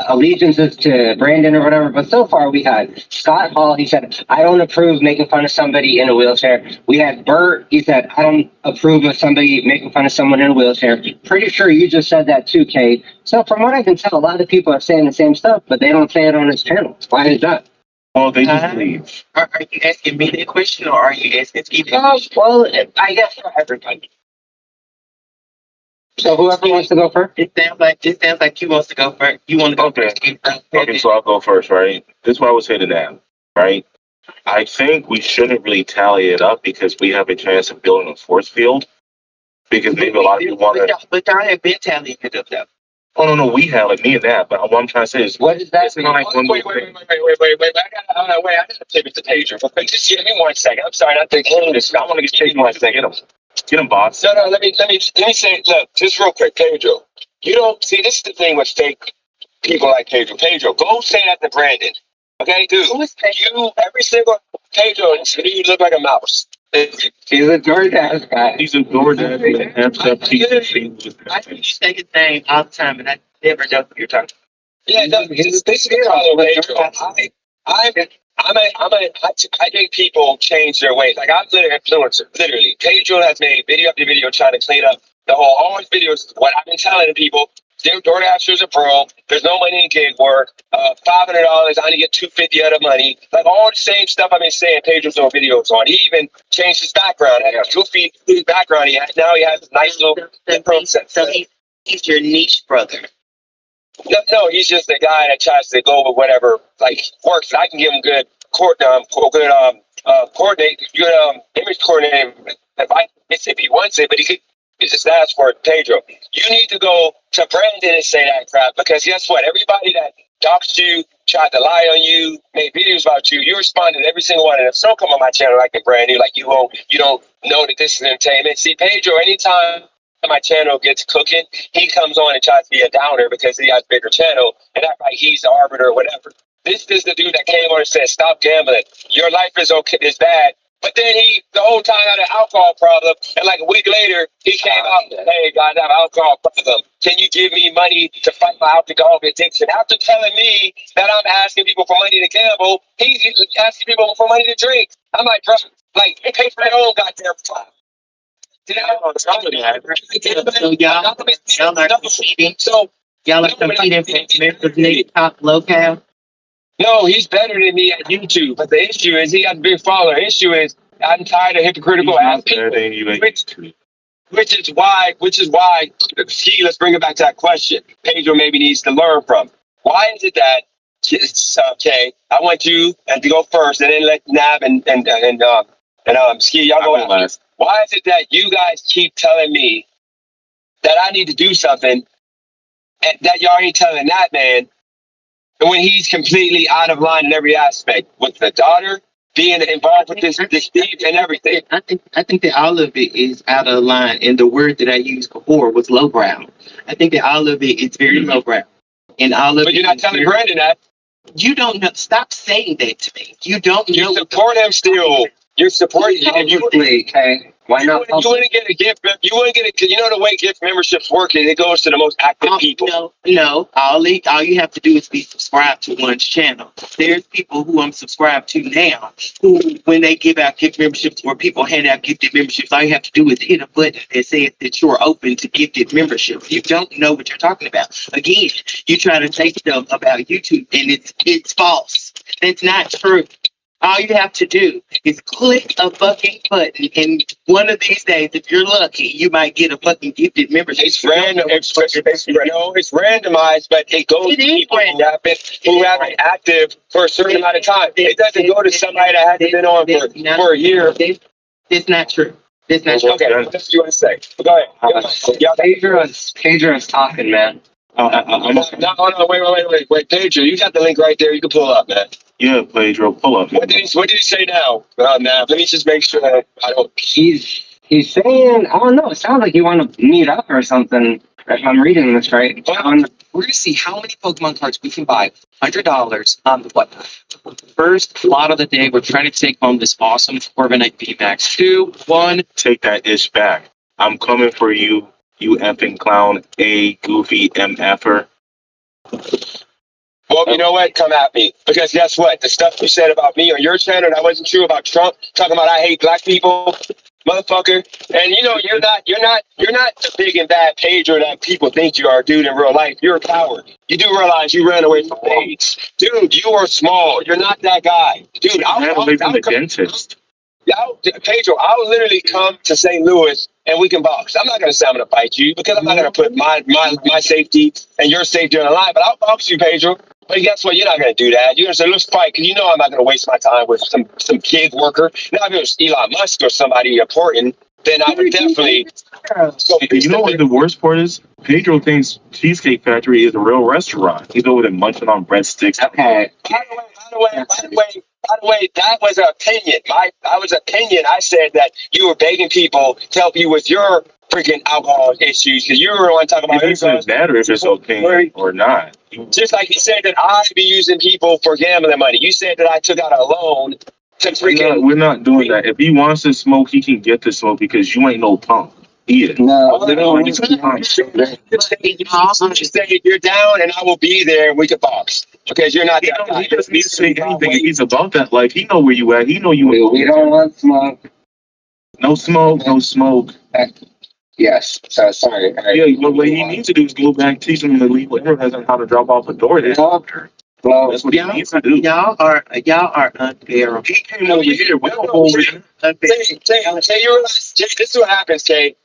allegiances to Brandon or whatever, but so far we had Scott Hall. He said, I don't approve making fun of somebody in a wheelchair. We had Bert. He said, I don't approve of somebody making fun of someone in a wheelchair. Pretty sure you just said that too, Kate. So from what I can tell, a lot of people are saying the same stuff, but they don't say it on his channel. Why is that? Well, they just leave. Are you asking me that question, or are you asking Steve? Well, I guess for everybody. So whoever wants to go first. It sounds like you wants to go first. You want to go first? Okay, so I'll go first, right? This is what I would say to Nav, right? I think we shouldn't really tally it up because we have a chance of building a force field. Because maybe a lot of people want to. But I have been tallying it up, though. Oh no, we have like me and that. But what I'm trying to say is, what is that? Wait. I gotta pivot to Pedro. Just give me 1 second. I'm sorry, not thinking this. I want to get Pedro 1 second. Get him, boss. No. Let me say. Look, just real quick, Pedro. You don't see. This is the thing with fake people like Pedro. Pedro, go say that to Brandon. Okay, dude. Who is you? Every single Pedro. You look like a mouse. He's a DoorDash guy. He's a DoorDash. I think you say his name all the time, and I never know who you're talking about. Yeah, no, this is the problem, Pedro. I think people change their ways. Like, I'm an influencer, literally. Pedro has made video after video trying to clean up the whole. All his videos, what I've been telling people, DoorDashers are broke. There's no money in gig work. $500, I only get $250 out of money. Like, all the same stuff I've been saying, Pedro's doing videos on. He even changed his background. He had a goofy background. Now he has a nice little set. So he's your niche brother. No, he's just a guy that tries to go with whatever like works. I can give him good image coordinating if he wants it, but he just ask for it, Pedro. You need to go to Brandon and say that crap because guess what? Everybody that doxed you, tried to lie on you, made videos about you, you responded to every single one. And if someone come on my channel like a brand new, like you don't know that this is entertainment. See, Pedro, anytime my channel gets cooking, he comes on and tries to be a downer because he has a bigger channel and act like he's the arbiter or whatever. This is the dude that came on and said, stop gambling. Your life is bad. But then he, the whole time, had an alcohol problem. And like a week later, he came out, hey, guys, I have an alcohol problem. Can you give me money to fight my alcohol addiction? After telling me that I'm asking people for money to gamble, he's asking people for money to drink. I'm like, bro, like, pay for their own goddamn time. Y'all are competing for the next top locale. No, he's better than me at YouTube. But the issue is he has a big follower. The issue is I'm tired of hypocritical ass people. Which is why, let's bring it back to that question. Pedro maybe needs to learn from. Why is it that okay? I want you and to go first, and then let Nav and Ski, y'all go last. Why is it that you guys keep telling me that I need to do something and that y'all ain't telling that man when he's completely out of line in every aspect with the daughter being involved with this thief and everything? I think that all of it is out of line, and the word that I used before was lowbrow. I think that all of it is very lowbrow, and all of. But you're not telling Brandon that. You don't know. Stop saying that to me. You don't know. You support him still. You're supporting him. Okay. Why not? You wouldn't get a gift. You wouldn't get a. You know the way gift memberships work is it goes to the most active people. No. All you have to do is be subscribed to one's channel. There's people who I'm subscribed to now who, when they give out gift memberships or people hand out gifted memberships, all you have to do is hit a button that says that you're open to gifted membership. You don't know what you're talking about. Again, you try to say stuff about YouTube and it's false. That's not true. All you have to do is click a fucking button, and one of these days, if you're lucky, you might get a fucking gifted membership. It's random. It's randomized, but it goes to people who have been active for a certain amount of time. It doesn't go to somebody that hasn't been on for a year. It's not true. It's not true. Okay, what else do you want to say? Go ahead. Pedro is talking, man. No, wait, Pedro, you got the link right there. You can pull up, man. Yeah, Pedro, pull up. What did he say now? Now, let me just make sure that I don't. He's saying, I don't know, it sounds like you want to meet up or something, if I'm reading this right. We're gonna see how many Pokemon cards we can buy. $100 on the first lot of the day. We're trying to take home this awesome Corviknight VMAX. 2, 1. Take that ish back. I'm coming for you, you effing clown, a goofy MFer. Well, you know what? Come at me. Because guess what? The stuff you said about me on your channel that wasn't true about Trump, talking about I hate black people, motherfucker. And you know, you're not the big and bad Pedro that people think you are, dude, in real life. You're a coward. You do realize you ran away from AIDS. Dude, you are small. You're not that guy. Dude, I'll the dentist. Pedro, I'll literally come to St. Louis and we can box. I'm not going to say I'm going to fight you because I'm not going to put my safety and your safety on the line, but I'll box you, Pedro. But guess what? You're not going to do that. You're going to say, let's fight, because you know I'm not going to waste my time with some kid worker. Now, if it was Elon Musk or somebody important, then I would definitely. You know what the worst part is? Pedro thinks Cheesecake Factory is a real restaurant. He's over there munching on breadsticks. Okay. By the way, that was an opinion. I was opinion. I said that you were begging people to help you with your freaking alcohol issues because you were the one talking about. It doesn't matter if it's opinion or not. Just like he said that I'd be using people for gambling money. You said that I took out a loan to freaking. We're not doing that. If he wants to smoke, he can get to smoke because you ain't no punk. Yeah. No, you say you're down and I will be there and we can box. Because you're not that guy. He doesn't need to say anything. If he's about that life, he know where you at. He know you. We don't want smoke. No smoke. No smoke. Yes. So sorry. Yeah. What he needs to do is go back, teach him the legal errors and how to drop off a door. Well, that's what he needs to do. Y'all are unfair. He came over here. We don't over here. This is what happens, Kay.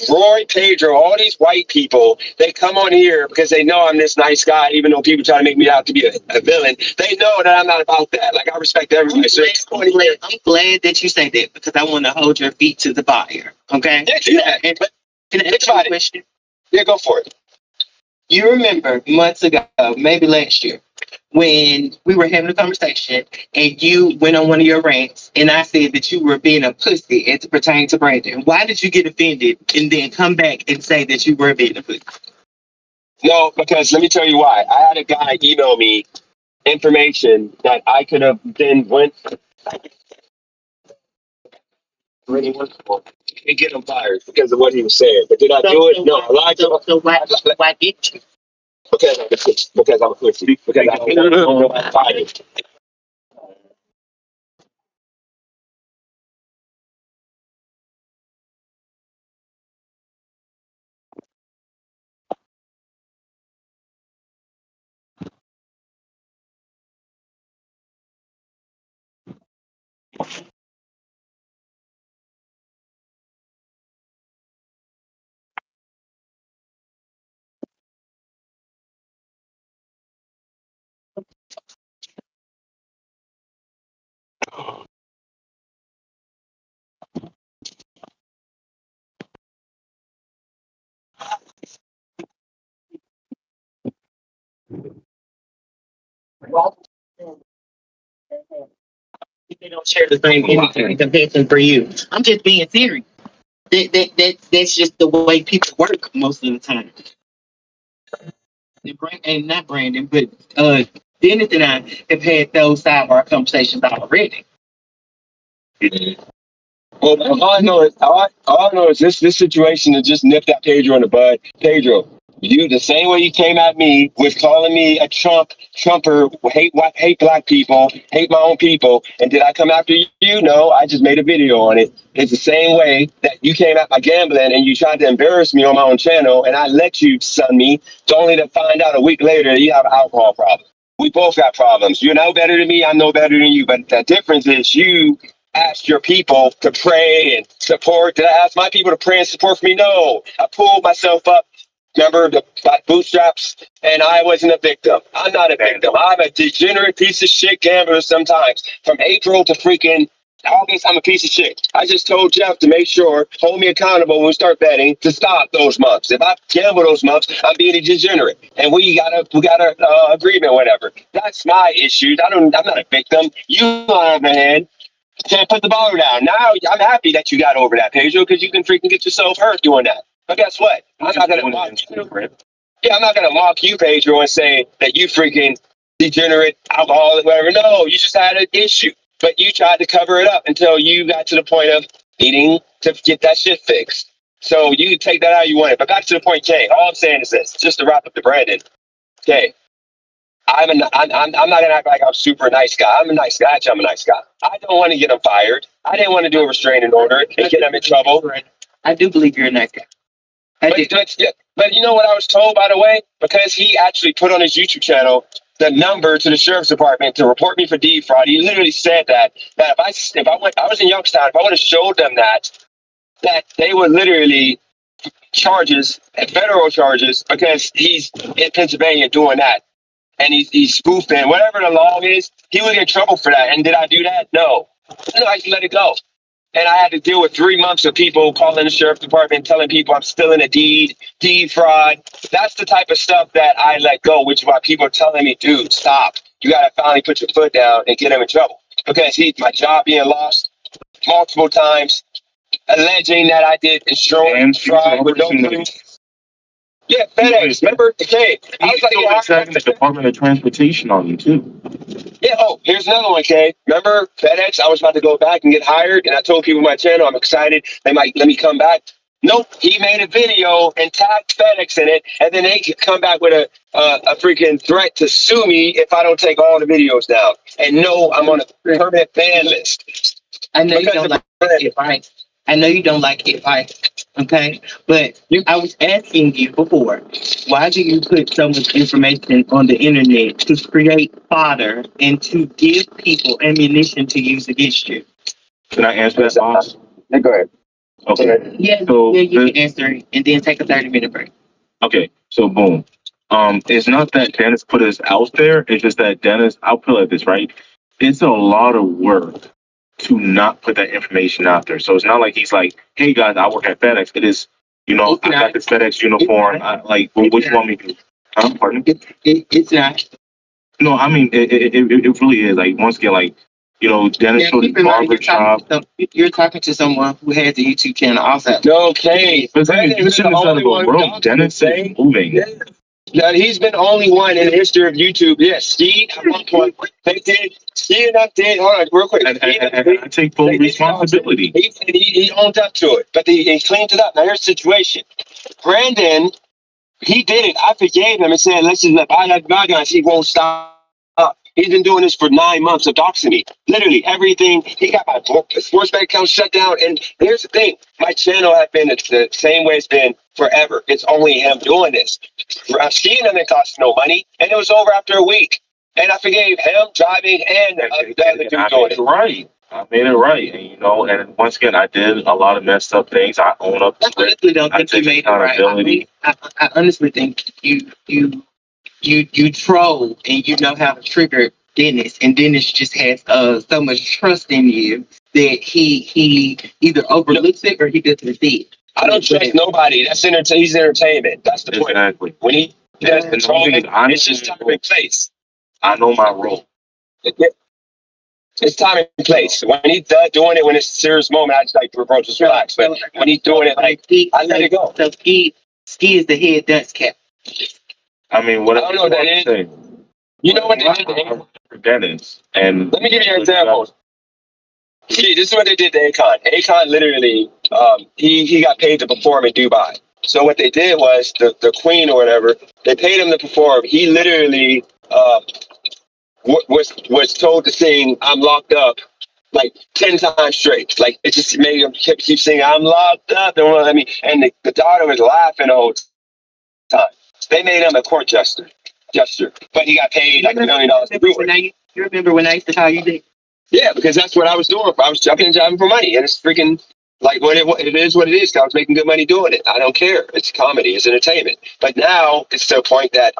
Roy, Pedro, all these white people, they come on here because they know I'm this nice guy, even though people try to make me out to be a villain. They know that I'm not about that. Like, I respect everybody. I'm glad that you say that because I want to hold your feet to the fire. Okay? Yeah, do that. Can I ask you a question? Yeah, go for it. You remember months ago, maybe last year, when we were having a conversation and you went on one of your rants and I said that you were being a pussy as it pertained to Brandon. Why did you get offended and then come back and say that you were being a pussy? No, because let me tell you why. I had a guy email me information that I could have then went and get him fired because of what he was saying. But did I do it? No, I lied to him. So why did you? Because I'm a pussy. Because I don't know why I fired. They don't share the same anything convention for you. I'm just being serious. That's just the way people work most of the time. And not Brandon, but Dennis and I have had those sidebar conversations already. Well, all I know is this situation that just nipped that Pedro in the bud. Pedro, you the same way you came at me with calling me a trumper, hate black people, hate my own people, and did I come after you? No, I just made a video on it. It's the same way that you came at my gambling and you tried to embarrass me on my own channel, and I let you sun me, only to find out a week later that you have an alcohol problem. We both got problems. You know better than me. I know better than you. But the difference is you asked your people to pray and support. Did I ask my people to pray and support for me? No. I pulled myself up. Remember the bootstraps? And I wasn't a victim. I'm not a victim. I'm a degenerate piece of shit gambler sometimes. From April to freaking August, I'm a piece of shit. I just told Jeff to make sure, hold me accountable when we start betting, to stop those months. If I gamble those months, I'm being a degenerate. And we got a agreement, whatever. That's my issues. I'm not a victim. You, on the other hand, can't put the baller down. Now I'm happy that you got over that, Pedro, because you can freaking get yourself hurt doing that. But guess what? I'm not gonna mock you. Yeah, I'm not gonna mock you, Pedro, and say that you freaking degenerate, alcoholic, whatever. No, you just had an issue, but you tried to cover it up until you got to the point of needing to get that shit fixed. So you can take that how you want it. But back to the point, Kay. All I'm saying is this, just to wrap up the Brandon. Kay, I'm not gonna act like I'm super nice guy. I'm a nice guy. I'm a nice guy. I don't want to get him fired. I didn't want to do a restraining order and get him in trouble. I do believe you're a nice guy. But you know what I was told, by the way? Because he actually put on his YouTube channel the number to the sheriff's department to report me for deed fraud. He literally said that if I was in Youngstown, if I would have showed them that they would literally charges, federal charges, because he's in Pennsylvania doing that. And he's spoofing, whatever the law is, he would get in trouble for that. And did I do that? No. No, I just let it go. And I had to deal with 3 months of people calling the sheriff's department, telling people I'm still in a deed fraud. That's the type of stuff that I let go, which is why people are telling me, dude, stop. You got to finally put your foot down and get him in trouble. Because my job being lost multiple times, alleging that I did insurance fraud with no proof. Yeah, FedEx. Remember? Okay. I was like, attacking the Department of Transportation on you too. Yeah. Oh, here's another one, Kay. Remember FedEx? I was about to go back and get hired, and I told people on my channel I'm excited. They might let me come back. Nope. He made a video and tagged FedEx in it, and then they could come back with a freaking threat to sue me if I don't take all the videos down. And no, I'm on a permanent ban list. I know you don't like advice. I know you don't like advice, okay? But I was asking you before, why do you put so much information on the internet to create fodder and to give people ammunition to use against you? Can I answer that, boss? Yeah, go ahead. Okay. Yeah, So you can answer it and then take a 30-minute break. Okay, so boom. It's not that Dennis put us out there. It's just that Dennis, I'll put it like this, right? It's a lot of work to not put that information out there. So it's not like he's like, hey guys, I work at FedEx. It is, I got this FedEx uniform. What you want me to do? Pardon? It's not. No, I mean, it really is. Like, once again, like, Dennis showed his barber shop. You're talking to someone who has a YouTube channel also. Okay. But you shouldn't have said bro. Dennis is moving. Yeah. Now, he's been the only one in the history of YouTube. Yes, Steve, at one point, they did. Steve and I did. Hold on, real quick. And I take full responsibility. He owned up to it, but he cleaned it up. Now, here's the situation. Brandon, he did it. I forgave him and said, let's just let bygones. He won't stop. He's been doing this for 9 months of doxing me. Literally everything. He got my sports bank account shut down. And here's the thing. My channel has been the same way it's been forever. It's only him doing this. Skiing doesn't cost no money. And it was over after a week. And I forgave him driving and the other dude doing it. Right. I made it right. And, and once again, I did a lot of messed up things. I own up to it. I honestly don't think you made it right. I honestly think you troll and you know how to trigger Dennis, and Dennis just has so much trust in you that he either overlooks it or he doesn't see it. I don't trust nobody. That's he's entertainment. That's the point. Exactly. When he does controlling, it's just time and place. I know my role. It's time and place. When he's doing it, when it's a serious moment, I just like, bro, just relax. But when he's doing it, I let it go. So Ski is the head dunce cap. I mean, what I don't know what that is. say? You know what they did to Dennis? And let me give you an example. See, this is what they did to Akon. Akon literally, he got paid to perform in Dubai. So what they did was the queen or whatever, they paid him to perform. He literally was told to sing "I'm Locked Up" like 10 times straight. Like it just made him keep singing "I'm locked up." They won't let me. And the daughter was laughing the whole time. They made him a court jester. gesture, but he got paid like $1 million to do it. You remember when I used to call you Dick? Yeah, because that's what I was doing. I was jumping and jiving for money, and it's freaking like it is what it is. 'Cause I was making good money doing it. I don't care. It's comedy. It's entertainment. But now it's to a point that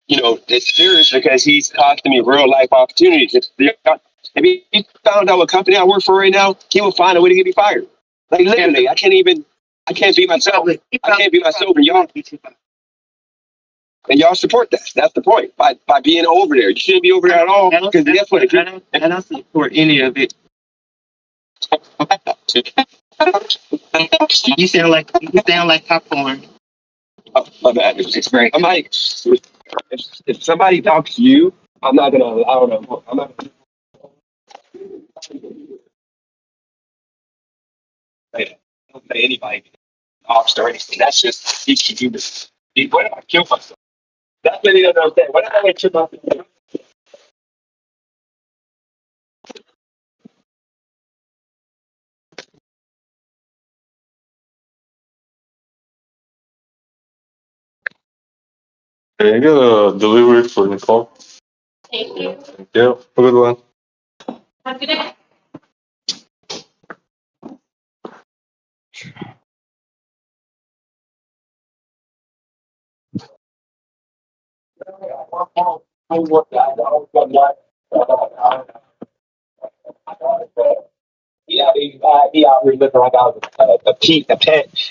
it's serious because he's costing me real life opportunities. If he found out what company I work for right now, he would find a way to get me fired. Like literally, I can't be myself. I can't be myself, and y'all support that. That's the point. By being over there, you shouldn't be over there at all. Because guess what? I don't support any of it. You sound like popcorn. Oh, my bad. It's great. I'm like, if somebody talks to you, I'm not gonna allow them. I'm not gonna say anybody off or anything. That's just he can do this. What if I kill myself? That's what he doesn't understand. What if I kill myself? Hey, I got a delivery for Nicole. Thank you. Thank you. Have a good one. Have a good day. Yeah, he out here looking like I was a PEDO. I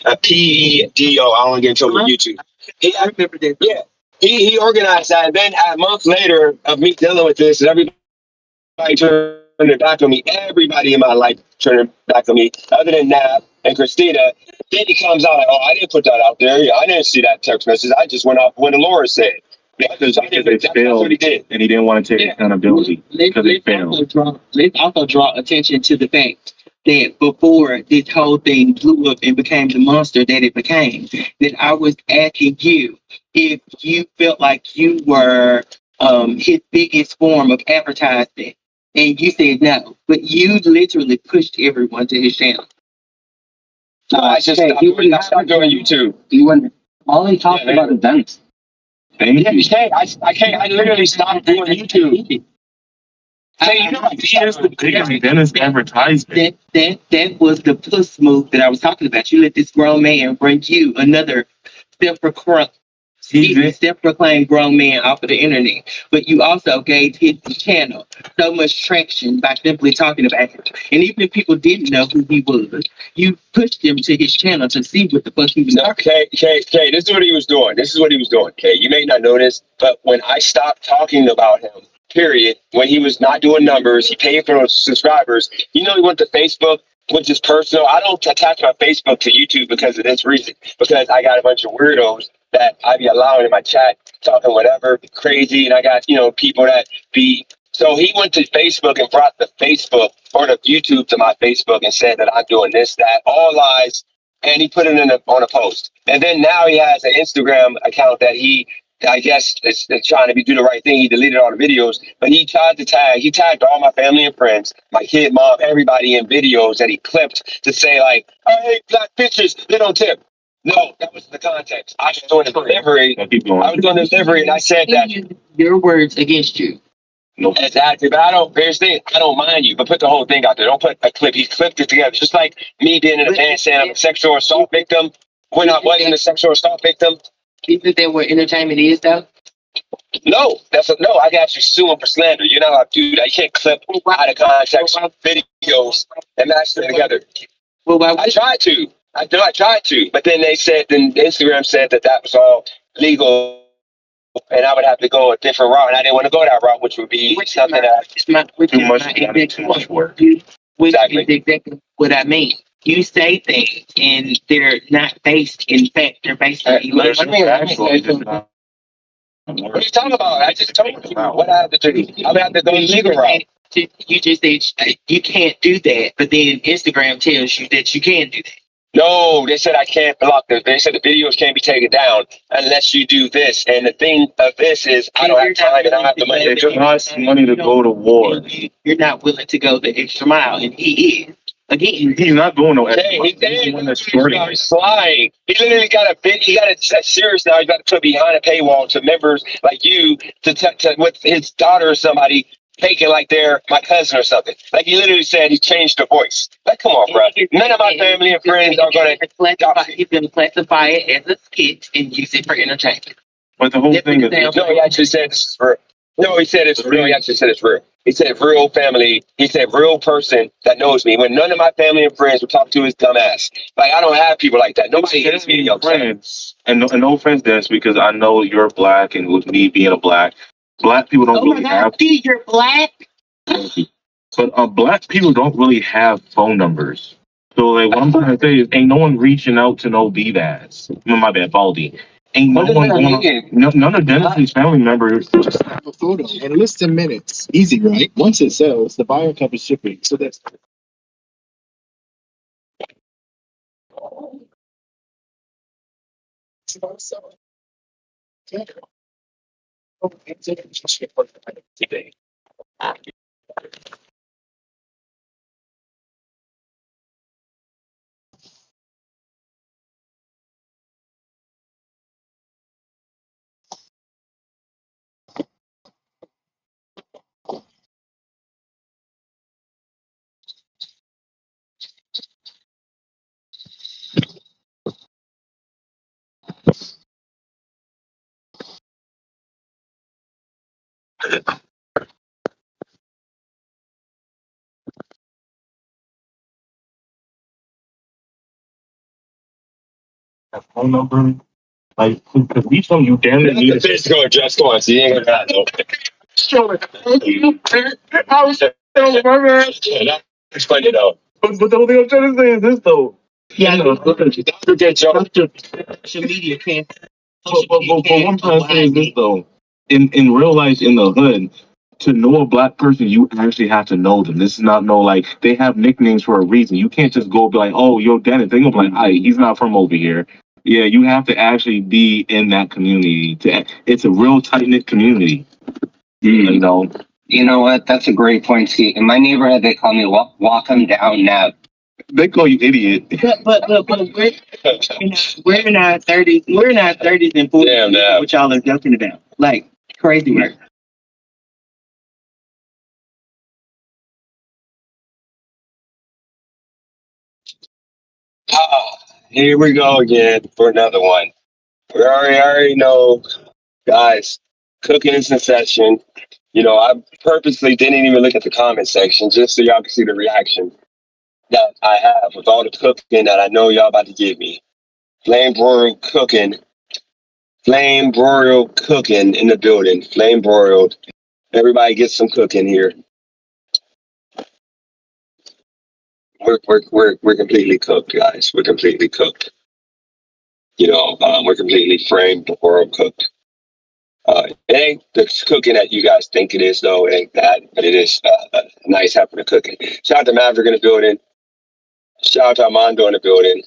don't want to get into it with YouTube. I remember that. Yeah, he organized that. And then a month later of me dealing with this, and everybody turned it back on me. Everybody in my life turned it back on me, other than Nab and Christina. Then he comes out like, "Oh, I didn't put that out there. Yeah, I didn't see that text message. I just went off when Laura said." Because they failed, and he didn't want to take accountability because they failed. Let's also draw attention to the fact that before this whole thing blew up and became the monster that it became, that I was asking you if you felt like you were his biggest form of advertising, and you said no, but you literally pushed everyone to his channel. No, I just stopped doing YouTube. You wouldn't. All he talked about events. Yeah, you can't. I can't. I literally stopped doing YouTube. Say, you know, here's the biggest Dennis advertisement. That was the puss move that I was talking about. You let this grown man bring you another self-proclaimed grown man off of the internet, but you also gave his channel so much traction by simply talking about him. And even if people didn't know who he was, you pushed him to his channel to see what the fuck he was doing. Okay, this is what he was doing. Okay, you may not know this, but when I stopped talking about him, period, when he was not doing numbers, he paid for those subscribers. He went to Facebook, which is personal. I don't attach my Facebook to YouTube because of this reason, because I got a bunch of weirdos that I be allowing in my chat talking whatever crazy, and I got people that be. So he went to Facebook and brought the Facebook or the YouTube to my Facebook and said that I'm doing this, that, all lies, and he put it on a post. And then now he has an Instagram account that I guess it's trying to do the right thing. He deleted all the videos, but he tagged all my family and friends, my kid, mom, everybody in videos that he clipped to say like, "I hate black bitches, they don't tip." No, that was the context. I was doing the delivery. And I said that. Your words against you. No, exactly. But here's the thing, I don't mind you, but put the whole thing out there. Don't put a clip. He clipped it together. Just like me being in a band saying I'm a sexual assault victim when I wasn't a sexual assault victim. Isn't that what entertainment is, though? No, no. I got you suing for slander. You're not allowed to do that. You can't clip out of context videos and match them together. Well, I tried to. I tried to, but then Instagram said that was all legal, and I would have to go a different route, and I didn't want to go that route, which would be something too much work. Which is exactly what I mean. You say things, and they're not based in fact. They're based on emotion. What are you talking about? I just told you what I have to do. I would have to go the legal route. You just said you can't do that, but then Instagram tells you that you can do that. No, they said I can't block them. They said the videos can't be taken down unless you do this. And the thing of this is, I don't have time and I don't have the money. It costs money to go to war. You're not willing to go the extra mile, and he is. Again, he's not going no extra. Hey, He's the one that's shorting it. he's lying. He literally got a serious now. He's got to put behind a paywall to members like you to with his daughter or somebody faking like they're my cousin or something. Like he literally said he changed the voice. Like, come on, bro. None of my family and friends are going to. he's going to classify it as a skit and use it for entertainment. But the whole thing is, No, he actually said this is real. No, he said it's real. He actually said it's real. He said real family. He said real person that knows me. When none of my family and friends would talk to his dumb ass. Like, I don't have people like that. Nobody hates me. Friends, and no offense, Dennis, because I know you're black, and with me being a black people don't really have. Steve, you're black. But black people don't really have phone numbers. So like, what I'm trying to say is, ain't no one reaching out to no B-Bads. My bad, Baldy. Ain't no one going. None of Dennis's family members. Just have a photo and list in minutes. Easy, right? Once it sells, the buyer covers shipping. So that's. Phone number, like, because we told you damn near need a physical address going, so you ain't gonna have no. I was my man. Explain it out. But the only thing I'm trying to say is this though. Yeah, social media can't. But what I'm trying to say is this though. In real life, in the hood, to know a black person, you actually have to know them. This is not no like they have nicknames for a reason. You can't just go be like, oh, yo, Dennis. They're gonna be like, hi, he's not from over here. Yeah, you have to actually be in that community. It's a real tight knit community. You know. You know what? That's a great point, Ski. In my neighborhood, they call me walk 'em down now. They call you idiot. But we're in our 30s. We're in our 30s and 40s. Damn, now. What y'all are joking about? Like crazy work. Here we go again for another one. We already know, guys, cooking is in session. You know, I purposely didn't even look at the comment section just so y'all can see the reaction that I have with all the cooking that I know y'all about to give me. Flame broiled cooking in the building. Flame broiled. Everybody get some cooking here. We're completely cooked, guys. We're completely cooked. You know, we're completely framed broiled cooked. It ain't the cooking that you guys think it is, though. It ain't that, but it is nice having the cooking. Shout out to Maverick in the building. Shout out to Armando in the building.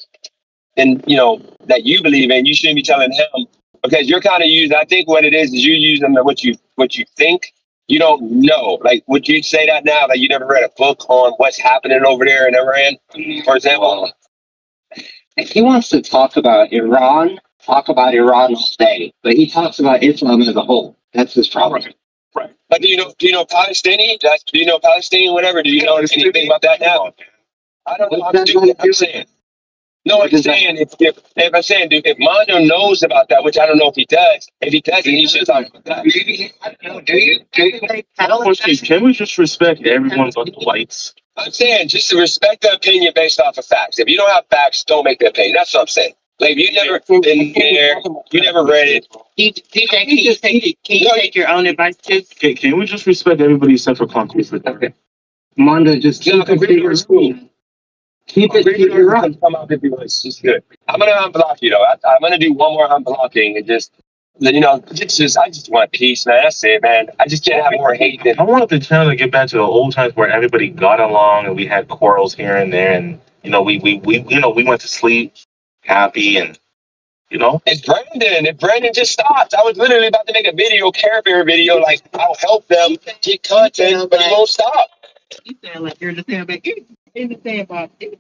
And, you know, that you believe in, you shouldn't be telling him because you're kind of using, I think what it is you're using what you think. You don't know. Like, would you say that now? Like, you never read a book on what's happening over there in Iran, for example? If he wants to talk about Iran all day, but he talks about Islam as a whole. That's his problem. Right. But do you know Palestinian? Do you know Palestinian? Whatever. Do you know anything about that now? I don't know. I'm saying. No, I'm saying if I'm saying, dude, if Mondo knows about that, which I don't know if he does. If he doesn't, he should talk about that. Maybe I don't know. Do you? Can we just respect everyone but the whites? I'm saying just to respect the opinion based off of facts. If you don't have facts, don't make the opinion. That's what I'm saying. Like, you never been there, you never read it. Can you take your own advice too? Can we just respect everybody except for conclusive? Okay. Mondo, just keep it. Keep it right. Come out if you want. It's good. I'm gonna unblock you though. I'm gonna do one more unblocking and just. You know, I just want peace, man. That's it, man. I just can't have more hate than. I want the channel to get back to the old times where everybody got along and we had quarrels here and there, and you know, we went to sleep happy, and you know. It's Brandon. If Brandon just stopped, I was literally about to make a video, Care Bear video, like I'll help them get content, but he won't stop. You sound like you're the same back. Anything about it.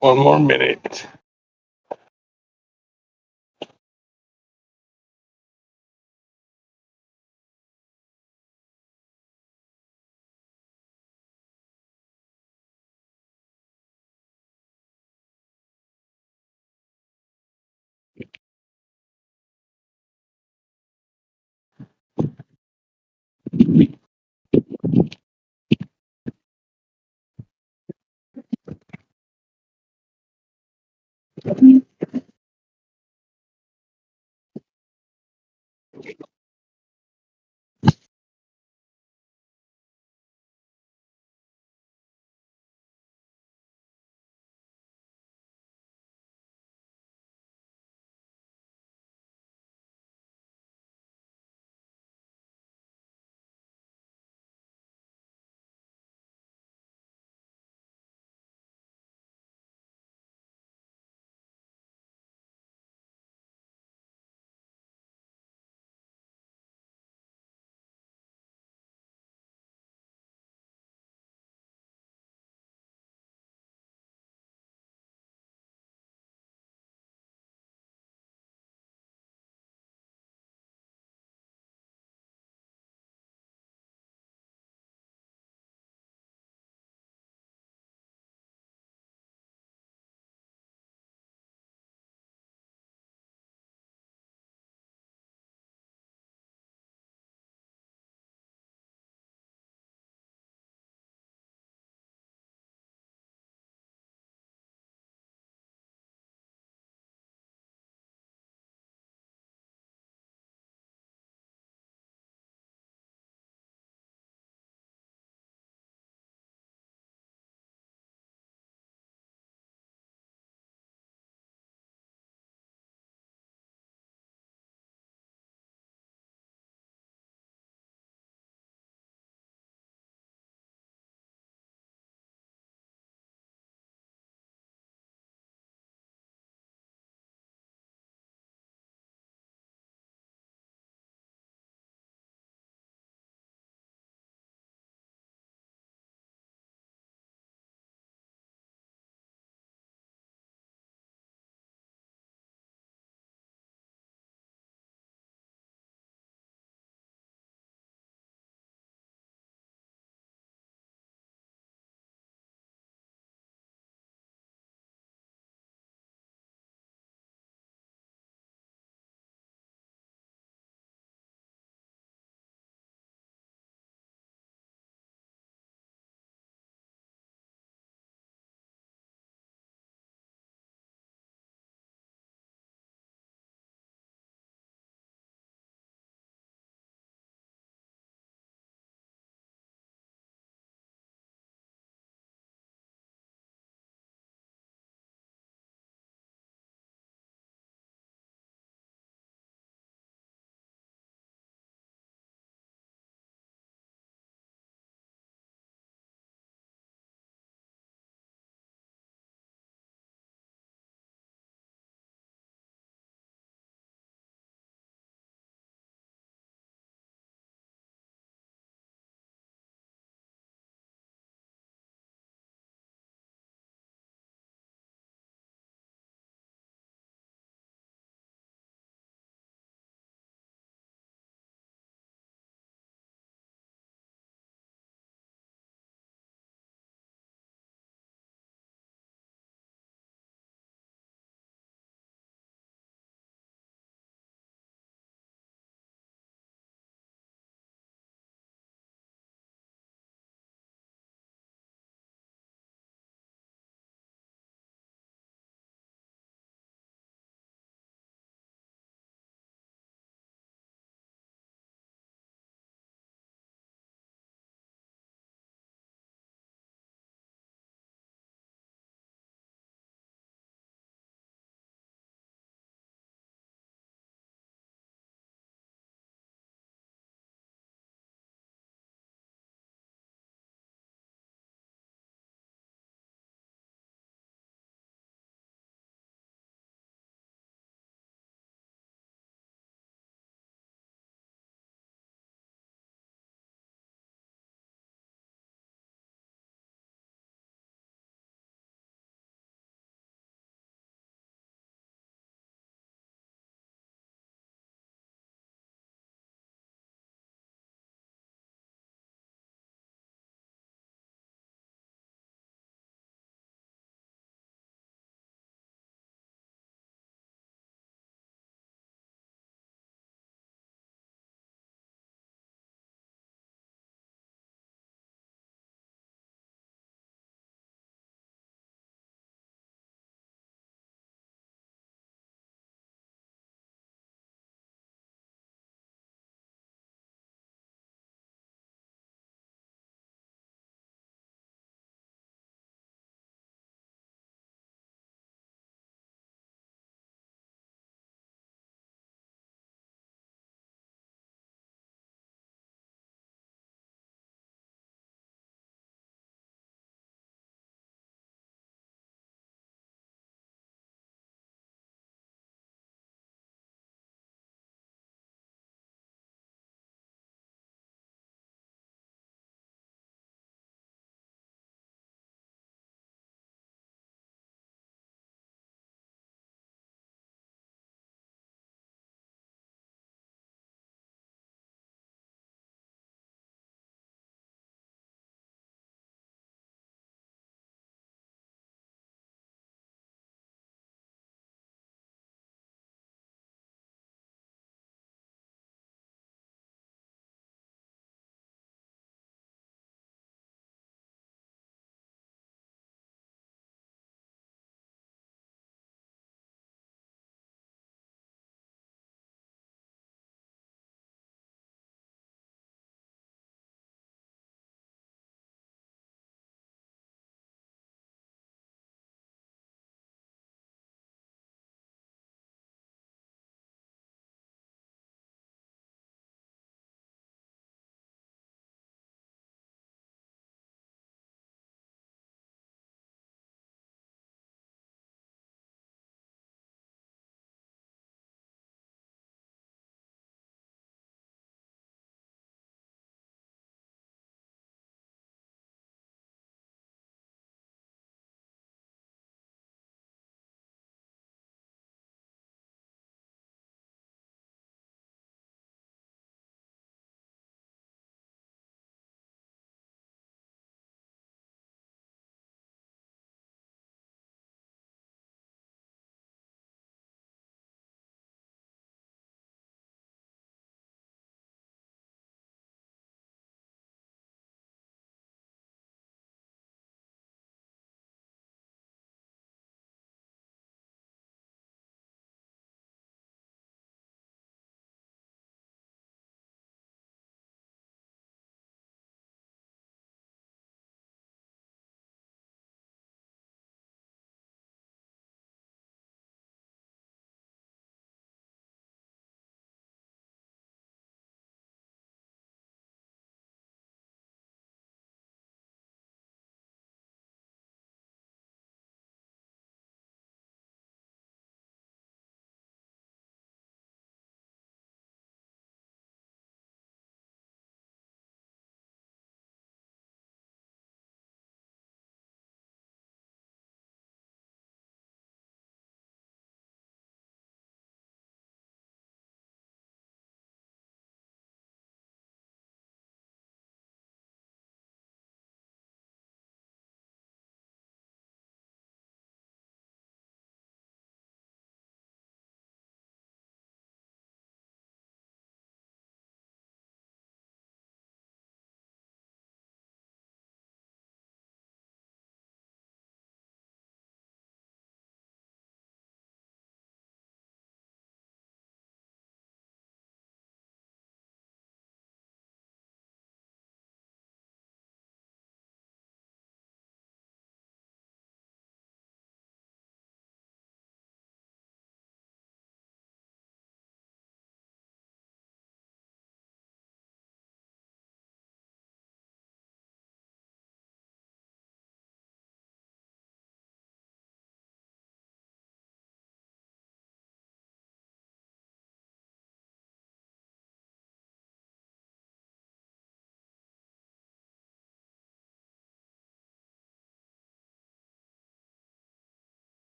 One more minute.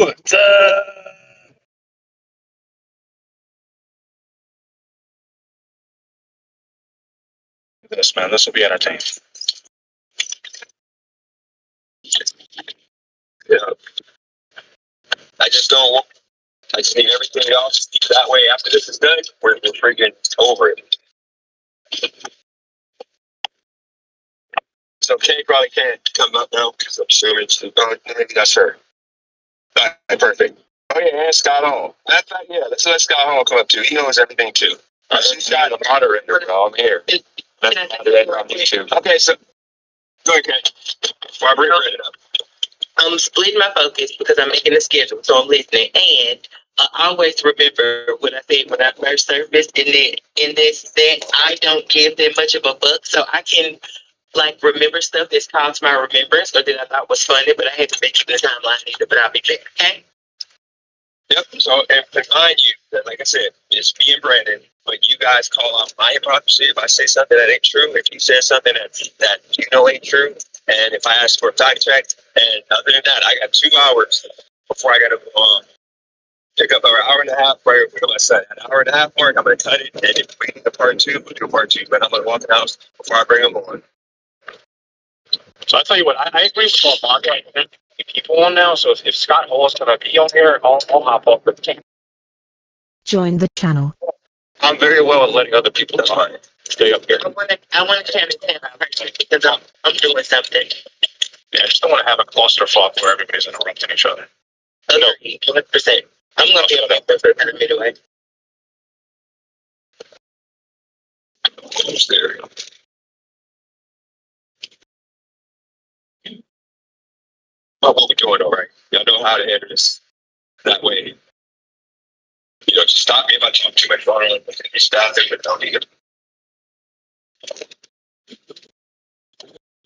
What's up? This man, this will be entertaining. Yeah. I just don't want. I just need everything else. That way, after this is done, we're freaking over it. So Kay probably can't come up now because I'm sure it's maybe that's her. All right, perfect. Oh yeah, and Scott Hall. Matter of fact, yeah, let's let Scott Hall come up too. He knows everything too. I see Scott, a moderator, bro. I'm here. That's a moderator on YouTube. Okay, so go ahead, Kay. Before I bring her up. I'm splitting my focus because I'm making a schedule, so I'm listening. And I always remember what I said when I first serviced, and that I don't give that much of a buck, so I can like remember stuff that's called to my remembrance or that I thought was funny, but I had to make it the timeline either. But I'll be there. Okay. Yep. So, and remind you that, like I said, it's me and Brandon. But you guys call out my hypocrisy if I say something that ain't true. If you say something that you know ain't true, and if I ask for a fact check, and other than that, I got 2 hours before I got to pick up an hour and a half. Right, what do I say? An hour and a half mark. I'm gonna cut it, and if we need a part two, we'll do a part two. But I'm gonna walk in the house before I bring them on. So I tell you what, I agree with all Mark. Like, there's people on now, so if Scott Hall is going to be on here, I'll hop off with the Join the channel. I'm very well at letting other people stay up here. I want to turn it down because I'm doing something. Yeah, I just don't want to have a clusterfuck where everybody's interrupting each other. No, 100%. I'm gonna be up there for a minute anyway. Almost there. But what we're doing, all right. Y'all know how to handle this. That way, you know, just stop me if I talk too much longer. You stop it, but don't need it.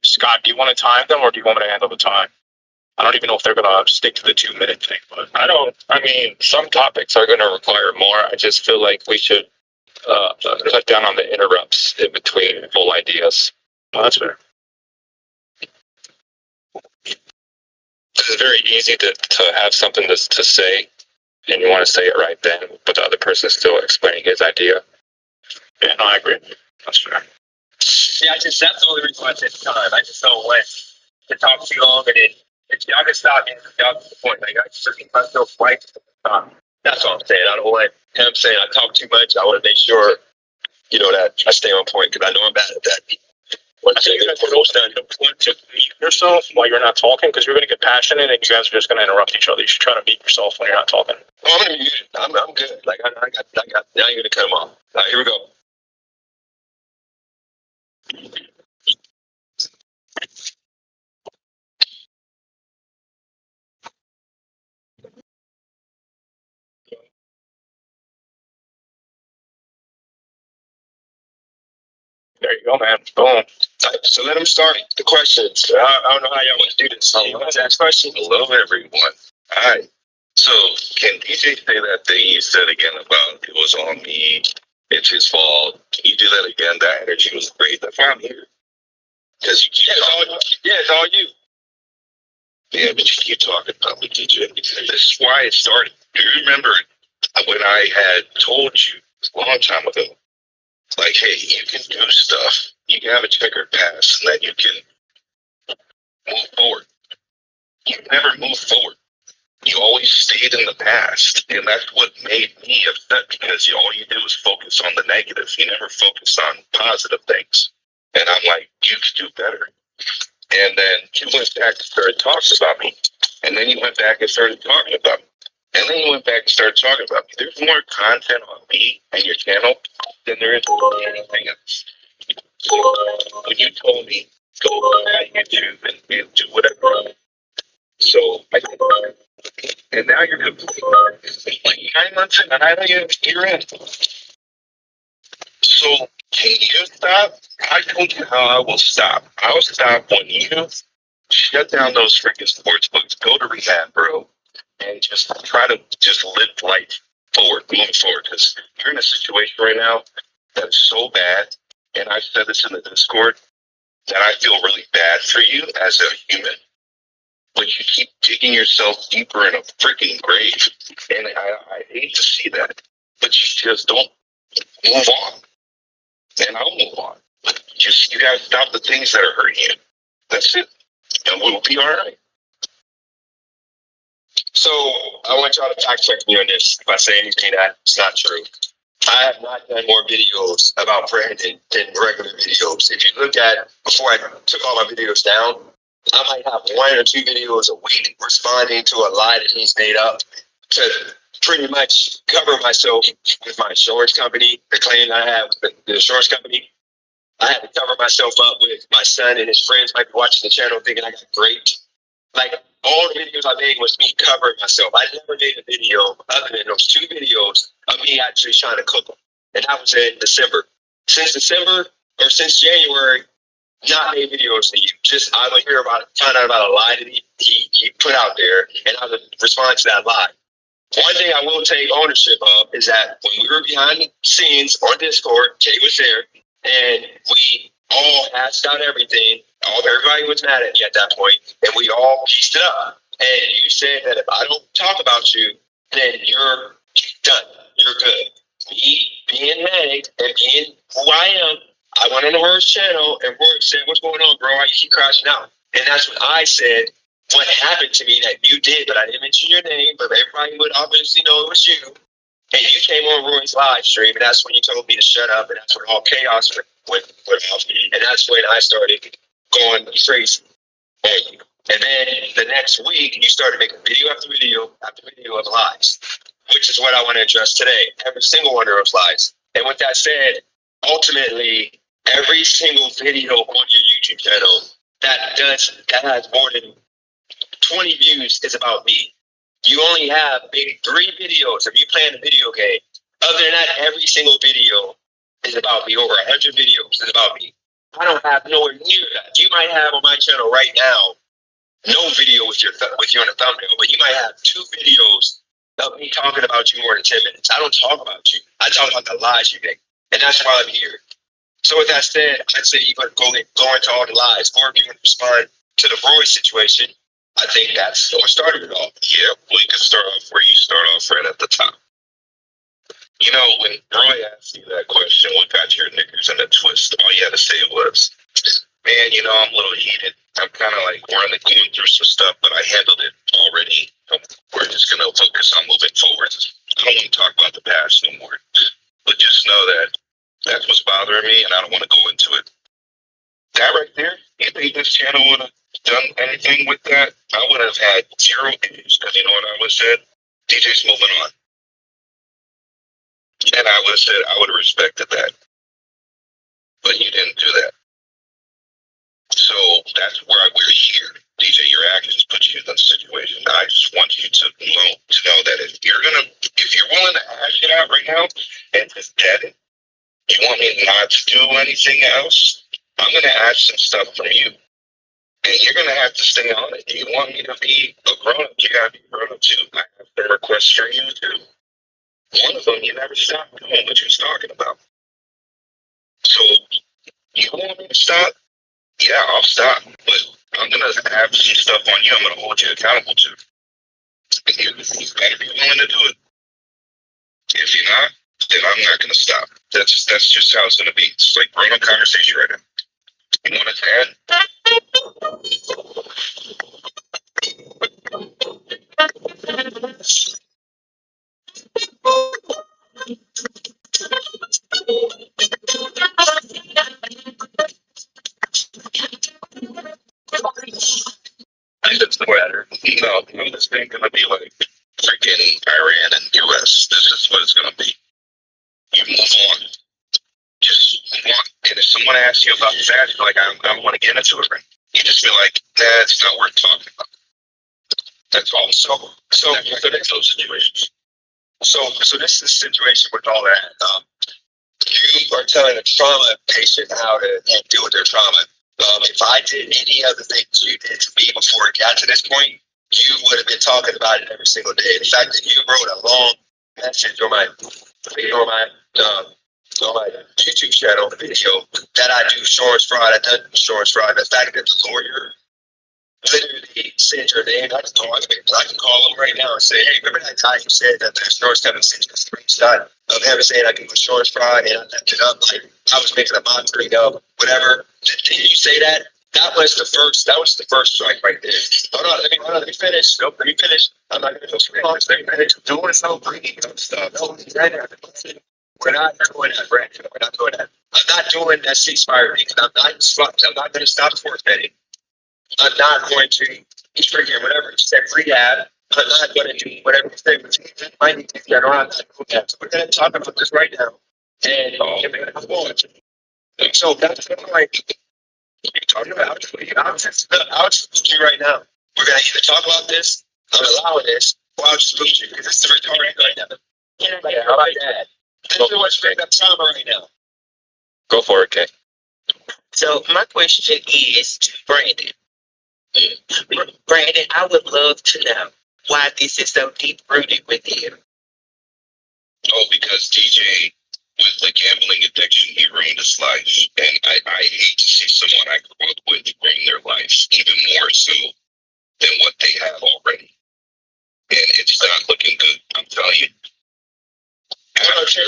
Scott, do you want to time them or do you want me to handle the time? I don't even know if they're going to stick to the 2-minute thing, but I mean, some topics are going to require more. I just feel like we should cut down on the interrupts in between full ideas. Well, that's fair. It's very easy to have something to say, and you want to say it right then, but the other person is still explaining his idea. Yeah, no, I agree. That's fair. Yeah, that's the only reason why I take the time. I just don't want to talk too long, and then y'all can stop me. Y'all get the point. Like, I just myself right. That's all I'm saying. I don't want him saying I talk too much. I want to make sure, you know, that I stay on point because I know I'm bad at that. I think you guys would also want to mute yourself while you're not talking because you're going to get passionate and you guys are just going to interrupt each other. You should try to mute yourself when you're not talking. Oh, I'm going to mute it. I'm good. Like, I got, now you're going to cut him off. All right, here we go. There you go, man. Boom. All right, so let him start the questions. I don't know how y'all want to do this. You want to ask questions? Hello, everyone. All right. So, can DJ say that thing you said again about it was on me? It's his fault. Can you do that again? That energy was great. That's why I'm here. Because you keep it's all you. Yeah, but you keep talking about me, DJ. This is why it started. Do you remember when I had told you a long time ago, like, hey, you can do stuff. You can have a checkered past, and then you can move forward. You never moved forward. You always stayed in the past, and that's what made me upset because all you do is focus on the negative. You never focus on positive things. And I'm like, you could do better. And then you went back and started talking about me. And then you went back and started talking about me. And then you went back and started talking about me. There's more content on me and your channel than there is on anything else. So when you told me, go on YouTube and do whatever. So I did. And now you're good. Like 9 months in, and I know you're in. So can you stop? I told you how I will stop. I will stop when you shut down those freaking sports books, go to rehab, bro, and just try to just live life forward, moving forward. Because you're in a situation right now that's so bad, and I said this in the Discord, that I feel really bad for you as a human. but you keep digging yourself deeper in a freaking grave. And I hate to see that, but you just don't move on. And I'll move on. Just, you gotta stop the things that are hurting you. That's it. And we'll be all right. So I want y'all to fact check me on this if I say anything that's not true. I have not done more videos about Brandon than regular videos. If you look at, before I took all my videos down, I might have 1 or 2 videos a week responding to a lie that he's made up to pretty much cover myself with my insurance company, the claim I have with the insurance company. I had to cover myself up with my son and his friends might be watching the channel thinking I got great. Like, all the videos I made was me covering myself. I never made a video other than those 2 videos of me actually trying to cook them. And that was in December. Since December, or since January, not made videos to you. Just, I would hear about it, find out about a lie that he put out there, and I would respond to that lie. One thing I will take ownership of is that when we were behind the scenes on Discord, Jay was there, and we all hashed out everything. Everybody was mad at me at that point, and we all pieced it up. And you said that if I don't talk about you, then you're done. You're good. Me being mad and being who I am, I went on the Roy's channel, and Roy said, "What's going on, bro? Why you keep crashing out?" And that's when I said what happened to me that you did, but I didn't mention your name, but everybody would obviously know it was you. And you came on Roy's live stream, and that's when you told me to shut up, and that's when all chaos went off. And that's when I started going crazy on you. And then the next week, you started making video after video after video of lies, which is what I want to address today. Every single one of those lies. And with that said, ultimately, every single video on your YouTube channel that has more than 20 views is about me. You only have maybe 3 videos of you playing a video game. Other than that, every single video is about me. Over 100 videos is about me. I don't have nowhere near that. You might have on my channel right now no video with you on the thumbnail, but you might have 2 videos of me talking about you more than 10 minutes. I don't talk about you. I talk about the lies you make, and that's why I'm here. So with that said, I'd say you better go into all the lies, or if you want to respond to the Roy situation, I think that's what started it all. Yeah, we could start off where you start off right at the top. You know, when Roy asked you that question, what got your knickers in a twist? All you had to say was, "Man, you know, I'm a little heated. I'm kind of like going through some stuff, but I handled it already. We're just going to focus on moving forward. I don't want to talk about the past no more. But just know that that's what's bothering me, and I don't want to go into it." That right there, you think this channel would have done anything with that? I would have had 0 issues, because you know what I would have said? DJ's moving on. And I would have said, I would have respected that. But you didn't do that. So that's why we're here. DJ, your actions put you in that situation. I just want you to know that if you're willing to hash it out right now and just dead it, you want me not to do anything else, I'm going to ask some stuff from you. And you're going to have to stay on it. You want me to be a grown-up, you got to be a grown-up too. I have some requests from you too. One of them, you never stopped doing what you was talking about. So, you want me to stop? Yeah, I'll stop. But I'm going to have some stuff on you I'm going to hold you accountable to. And you got to be willing to do it. If you're not, then I'm not going to stop. That's just how it's going to be. It's like grown-up conversation right now. You want to add? I just know better. No, this ain't gonna be like freaking Iran and US. This is what it's gonna be. You move on. Just move on. And if someone asks you about that, you're like, I don't want to get into it right. You just be like, nah, it's not worth talking about. That's all. So that's those situations. So this is the situation with all that. You are telling a trauma patient how to deal with their trauma. If I did any of the things you did to me before it got to this point, you would have been talking about it every single day. The fact that you wrote a long message on my YouTube channel, the video that I do insurance fraud, I've done insurance fraud. The fact that the lawyer literally send your name. I can call them right now and say, hey, remember that time you said that the insurance company sent you a screenshot of him saying I can do insurance fraud and I left it up like I was making a mockery of whatever. Did you say that? That was the first strike right there. Let me finish. Nope, let me finish. I'm not gonna go straight. Let me finish. Doing no bringing up stuff. No, we're not doing that, Brandon. We're not doing that. I'm not doing that ceasefire because I'm not gonna stop force betting. I'm not going to freaking whatever you said rehab. I'm not going to do whatever you say. But you might need to get around that. So we're going to talk about this right now, and we're going to move on. So that's the point you're talking about. I'll just you right now. We're going to either talk about this, I'm allowing this, or I'll just lose you because this is retarded right now. Yeah, how about that? This is what's straight up trauma right now. Go for it, Kay. So my question is to Brandon. Brandon, I would love to know why this is so deep rooted with you. Oh, because DJ, with the gambling addiction, he ruined his life. And I hate to see someone I grew up with ruin their life, even more so than what they have already. And it's not looking good, I'm telling you. Okay,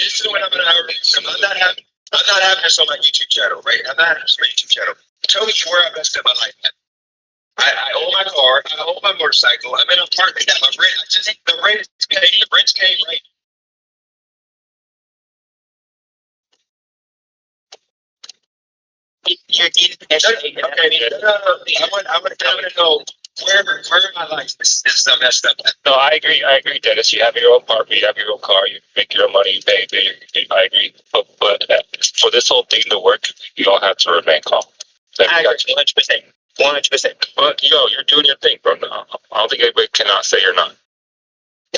this is what I'm gonna have. I'm not having this on my YouTube channel, right? I'm not having this on my YouTube channel. Tell me where I messed up my life at. I own my car, I own my motorcycle, I'm in an apartment that my rent, the rent is paid, the rent's paid, right? You're getting okay. No. I want to know where my life is stuff messed up at. No, I agree, Dennis. You have your own apartment, you have your own car, you make your own money, you pay. I agree. But for this whole thing to work, you don't have to remain calm. I agree 100%. 100%. But you're doing your thing, bro. No, I don't think anybody cannot say you're not.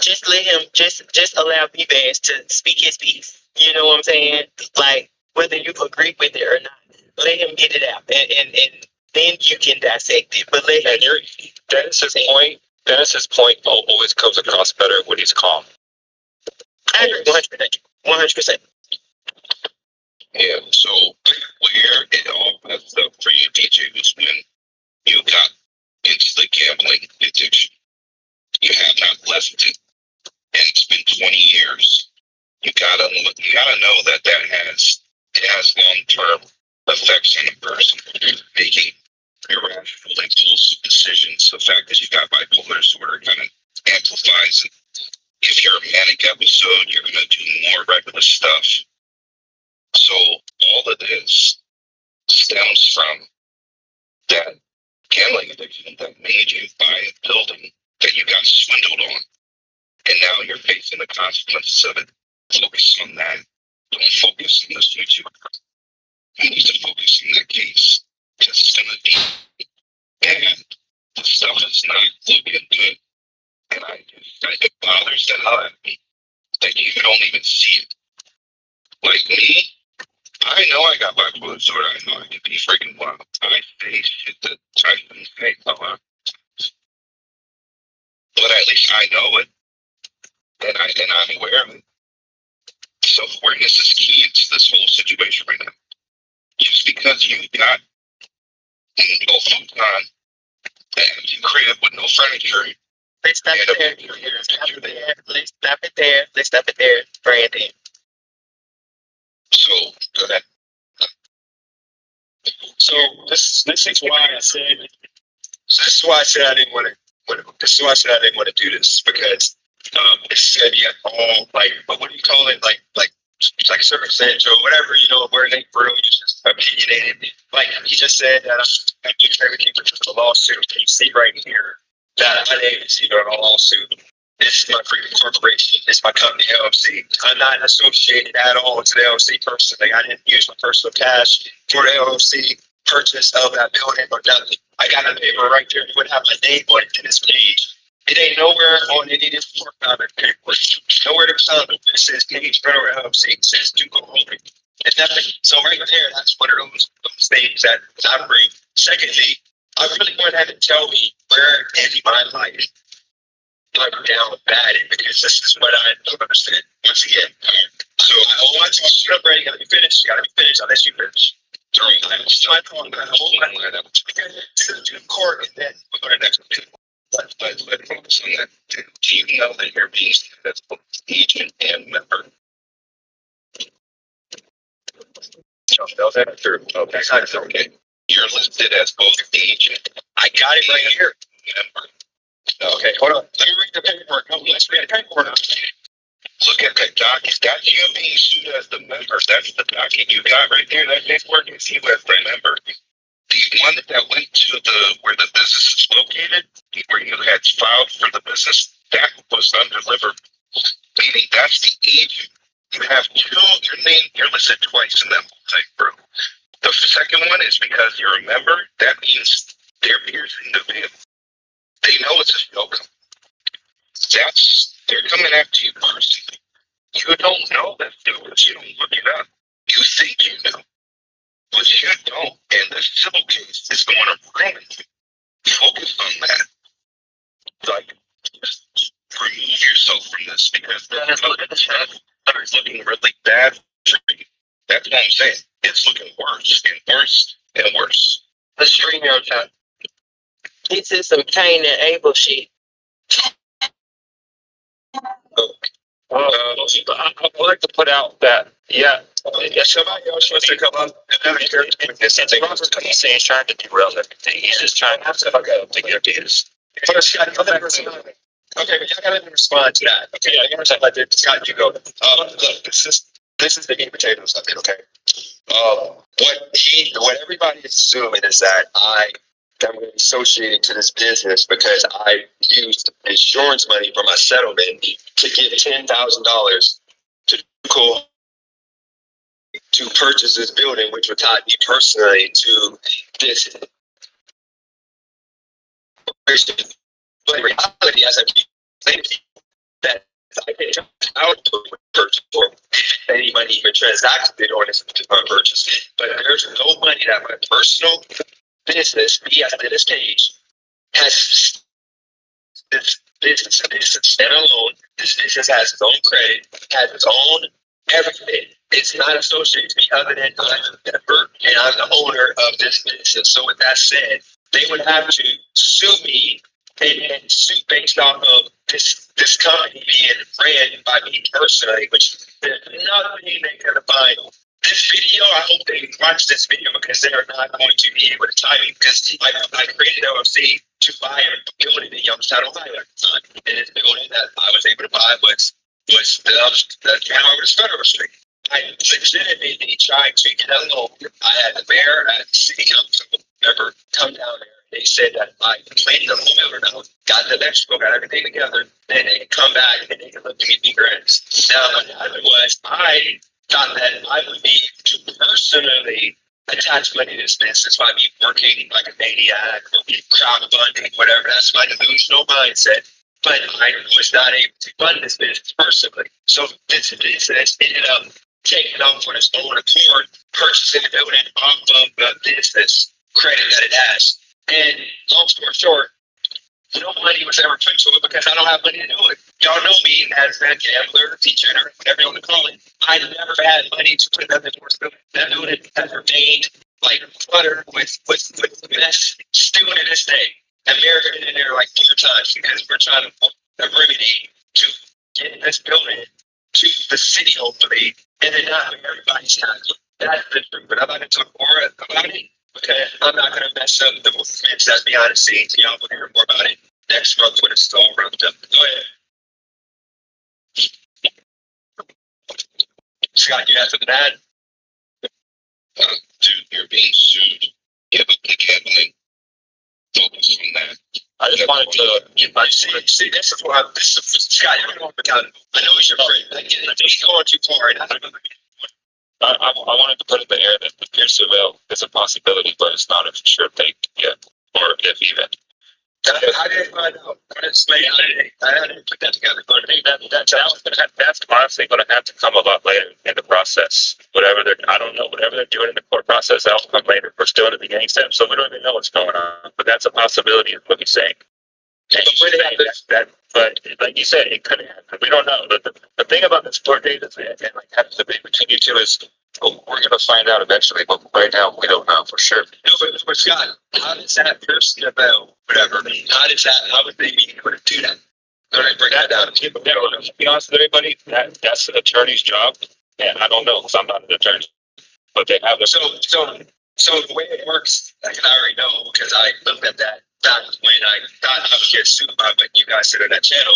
Just let him, just allow B-Bass to speak his piece. You know what I'm saying? Like, whether you agree with it or not, let him get it out. And then you can dissect it. But let him. And Dennis's point always comes across better when he's calm. I agree 100%. 100%. Yeah, so where it all messed up for you, DJ, was when you got into the gambling addiction. You have not left it, and it's been 20 years. You gotta know that has long-term effects on a person. Making irrational, impulsive decisions. The fact that you got bipolar disorder kind of amplifies it. If you're a manic episode, you're gonna do more reckless stuff. So all of this stems from that gambling addiction that made you buy a building that you got swindled on. And now you're facing the consequences of it. Focus on that. Don't focus on this YouTube. You need to focus on that case. Because it's going to be bad. The stuff is not looking good. And it bothers the hell out of me that you don't even see it. Like me, I know I got bipolar disorder. I know I can be freaking wild. I face shit that I couldn't face a lot. But at least I know it. And I'm aware of it. Self-awareness is key into this whole situation right now. Just because you got no futon, an empty crib with no furniture. Let's stop it there. Let's stop it there, Brandon. So, go ahead. So this is why I said I didn't want to do this because it said all like, but what do you call it, like circumstantial or whatever, where they really just opinionated. Like he just said that I do everything for just a lawsuit. And you see right here that my name is either a lawsuit. This is my freaking corporation. It's my company LLC. I'm not associated at all to the LLC personally. I didn't use my personal cash for the LLC purchase of that building or nothing. I got a paper right there. You would have my name on it in this page. It ain't nowhere on any of this for-profit paperwork. Nowhere to found it. It says Page Federal LLC. It says Duco Holding. It's nothing. So right there, that's one of those things that I bring. Secondly, I really want to have to tell me where in my life I'm down bad at, because this is what I don't understand. Once again, so I want to talk to you, Brady. Gotta be finished. Gotta be finished. I'll let you finish. I'm still on that whole line. That was to court, and then we'll go to the next one. But focus on that. Do you know that you're being that's both agent and member? No, that's true. Okay, that's okay. You're listed as both agent. I got it right here. Member. Okay, hold on. Let me read the paperwork. No, let's read the paperwork. Look at that document. That's you being sued as the member. That's the document you got right there. That paperwork is you as the member. The one that went to where the business is located, where you had filed for the business, that was undelivered. Meaning that's the agent. You have two, you're listed twice in that whole thing, bro. The second one is because you're a member. That means they're piercing the veil. They know it's a joke. They're coming after you personally. You don't know that, dude. You don't look it up. You think you know, but you don't. And the civil case is going to ruin you. Focus on that. Like, just remove yourself from this because it's looking really bad for you. That's what I'm saying. It's looking worse and worse and worse. Let's stream your time. This is some Cain and Abel shit. I would like to put out that, somebody else wants to come up. He's saying he's trying to derail everything. He's just trying to fuck up to get his. Okay, but y'all gotta respond to that. Okay, I understand. Like, Scott, you go. Look, this is the meat and potatoes of it. Okay. What everybody is assuming is that I am associated to this business because I used insurance money for my settlement to get $10,000 to purchase this building, which would tie me personally to this. But in reality, as I keep saying to you, that I can't purchase or any money even transacted on this purchase. But there's no money that my personal business, me at this stage, has. This business is standalone. This business has its own credit, has its own everything. It's not associated to me other than I'm a member and I'm the owner of this business. So with that said, they would have to sue me and sue based off of this company being ran by me personally, which there's nothing they can find. This video, I hope they watch this video because they are not going to be able to time it because I created LLC to buy a building in Youngstown, Ohio at the time. And this building that I was able to buy was the town over to Federal Street. I legitimately tried to get a loan. I had the mayor, I had the city council member come down there. They said that I completed the whole building out, got the electrical, got everything together. Then they could come back and they could look to me grants. Now, what happened was I thought that I would be to personally attach money to this business by me working like a maniac or crowdfunding, whatever. That's my delusional mindset. But I was not able to fund this business personally. So this business ended up taking off on its own accord, purchasing the building off of the business credit that it has. And long story short, no money was ever put to it because I don't have money to do it. Y'all know me as a gambler, degenerate, whatever you want to call it. I never had money to put nothing towards the building. That building has remained like cluttered with mess still to this day. America been in there like 4 times because we're trying to find a remedy to get this building to the city, hopefully, and then not everybody's happy. That's the truth. But I'm not going to talk more about it because I'm not going to mess up the movements that's behind the scenes. Y'all will hear more about it next month when it's all wrapped up. Go ahead. Scott, you have something to add? Dude, you're being sued. Give up the gambling. Focus on that. I just wanted to see. This is what this is. Scott, you're going to I know it's your friend. I get it. Just going too far. I wanted to put in the air that the pierce veil is a possibility, but it's not a sure thing yet, or if even. How did I find out? I didn't put that together. But I think that's honestly going to have to come a lot later in the process. Whatever they're doing in the court process, that'll come later. We're still in the beginning steps, so we don't even know what's going on. But that's a possibility, is what he's saying. But like you said, it could happen. We don't know. The thing about this court date is, and like having the debate between you two is, we're gonna find out eventually, but right now we don't know for sure. No, but Scott, how does that person about whatever? How would they be able to do that? All right, bring that down. To be honest with everybody, that's an attorney's job, and I don't know because I'm not an attorney. But they have So the way it works, like, I already know because I looked at that back when I thought I would get sued by what you guys said on that channel.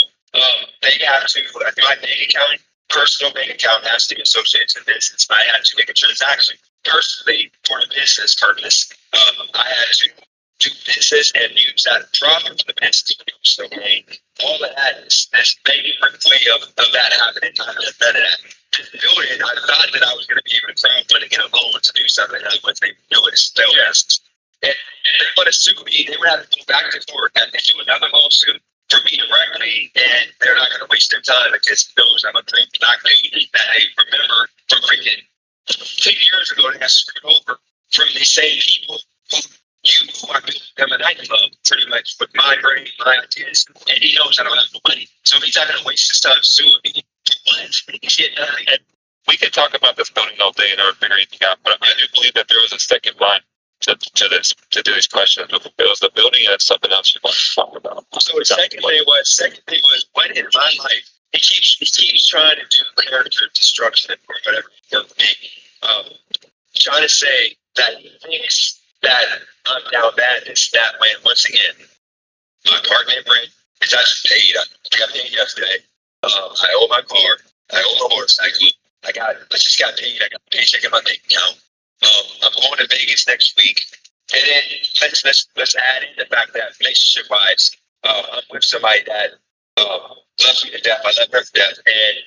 They have to, my bank account, personal bank account has to be associated to the business. I had to make a transaction personally for the business purpose. I had to do business and use that profit for the business. So all of that is maybe a way of that happening. I have none of that. Building, I thought that I was going to be able to crowdfund and get a loan to do something. I wasn't able to do it. Still, yes. And they want to sue me. They would have to go back and forth and do another lawsuit for me directly, and they're not going to waste their time because those I'm a great black lady that I remember from freaking 10 years ago. They got screwed over from these same people who I built them a nightclub pretty much with my brain, my ideas, and he knows I don't have no money, so he's not going to waste his time suing me. And we could talk about this building all day and figure anything out, but I do believe that there was a second line to these questions. It was the building and something else you want to talk about. So the second thing was when in my life he keeps trying to do character destruction or whatever for me. Trying to say that he thinks that I'm down bad this that way. And once again, my apartment rent is actually paid. I got paid yesterday. I owe my car. I owe my motorcycle. I just got paid. I got a paycheck in my bank account. I'm going to Vegas next week. And then let's add in the fact that relationship wise, I'm with somebody that loves me to death. I love her to death. And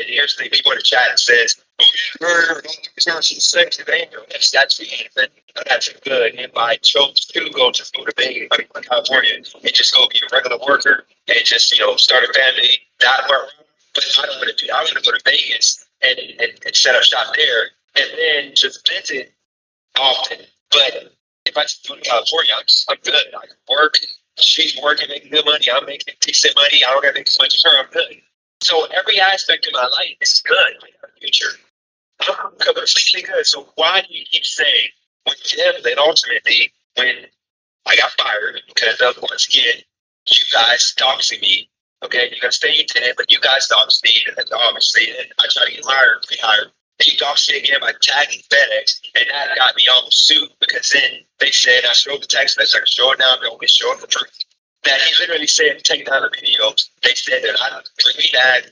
here's the thing, people in the chat says, "Oh yeah, she's sexy, angel." That's the anything. That's good. If I chose to go to Vegas, California, and just go be a regular worker and just start a family, that work. But I don't want to do. I want to go to Vegas and set up shop there, and then just visit often. But if I just go to California, I'm good. I can work. She's working, making good money. I'm making decent money. I don't got to make as much as her. I'm good. So every aspect of my life is good. I got a future. I'm completely good. So why do you keep saying when then ultimately when I got fired because of once again you guys doxing me? Okay, you're gonna stay in today, but you guys doxed me, and obviously, and I try to get hired, rehired. And you doxed me again by tagging FedEx, and that got me almost sued because then they said I showed the text message, I can show it now, but only showing the truth. That he literally said, take down the videos. They said that I bring me that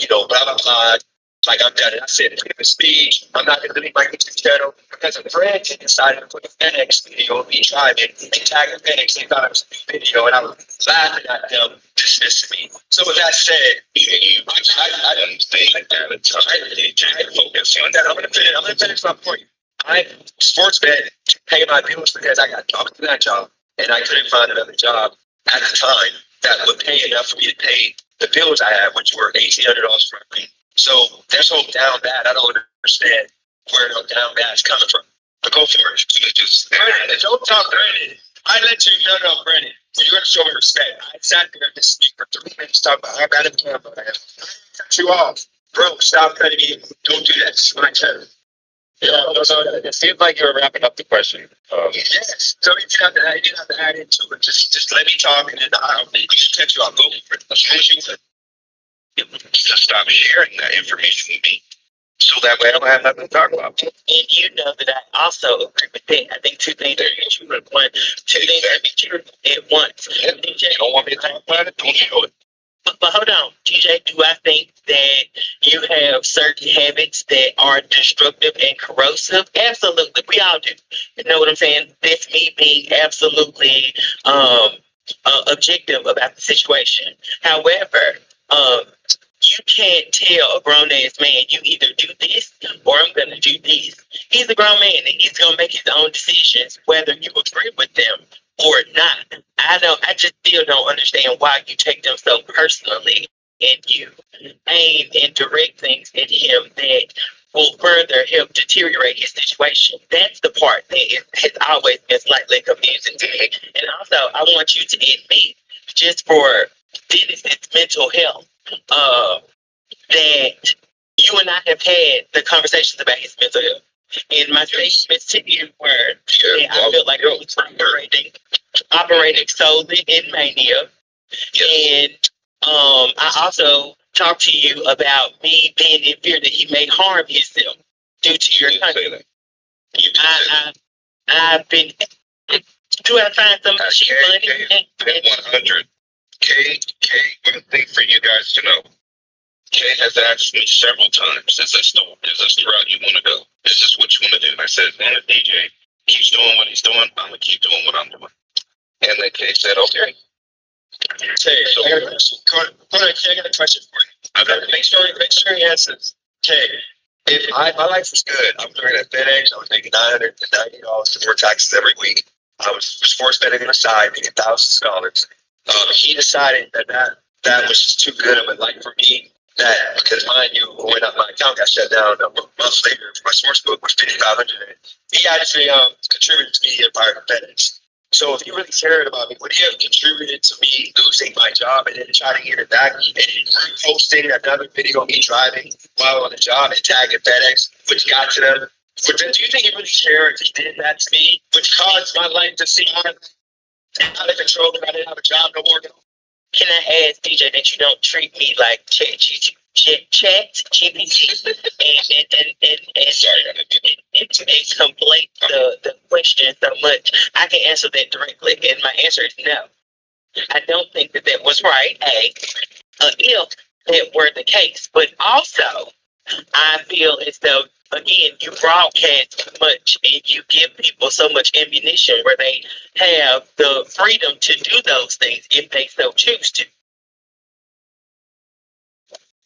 blah blah blah. Like I'm done. And I said, it's a speech. I'm not gonna delete my YouTube channel because a friend decided to put a FedEx video of me driving and tag the FedEx. They thought it was a new video, and I was laughing at them, dismissing me. So with that said, I didn't think like that. I really tried to focus on that. I'm gonna finish my point. I sports bet to pay my bills because I got talked to that job and I couldn't find another job at the time that would pay enough for me to pay the bills I had, which were $1,800 for a week. So this whole down bad, I don't understand where the down bad is coming from. But go for it. Just Brandon, don't talk, Brandon. I let you no, Brandon. You're gonna show me respect. I sat there and just speak for 3 minutes talking about how bad it was. I cut you off. Bro, stop cutting me. Don't do that. It's my turn. Yeah, it seems like you're wrapping up the question. Yes. So you have to add into it. Just let me talk and then I'll cut you off. Go for it. Just stop sharing that information with me. So that way I don't have nothing to talk about. And you know that I also agree with that. I think two things are true at once. Two things are true at once. DJ, You don't want me to talk about it? Don't show it. but hold on, DJ, do I think that you have certain habits that are destructive and corrosive? Absolutely. We all do. You know what I'm saying? That's me being absolutely objective about the situation. However, you can't tell a grown ass man you either do this or I'm gonna do this. He's a grown man and he's gonna make his own decisions whether you agree with them or not. I just still don't understand why you take them so personally and you aim and direct things at him that will further help deteriorate his situation. That's the part that has always been slightly confusing to me. And also, I want you to admit, just for Dennis's mental health, that you and I have had the conversations about his mental health. And my statements to you were that I felt like it was operating solely in mania. And I also talked to you about me being in fear that he may harm himself due to your content. I've been. Do I find some cheap money? 100. One thing for you guys to know. Kay has asked me several times, is this the route you want to go? Is this what you want to do? And I said, man, if DJ keeps doing what he's doing, I'm going to keep doing what I'm doing. And then Kay said, okay. Kay, so I got a question. I got a question for you. I got to make sure he answers. Kay, if my life was good, I was working at FedEx, I was making $990 before taxes every week. I was sports betting on the side, making thousands of dollars. He decided that was just too good of a life for me. That because mind you, when my account got shut down a month later, my sports book was $5,500. He actually contributed to me in private FedEx. So if you really cared about me, would he have contributed to me losing my job and then try to get it back and posting another video of me driving while on the job and tagging FedEx, which got to them? Do you think he really cared if he did that to me, which caused my life to seem out of control because I didn't have a job no more? Can I ask DJ that you don't treat me like GPT and complete the question so much? I can answer that directly, and my answer is no. I don't think that was right. If that were the case, but also I feel as though, again, you broadcast too much and you give people so much ammunition where they have the freedom to do those things if they so choose to.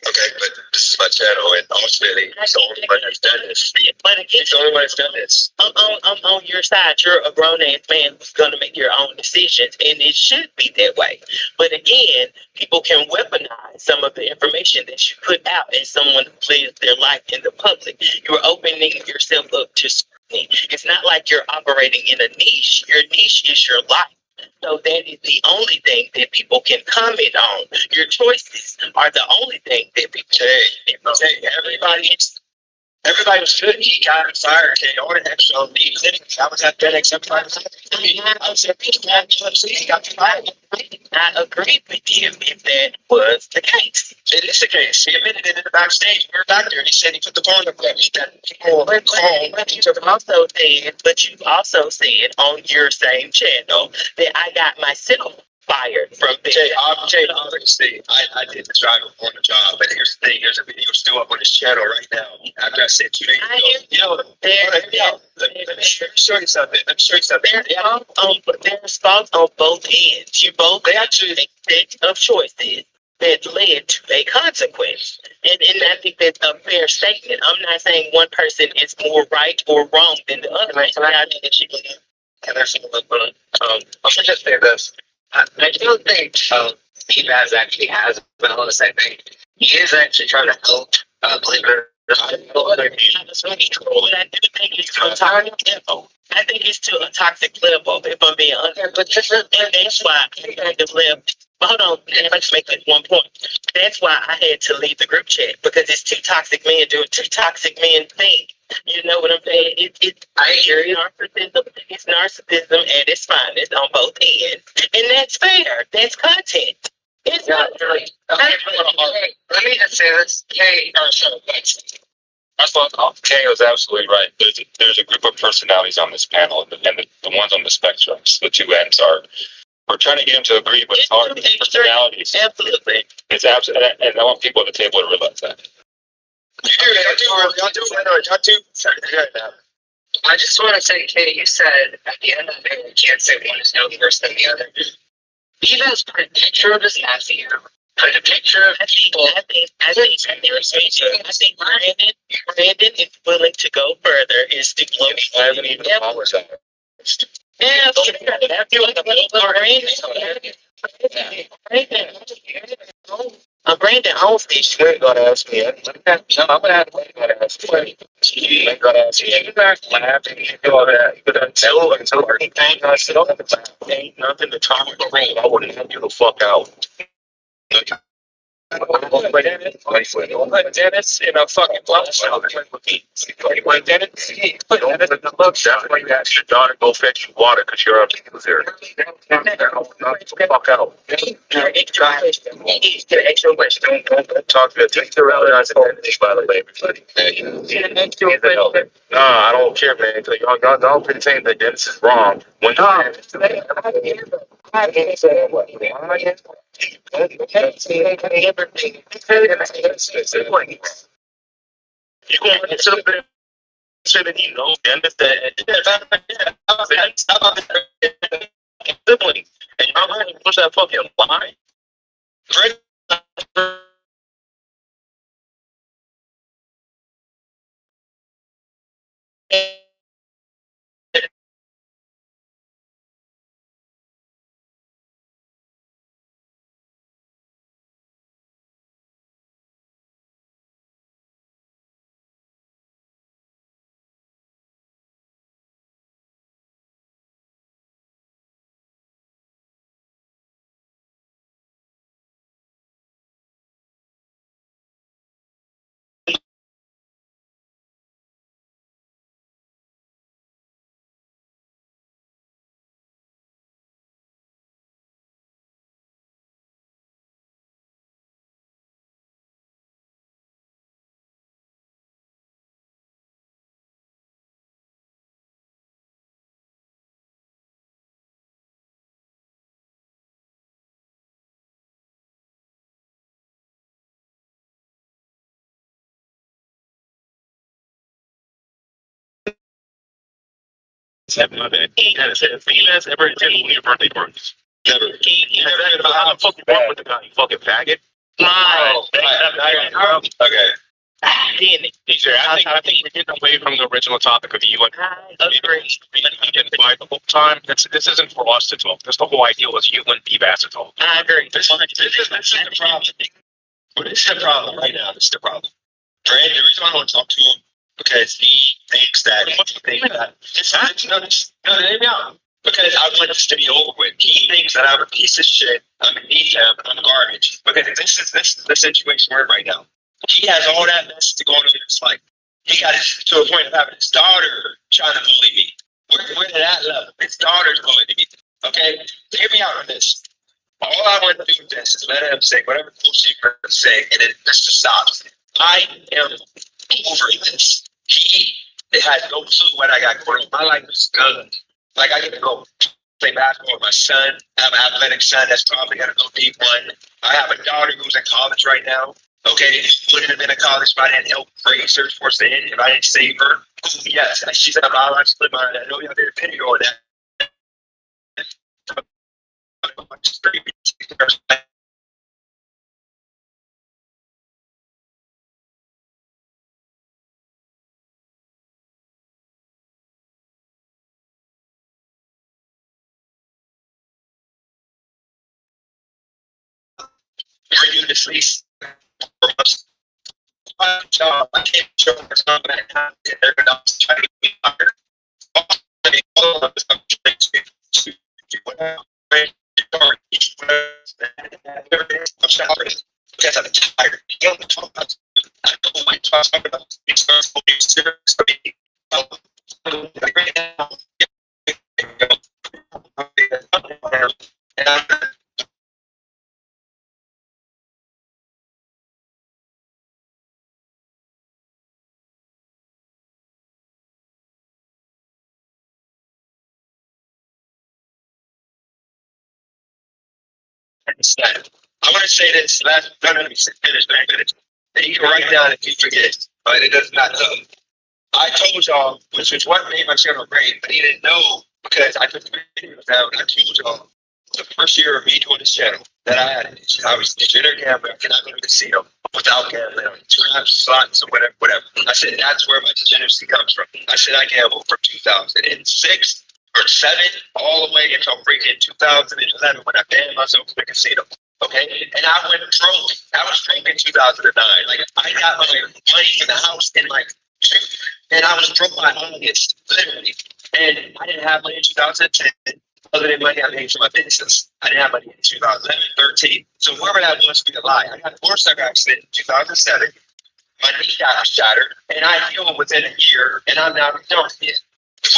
Okay, but this is my channel, and ultimately, he's the only one that's done this. He's the only one that's done this. I'm on your side. You're a grown-ass man who's going to make your own decisions, and it should be that way. But again, people can weaponize some of the information that you put out as someone who lives their life in the public. You're opening yourself up to scrutiny. It's not like you're operating in a niche. Your niche is your life. So that is the only thing that people can comment on. Your choices are the only thing that people say. Everybody was good. He got fired. Okay, all the extra on me. I was at FedEx. I was at he got fired. I agree with you if that was the case. It is the case. He admitted it in the backstage. We were back there, and he said he put the phone up there. But you also said on your same channel that I got myself fired from Jay, obviously, I did the drive on the job, but here's the thing, there's a video still up on his channel right now after I said 2 days ago. Let me show you something. There's fault on both ends. You both actually make set of choices that led to a consequence. And I think that's a fair statement. I'm not saying one person is more right or wrong than the other. And there's I'll just say this. I don't think P-Baz actually has been on the same thing. He is actually trying to help, believe it or not. But I do think it's to a toxic level. I think it's to a toxic level, if I'm being honest. But that's why I kind of left. But hold on, if I just make that one point. That's why I had to leave the group chat, because it's two toxic men doing two toxic men things. You know what I'm saying? It's narcissism. It's narcissism at its finest on both ends. And that's fair. That's content. It's not right. Let me just say this. Kay, Kay was absolutely right. There's a group of personalities on this panel, and the ones on the spectrum, the two ends we're trying to get them to agree, but it's hard. Personalities. Absolutely. It's absolutely, and I want people at the table to realize that. I just want to say, Kay, you said at the end of the day, you can't say one is no worse than the other. P-Baz put a picture of his nephew, put a picture of people. I think Brandon is willing to go further. Is to blow. I haven't even apologized. Brandon owns these. You ain't gonna ask me. I'm gonna have to ask you. You ain't gonna ask me. You guys laughing. You do all that. But until I sit on the back, ain't nothing to talk about. I wouldn't have you the fuck out. Put Dennis in a fucking love shot. When Dennis, put Dennis in a love shot. That's why you ask your daughter to go fetch you water because you're a loser. Fuck out. Don't talk to the teacher. By the way, everybody. No, I don't care, man. Y'all pretend that Dennis is wrong. When you going to sit up there and say that he knows Dennis that siblings and y'all going to push that fucking line? My bad. Dennis ever attended one of your birthday parties? Never. How the fuck you walk with the guy, you fucking faggot? Okay. Teacher, I think we're getting away from the original topic of you and we get fired the whole time. This isn't for us to talk. That's the whole idea was you and P-Bass to talk. I agree. This is the problem. But this is the problem right now. This is the problem. Brad, the reason I don't want to talk to him because he thinks that hear me out. Because I want this to be over with. He thinks that I'm a piece of shit. I'm beneath him. I'm garbage. Because this is the situation we're in right now. He has all that mess to go on in his life. He got to a point of having his daughter trying to bully me. Where did that level? His daughter's bullying me. Okay? Hear me out on this. All I want to do with this is let him say whatever bullshit he's going to say, and then this just stops. I am over this. He has no clue what I got going on. My life is good. Like, I get to go play basketball with my son. I have an athletic son that's probably going to go D1. I have a daughter who's in college right now. Okay, wouldn't have been in college if I didn't help raise her towards the end, if I didn't save her. Yes, she's in a biological mind. I know y'all did a video on that. We're doing this lease for months. I can't show my son that time. They're going to try to get me fired. All of us are trying to do whatever. Because I'm tired. You don't talk about I don't want to talk about I want to say this last. No, let me finish. And you can write down if you forget, but it does not. I told y'all, which is what made my channel great, but he didn't know because I took the videos out and I told y'all the first year of me doing this channel that I was degenerate gambler. I cannot go to the casino without gambling on scraps, slots, or whatever. I said that's where my degeneracy comes from. I said I gambled from 2006 or 7 all the way until freaking 2011 when I banned myself from the casino. Okay, and I went broke. I was broke in 2009. Like I got my money for the house in like June, and I was broke by August, literally. And I didn't have money in 2010. other than money I made for my business. I didn't have money in 2011, 13. So whoever that was be a lie. I got a motorcycle accident in 2007. My knee got shattered, and I healed within a year, and I'm now done it,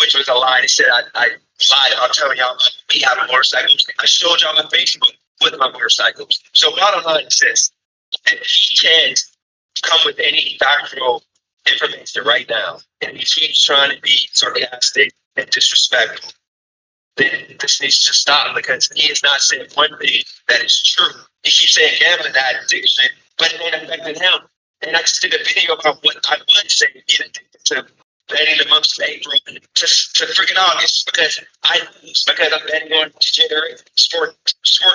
which was a lie. They said I lied about telling y'all me having motorcycles. I showed y'all on Facebook with my motorcycles. So bottom line is this: and he can't come with any doctoral information right now, and he keeps trying to be sarcastic and disrespectful. Then this needs to stop because he is not saying one thing that is true. He keeps saying gambling addiction, but it ain't affecting him. And I just did a video about what I would say get addicted to betting the months of April just to freaking August because I'm betting on degenerate sport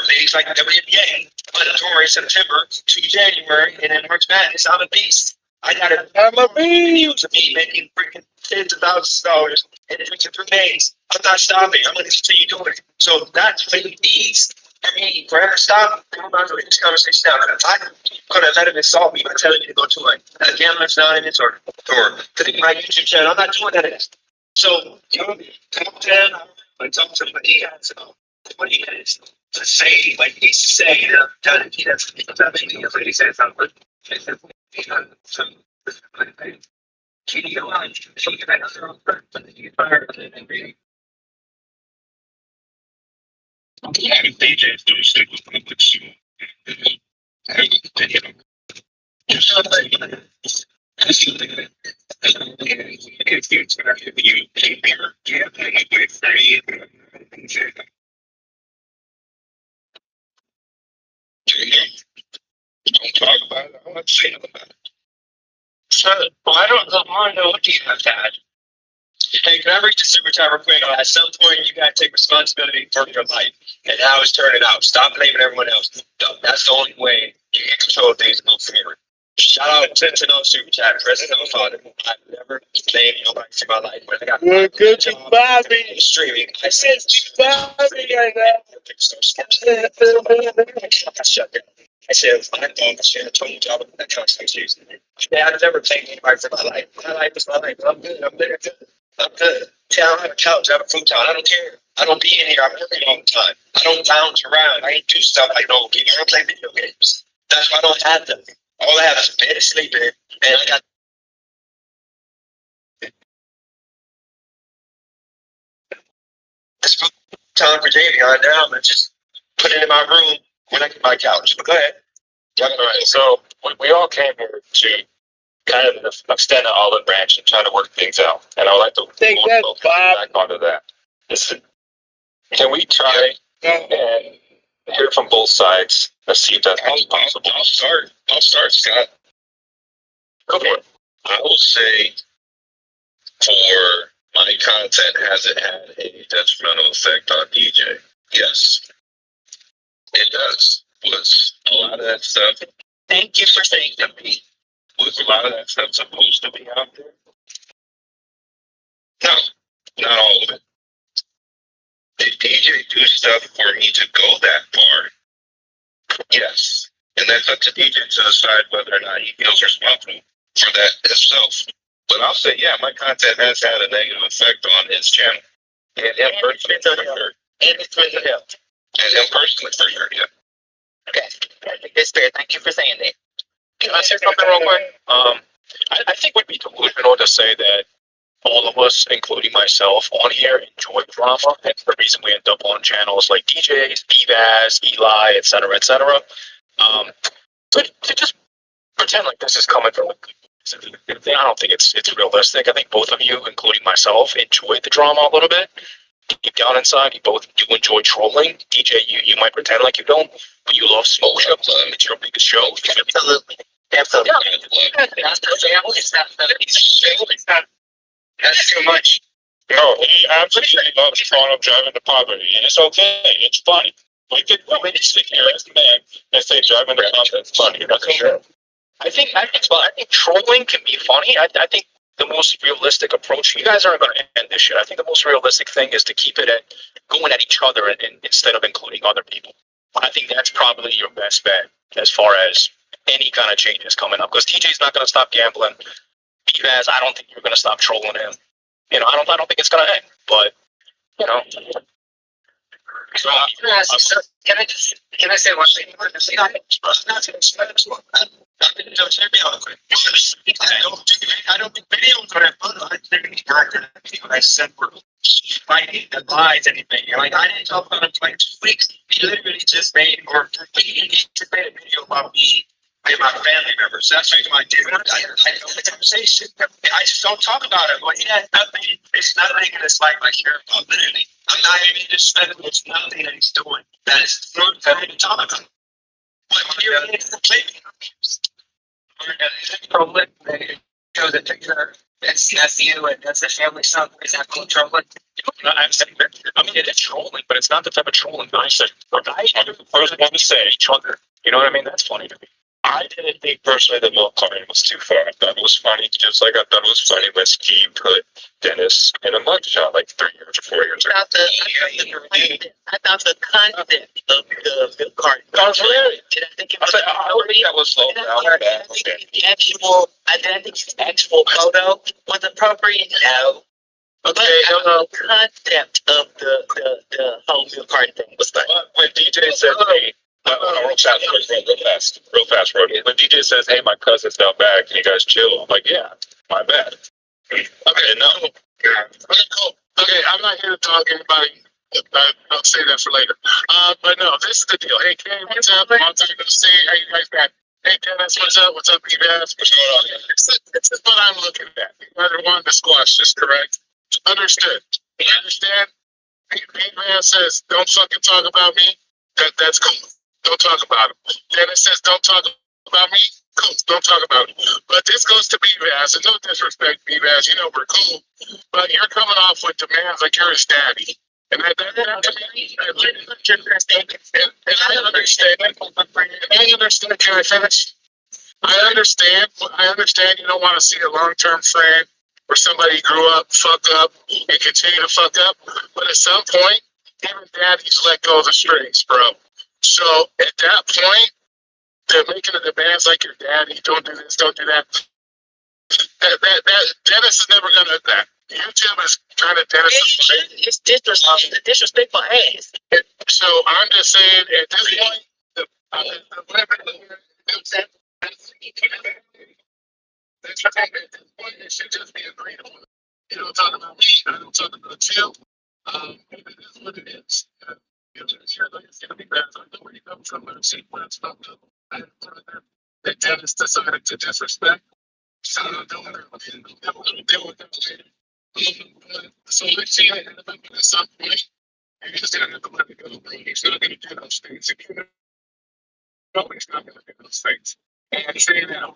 leagues like the WNBA. Mandatory September to January, and then March Madness. I'm a beast. I'm a beast. Of me making freaking tens of thousands of dollars in 3 days. I'm not stopping. I'm going to continue doing it. So that's what he needs. For me, forever stop. I'm about to end this conversation now. If I could have let him insult me by telling me to go to a Gambler's Anonymous or to my YouTube channel, I'm not doing that. So, come down and talk to him what he has about 20 minutes to say, like he needs to say, you know, done it. He doesn't he said something. Yeah, DJs do stick with me, but you don't talk about it. I don't say nothing about it. So, well, I don't know what you have to add. Hey, can I reach the super chat real quick? At some point, you got to take responsibility for your life and how it's turning out. Stop blaming everyone else. That's the only way you can control things and move forward. Shout out to those super chat. President of Father. I've never blamed nobody for my life. When I got good to Bobby streaming, I said Bobby right now. Shut down. I said, my dog, I told you I was that constitution. Yeah, I've never blamed anybody for my life. My life is my life. I'm good. I'm very good. I'm good. Yeah, I don't have a couch. I have a futon. I don't care. I don't be in here. I'm working all the time. I don't lounge around. I ain't do stuff like normal people. I don't play video games. That's why I don't have them. All I have is a bed to sleep in, and I got this futon for Davion. Now I'm gonna just put it in my room when I get my couch. But go ahead. All right, so we all came here to kind of extend an olive branch and try to work things out. And I would like to back onto that. Listen, can we try and hear from both sides? Let's see if that's possible. I'll start, Scott. Go for it. I will say for my content, has it had a detrimental effect on DJ? Yes, it does. Was a lot of that stuff. Thank you for saying to me. Was a lot of that stuff supposed to be out there? No, not all of it. Did DJ do stuff for me to go that far? Yes. And that's up to DJ to decide whether or not he feels responsible for that himself. But I'll say, yeah, my content has had a negative effect on his channel. And him personally, for sure. And it's mental health. And him personally, for sure, yeah. Okay. I think that's fair. Thank you for saying that. Can I say something real quick? I think it would be delusional to say that all of us, including myself, on here enjoy drama. And the reason we end up on channels like DJs, Bvaz, Eli, etc., etc. To just pretend like this is coming from a I don't think it's realistic. I think both of you, including myself, enjoy the drama a little bit. Deep down inside, you both do enjoy trolling. DJ, you might pretend like you don't, but you love smoke show. It's your biggest show. Absolutely. Absolutely. That's the family. It's not. That's too much. No, he absolutely loves throwing up driving to poverty, and it's okay. It's funny. We could sit here as a man and say driving to poverty is funny. That's okay. I think trolling can be funny. I think the most realistic approach. You guys aren't going to end this shit. I think the most realistic thing is to keep it at going at each other and instead of including other people. I think that's probably your best bet as far as any kind of changes coming up. Because TJ's not going to stop gambling. Bvaz, I don't think you're going to stop trolling him. I don't think it's going to end. But Can I say one thing? I don't do videos on that photo. I said we're fighting the lies, anything. Like, I didn't talk about him for like 2 weeks. He literally just made, or for me, he just made a video about me and my family members. So that's the reason why I did it. I know the conversation. I just don't talk about it. Like, yeah, nothing. It's nothing that's like I care about, literally. I'm not even disrespectful. It's nothing that he's doing that is not for me to talk about. But you're completely trolling. They show the picture. That's you, and that's the family stuff. Is that called trolling? I'm saying that. I mean, it is trolling, but it's not the type of trolling that I said. I'm the first one to say trolling. You know what I mean? That's funny to me. I didn't think personally the milk carton was too far. I thought it was funny, just like I thought it was funny when Steve put Dennis in a mugshot like 3 years or 4 years ago. I thought the concept of the milk carton was hilarious. Did I think it was that was slow down. I think his actual photo was appropriate. No. Okay, the concept of the whole milk carton thing was funny. But when DJ said, hey, real fast, Roddy. When DJ says, hey, my cousin's now back, can you guys chill? I'm like, yeah, my bad. Okay, no. Okay, cool. Okay, I'm not here to talk to anybody. I'll say that for later. But no, this is the deal. Hey, Kay, what's up? Long time no see. How you guys been? Hey, Dennis, what's up? What's up, E-Bass? What's going on? This is what I'm looking at. You guys are wanting to squash this, correct? Understood. You understand? E-Bass says, don't fucking talk about me. That's cool. Don't talk about him. Dennis says, don't talk about me. Cool. Don't talk about it. But this goes to B-Bass, and no disrespect, B-Bass. You know we're cool. But you're coming off with demands like you're his daddy. And I understand. Can I finish? I understand you don't want to see a long-term friend where somebody grew up, fuck up, and continue to fuck up. But at some point, even daddies let go of the strings, bro. So at that point, they're making the demands like your daddy. Don't do this, don't do that. That Dennis is never gonna that. YouTube is kind of Dennis. It's disrespectful ass. So I'm just saying at this point, it should just be agreed on. You don't talk about me. I don't talk about you. It is what it is. It's gonna be bad. I know where you come from. I've seen where it's not good. I had a brother that Dennis decided to disrespect. So I'm deal with that later. So we've seen it happen, but at some point, you're just gonna have to let it go, bro. He's not gonna do those things. If you know he's not gonna do those things. And saying that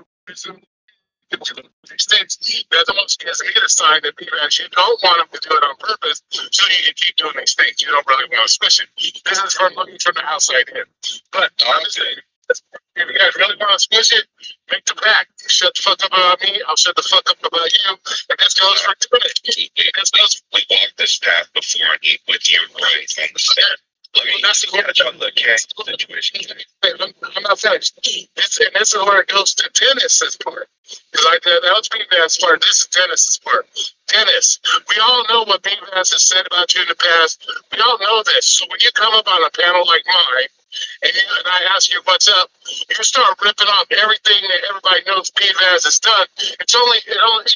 extends that's almost as a sign that people actually don't want him to do it on purpose, so you can keep doing these things. You don't really want to switch it. This is from looking from the outside in. But I'm just saying, if you guys really want to switch it, make the pact. Shut the fuck up about me. I'll shut the fuck up about you. And this goes for today. This goes. We walked this path before and eat with you right on the start. That's the situation. I'm not finished. This is where it goes to Dennis's part. Because that was B-Bass part. This is Dennis's part. Dennis, we all know what B-Bass has said about you in the past. We all know this. So when you come up on a panel like mine, and I ask you what's up, you start ripping off everything that everybody knows B-Bass has done. It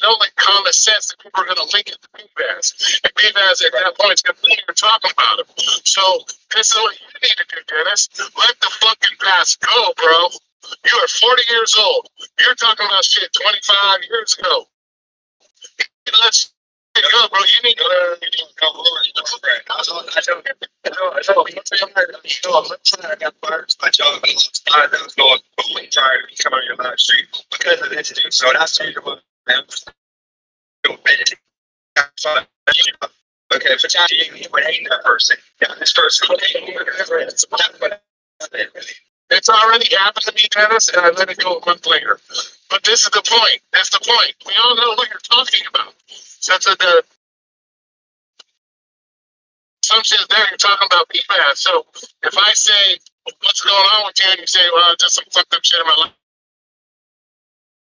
only common sense that people are going to link it to B-Bass. And B-Bass at that point is going to be here talking about him. So this is what you need to do, Dennis. Let the fucking past go, bro. You are 40 years old. You're talking about shit 25 years ago. Let's go, bro. You need to learn. I got fired by John. I was going completely tired of becoming on your live stream because of this dude. So that's the reason why I'm okay, for chatting, you would hate that person. Yeah, this person would hate me. It's already happened to me, Dennis, and I let it go a month later. But this is the point. That's the point. We all know what you're talking about. Since the assumption is there, you're talking about B-Bass. So if I say, what's going on with you, and you say, well, just some fucked up shit in my life.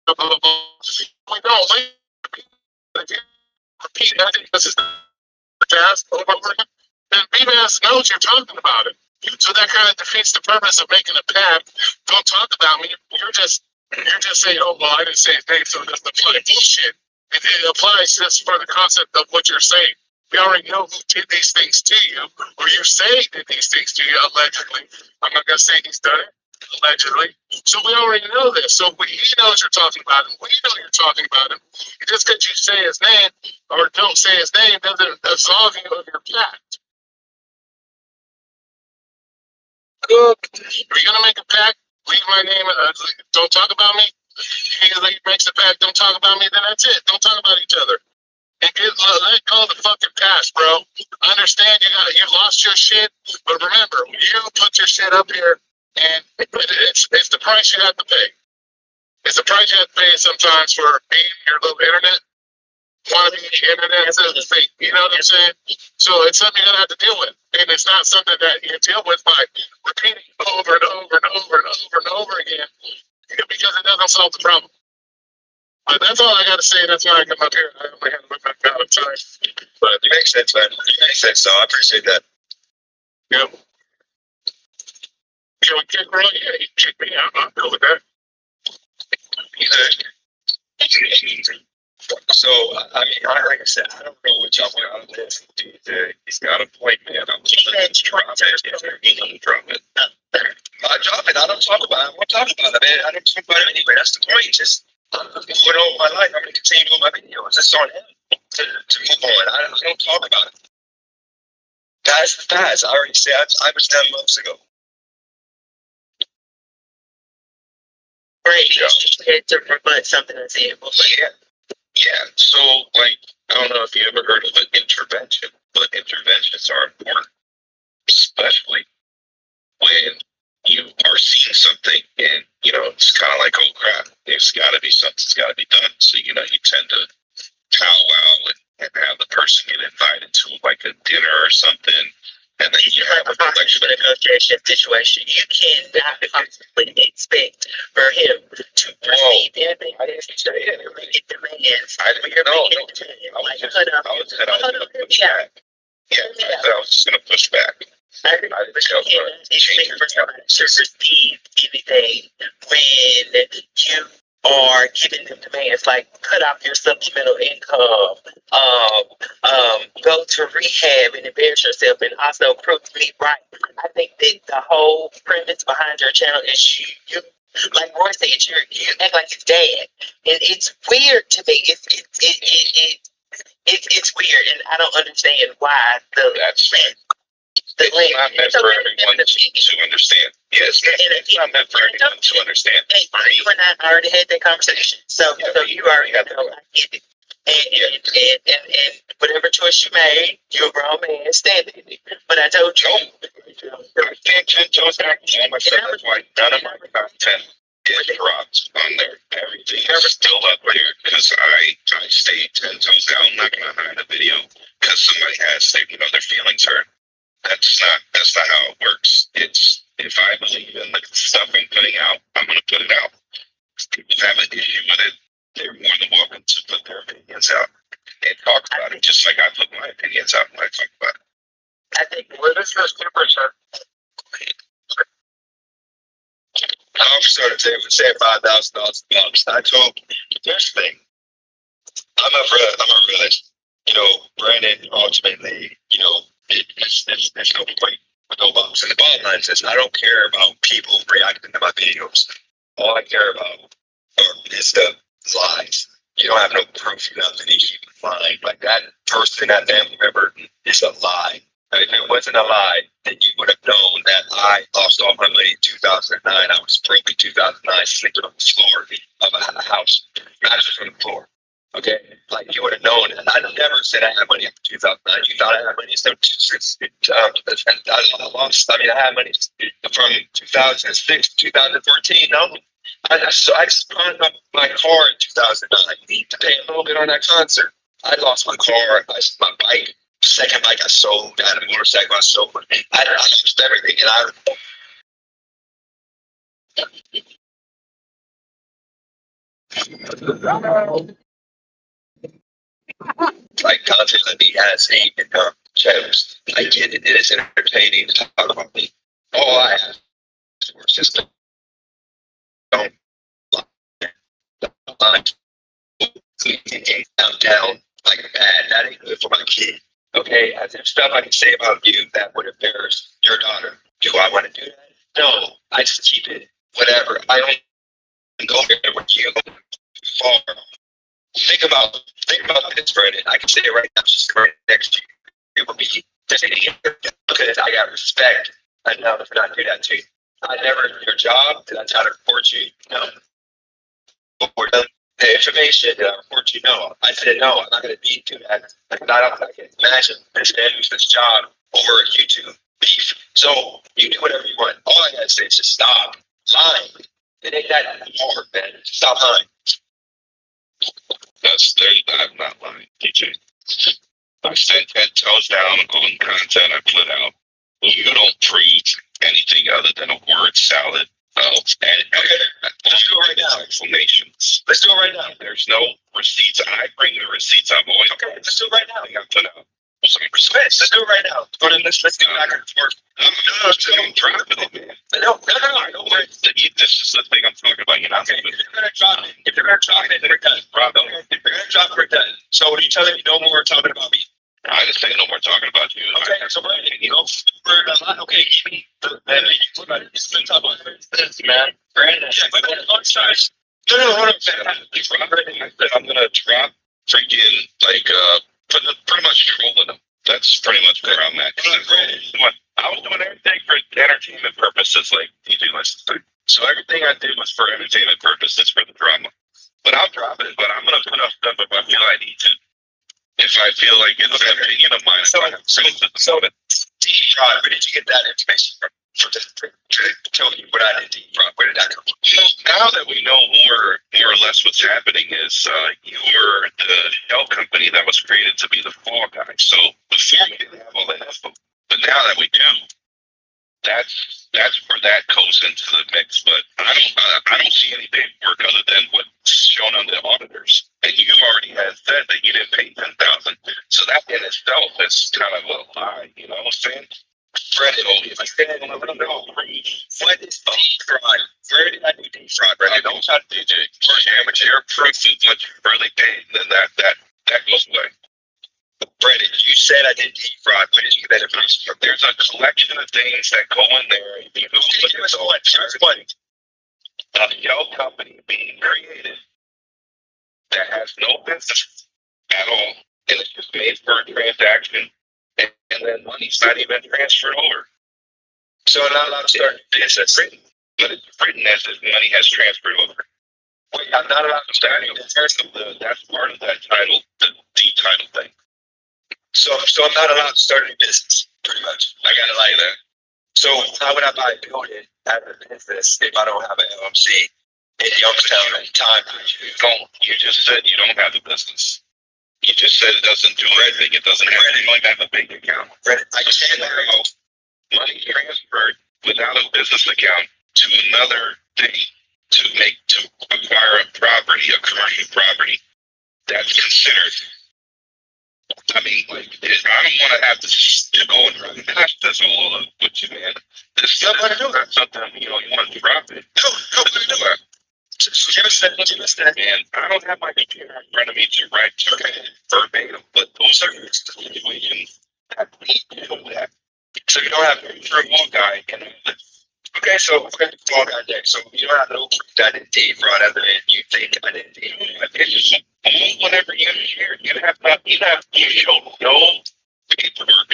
Blah, blah, blah. We don't repeat that because it's the past over and over again. then BMS knows you're talking about it. So that kind of defeats the purpose of making a pact. Don't talk about me. You're just saying, oh well, I didn't say his name, so it doesn't apply. Bullshit. It applies just for the concept of what you're saying. We already know who did these things to you, or you say did these things to you allegedly. I'm not gonna say he's done it allegedly. So we already know this. So he knows you're talking about him. We know you're talking about him. Just because you say his name or don't say his name doesn't absolve you of your pact. Cooked. Are you gonna make a pact? Leave my name. Don't talk about me. He makes a pact. Don't talk about me. Then that's it. Don't talk about each other. And let go of the fucking past, bro. I understand you lost your shit, but remember, you put your shit up here, and it's the price you have to pay. It's the price you have to pay sometimes for being your little internet. Want to be internet so to speak. You know what I'm saying? So it's something you're gonna have to deal with, and it's not something that you deal with by repeating over and over and over and over and over again, because it doesn't solve the problem. But that's all I got to say. That's why I come up here. I only have a little bit of time. But it makes sense, man. It makes sense. So I appreciate that. Yep. You know, kick Roy, yeah, he kicked me out. I'm cool with that. So, I mean, like I said, I don't know what y'all want out of this. He's got a point, man. I'm just drop it. I drop it. I don't talk about it. I won't talk about it, man. I don't talk about it anyway. That's the point. Just I'm moving on my life. I'm going to continue doing my videos. It's on him to move on. I don't talk about it. Past is past. I already said I was done months ago. Right. Yeah. To rebut something I said. Yeah. So, like, I don't know if you ever heard of an intervention, but interventions are important, especially when you are seeing something and, you know, it's kind of like, oh crap, there's got to be something that's got to be done. So, you know, you tend to powwow and have the person get invited to like a dinner or something. And then you have a negotiation situation. You cannot possibly expect for him to receive anything that's demands. I didn't know. I was just going to push back. I cannot expect for somebody to receive anything when you are giving them demands like cut off your supplemental income, go to rehab and embarrass yourself, and also prove me right. I think that the whole premise behind your channel is you like Roy said, you act like his dad, and it's weird to me. It's weird, and I don't understand why that's right. It's not meant for everyone to understand. Yes, it's not meant for everyone to understand. You and I already had that conversation, so you already know I get it. And whatever choice you made, you're a grown man, stand in it. But I told you, I can't 10 toes down. I said that's why none of my content is dropped on there. Everything is still up here because I stay 10 toes down. I'm not going to hide a video because somebody has their feelings hurt. That's not how it works. It's if I believe in the stuff I'm putting out, I'm going to put it out. If people have an issue with it, they're more than welcome to put their opinions out and talk about it, just like I put my opinions out when I talk about it. I think this is 2%. I officer would say $5,000 a month. I told this thing. I'm a realist. You know, Brandon ultimately, you know, there's no point with no box. And the bottom line says I don't care about people reacting to my videos. All I care about is the lies. You don't have no proof, nothing. You can find like that person, that family member is a lie. And if it wasn't a lie, then you would have known that I lost all my money in 2009. I was broke in 2009, sleeping on the floor of a house, mattress on the floor. Okay, like you would have known. And I never said I had money in 2009. You thought I had money since I lost. I mean, I had money from 2006 to 2014. No, I just pawned up my car in 2009 to pay a little bit on that concert. I lost my car, my bike, second bike I sold. I had a motorcycle I sold. I lost everything, and like content that he has income channels. I get it. It is entertaining to talk about me. All I ask for is just don't like down like bad. That ain't good for my kid. Okay, there's stuff I can say about you that would embarrass your daughter. Do I want to do that? No, I just keep it whatever. I don't go there with you far. Think about this, Brandon. I can say it right now, just right next to you. It would be just because I got respect enough to not do that to you. I never your job. Did I try to report you? No. Before the information, did I report you? No. I said no. I'm not going to do that. I can imagine this man who's this job over YouTube beef. So you do whatever you want. All I gotta say is just stop lying. It ain't that hard, man. Stop lying. I'm not lying, DJ. I stand 10 toes down on content I put out. You don't prove anything other than a word salad. Let's do it right now. Explanations. Let's do it right now. There's no receipts. I bring the receipts. I've always let's do it right now. I put out. Let's do it right now. Let's get back and forth. I'm dropping it, man. No. I know where this is the thing I'm talking about. You're not if you're gonna drop it, we're done. If you're gonna drop it, we're done. So what are you telling me? No more talking about me. I just say no more talking about you. Okay, so Brandon, we're a lot. Okay, give me the man. It's been tough on this, man. Brandon, but on size. No, hold on. I'm gonna drop freaking pretty much trolling them. That's pretty much where I'm at. I was doing everything for entertainment purposes, like DJ likes to say. So everything I did was for entertainment purposes, for the drama. But I'll drop it. But I'm gonna put up stuff if I feel I need to. If I feel like it's opinion of mine. So Deep Fraud, where did you get that information from? To tell you what I did, Deep Fraud, where did that come from? Now that we know more or less what's happening is you were the shell company that was created to be the fall guy. So before we didn't have all that info, but now that we do, that's where that goes into the mix. But I don't see any paperwork other than what's shown on the auditors. And you already had said that you didn't pay 10,000. So that in itself is kind of a lie. You know what I'm saying? Brandon, if I said I don't know, what is deep fraud? Where did I do deep fraud, Brandon? Don't try to do it. But your proof of what you really paid, then that goes away. Brandon, you said I did deep fraud. Where did you get that information from? There's a collection of things that go in there. You go look at what? A shell company being created that has no business at all, and it's just made for a transaction, and then money's not even transferred over. So I'm not allowed to start a business, but it's written as if money has transferred over. Wait, I'm not allowed to start a business. That's part of that title, the title thing. So I'm not allowed to start a business, pretty much. I gotta lie to that. So how would I buy a building as a business if I don't have an LLC in Youngstown at the time? You just said you don't have a business. You just said it doesn't do anything. It doesn't have anything like that in a bank account. I just had money transferred without a business account to another thing to acquire a property, a commercial property. That's considered. I mean, I don't want to have to go and run past this all up with you, man. This is something, you want to drop it. No, do that. Give us that, man. I don't have my computer in front of me to write verbatim, but those are the situations that lead to that. So you don't have to for a long guy. Okay, so we're going to fall guy next. So you don't have no proof that I did deep fraud other than you think I did deep fraud. It's just whenever you share, you show no paperwork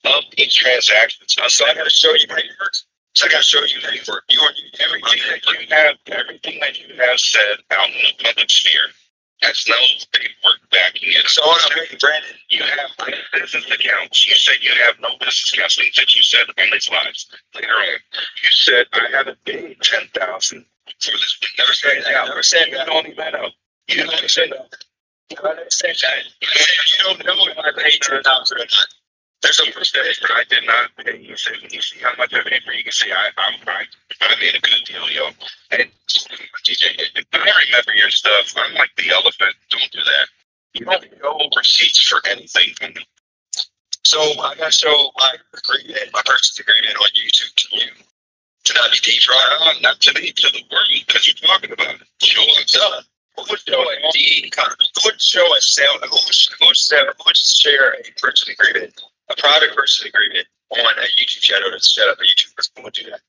of these transactions. So I got to show you paperwork. So I got to show you paperwork. Everything that you have said out in the public sphere has no paperwork backing it. So Brandon, you have business accounts. You said you have no business accounts. Things that you said on these lives later on. You said I haven't paid 10,000 for this. Never said that. Never said that. You don't even know. You never said that. You don't know if I paid 10,000 or not. There's a percentage, but I did not pay. You said when you see how much I paid for, you can see I made a good deal, yo. And DJ, I remember your stuff. I'm like the elephant. Don't do that. You don't go receipts for anything from me. So I got to show my agreement, my purchase agreement on YouTube to you to not be defrauded, not to me, to the world, because you're talking about it. Show us. Who would show a who would show a sale? Who would share a purchase agreement, a private purchase agreement on a YouTube channel to set up a YouTube person? Who would do that?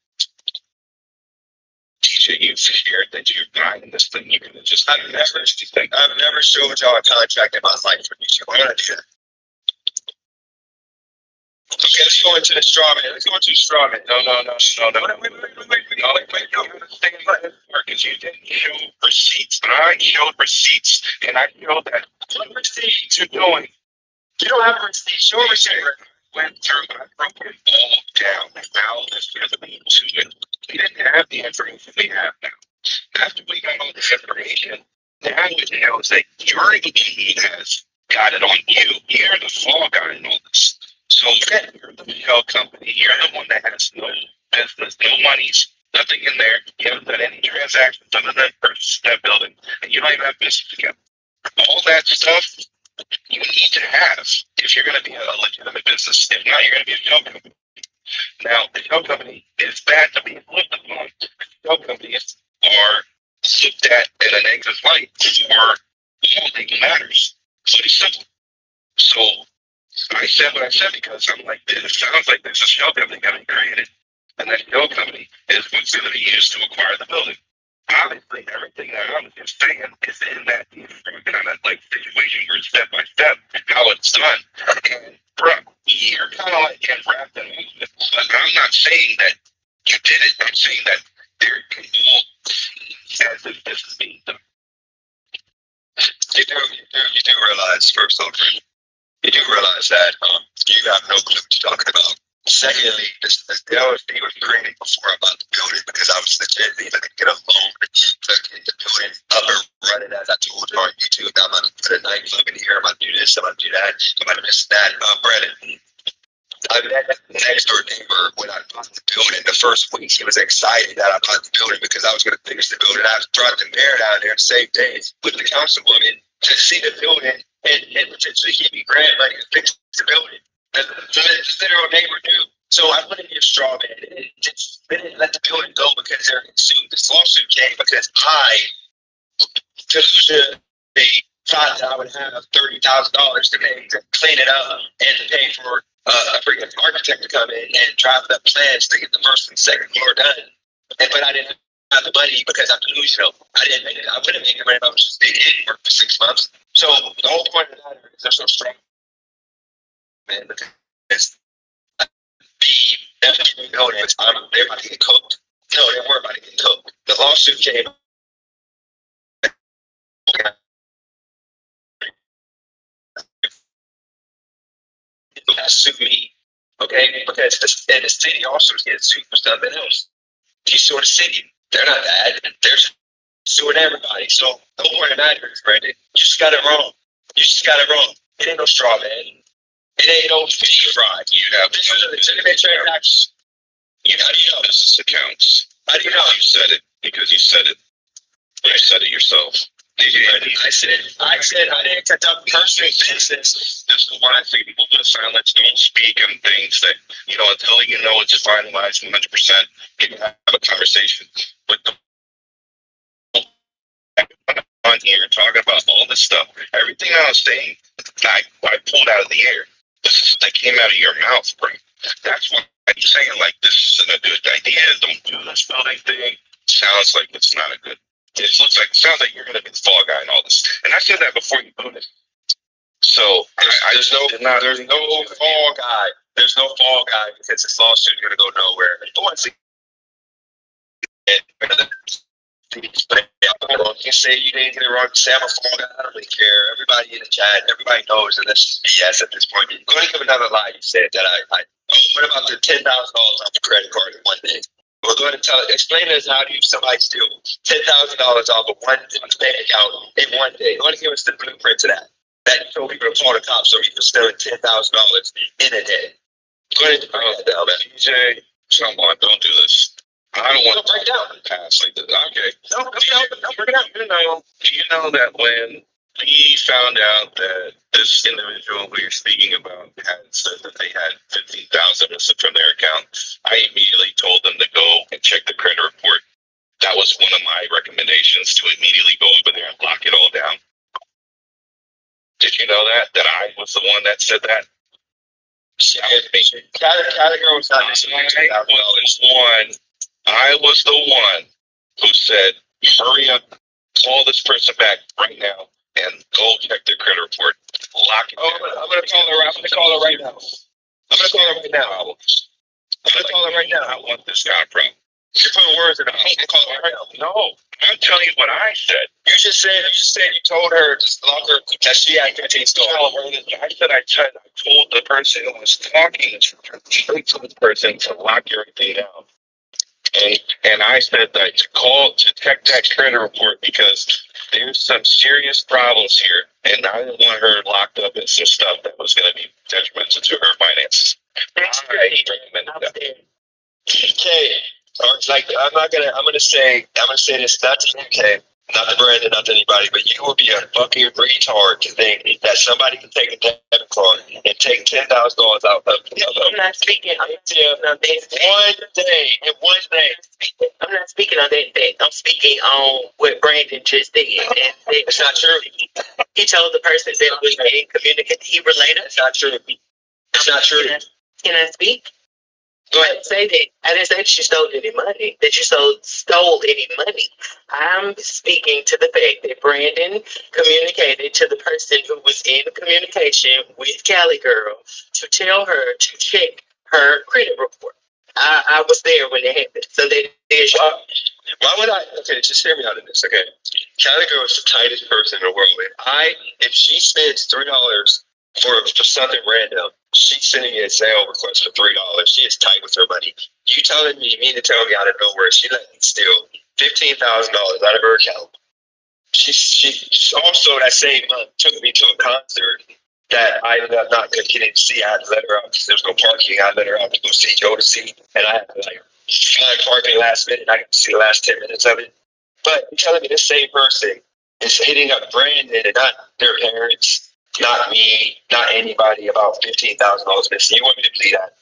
Teaching you share that you're buying this thing. You're gonna just. I've never showed y'all a contract in my life for YouTube. Why would I do that? Okay, let's go into the straw man. Let's go into the straw man. No. Because you didn't show receipts. I showed receipts, and I showed that what receipts you're doing. You don't have a receipt. Show a receipt. Went through, I broke it all down. Now this is the means to it. We didn't have the information we have now. After we got all this information, now it shows that your employee has got it on you. You're the fall guy in all this. So you're the shell company. You're the one that has no business, no monies, nothing in there. You haven't done any transactions other than purchase that building, and you don't even have business together. All that stuff you need to have if you're going to be a legitimate business. If not, you're going to be a shell company. Now, the shell company is bad to be looked upon. Shell companies are looked at in a negative light for all legal matters. So it's simple. So I said what I said because I'm like, it sounds like there's a shell company going to be created. And that shell company is what's going to be used to acquire the building. Obviously, everything that I'm just saying is in that kind of like situation where step by step how it's done. And bro, you're kind of like getting wrapped in it. But I'm not saying that you did it. I'm saying that there can as if this is being done. You do realize, first off, you do realize that you have no clue what you're talking about. Secondly, this LSD was created before I bought the building because I was legit even to get a loan to get the building up and running. As I told you on YouTube, I'm going to put a nightclub in here. I'm going to do this. I'm going to do that. I'm going to miss that. Brandon, I met the next door neighbor when I bought the building. The first week, he was excited that I bought the building because I was going to finish the building. I brought the mayor down there the same day with the councilwoman to see the building and potentially give me grant money to fix the building. As the literal neighbor knew. So I wouldn't be a straw man. They didn't let the building go because they're sued. This lawsuit came because I they thought that I would have $30,000 to pay to clean it up and to pay for a freaking architect to come in and draft up plans to get the first and second floor done. But I didn't have the money because I'm delusional. I didn't make it. I wouldn't make it money if I was just staying in work for 6 months. So the whole point of that is they're so strong. Man, because they're about to get cooked. No, they weren't about to get cooked. The lawsuit came. Sue me, okay? Because the city also gets sued for something else. You sue the city. They're not bad. They're suing everybody. So the whole point of that is, Brandon, you just got it wrong. You just got it wrong. It ain't no straw man. It ain't no fish fraud. This is a legitimate transaction. How do you know business accounts? How do you know? You said it because you said it. You said it yourself. I said I didn't conduct personal business. This is why I say people do silence, don't speak on things that, until you know it's finalized 100%, you can have a conversation. But on here talking about all this stuff, everything I was saying, I pulled out of the air. This that came out of your mouth, bro. That's why I'm saying like this isn't a good idea. Don't do this building thing. Sounds like it's not a good. It sounds like you're gonna be the fall guy and all this. And I said that before you voted. So there's no fall guy. There's no fall guy because this lawsuit is gonna go nowhere. Once you say you didn't get it wrong, say I'm a fall guy. I don't really care. Everybody in the chat, everybody knows, and that's BS at this point. Go ahead and give another lie. You said that what about the $10,000 off the credit card in one day? Well, go ahead and explain to us how do somebody steal $10,000 off of one bank account in one day? Go ahead and give us the blueprint to that. That you told people to call the cops so people stealing $10,000 in a day. Go ahead and bring that down, man. DJ, someone, don't do this. I don't want to break down past like this. Okay. No, break it down. Do you know that when we found out that this individual we are speaking about had said that deposits from their account. I immediately told them to go and check the credit report. That was one of my recommendations, to immediately go over there and lock it all down. Did you know that I was the one that said that? Cali girl was not listening. I was the one who said, hurry up, call this person back right now and go check their credit report. Lock it down. I'm gonna call her. I'm gonna call her right now. I'm gonna call her right now. I'm gonna call her right now. I want this guy problem. You're putting words in her mouth. I'm gonna call her right now. No, I'm telling you what I said. You just said you told her to lock her that she had 15 stores. I told the person who was talking straight to this person to lock everything down. And I said that to check that credit report because there's some serious problems here, and I didn't want her locked up in some stuff that was going to be detrimental to her finances. I recommended that. Okay, like I'm gonna say this not to you, okay, not to Brandon, not to anybody, but you will be a fucking retard to think that somebody can take a debit card and take $10,000 out of I'm not speaking on one day. In one day. I'm not speaking on that fact. I'm speaking on what Brandon just did. And it's not true. He told the person that was being communicated. He related. It's not true. It's not true. Can I speak? Go ahead. I didn't say that you stole any money. That you stole any money. I'm speaking to the fact that Brandon communicated to the person who was in communication with Cali Girl to tell her to check her credit report. I was there when it happened. So that is why would I? Okay, just hear me out of this. Okay, Cali Girl is the tightest person in the world. If she spends $3 for something random, she's sending me a sale request for $3. She is tight with her money. You telling me, to tell me out of nowhere, she let me steal $15,000 out of her account. She also that same month took me to a concert that I ended up not getting to see. I had to let her out because there was no parking. I let her out to go see Jodeci, and I had to find parking last minute. I got to see the last 10 minutes of it. But you're telling me this same person is hitting up Brandon and not their parents, not me, not anybody about $15,000 missing. You want me to believe that?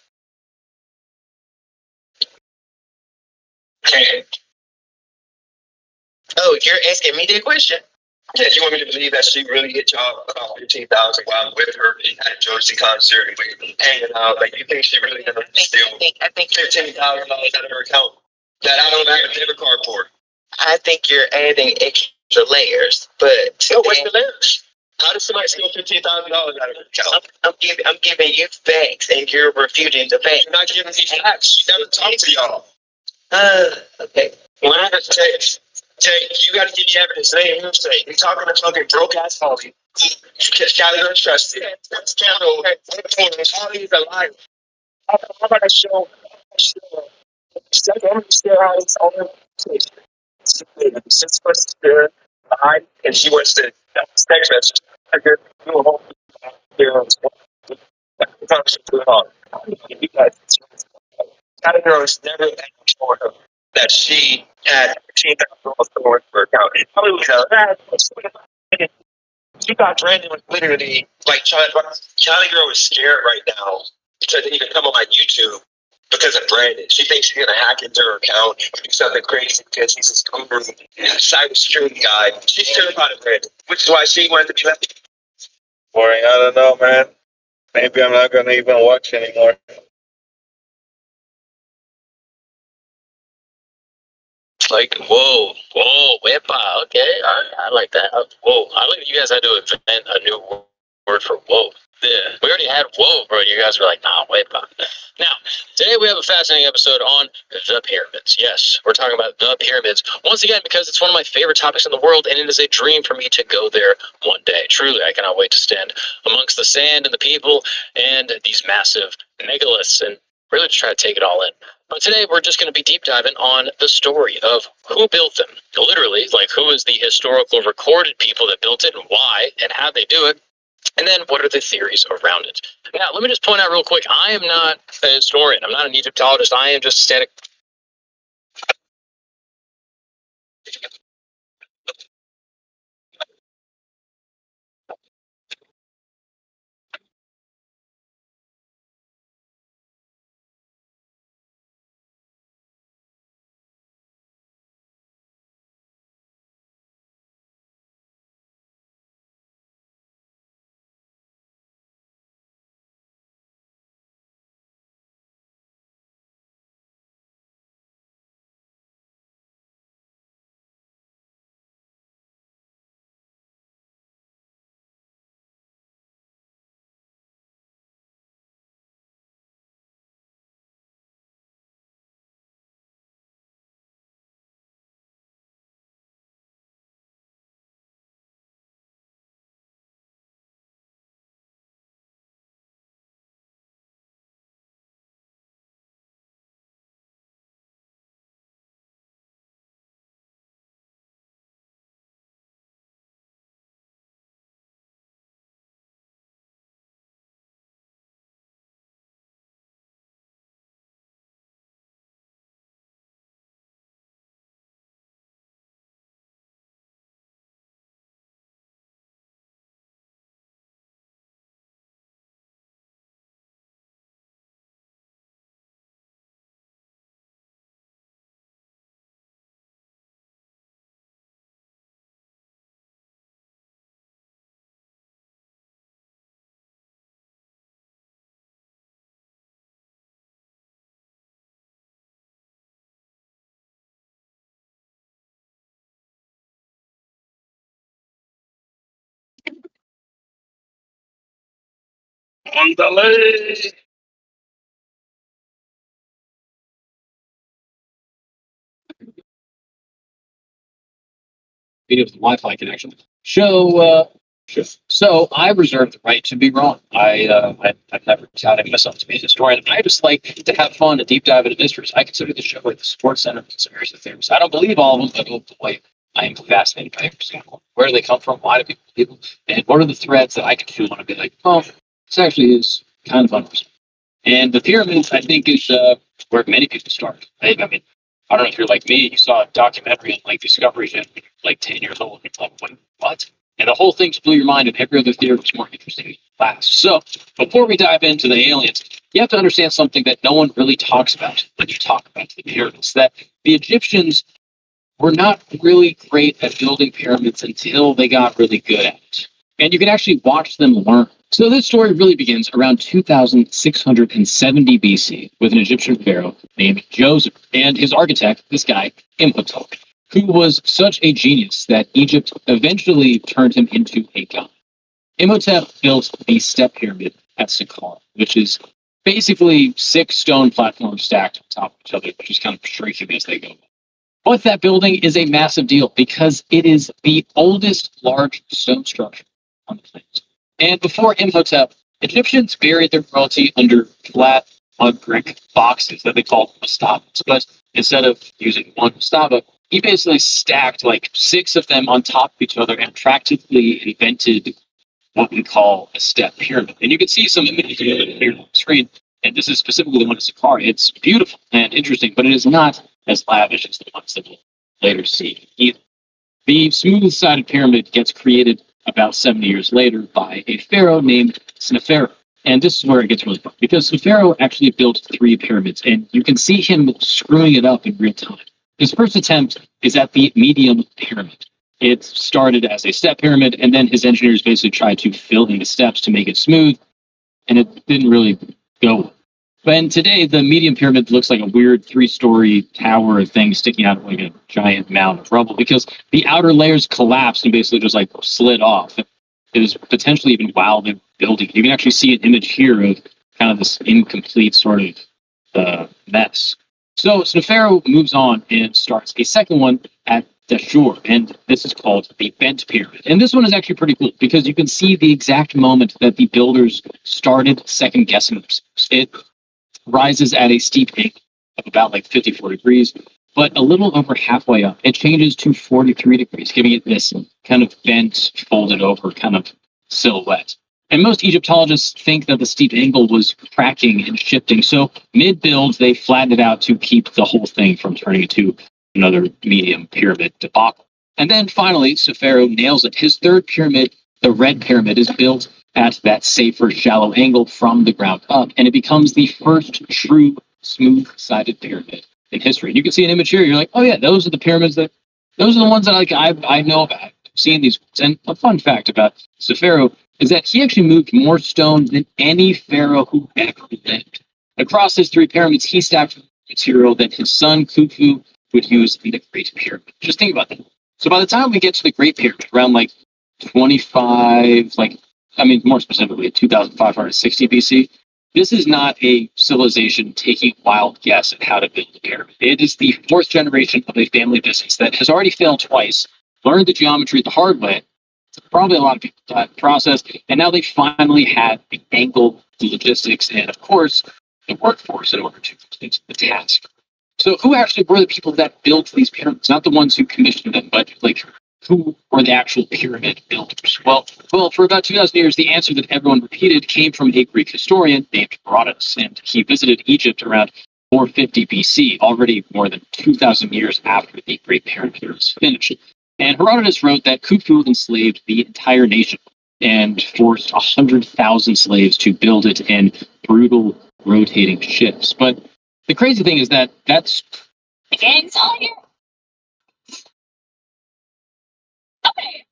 Okay. Oh, you're asking me that question? Yeah, you want me to believe that she really hit y'all about 15,000 while I'm with her at a Jodeci concert and we're hanging out? Like, you think she really gonna steal $15,000 out of her account that I don't have a debit card for? I think you're adding extra layers, but what's the layers? How does somebody steal $15,000 out of her account? I'm giving you facts, and you're refuting the facts. You're not giving me facts. She never talked to y'all. Okay. When I say, you got to give me evidence. They ain't say. You're talking to fucking broke ass Holly. Cali don't trust it. That's Cali. Holly is a liar. I'm going to show. I'm going to share how it's all. Six months there, and she wants to text message. I get you a whole Cali Girl has never told her that she had $15,000 for her account. It probably was she thought Brandon was literally like Cali Girl is scared right now to even come on my YouTube because of Brandon. She thinks she's gonna hack into her account and do something crazy because he's a guru, cybersecurity guy. She's terrified of Brandon, which is why she wanted to be left. Boy, I don't know, man. Maybe I'm not gonna even watch anymore. Like, whoa, wepa, okay, I like that. Whoa, I like you guys had to invent a new word for whoa. Yeah, we already had whoa, bro. You guys were like, nah, wepa. Now, today we have a fascinating episode on the pyramids. Yes, we're talking about the pyramids. Once again, because it's one of my favorite topics in the world, and it is a dream for me to go there one day. Truly, I cannot wait to stand amongst the sand and the people and these massive megaliths and really just try to take it all in. But today we're just going to be deep diving on the story of who built them. Literally, like who is the historical recorded people that built it and why and how they do it. And then what are the theories around it? Now, let me just point out real quick, I am not a historian. I'm not an Egyptologist. I am just a static Andale. Video with the Wi-Fi connection. So I reserve the right to be wrong. I've never touted myself to be a historian. I just like to have fun and deep dive into mysteries. I consider the show like the sports center of conspiracy theories. I don't believe all of them, but boy, I am fascinated by every single one. Where do they come from? Why do people believe them? And what are the threads that I can chew on and be like, oh, this actually is kind of unreasonable. And the pyramids, I think, is where many people start. Right? I mean, I don't know if you're like me. You saw a documentary on like Discovery Channel when you were like 10 years old, and you're like, wait, what? And the whole thing just blew your mind, and every other theory was more interesting in class. So, before we dive into the aliens, you have to understand something that no one really talks about when you talk about the pyramids. That the Egyptians were not really great at building pyramids until they got really good at it. And you can actually watch them learn. So this story really begins around 2670 BC with an Egyptian pharaoh named Joseph and his architect, this guy, Imhotep, who was such a genius that Egypt eventually turned him into a god. Imhotep built the step pyramid at Saqqara, which is basically 6 stone platforms stacked on top of each other, which is kind of shrinking as they go. But that building is a massive deal because it is the oldest large stone structure on the planet. And before Imhotep, Egyptians buried their royalty under flat mud brick boxes that they called mastabas. But instead of using one mastaba, he basically stacked like 6 of them on top of each other and practically invented what we call a step pyramid. And you can see some images here on the screen. And this is specifically the one at Saqqara. It's beautiful and interesting, but it is not as lavish as the ones that we'll later see either. The smooth-sided pyramid gets created about 70 years later by a pharaoh named Sneferu. And this is where it gets really fun, because Sneferu actually built 3 pyramids, and you can see him screwing it up in real time. His first attempt is at the medium pyramid. It started as a step pyramid, and then his engineers basically tried to fill in the steps to make it smooth, and it didn't really go. And today, the medium pyramid looks like a weird 3-story tower thing sticking out of like a giant mound of rubble because the outer layers collapsed and basically just like slid off. It was potentially even while they were building. You can actually see an image here of kind of this incomplete sort of mess. So Sneferu moves on and starts a second one at Dashur, and this is called the Bent Pyramid. And this one is actually pretty cool because you can see the exact moment that the builders started second guessing themselves. It rises at a steep angle of about like 54 degrees, but a little over halfway up, it changes to 43 degrees, giving it this kind of bent, folded over kind of silhouette. And most Egyptologists think that the steep angle was cracking and shifting. So mid-build, they flattened it out to keep the whole thing from turning into another medium pyramid debacle. And then finally, Sneferu nails it. His third pyramid, the Red Pyramid, is built at that safer, shallow angle from the ground up, and it becomes the first true smooth-sided pyramid in history. And you can see an image here. You're like, oh yeah, those are the pyramids those are the ones that like I know about. I've seen these ones. And a fun fact about Sneferu is that he actually moved more stone than any pharaoh who ever lived. Across his 3 pyramids, he stacked material that his son Khufu would use in the Great Pyramid. Just think about that. So by the time we get to the Great Pyramid, around like 25, more specifically, 2560 BC, this is not a civilization taking a wild guess at how to build a pyramid. It is the 4th generation of a family business that has already failed twice, learned the geometry the hard way. Probably a lot of people died in the process, and now they finally had the angle, the logistics, and of course, the workforce in order to complete the task. So who actually were the people that built these pyramids? Not the ones who commissioned them, but like who were the actual pyramid builders? Well, for about 2,000 years, the answer that everyone repeated came from a Greek historian named Herodotus, and he visited Egypt around 450 BC, already more than 2,000 years after the Great Pyramid was finished. And Herodotus wrote that Khufu enslaved the entire nation and forced 100,000 slaves to build it in brutal, rotating shifts. But the crazy thing is that that's... The gang's all here. Okay.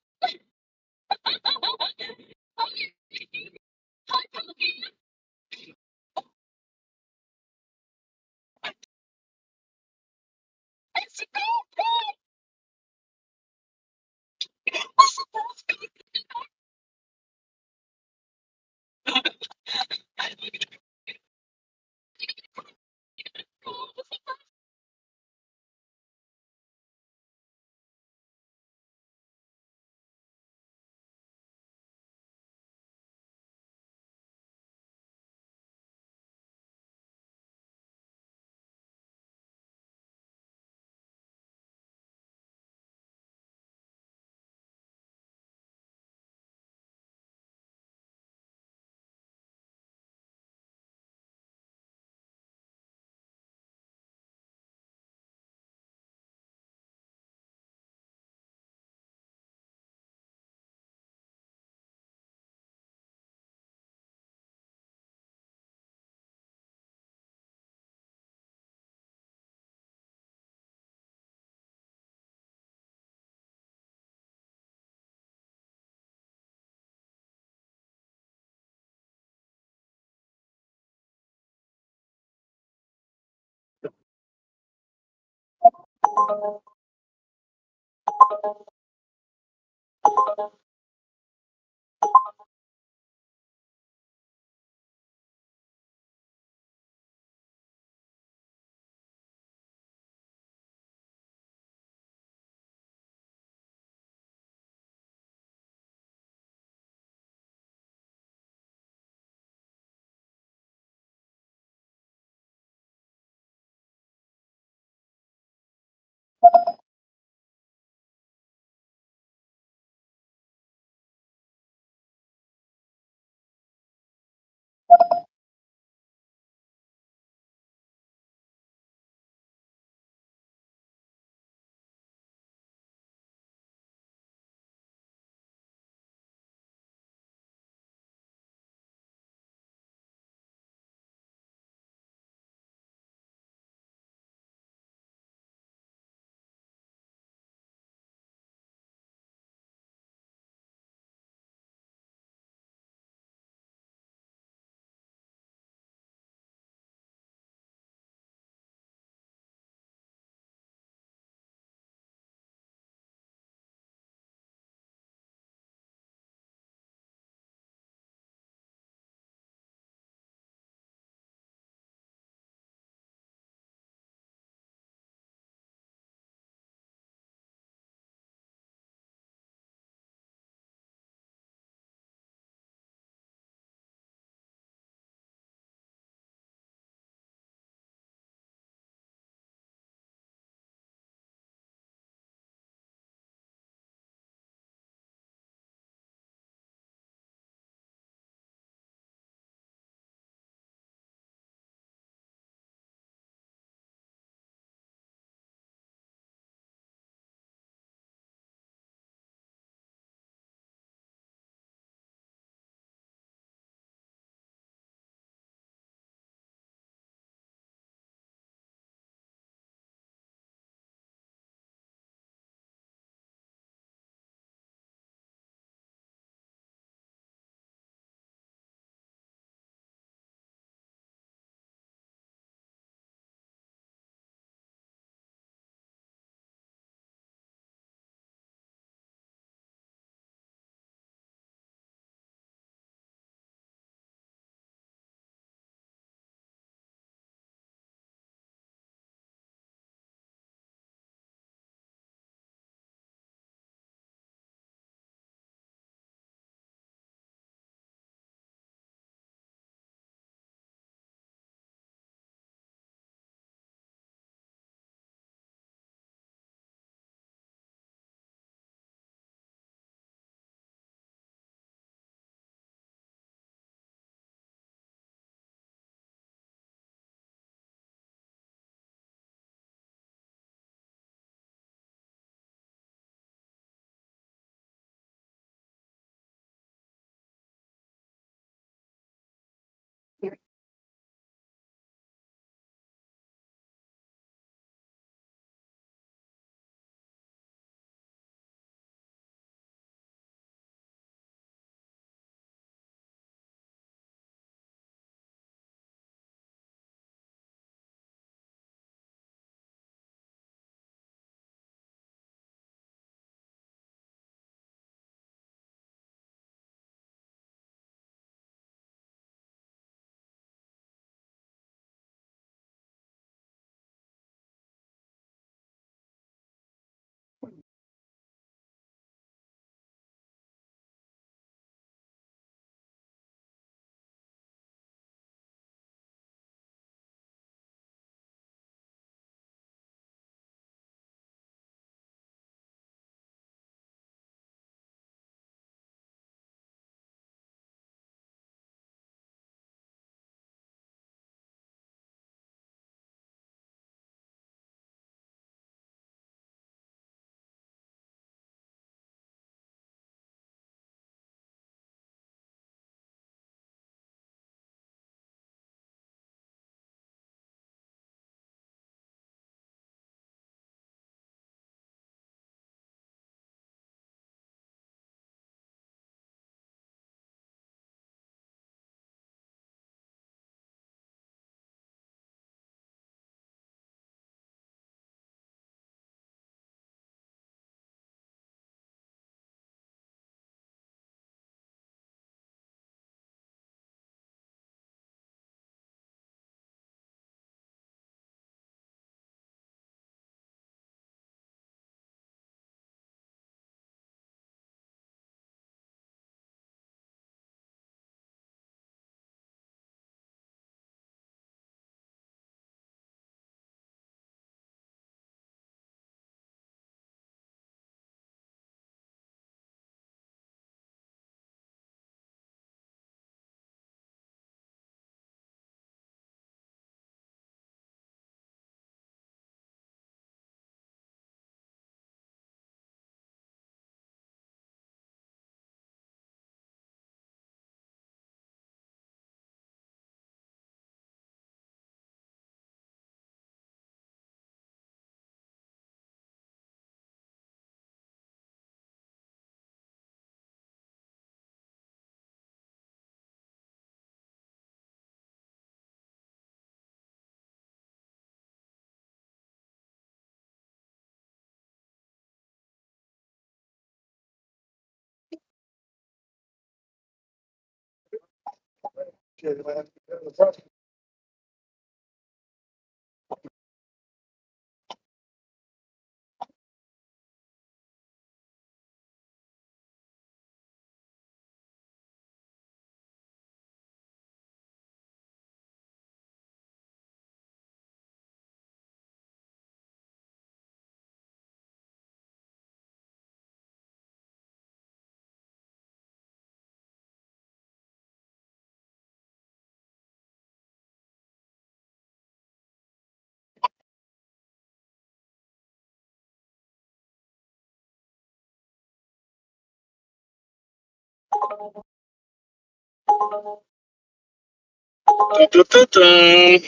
Dun.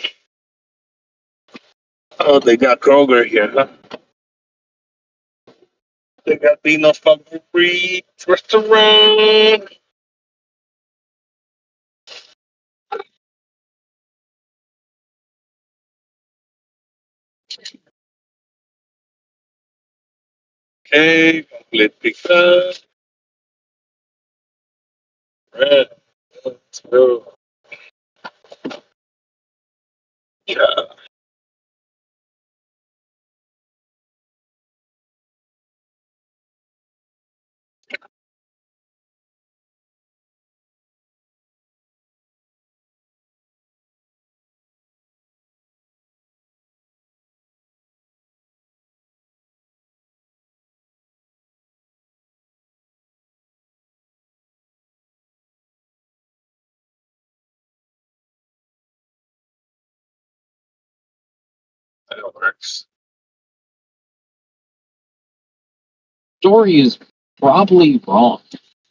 Oh, they got Kroger here, huh? They got Dino's Favorite Restaurant. Okay, complete pickup. Red. Let's go. Yeah. That works. Story is probably wrong.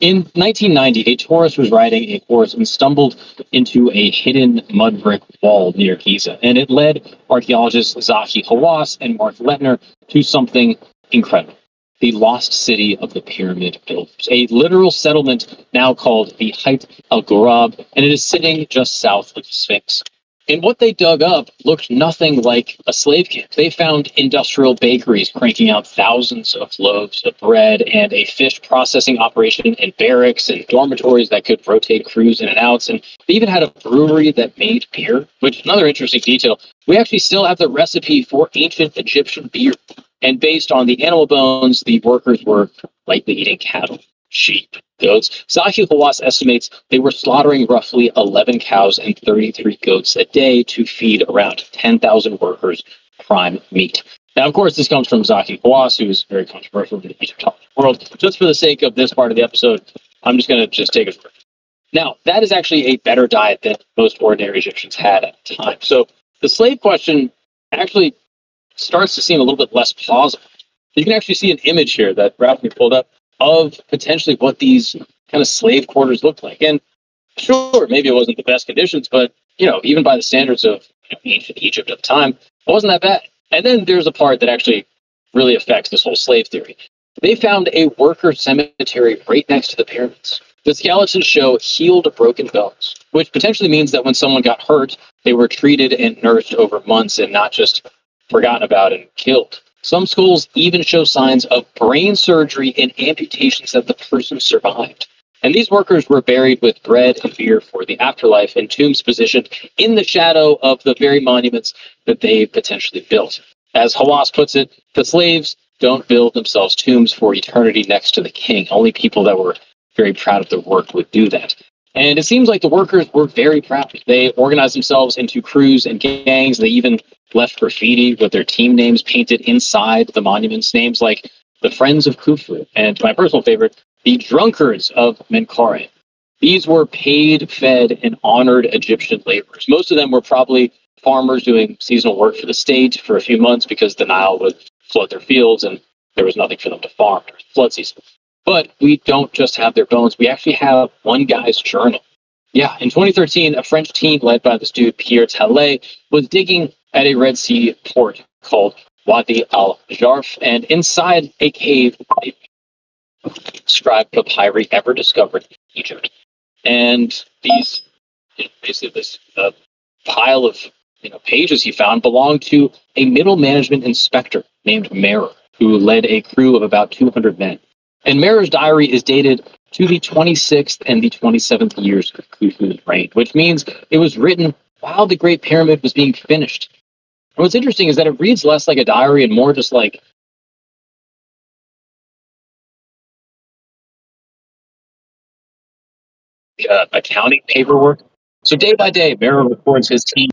In 1990, a tourist was riding a horse and stumbled into a hidden mud brick wall near Giza, and it led archaeologists Zahi Hawass and Mark Lettner to something incredible. The lost city of the pyramid builders, a literal settlement now called the Hayt al-Ghurab, and it is sitting just south of the Sphinx. And what they dug up looked nothing like a slave camp. They found industrial bakeries cranking out thousands of loaves of bread and a fish processing operation and barracks and dormitories that could rotate crews in and outs. And they even had a brewery that made beer, which another interesting detail. We actually still have the recipe for ancient Egyptian beer. And based on the animal bones, the workers were likely eating cattle, sheep, goats. Zahi Hawass estimates they were slaughtering roughly 11 cows and 33 goats a day to feed around 10,000 workers prime meat. Now, of course, this comes from Zahi Hawass, who is very controversial in the Egyptology world. Just for the sake of this part of the episode, I'm just going to take it for it. Now, that is actually a better diet than most ordinary Egyptians had at the time. So the slave question actually starts to seem a little bit less plausible. You can actually see an image here that Ralph pulled up of potentially what these kind of slave quarters looked like. And sure, maybe it wasn't the best conditions, but even by the standards of ancient Egypt at the time, it wasn't that bad. And then there's a part that actually really affects this whole slave theory. They found a worker cemetery right next to the pyramids. The skeletons show healed broken bones, which potentially means that when someone got hurt, they were treated and nursed over months and not just forgotten about and killed. Some skulls even show signs of brain surgery and amputations that the person survived. And these workers were buried with bread and beer for the afterlife in tombs positioned in the shadow of the very monuments that they potentially built. As Hawass puts it, the slaves don't build themselves tombs for eternity next to the king. Only people that were very proud of their work would do that. And it seems like the workers were very proud. They organized themselves into crews and gangs. They even left graffiti with their team names painted inside the monuments, names like the Friends of Khufu, and my personal favorite, the Drunkards of Menkaure. These were paid, fed, and honored Egyptian laborers. Most of them were probably farmers doing seasonal work for the state for a few months because the Nile would flood their fields and there was nothing for them to farm during the flood season. But we don't just have their bones. We actually have one guy's journal. Yeah, in 2013, a French team led by this dude, Pierre Tallet, was digging at a Red Sea port called Wadi al-Jarf, and inside a cave, scribe papyri ever discovered in Egypt. And these, basically this pile of pages he found belonged to a middle management inspector named Merer, who led a crew of about 200 men. And Merer's diary is dated to the 26th and the 27th years of Khufu's reign, which means it was written while the Great Pyramid was being finished. And what's interesting is that it reads less like a diary and more just like accounting paperwork. So day by day, Mara records his team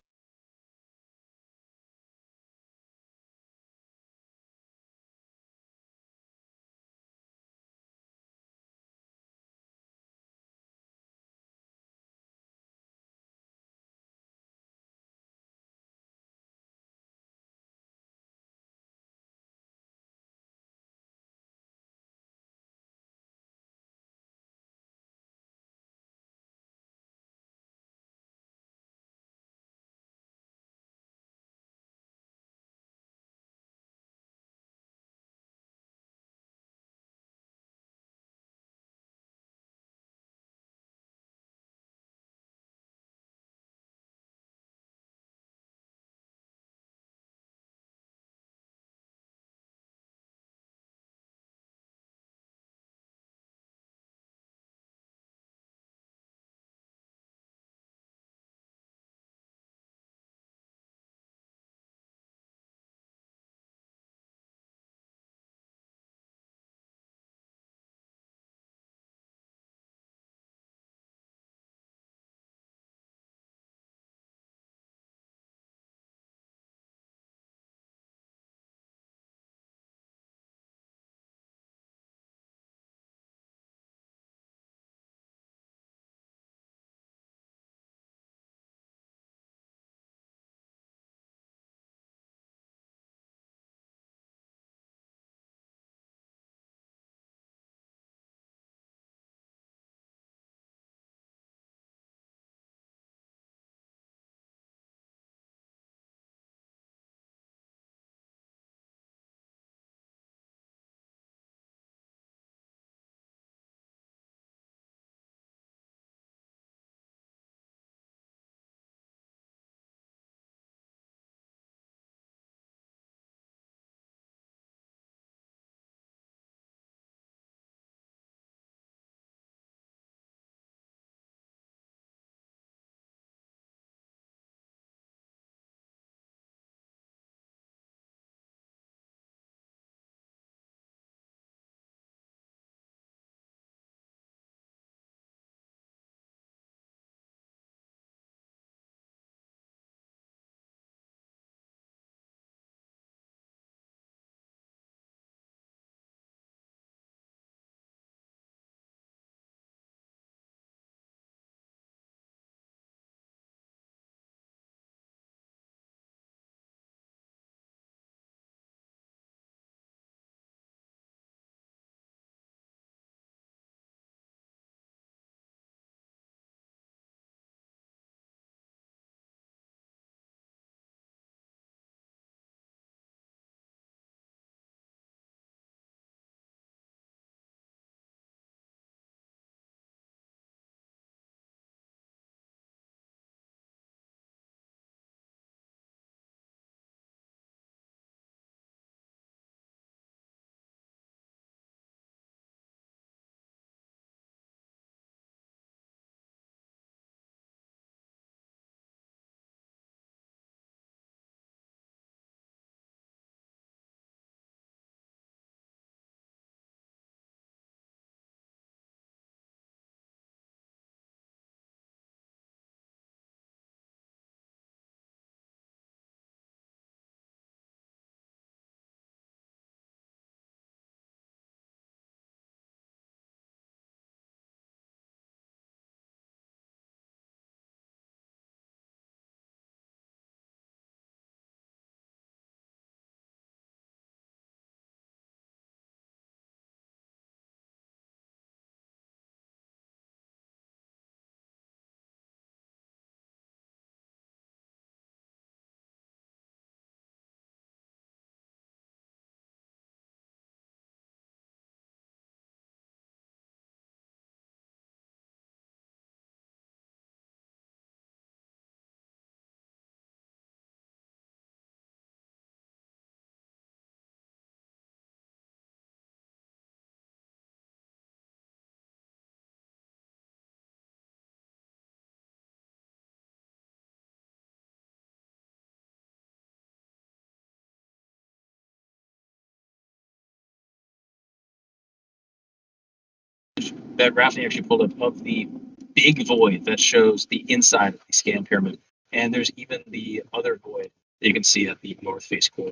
that Rafting actually pulled up of the big void that shows the inside of the scan pyramid. And there's even the other void that you can see at the north face corner.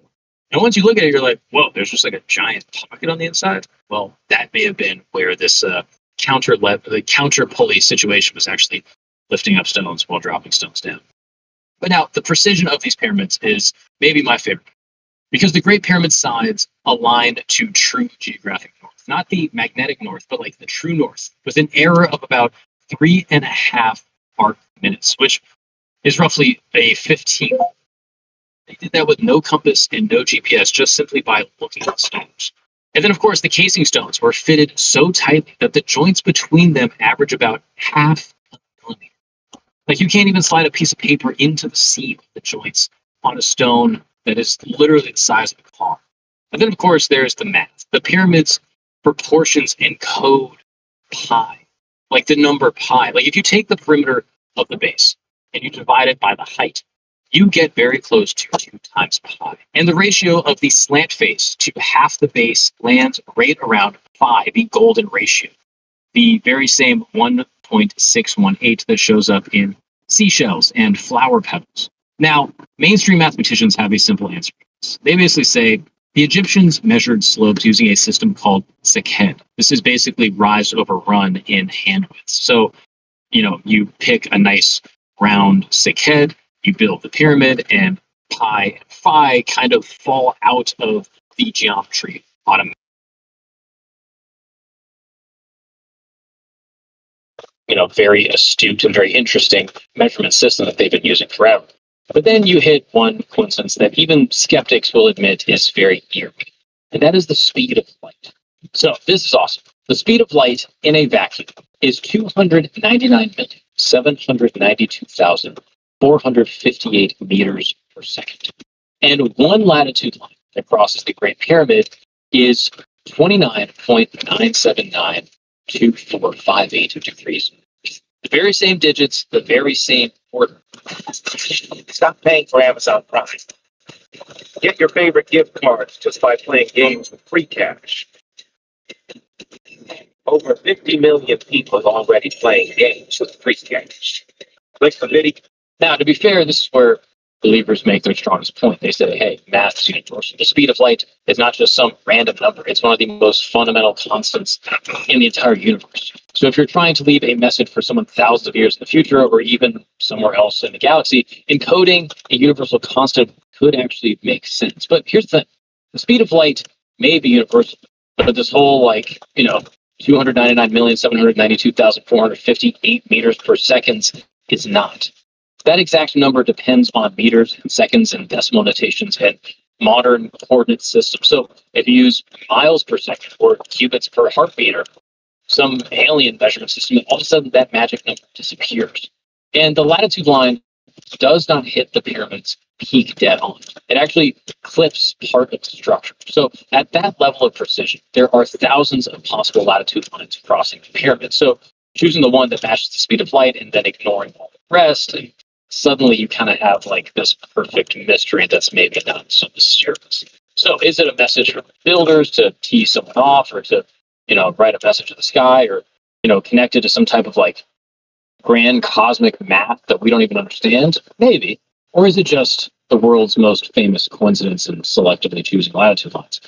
And once you look at it, you're like, whoa, there's just like a giant pocket on the inside. Well, that may have been where this the counter pulley situation was actually lifting up stones while dropping stones down. But now the precision of these pyramids is maybe my favorite, because the Great Pyramid sides align to true geographic north, not the magnetic north, but like the true north, with an error of about 3.5 arc minutes, which is roughly a 15th. They did that with no compass and no GPS, just simply by looking at the stones. And then, of course, the casing stones were fitted so tightly that the joints between them average about half a millimeter. Like, you can't even slide a piece of paper into the seam of the joints on a stone that is literally the size of a car. And then, of course, there's the math. The pyramid's proportions encode pi, like the number pi. Like, if you take the perimeter of the base and you divide it by the height, you get very close to 2 times pi. And the ratio of the slant face to half the base lands right around pi, the golden ratio. The very same 1.618 that shows up in seashells and flower petals. Now, mainstream mathematicians have a simple answer for this. They basically say the Egyptians measured slopes using a system called sekhed. This is basically rise over run in hand widths. So, you pick a nice round sekhed, you build the pyramid, and pi and phi kind of fall out of the geometry automatically. Very astute and very interesting measurement system that they've been using forever. But then you hit one coincidence that even skeptics will admit is very eerie, and that is the speed of light. So this is awesome. The speed of light in a vacuum is 299,792,458 meters per second. And one latitude line that crosses the Great Pyramid is 29.9792458 degrees. The very same digits, the very same order. Stop paying for Amazon Prime. Get your favorite gift cards just by playing games with free cash. Over 50 million people are already playing games with free cash. Click the video. Now, to be fair, this is where believers make their strongest point. They say, hey, math is universal. The speed of light is not just some random number. It's one of the most fundamental constants in the entire universe. So if you're trying to leave a message for someone thousands of years in the future, or even somewhere else in the galaxy, encoding a universal constant could actually make sense. But here's the thing. The speed of light may be universal, but this whole 299,792,458 meters per second is not. That exact number depends on meters and seconds and decimal notations and modern coordinate systems. So if you use miles per second or cubits per heartbeat or some alien measurement system, all of a sudden that magic number disappears. And the latitude line does not hit the pyramid's peak dead on. It actually clips part of the structure. So at that level of precision, there are thousands of possible latitude lines crossing the pyramid. So choosing the one that matches the speed of light and then ignoring all the rest, and suddenly you kind of have this perfect mystery that's maybe not so mysterious. So is it a message from the builders to tee someone off, or to, write a message to the sky, or, connected to some type of grand cosmic math that we don't even understand? Maybe. Or is it just the world's most famous coincidence in selectively choosing latitude lines?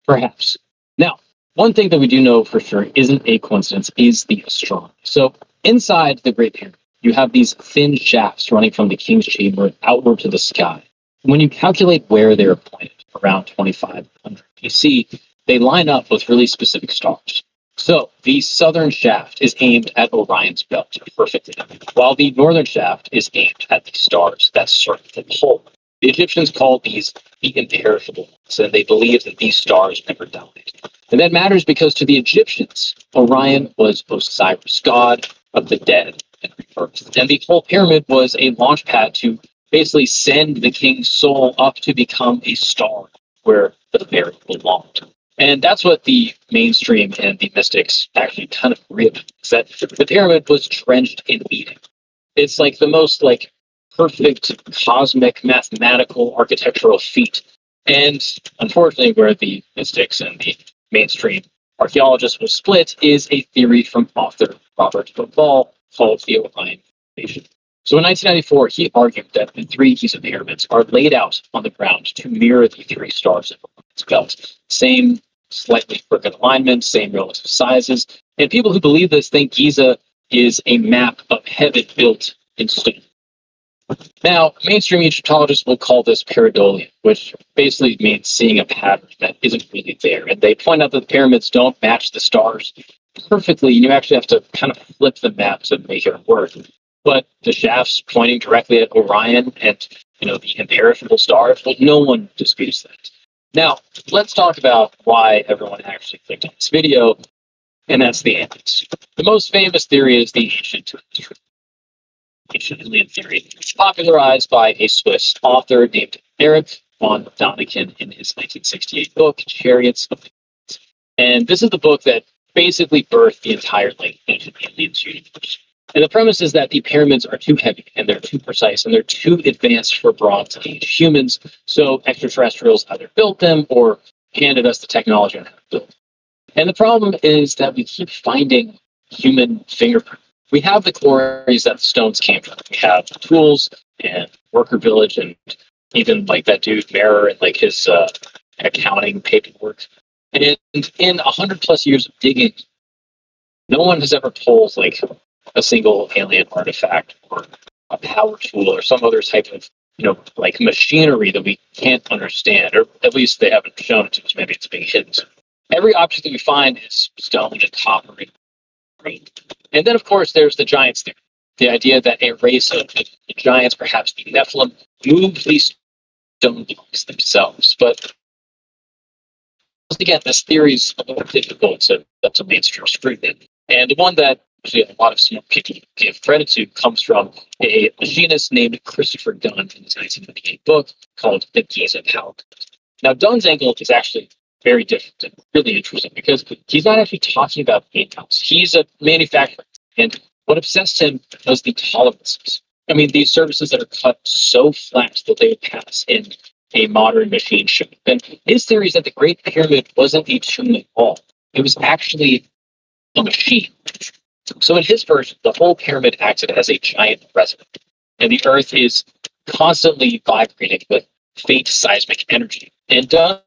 Perhaps. Now, one thing that we do know for sure isn't a coincidence is the astronomy. So inside the Great Pyramid, you have these thin shafts running from the king's chamber outward to the sky. When you calculate where they're pointed, around 2500 BC, they line up with really specific stars. So the southern shaft is aimed at Orion's belt perfectly, while the northern shaft is aimed at the stars that circle the pole. The Egyptians called these the imperishable ones, and they believed that these stars never died. And that matters because to the Egyptians, Orion was Osiris, god of the dead and rebirth. And the whole pyramid was a launch pad to basically send the king's soul up to become a star where the very belonged. And that's what the mainstream and the mystics actually kind of rib, is that the pyramid was drenched in meaning. It's the most perfect cosmic mathematical architectural feat. And unfortunately, where the mystics and the mainstream archaeologists will split is a theory from author Robert Ball called the Orion Formation. So in 1994, he argued that the three Giza pyramids are laid out on the ground to mirror the three stars of Orion's belt. Same slightly crooked alignment, same relative sizes. And people who believe this think Giza is a map of heaven built in stone. Now, mainstream Egyptologists will call this pareidolia, which basically means seeing a pattern that isn't really there. And they point out that the pyramids don't match the stars perfectly. You actually have to kind of flip the map to make it work. But the shafts pointing directly at Orion and, the imperishable stars, well, no one disputes that. Now, let's talk about why everyone actually clicked on this video, and that's the aliens. The most famous theory is the ancient alien theory, popularized by a Swiss author named Erich von Däniken in his 1968 book, Chariots of the Gods. And this is the book that basically birthed the entire ancient aliens universe. And the premise is that the pyramids are too heavy, and they're too precise, and they're too advanced for Bronze Age humans, so extraterrestrials either built them or handed us the technology on how to build. And the problem is that we keep finding human fingerprints. We have the quarries that the stones came from. We have the tools and worker village, and even like that dude Mirror and like his accounting paperwork. And in 100+ years of digging, no one has ever pulled like a single alien artifact or a power tool or some other type of like machinery that we can't understand, or at least they haven't shown it to us. Maybe it's being hidden. Every object that we find is stone and copper and green. And then, of course, there's the giants theory. The idea that a race of the giants, perhaps the Nephilim, moved these stone blocks themselves. But once again, this theory is a little difficult to mainstream scrutiny. And the one that actually a lot of smart people give credit to comes from a machinist named Christopher Dunn in his 1998 book called The Giza Power. Now, Dunn's angle is actually very different and really interesting because he's not actually talking about in-house. He's a manufacturer. And what obsessed him was the tolerances. I mean, these surfaces that are cut so flat that they would pass in a modern machine shop. And his theory is that the Great Pyramid wasn't a tomb at all. It was actually a machine. So in his version, the whole pyramid acted as a giant resonance. And the Earth is constantly vibrating with faint seismic energy. And Dunn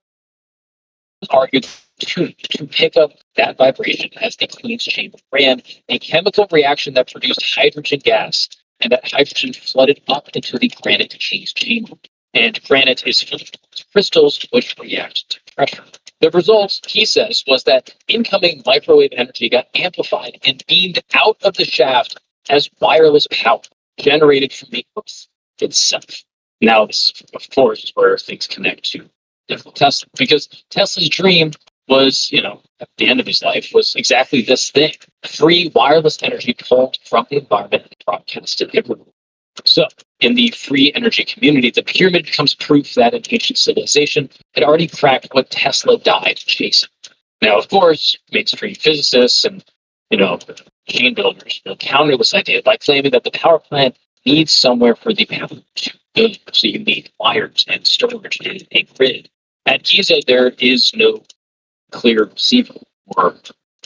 argued to pick up that vibration as the Queen's chamber ran a chemical reaction that produced hydrogen gas, and that hydrogen flooded up into the granite chamber. And granite is filled with crystals which react to pressure. The result, he says, was that incoming microwave energy got amplified and beamed out of the shaft as wireless power generated from the Earth itself. Now, this, of course, is where things connect to Nikola Tesla, because Tesla's dream was, at the end of his life, was exactly this thing: free wireless energy pulled from the environment and broadcasted everywhere. So, in the free energy community, the pyramid becomes proof that an ancient civilization had already cracked what Tesla died chasing. Now, of course, mainstream physicists and, machine builders will counter this idea by claiming that the power plant needs somewhere for the power to go. So you need wires and storage and a grid. At Giza, there is no clear receiver or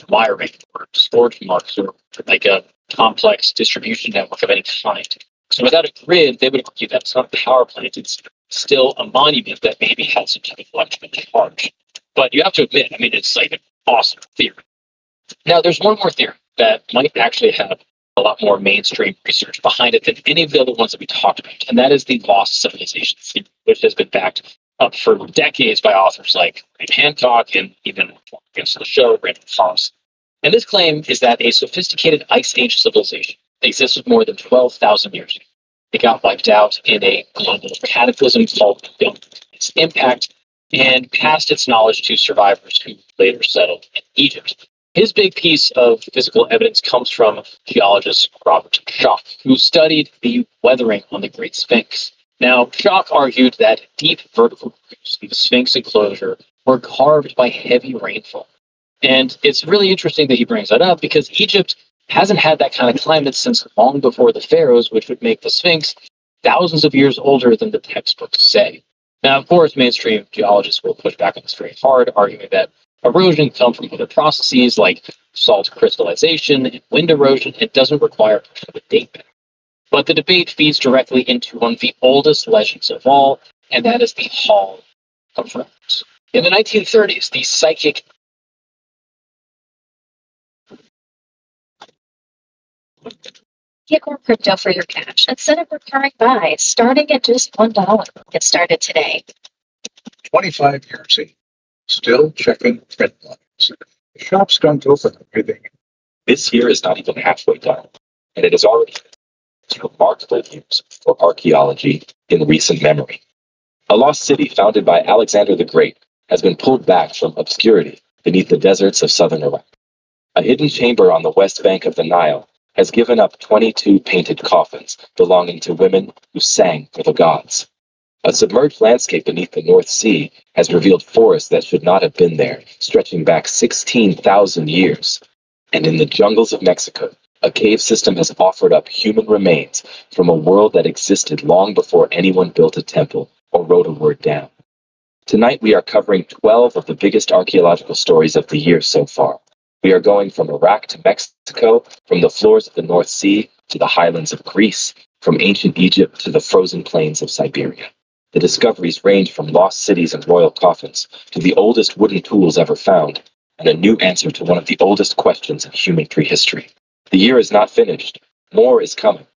wiring or storage marks or like a complex distribution network of any kind. So without a grid, they would argue that it's not a power plant. It's still a monument that maybe has some type of electrical charge. But you have to admit, it's like an awesome theory. Now, there's one more theory that might actually have a lot more mainstream research behind it than any of the other ones that we talked about, and that is the lost civilization theory, which has been backed up for decades by authors like Graham Hancock and even against the show, Randall Foss. And this claim is that a sophisticated Ice Age civilization existed more than 12,000 years ago. It got wiped out in a global cataclysm called its impact and passed its knowledge to survivors who later settled in Egypt. His big piece of physical evidence comes from geologist Robert Schoch, who studied the weathering on the Great Sphinx. Now, Schoch argued that deep vertical grooves in the Sphinx enclosure were carved by heavy rainfall. And it's really interesting that he brings that up because Egypt hasn't had that kind of climate since long before the pharaohs, which would make the Sphinx thousands of years older than the textbooks say. Now, of course, mainstream geologists will push back on this very hard, arguing that, Erosion comes from other processes like salt crystallization and wind erosion. It doesn't require much of a date back. But the debate feeds directly into one of the oldest legends of all, and that is the Hall of Records. In the 1930s, the psychic Get more crypto for your cash instead of recurring buys, starting at just $1. Get started today. 25 years in, still checking print lines. The shop's done open everything. This year is not even halfway done, and it has already been remarkable years for archaeology in recent memory. A lost city founded by Alexander the Great has been pulled back from obscurity beneath the deserts of southern Iraq. A hidden chamber on the west bank of the Nile has given up 22 painted coffins belonging to women who sang for the gods. A submerged landscape beneath the North Sea has revealed forests that should not have been there, stretching back 16,000 years. And in the jungles of Mexico, a cave system has offered up human remains from a world that existed long before anyone built a temple or wrote a word down. Tonight we are covering 12 of the biggest archaeological stories of the year so far. We are going from Iraq to Mexico, from the floors of the North Sea to the highlands of Greece, from ancient Egypt to the frozen plains of Siberia. The discoveries range from lost cities and royal coffins to the oldest wooden tools ever found, and a new answer to one of the oldest questions in human prehistory. The year is not finished. More is coming.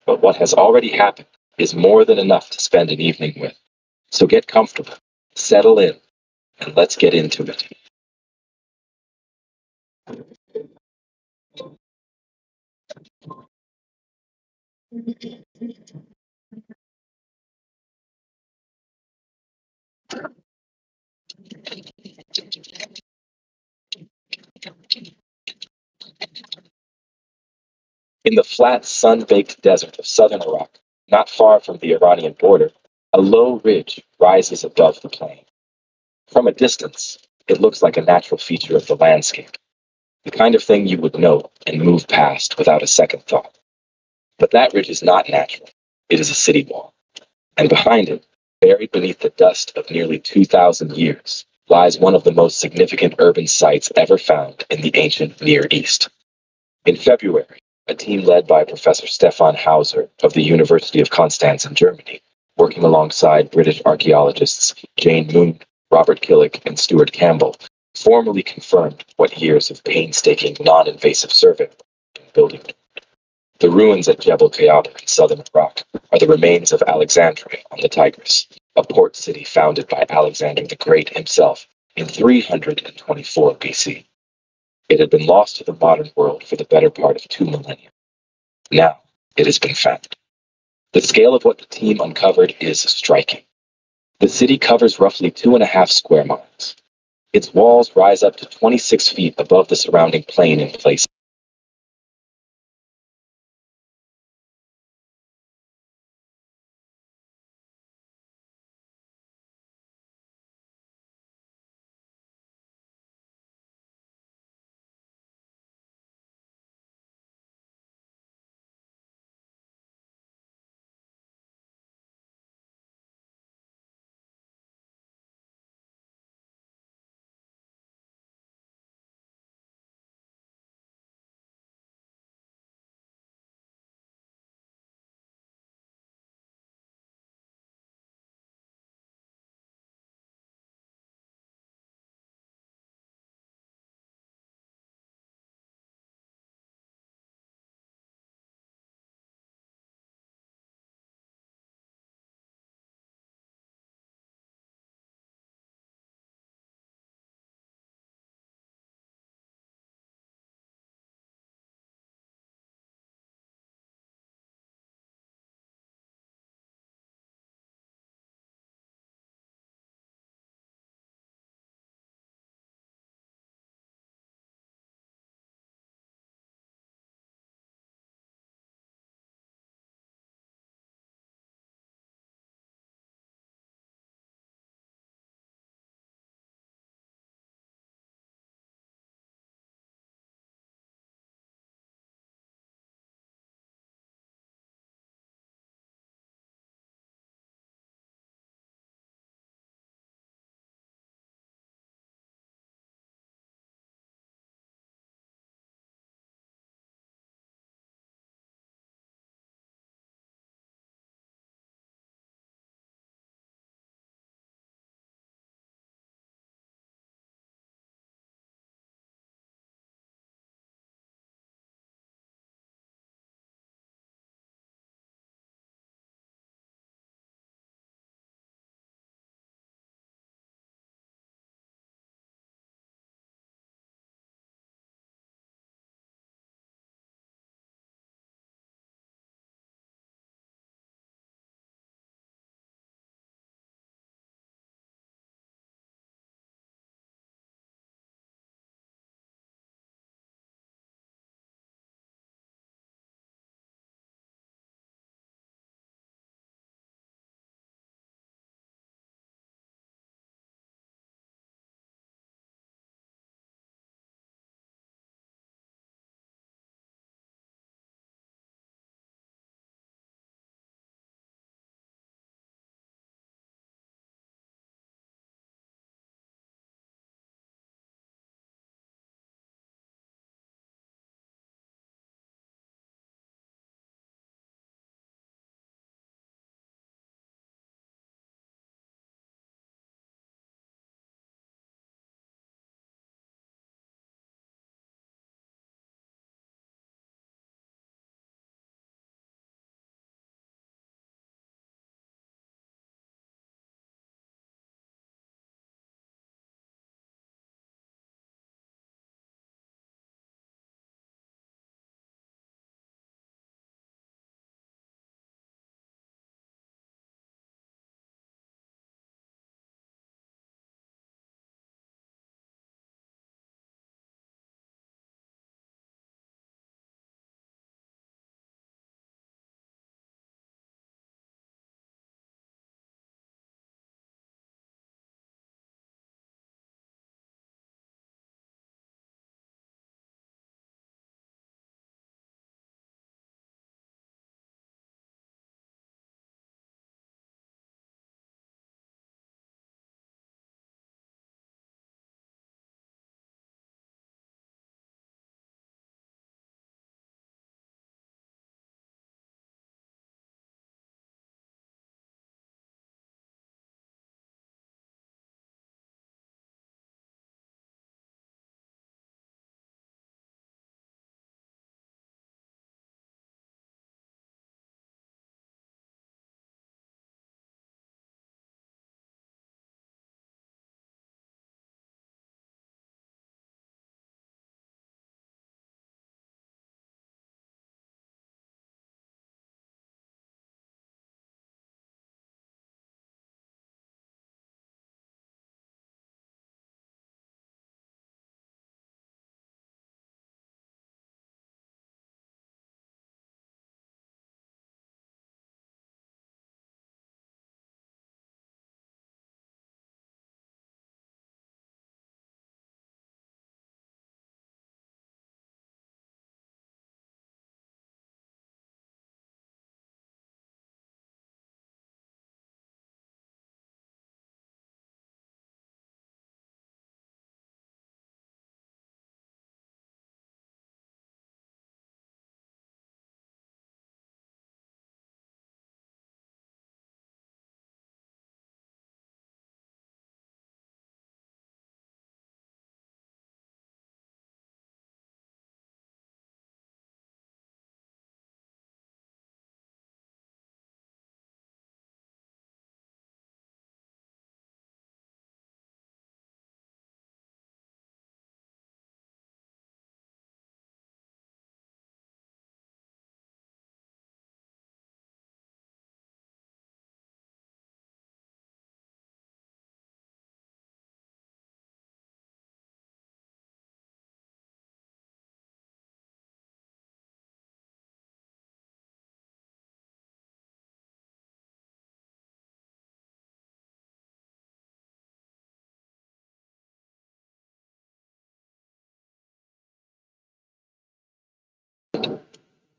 But what has already happened is more than enough to spend an evening with. So get comfortable, settle in, and let's get into it. In the flat, sun-baked desert of southern Iraq, not far from the Iranian border, a low ridge rises above the plain. From a distance, it looks like a natural feature of the landscape, the kind of thing you would note and move past without a second thought. But that ridge is not natural. It is a city wall. And behind it, buried beneath the dust of nearly 2,000 years, lies one of the most significant urban sites ever found in the ancient Near East. In February, a team led by Professor Stefan Hauser of the University of Constance in Germany, working alongside British archaeologists Jane Moon, Robert Killick, and Stuart Campbell, formally confirmed what years of painstaking, non-invasive survey and building. The ruins at Jebel Qiyada in southern Iraq are the remains of Alexandria on the Tigris, a port city founded by Alexander the Great himself in 324 BC. It had been lost to the modern world for the better part of 2 millennia. Now it has been found. The scale of what the team uncovered is striking. The city covers roughly 2.5 square miles. Its walls rise up to 26 feet above the surrounding plain in places.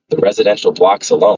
The residential blocks alone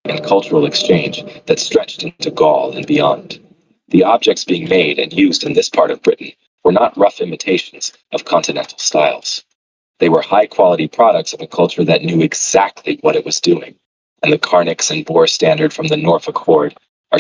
and cultural exchange that stretched into Gaul and beyond. The objects being made and used in this part of Britain were not rough imitations of continental styles. They were high-quality products of a culture that knew exactly what it was doing, and the Carnix and Boer standard from the Norfolk Horde are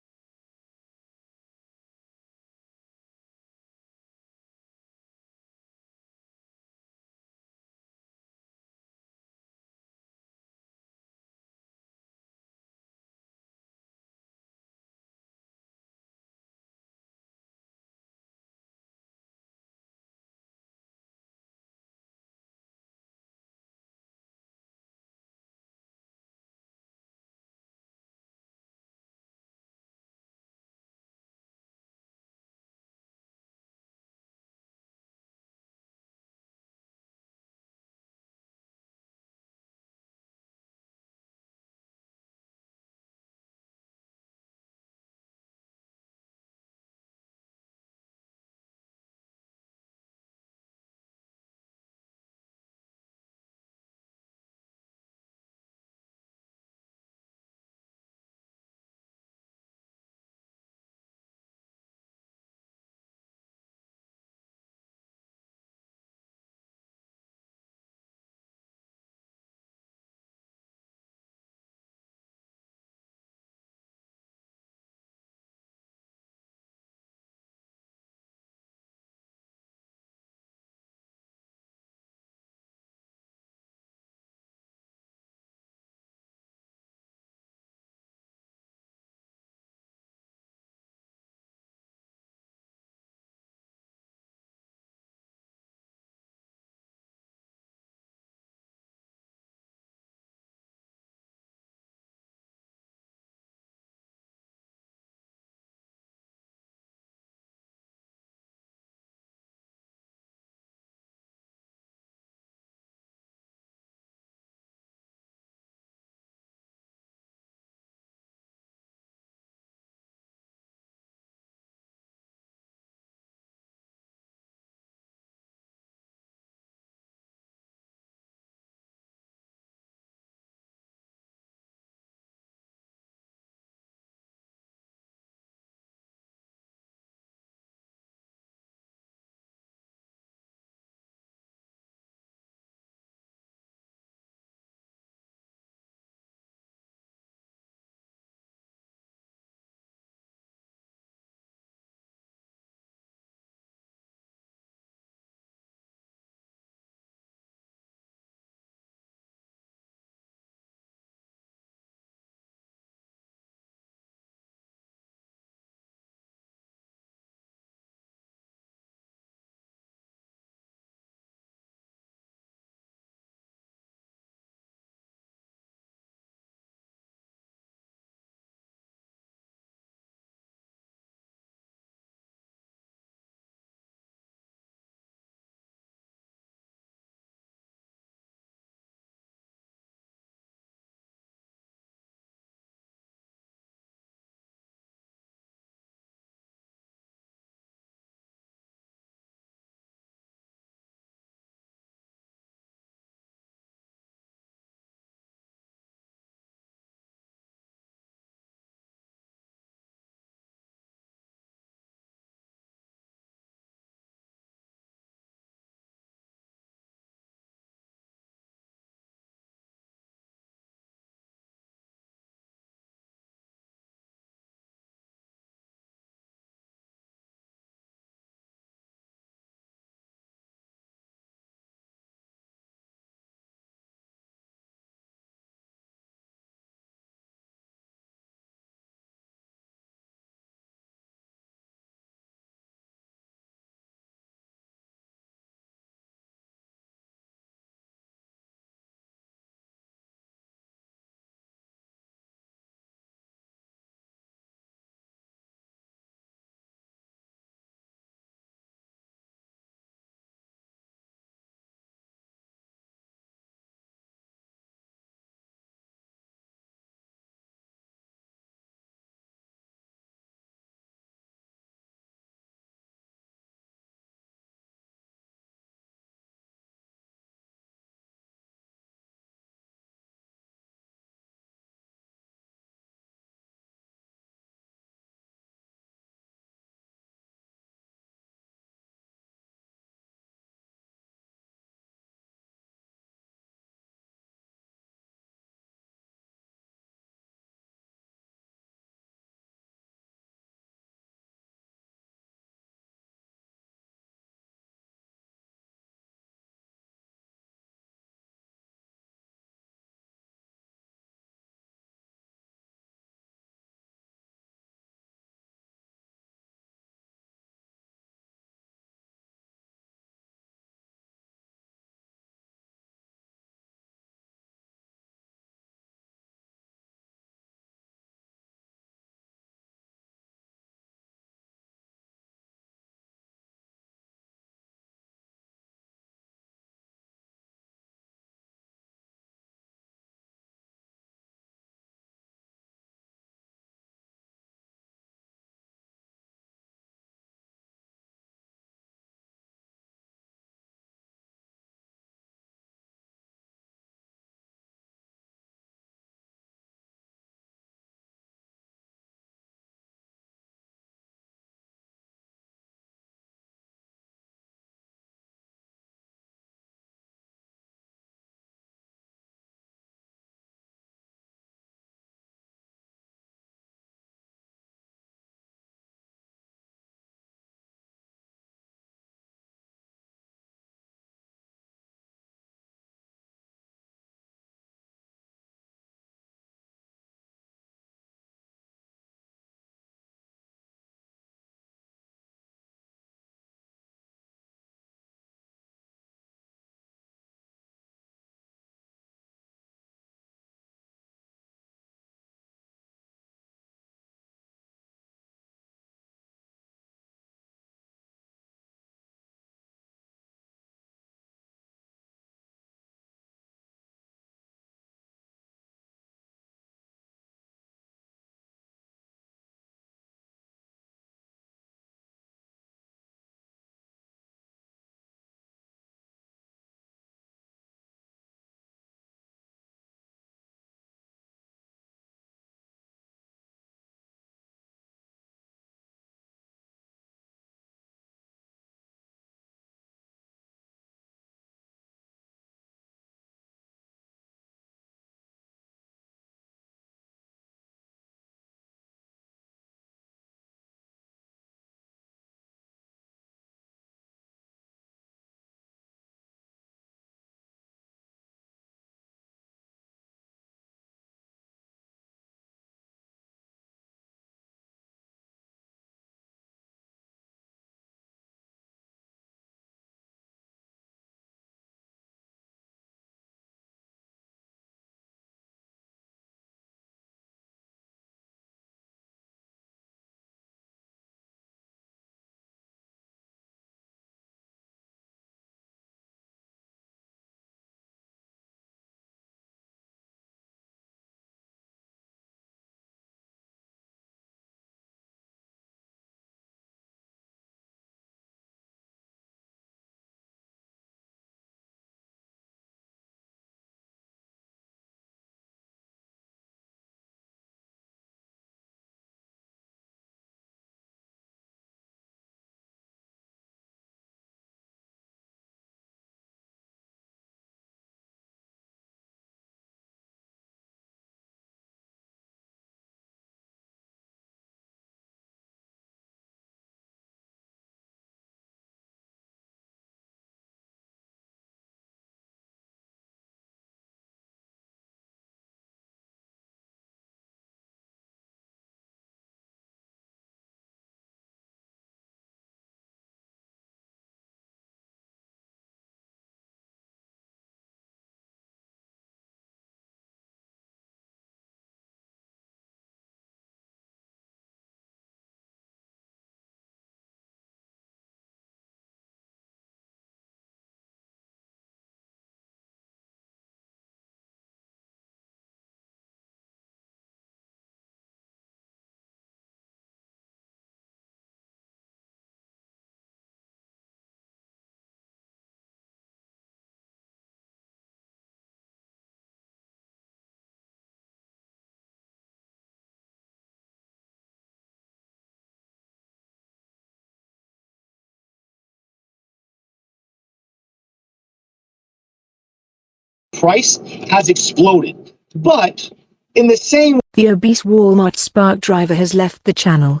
price has exploded. But in the same The obese Walmart Spark driver has left the channel.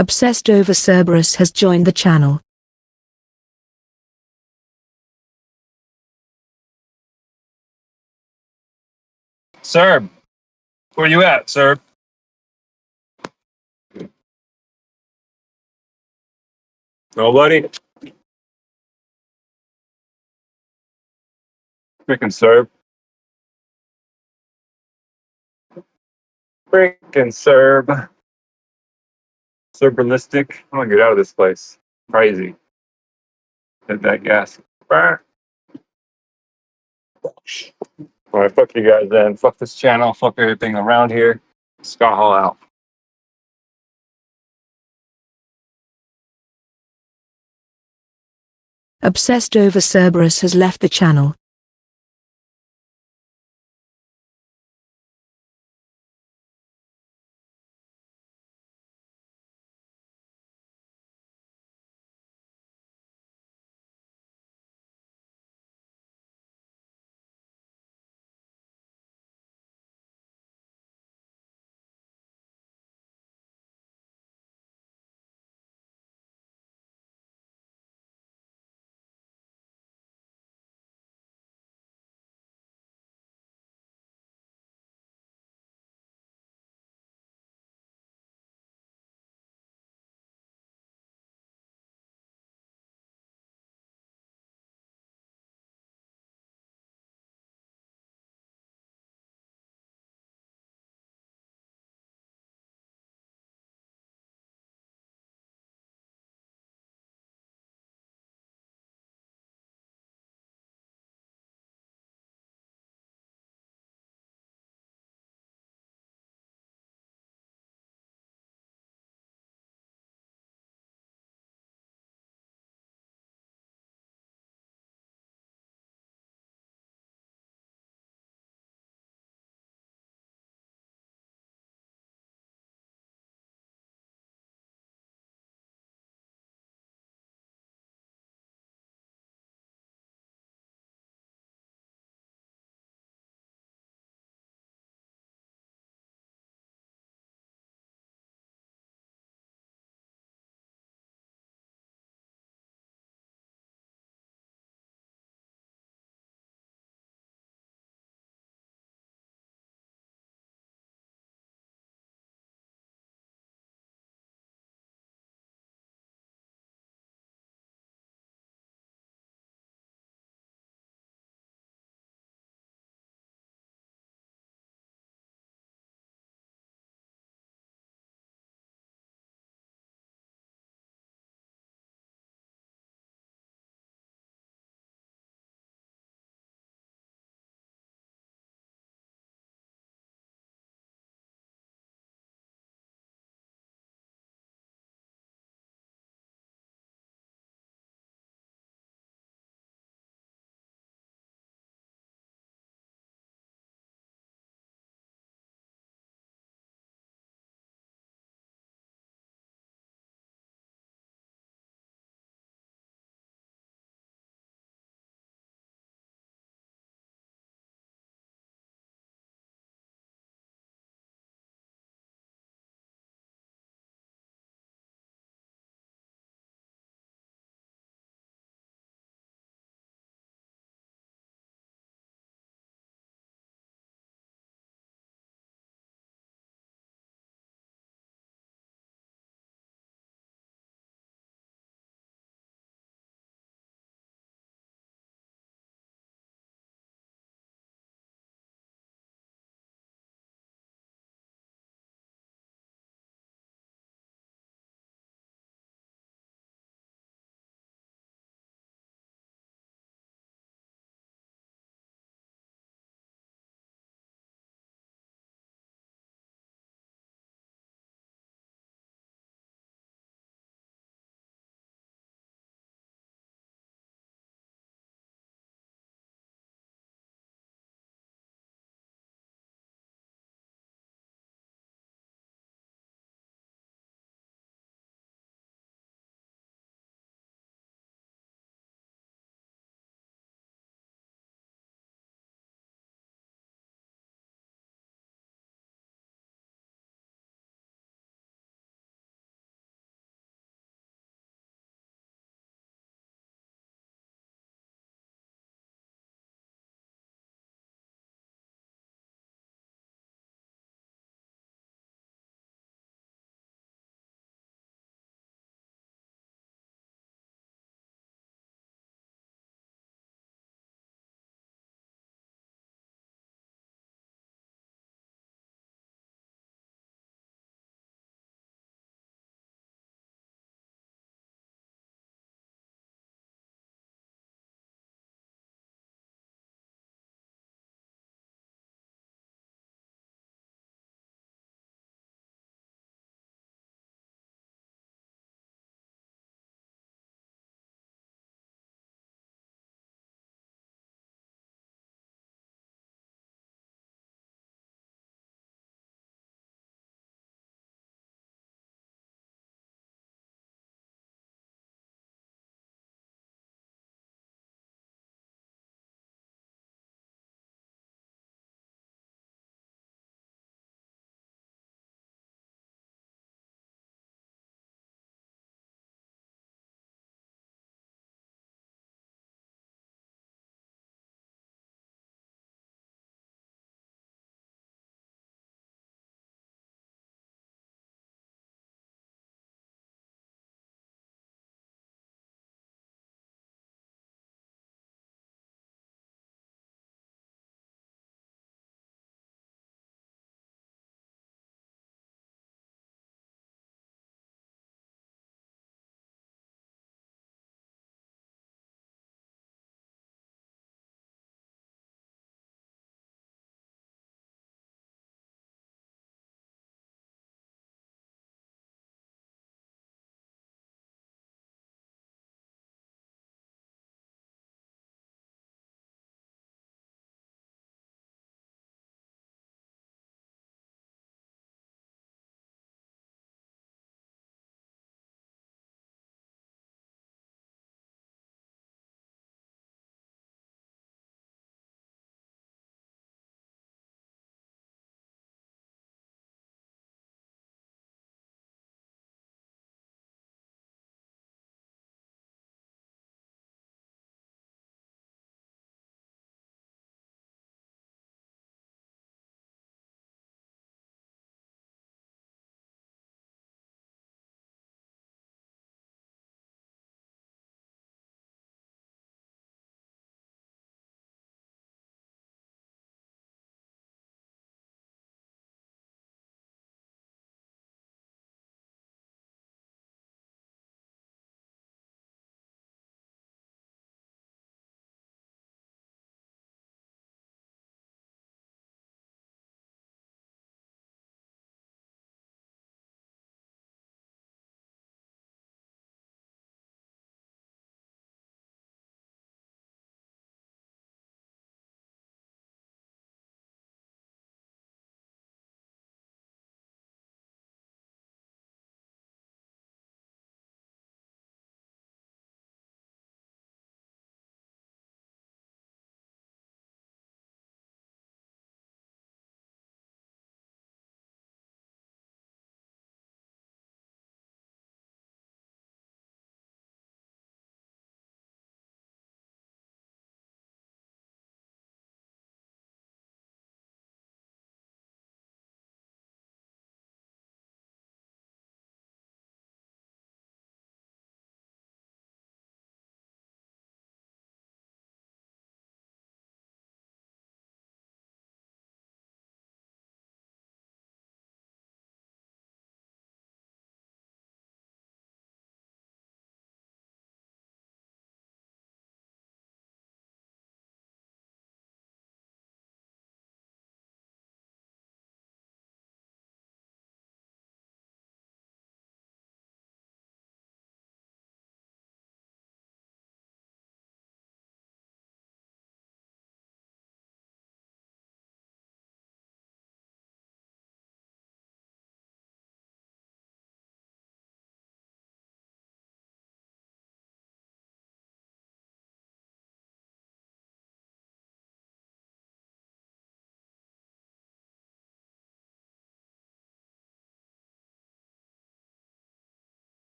Obsessed over Cerberus has joined the channel. Serb, where you at, Serb? Nobody? Freaking Serb. Freaking Serb. Serberlistic. I'm gonna get out of this place. Crazy. Hit that gas. Alright, fuck you guys then. Fuck this channel. Fuck everything around here. Scott Hall out. Obsessed over Cerberus has left the channel.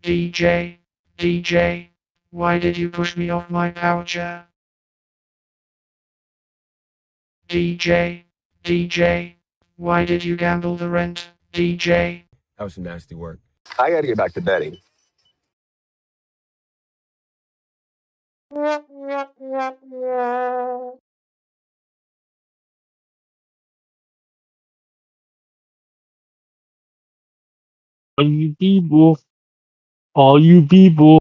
DJ, why did you push me off my power chair? DJ, why did you gamble the rent? DJ. That was some nasty work. I got to get back to betting. All you people.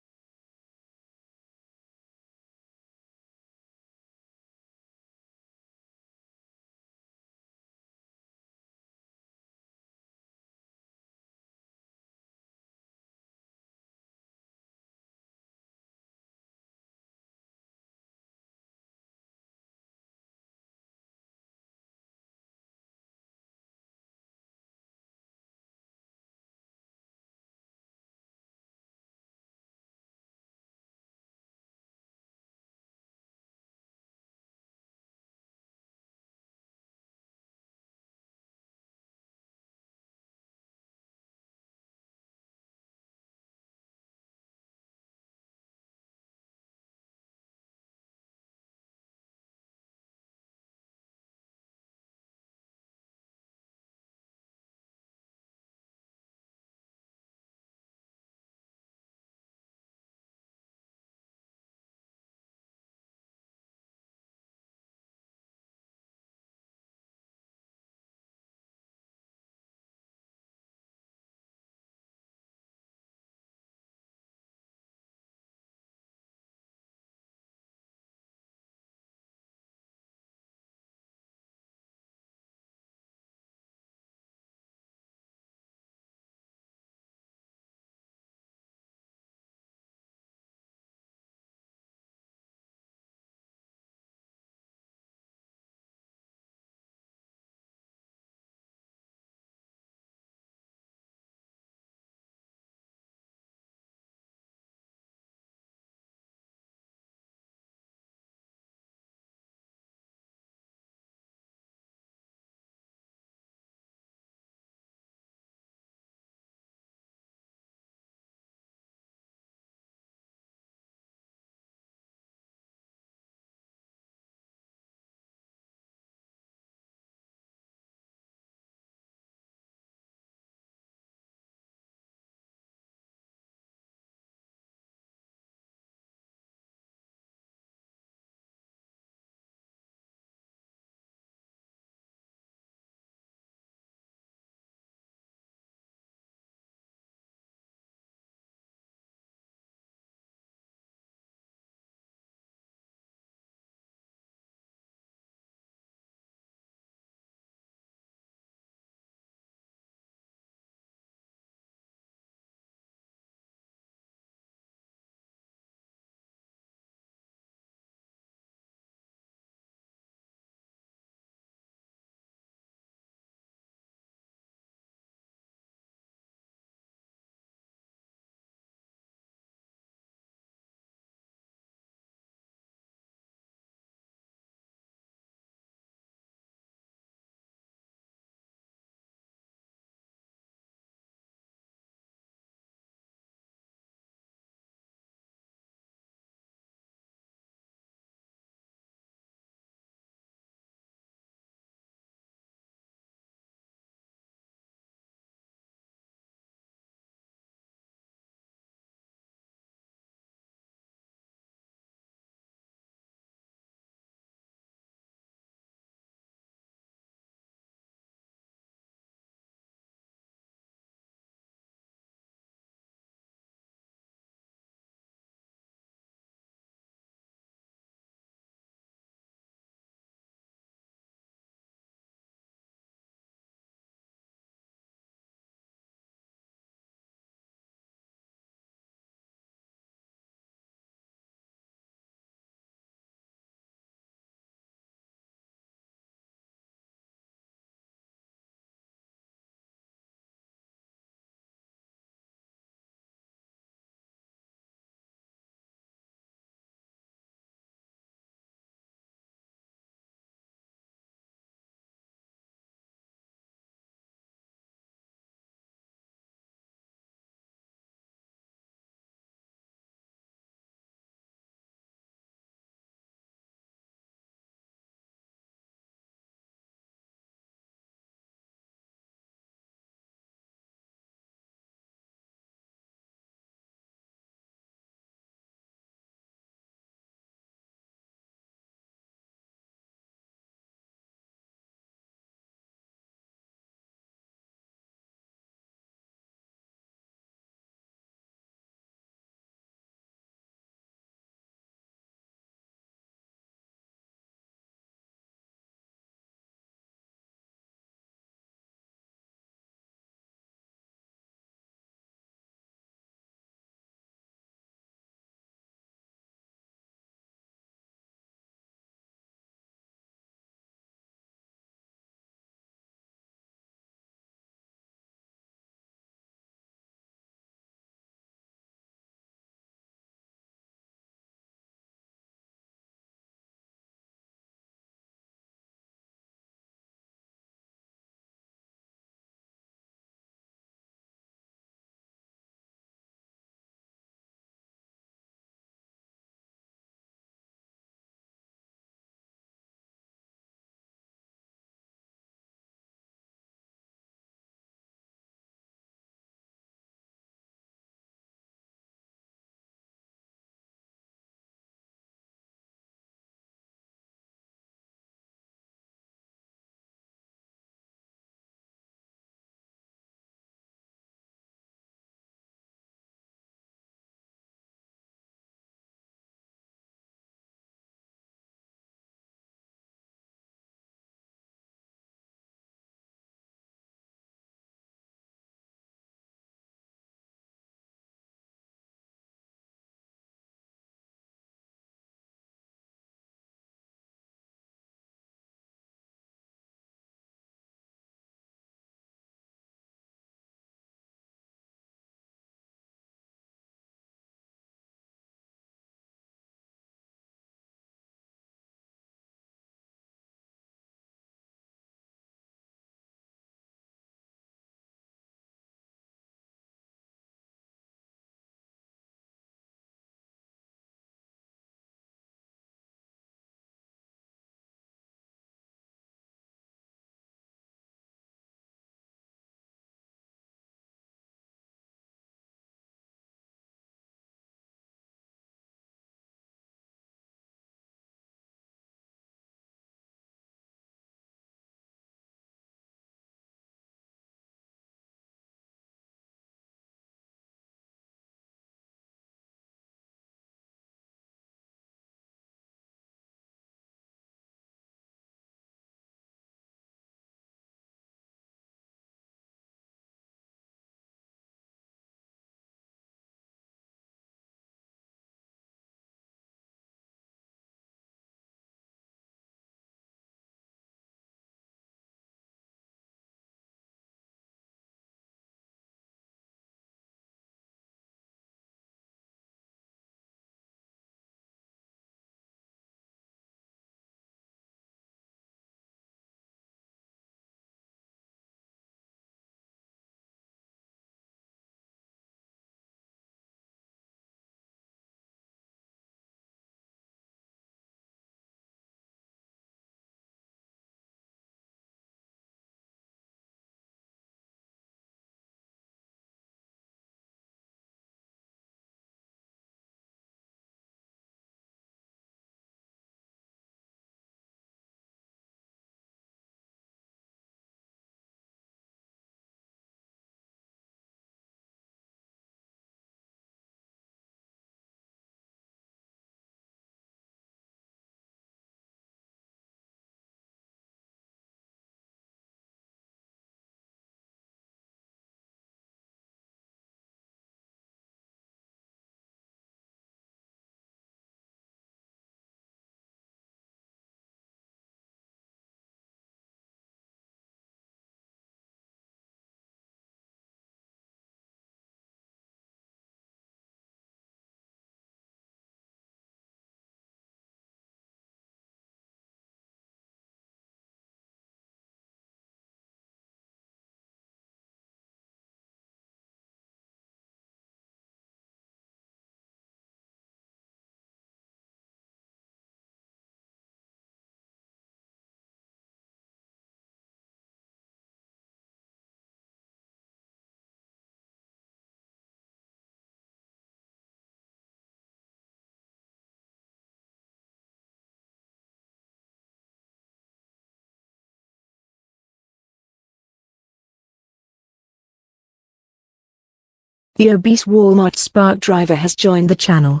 The obese Walmart Spark driver has joined the channel.